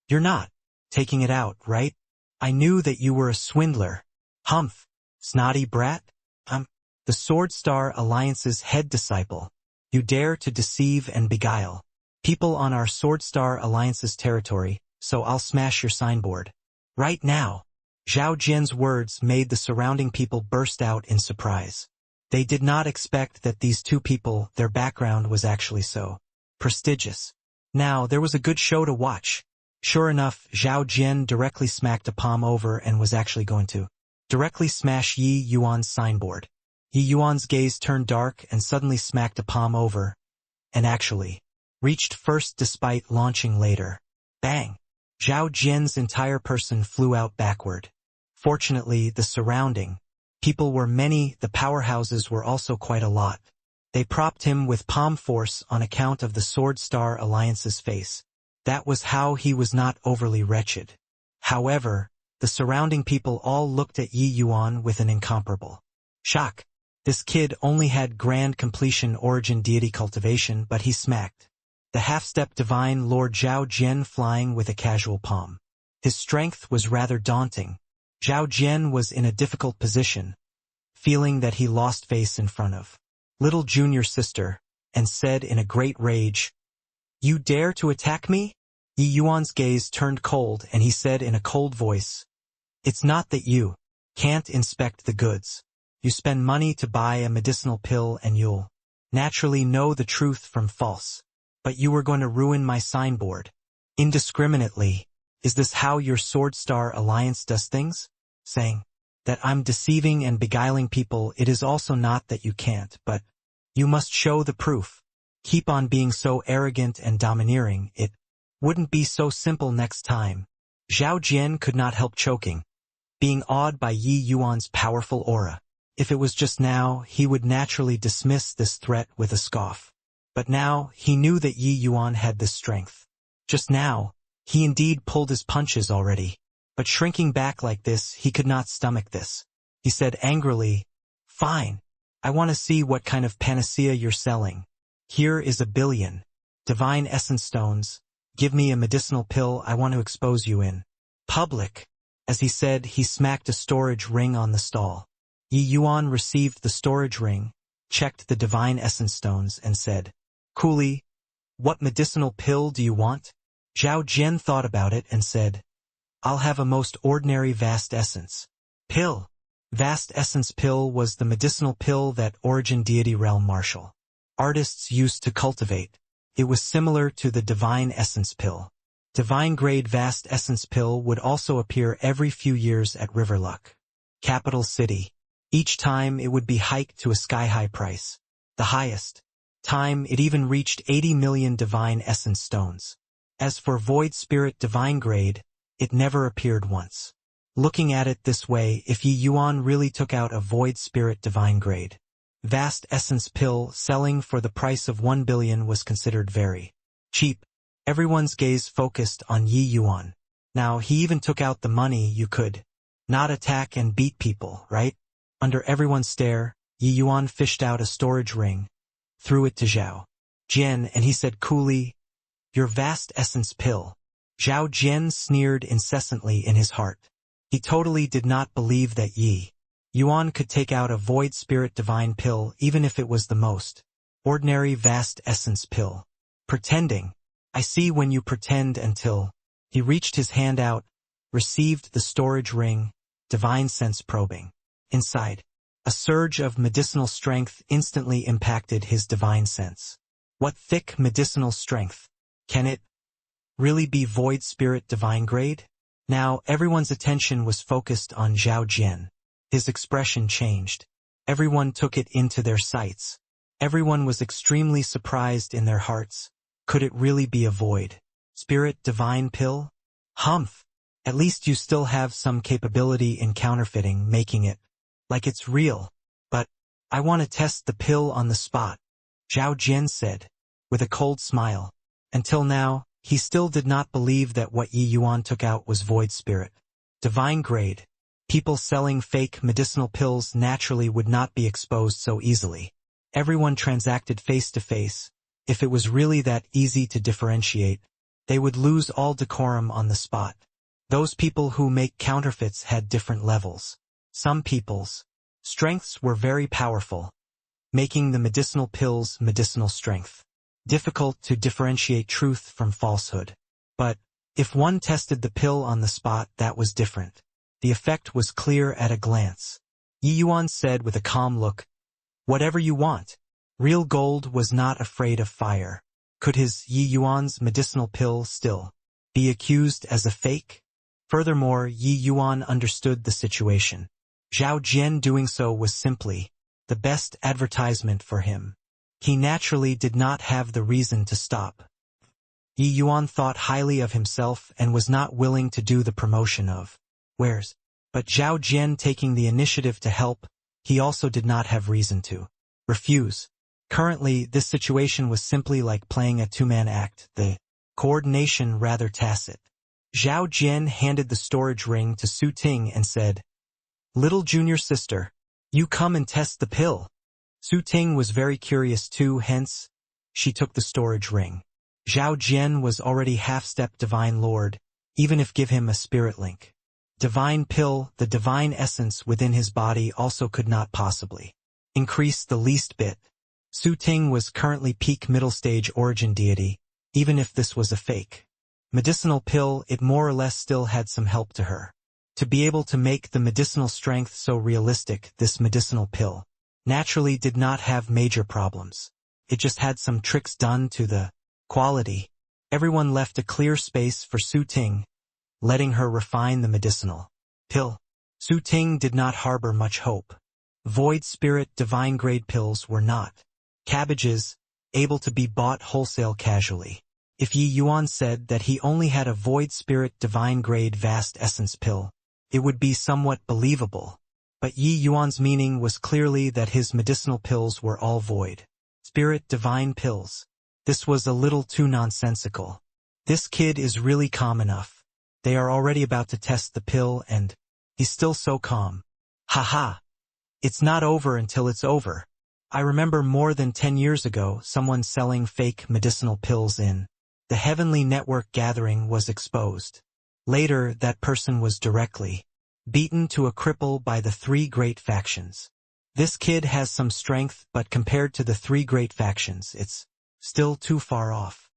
[SPEAKER 1] "You're not taking it out, right? I knew that you were a swindler. Humph, snotty brat. I'm the Sword Star Alliance's head disciple. You dare to deceive and beguile people on our Sword Star Alliance's territory, so I'll smash your signboard right now." Zhao Jian's words made the surrounding people burst out in surprise. They did not expect that these two people, their background was actually so prestigious. Now, there was a good show to watch. Sure enough, Zhao Jian directly smacked a palm over and was actually going to directly smash Yi Yuan's signboard. Yi Yuan's gaze turned dark and suddenly smacked a palm over, and actually reached first despite launching later. Bang! Zhao Jian's entire person flew out backward. Fortunately, the surrounding people were many, the powerhouses were also quite a lot. They propped him with palm force on account of the Sword Star Alliance's face. That was how he was not overly wretched. However, the surrounding people all looked at Yi Yuan with an incomparable shock. This kid only had grand completion origin deity cultivation, but he smacked the half-step divine Lord Zhao Jian flying with a casual palm. His strength was rather daunting. Zhao Jian was in a difficult position, feeling that he lost face in front of little junior sister, and said in a great rage, "You dare to attack me?" Yi Yuan's gaze turned cold and he said in a cold voice, "It's not that you can't inspect the goods. You spend money to buy a medicinal pill and you'll naturally know the truth from false. But you were going to ruin my signboard indiscriminately. Is this how your Sword Star Alliance does things? Saying that I'm deceiving and beguiling people, it is also not that you can't, but you must show the proof. Keep on being so arrogant and domineering, it wouldn't be so simple next time." Zhao Jian could not help choking, being awed by Yi Yuan's powerful aura. If it was just now, he would naturally dismiss this threat with a scoff. But now, he knew that Yi Yuan had this strength. Just now, he indeed pulled his punches already. But shrinking back like this, he could not stomach this. He said angrily, "Fine. I want to see what kind of panacea you're selling. Here is 1 billion divine essence stones. Give me a medicinal pill. I want to expose you in public." As he said, he smacked a storage ring on the stall. Yi Yuan received the storage ring, checked the divine essence stones, and said, coolly, "What medicinal pill do you want?" Zhao Jian thought about it and said, "I'll have a most ordinary vast essence pill." Vast essence pill was the medicinal pill that origin deity realm martial artists used to cultivate. It was similar to the divine essence pill. Divine grade vast essence pill would also appear every few years at Riverluck, capital city. Each time it would be hiked to a sky-high price. The highest time it even reached 80 million divine essence stones. As for void spirit divine grade, it never appeared once. Looking at it this way, if Yi Yuan really took out a void spirit divine grade vast essence pill selling for the price of 1 billion was considered very cheap. Everyone's gaze focused on Yi Yuan. Now he even took out the money. You could not attack and beat people, right? Under everyone's stare, Yi Yuan fished out a storage ring, threw it to Zhao Jian, and he said coolly, "Your vast essence pill." Zhao Jian sneered incessantly in his heart. He totally did not believe that Yi Yuan could take out a void spirit divine pill even if it was the most ordinary vast essence pill. Pretending. I see when you pretend until. He reached his hand out, received the storage ring, divine sense probing. Inside, a surge of medicinal strength instantly impacted his divine sense. What thick medicinal strength? Can it really be void spirit divine grade? Now everyone's attention was focused on Zhao Jian. His expression changed. Everyone took it into their sights. Everyone was extremely surprised in their hearts. Could it really be a void spirit divine pill? Humph! At least you still have some capability in counterfeiting, making it like it's real. But I want to test the pill on the spot, Zhao Jian said, with a cold smile. Until now, he still did not believe that what Yi Yuan took out was void spirit divine grade. People selling fake medicinal pills naturally would not be exposed so easily. Everyone transacted face to face. If it was really that easy to differentiate, they would lose all decorum on the spot. Those people who make counterfeits had different levels. Some people's strengths were very powerful, making the medicinal pills medicinal strength difficult to differentiate truth from falsehood. But if one tested the pill on the spot, that was different. The effect was clear at a glance. Yi Yuan said with a calm look, Whatever you want. Real gold was not afraid of fire. Could his Yi Yuan's medicinal pill still be accused as a fake? Furthermore, Yi Yuan understood the situation. Zhao Jian doing so was simply the best advertisement for him. He naturally did not have the reason to stop. Yi Yuan thought highly of himself and was not willing to do the promotion of wares. But Zhao Jian taking the initiative to help, he also did not have reason to refuse. Currently, this situation was simply like playing a two-man act, the coordination rather tacit. Zhao Jian handed the storage ring to Su Ting and said, "Little junior sister, you come and test the pill." Su Ting was very curious too, hence, she took the storage ring. Zhao Jian was already half-step Divine Lord, even if give him a spirit link. Divine pill, the divine essence within his body also could not possibly increase the least bit. Su Ting was currently peak middle stage origin deity, even if this was a fake medicinal pill, it more or less still had some help to her. To be able to make the medicinal strength so realistic, this medicinal pill naturally did not have major problems. It just had some tricks done to the quality. Everyone left a clear space for Su Ting, letting her refine the medicinal pill. Su Ting did not harbor much hope. Void Spirit divine grade pills were not cabbages, able to be bought wholesale casually. If Yi Yuan said that he only had a Void Spirit divine grade vast essence pill, it would be somewhat believable. But Yi Yuan's meaning was clearly that his medicinal pills were all Void Spirit divine pills. This was a little too nonsensical. This kid is really calm enough. They are already about to test the pill and he's still so calm. Haha. It's not over until it's over. I remember more than 10 years ago someone selling fake medicinal pills in the Heavenly Network gathering was exposed. Later, that person was directly beaten to a cripple by the three great factions. This kid has some strength, but compared to the three great factions, it's still too far off.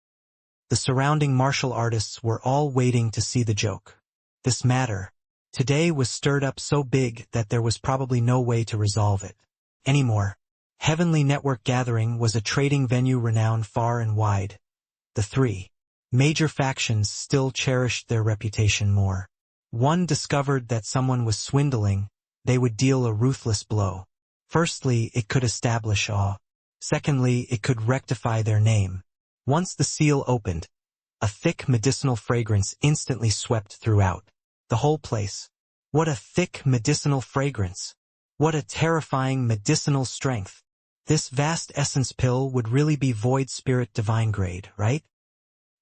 [SPEAKER 1] The surrounding martial artists were all waiting to see the joke. This matter today was stirred up so big that there was probably no way to resolve it anymore. Heavenly Network Gathering was a trading venue renowned far and wide. The three major factions still cherished their reputation more. One discovered that someone was swindling, they would deal a ruthless blow. Firstly, it could establish awe. Secondly, it could rectify their name. Once the seal opened, a thick medicinal fragrance instantly swept throughout the whole place. What a thick medicinal fragrance! What a terrifying medicinal strength! This vast essence pill would really be Void Spirit divine grade, right?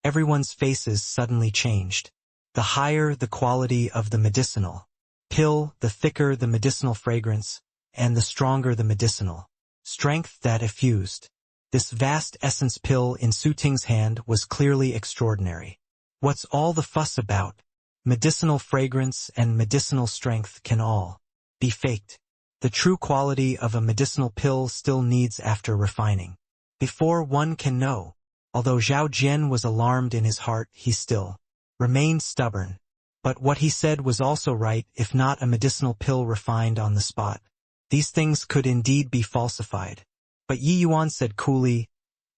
[SPEAKER 1] Everyone's faces suddenly changed. The higher the quality of the medicinal pill, the thicker the medicinal fragrance, and the stronger the medicinal strength that effused. This vast essence pill in Su Ting's hand was clearly extraordinary. What's all the fuss about? Medicinal fragrance and medicinal strength can all be faked. The true quality of a medicinal pill still needs after refining. Before one can know. Although Zhao Jian was alarmed in his heart, he still remained stubborn. But what he said was also right, if not a medicinal pill refined on the spot. These things could indeed be falsified. But Yi Yuan said coolly,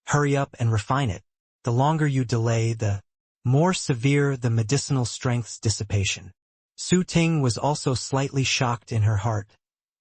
[SPEAKER 1] "Hurry up and refine it. The longer you delay, the more severe the medicinal strength's dissipation." Su Ting was also slightly shocked in her heart,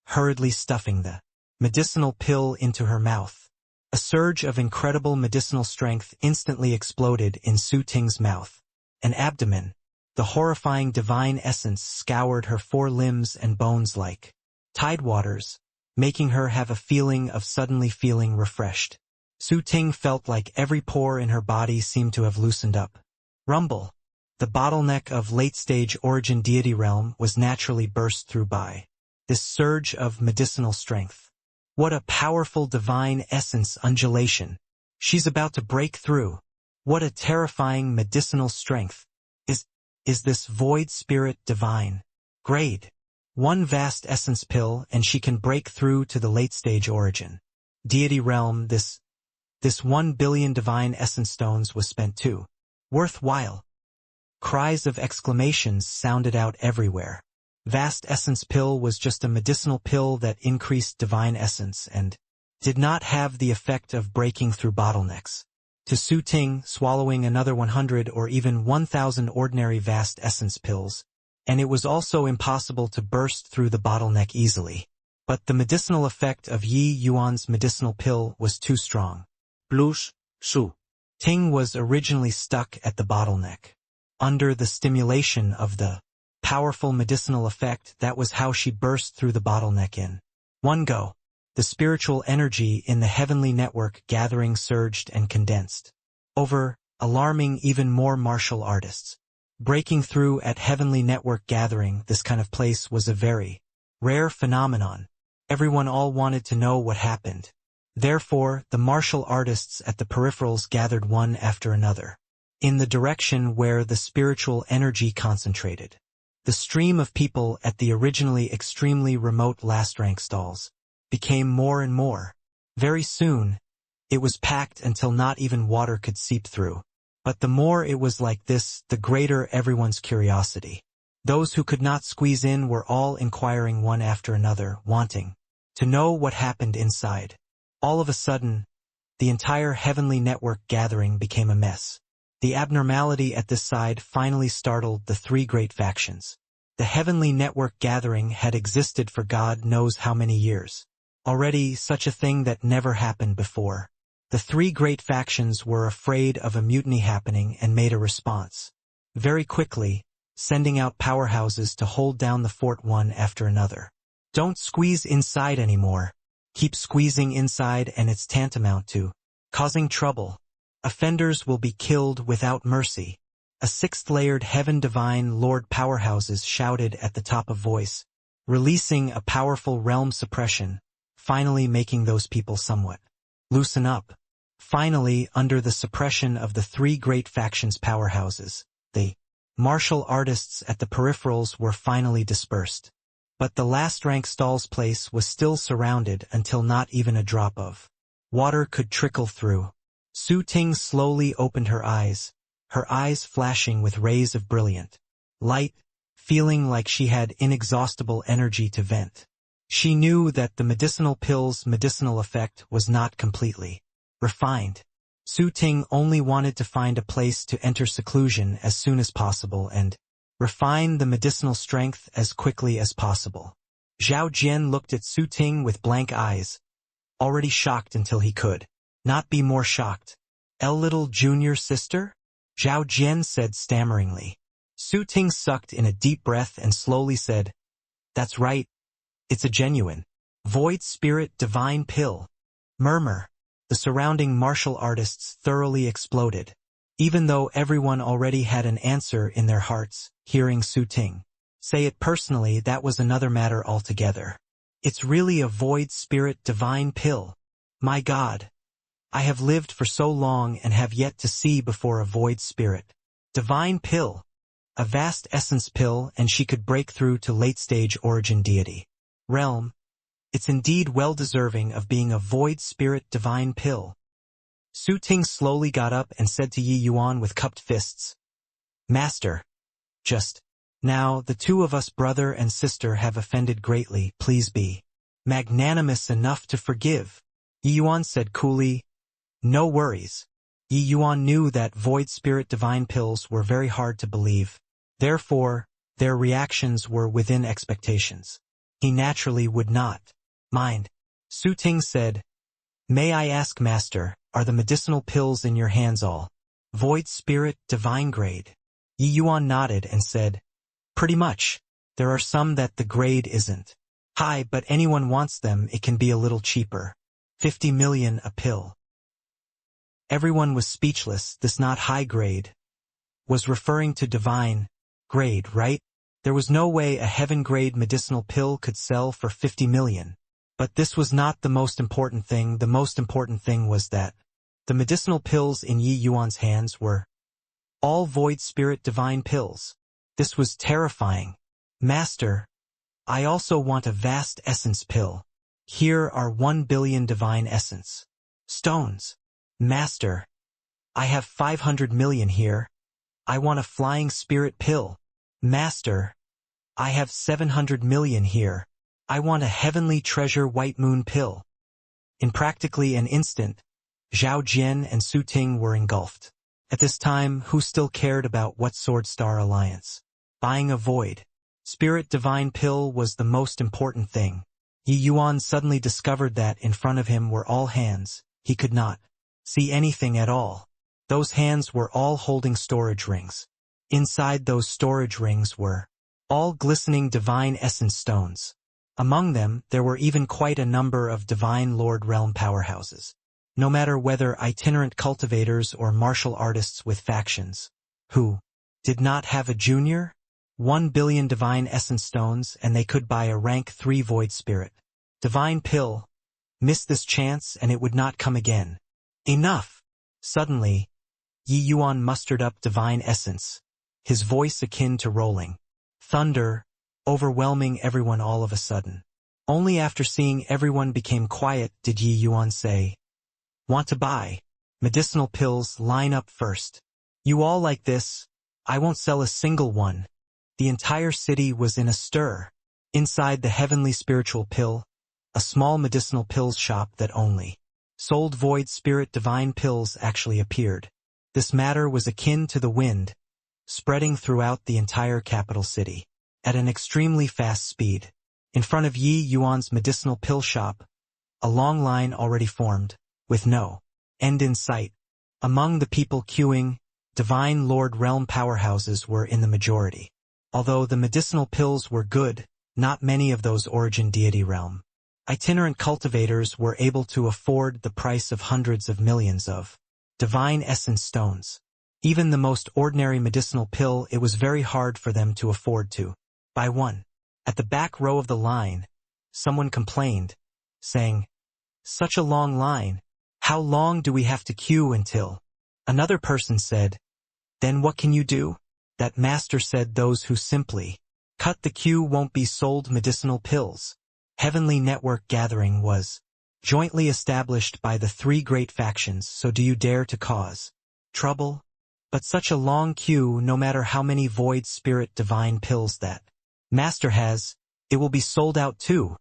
[SPEAKER 1] hurriedly stuffing the medicinal pill into her mouth. A surge of incredible medicinal strength instantly exploded in Su Ting's mouth. An abdomen. The horrifying divine essence scoured her 4 limbs and bones like tidewaters, making her have a feeling of suddenly feeling refreshed. Su Ting felt like every pore in her body seemed to have loosened up. Rumble. The bottleneck of late-stage origin deity realm was naturally burst through by this surge of medicinal strength. What a powerful divine essence undulation. She's about to break through. What a terrifying medicinal strength. Is this Void Spirit divine grade? One vast essence pill and she can break through to the late-stage origin deity realm. This 1 billion divine essence stones was spent too. Worthwhile. Cries of exclamations sounded out everywhere. Vast essence pill was just a medicinal pill that increased divine essence and did not have the effect of breaking through bottlenecks. To Su Ting, swallowing another 100 or even 1,000 ordinary vast essence pills, and it was also impossible to burst through the bottleneck easily. But the medicinal effect of Yi Yuan's medicinal pill was too strong.
[SPEAKER 3] Plus, Su
[SPEAKER 1] Ting was originally stuck at the bottleneck. Under the stimulation of the powerful medicinal effect, that was how she burst through the bottleneck in one go. The spiritual energy in the heavenly network gathering surged and condensed. Alarming even more martial artists. Breaking through at heavenly network gathering, this kind of place was a very rare phenomenon. Everyone all wanted to know what happened. Therefore, the martial artists at the peripherals gathered one after another, in the direction where the spiritual energy concentrated. The stream of people at the originally extremely remote last-rank stalls became more and more. Very soon, it was packed until not even water could seep through. But the more it was like this, the greater everyone's curiosity. Those who could not squeeze in were all inquiring one after another, wanting to know what happened inside. All of a sudden, the entire heavenly network gathering became a mess. The abnormality at this side finally startled the three great factions. The heavenly network gathering had existed for God knows how many years. Already such a thing that never happened before. The three great factions were afraid of a mutiny happening and made a response. Very quickly, sending out powerhouses to hold down the fort one after another. Don't squeeze inside anymore. Keep squeezing inside and it's tantamount to causing trouble. Offenders will be killed without mercy. A sixth-layered heaven divine lord powerhouses shouted at the top of voice, releasing a powerful realm suppression, finally making those people somewhat loosen up. Finally, under the suppression of the three great factions' powerhouses, the martial artists at the peripherals were finally dispersed. But the last-rank stall's place was still surrounded until not even a drop of water could trickle through. Su Ting slowly opened her eyes flashing with rays of brilliant light, feeling like she had inexhaustible energy to vent. She knew that the medicinal pill's medicinal effect was not completely refined. Su Ting only wanted to find a place to enter seclusion as soon as possible and refine the medicinal strength as quickly as possible. Zhao Jian looked at Su Ting with blank eyes, already shocked until he could not be more shocked. Little junior sister? Zhao Jian said stammeringly. Su Ting sucked in a deep breath and slowly said, "That's right. It's a genuine void spirit divine pill." Murmur. The surrounding martial artists thoroughly exploded. Even though everyone already had an answer in their hearts, hearing Su Ting say it personally, that was another matter altogether. It's really a void spirit divine pill. My God. I have lived for so long and have yet to see before a void spirit divine pill. A vast essence pill, and she could break through to late-stage origin deity realm. It's indeed well-deserving of being a void spirit divine pill. Su Ting slowly got up and said to Yi Yuan with cupped fists, "Master, just now the two of us brother and sister have offended greatly. Please be magnanimous enough to forgive." Yi Yuan said coolly, "No worries." Yi Yuan knew that void spirit divine pills were very hard to believe. Therefore, their reactions were within expectations. He naturally would not mind. Su Ting said, "May I ask, Master, are the medicinal pills in your hands all void spirit divine grade?" Yi Yuan nodded and said, "Pretty much. There are some that the grade isn't high, but anyone wants them, it can be a little cheaper. 50 million a pill." Everyone was speechless. This not high grade was referring to divine grade, right? There was no way a heaven-grade medicinal pill could sell for 50 million. But this was not the most important thing. The most important thing was that the medicinal pills in Yi Yuan's hands were all void spirit divine pills. This was terrifying. "Master, I also want a vast essence pill. Here are 1 billion divine essence stones." "Master, I have 500 million here. I want a flying spirit pill." "Master, I have 700 million here. I want a heavenly treasure white moon pill." In practically an instant, Zhao Jian and Su Ting were engulfed. At this time, who still cared about what Sword Star Alliance? Buying a void spirit divine pill was the most important thing. Yi Yuan suddenly discovered that in front of him were all hands. He could not see anything at all. Those hands were all holding storage rings. Inside those storage rings were all glistening divine essence stones. Among them, there were even quite a number of divine Lord Realm powerhouses. No matter whether itinerant cultivators or martial artists with factions, who did not have a junior, 1 billion divine essence stones, and they could buy a rank 3 void spirit divine pill. Miss this chance and it would not come again. Enough! Suddenly, Yi Yuan mustered up divine essence, his voice akin to rolling thunder, overwhelming everyone all of a sudden. Only after seeing everyone became quiet did Yi Yuan say, "Want to buy medicinal pills? Line up first. You all like this? I won't sell a single one." The entire city was in a stir. Inside the heavenly spiritual pill, a small medicinal pills shop that only sold void spirit divine pills actually appeared. This matter was akin to the wind, spreading throughout the entire capital city at an extremely fast speed. In front of Yi Yuan's medicinal pill shop, a long line already formed, with no end in sight. Among the people queuing, divine Lord Realm powerhouses were in the majority. Although the medicinal pills were good, not many of those origin deity realm itinerant cultivators were able to afford the price of hundreds of millions of divine essence stones. Even the most ordinary medicinal pill, it was very hard for them to afford to buy one. At the back row of the line, someone complained, saying, "Such a long line. How long do we have to queue until?" Another person said, "Then what can you do?" That master said those who simply cut the queue won't be sold medicinal pills. Heavenly Network Gathering was jointly established by the 3 great factions, so do you dare to cause trouble? But such a long queue, no matter how many void spirit divine pills that master has, it will be sold out too.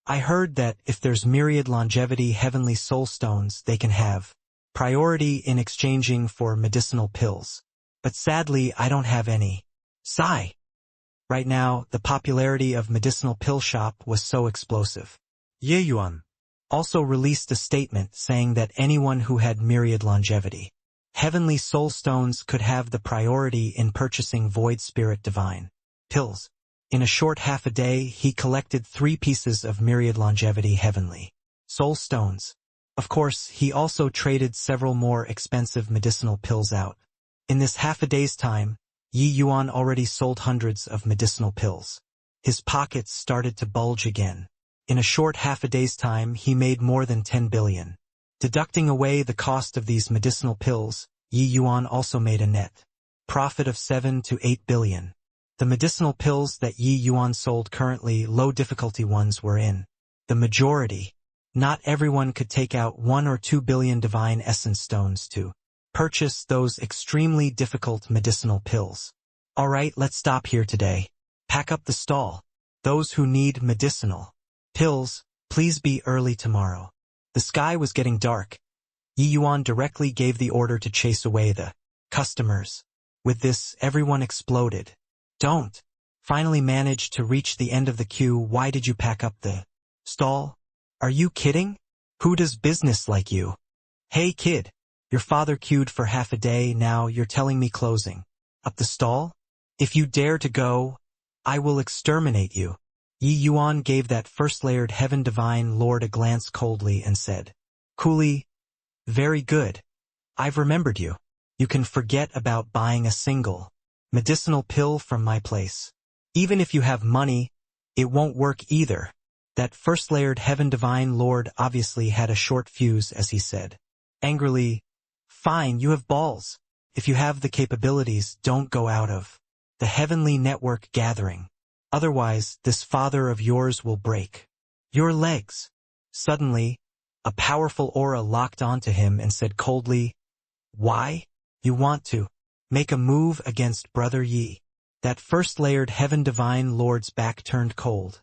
[SPEAKER 1] I heard that if there's myriad longevity heavenly soul stones, they can have priority in exchanging for medicinal pills. But sadly, I don't have any. Sigh. Right now, the popularity of medicinal pill shop was so explosive.
[SPEAKER 2] Ye Yuan
[SPEAKER 1] Also released a statement saying that anyone who had myriad longevity heavenly soul stones could have the priority in purchasing void spirit divine pills. In a short half a day, he collected 3 pieces of myriad longevity heavenly soul stones. Of course, he also traded several more expensive medicinal pills out. In this half a day's time, Yi Yuan already sold hundreds of medicinal pills. His pockets started to bulge again. In a short half a day's time, he made more than 10 billion. Deducting away the cost of these medicinal pills, Yi Yuan also made a net profit of 7 to 8 billion. The medicinal pills that Yi Yuan sold, currently low difficulty ones, were in the majority. Not everyone could take out 1 or 2 billion divine essence stones to purchase those extremely difficult medicinal pills. Alright, let's stop here today. Pack up the stall. Those who need medicinal pills, please be early tomorrow. The sky was getting dark. Yi Yuan directly gave the order to chase away the customers. With this, everyone exploded. Don't finally manage to reach the end of the queue. Why did you pack up the stall? Are you kidding? Who does business like you? Hey kid, your father queued for half a day, now you're telling me closing up the stall? If you dare to go, I will exterminate you. Yi Yuan gave that first-layered heaven divine lord a glance coldly and said, coolly, very good. I've remembered you. You can forget about buying a single medicinal pill from my place. Even if you have money, it won't work either. That first-layered heaven divine lord obviously had a short fuse as he said, angrily, fine, you have balls. If you have the capabilities, don't go out of the heavenly network gathering. Otherwise, this father of yours will break your legs. Suddenly, a powerful aura locked onto him and said coldly, why? You want to make a move against Brother Yi. That first-layered heaven divine lord's back turned cold.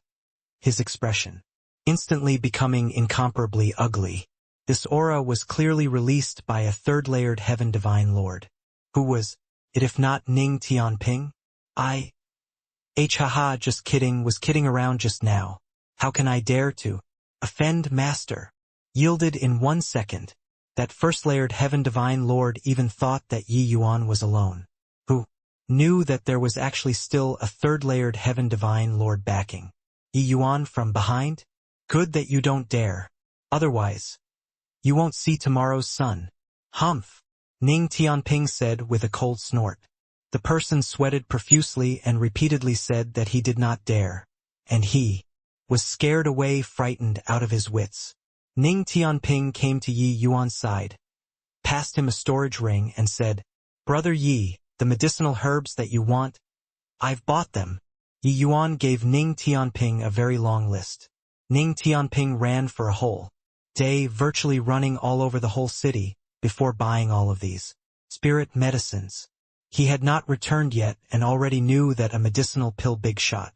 [SPEAKER 1] His expression instantly becoming incomparably ugly. This aura was clearly released by a third-layered Heaven Divine Lord. Who was it if not Ning Tianping? Haha, just kidding, was kidding around just now. How can I dare to offend Master? Yielded in 1 second. That first-layered Heaven Divine Lord even thought that Yi Yuan was alone. Who knew that there was actually still a third-layered Heaven Divine Lord backing Yi Yuan from behind? Good that you don't dare. Otherwise, you won't see tomorrow's sun. Humph, Ning Tianping said with a cold snort. The person sweated profusely and repeatedly said that he did not dare. And he was scared away, frightened out of his wits. Ning Tianping came to Yi Yuan's side, passed him a storage ring and said, Brother Yi, the medicinal herbs that you want, I've bought them. Yi Yuan gave Ning Tianping a very long list. Ning Tianping ran for a whole day, virtually running all over the whole city, before buying all of these spirit medicines. He had not returned yet and already knew that a medicinal pill big shot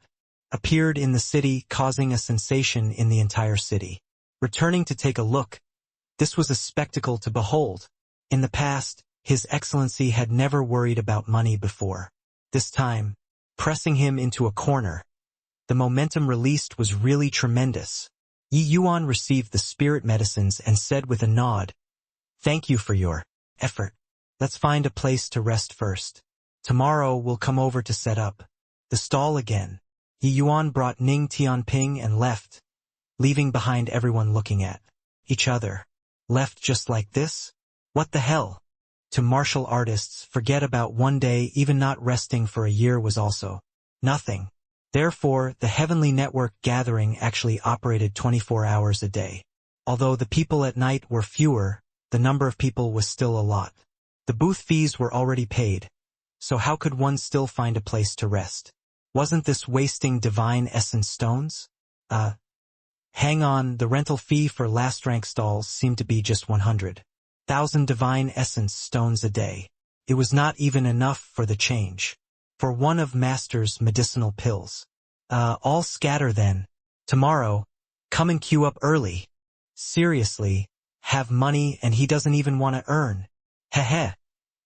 [SPEAKER 1] appeared in the city, causing a sensation in the entire city. Returning to take a look, this was a spectacle to behold. In the past, His Excellency had never worried about money before. This time, pressing him into a corner, the momentum released was really tremendous. Yi Yuan received the spirit medicines and said with a nod, Thank you for your effort. Let's find a place to rest first. Tomorrow we'll come over to set up the stall again. Yi Yuan brought Ning Tianping and left, leaving behind everyone looking at each other. Left just like this? What the hell? To martial artists, forget about one day, even not resting for a year was also nothing. Therefore, the Heavenly Network gathering actually operated 24 hours a day. Although the people at night were fewer, the number of people was still a lot. The booth fees were already paid, so how could one still find a place to rest? Wasn't this wasting divine essence stones? Hang on, the rental fee for last-rank stalls seemed to be just 100,000 divine essence stones a day. It was not even enough for the change for one of Master's medicinal pills. All scatter then. Tomorrow, come and queue up early. Seriously, have money and he doesn't even want to earn. Heh.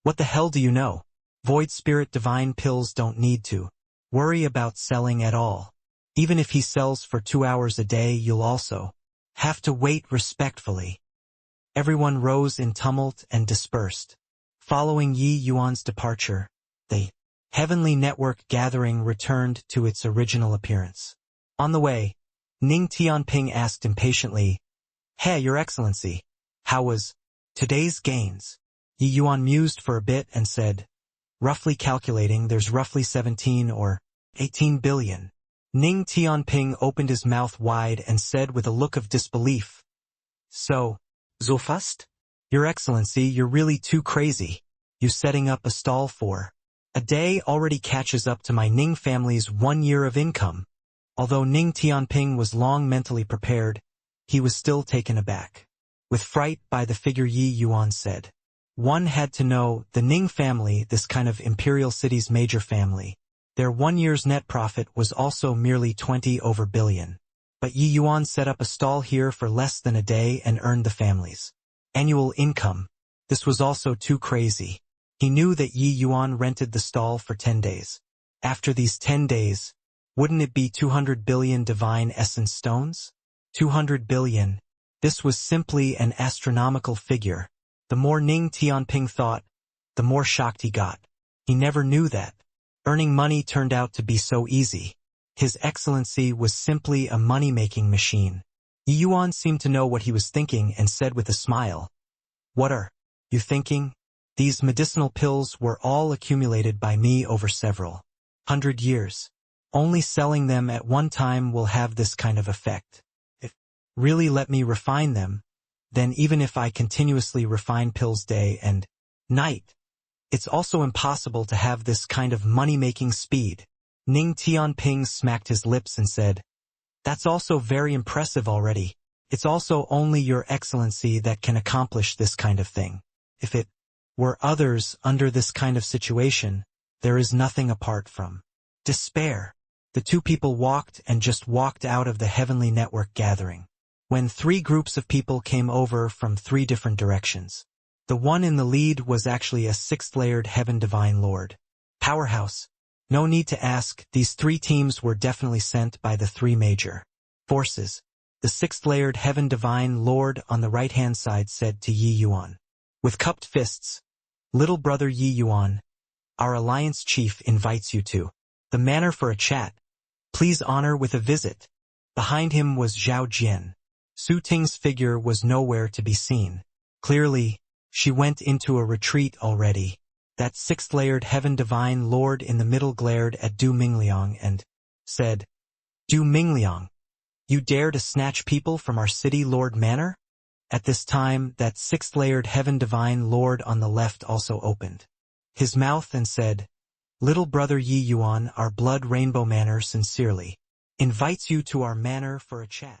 [SPEAKER 1] What the hell do you know? Void Spirit divine pills don't need to worry about selling at all. Even if he sells for 2 hours a day, you'll also have to wait respectfully. Everyone rose in tumult and dispersed. Following Yi Yuan's departure, the Heavenly Network gathering returned to its original appearance. On the way, Ning Tianping asked impatiently, Hey, Your Excellency, how was today's gains? Yi Yuan mused for a bit and said, Roughly calculating, there's roughly 17 or 18 billion. Ning Tianping opened his mouth wide and said with a look of disbelief, So fast? Your Excellency, you're really too crazy. You setting up a stall for a day already catches up to my Ning family's 1 year of income. Although Ning Tianping was long mentally prepared, he was still taken aback with fright by the figure Yi Yuan said. One had to know the Ning family, this kind of imperial city's major family. Their 1 year's net profit was also merely 20 over billion. But Yi Yuan set up a stall here for less than a day and earned the family's annual income. This was also too crazy. He knew that Yi Yuan rented the stall for 10 days. After these 10 days, wouldn't it be 200 billion divine essence stones? 200 billion. This was simply an astronomical figure. The more Ning Tianping thought, the more shocked he got. He never knew that earning money turned out to be so easy. His Excellency was simply a money-making machine. Yi Yuan seemed to know what he was thinking and said with a smile, What are you thinking? These medicinal pills were all accumulated by me over several 100 years. Only selling them at one time will have this kind of effect. If really let me refine them, then even if I continuously refine pills day and night, it's also impossible to have this kind of money-making speed. Ning Tianping smacked his lips and said, That's also very impressive already. It's also only Your Excellency that can accomplish this kind of thing. If it were others under this kind of situation, there is nothing apart from despair. The two people walked and just walked out of the heavenly network gathering, when three groups of people came over from three different directions. The one in the lead was actually a sixth-layered Heaven Divine Lord. Powerhouse. No need to ask, these three teams were definitely sent by the three major forces. The sixth-layered Heaven Divine Lord on the right-hand side said to Yi Yuan, with cupped fists, "Little brother Yi Yuan, our alliance chief invites you to the manor for a chat. Please honor with a visit." Behind him was Zhao Jian. Su Ting's figure was nowhere to be seen. Clearly, she went into a retreat already. That sixth-layered Heaven Divine Lord in the middle glared at Du Mingliang and said, "Du Mingliang, you dare to snatch people from our city Lord Manor?" At this time, that sixth-layered Heaven Divine Lord on the left also opened his mouth and said, "Little brother Yi Yuan, our Blood Rainbow Manor sincerely invites you to our manor for a chat."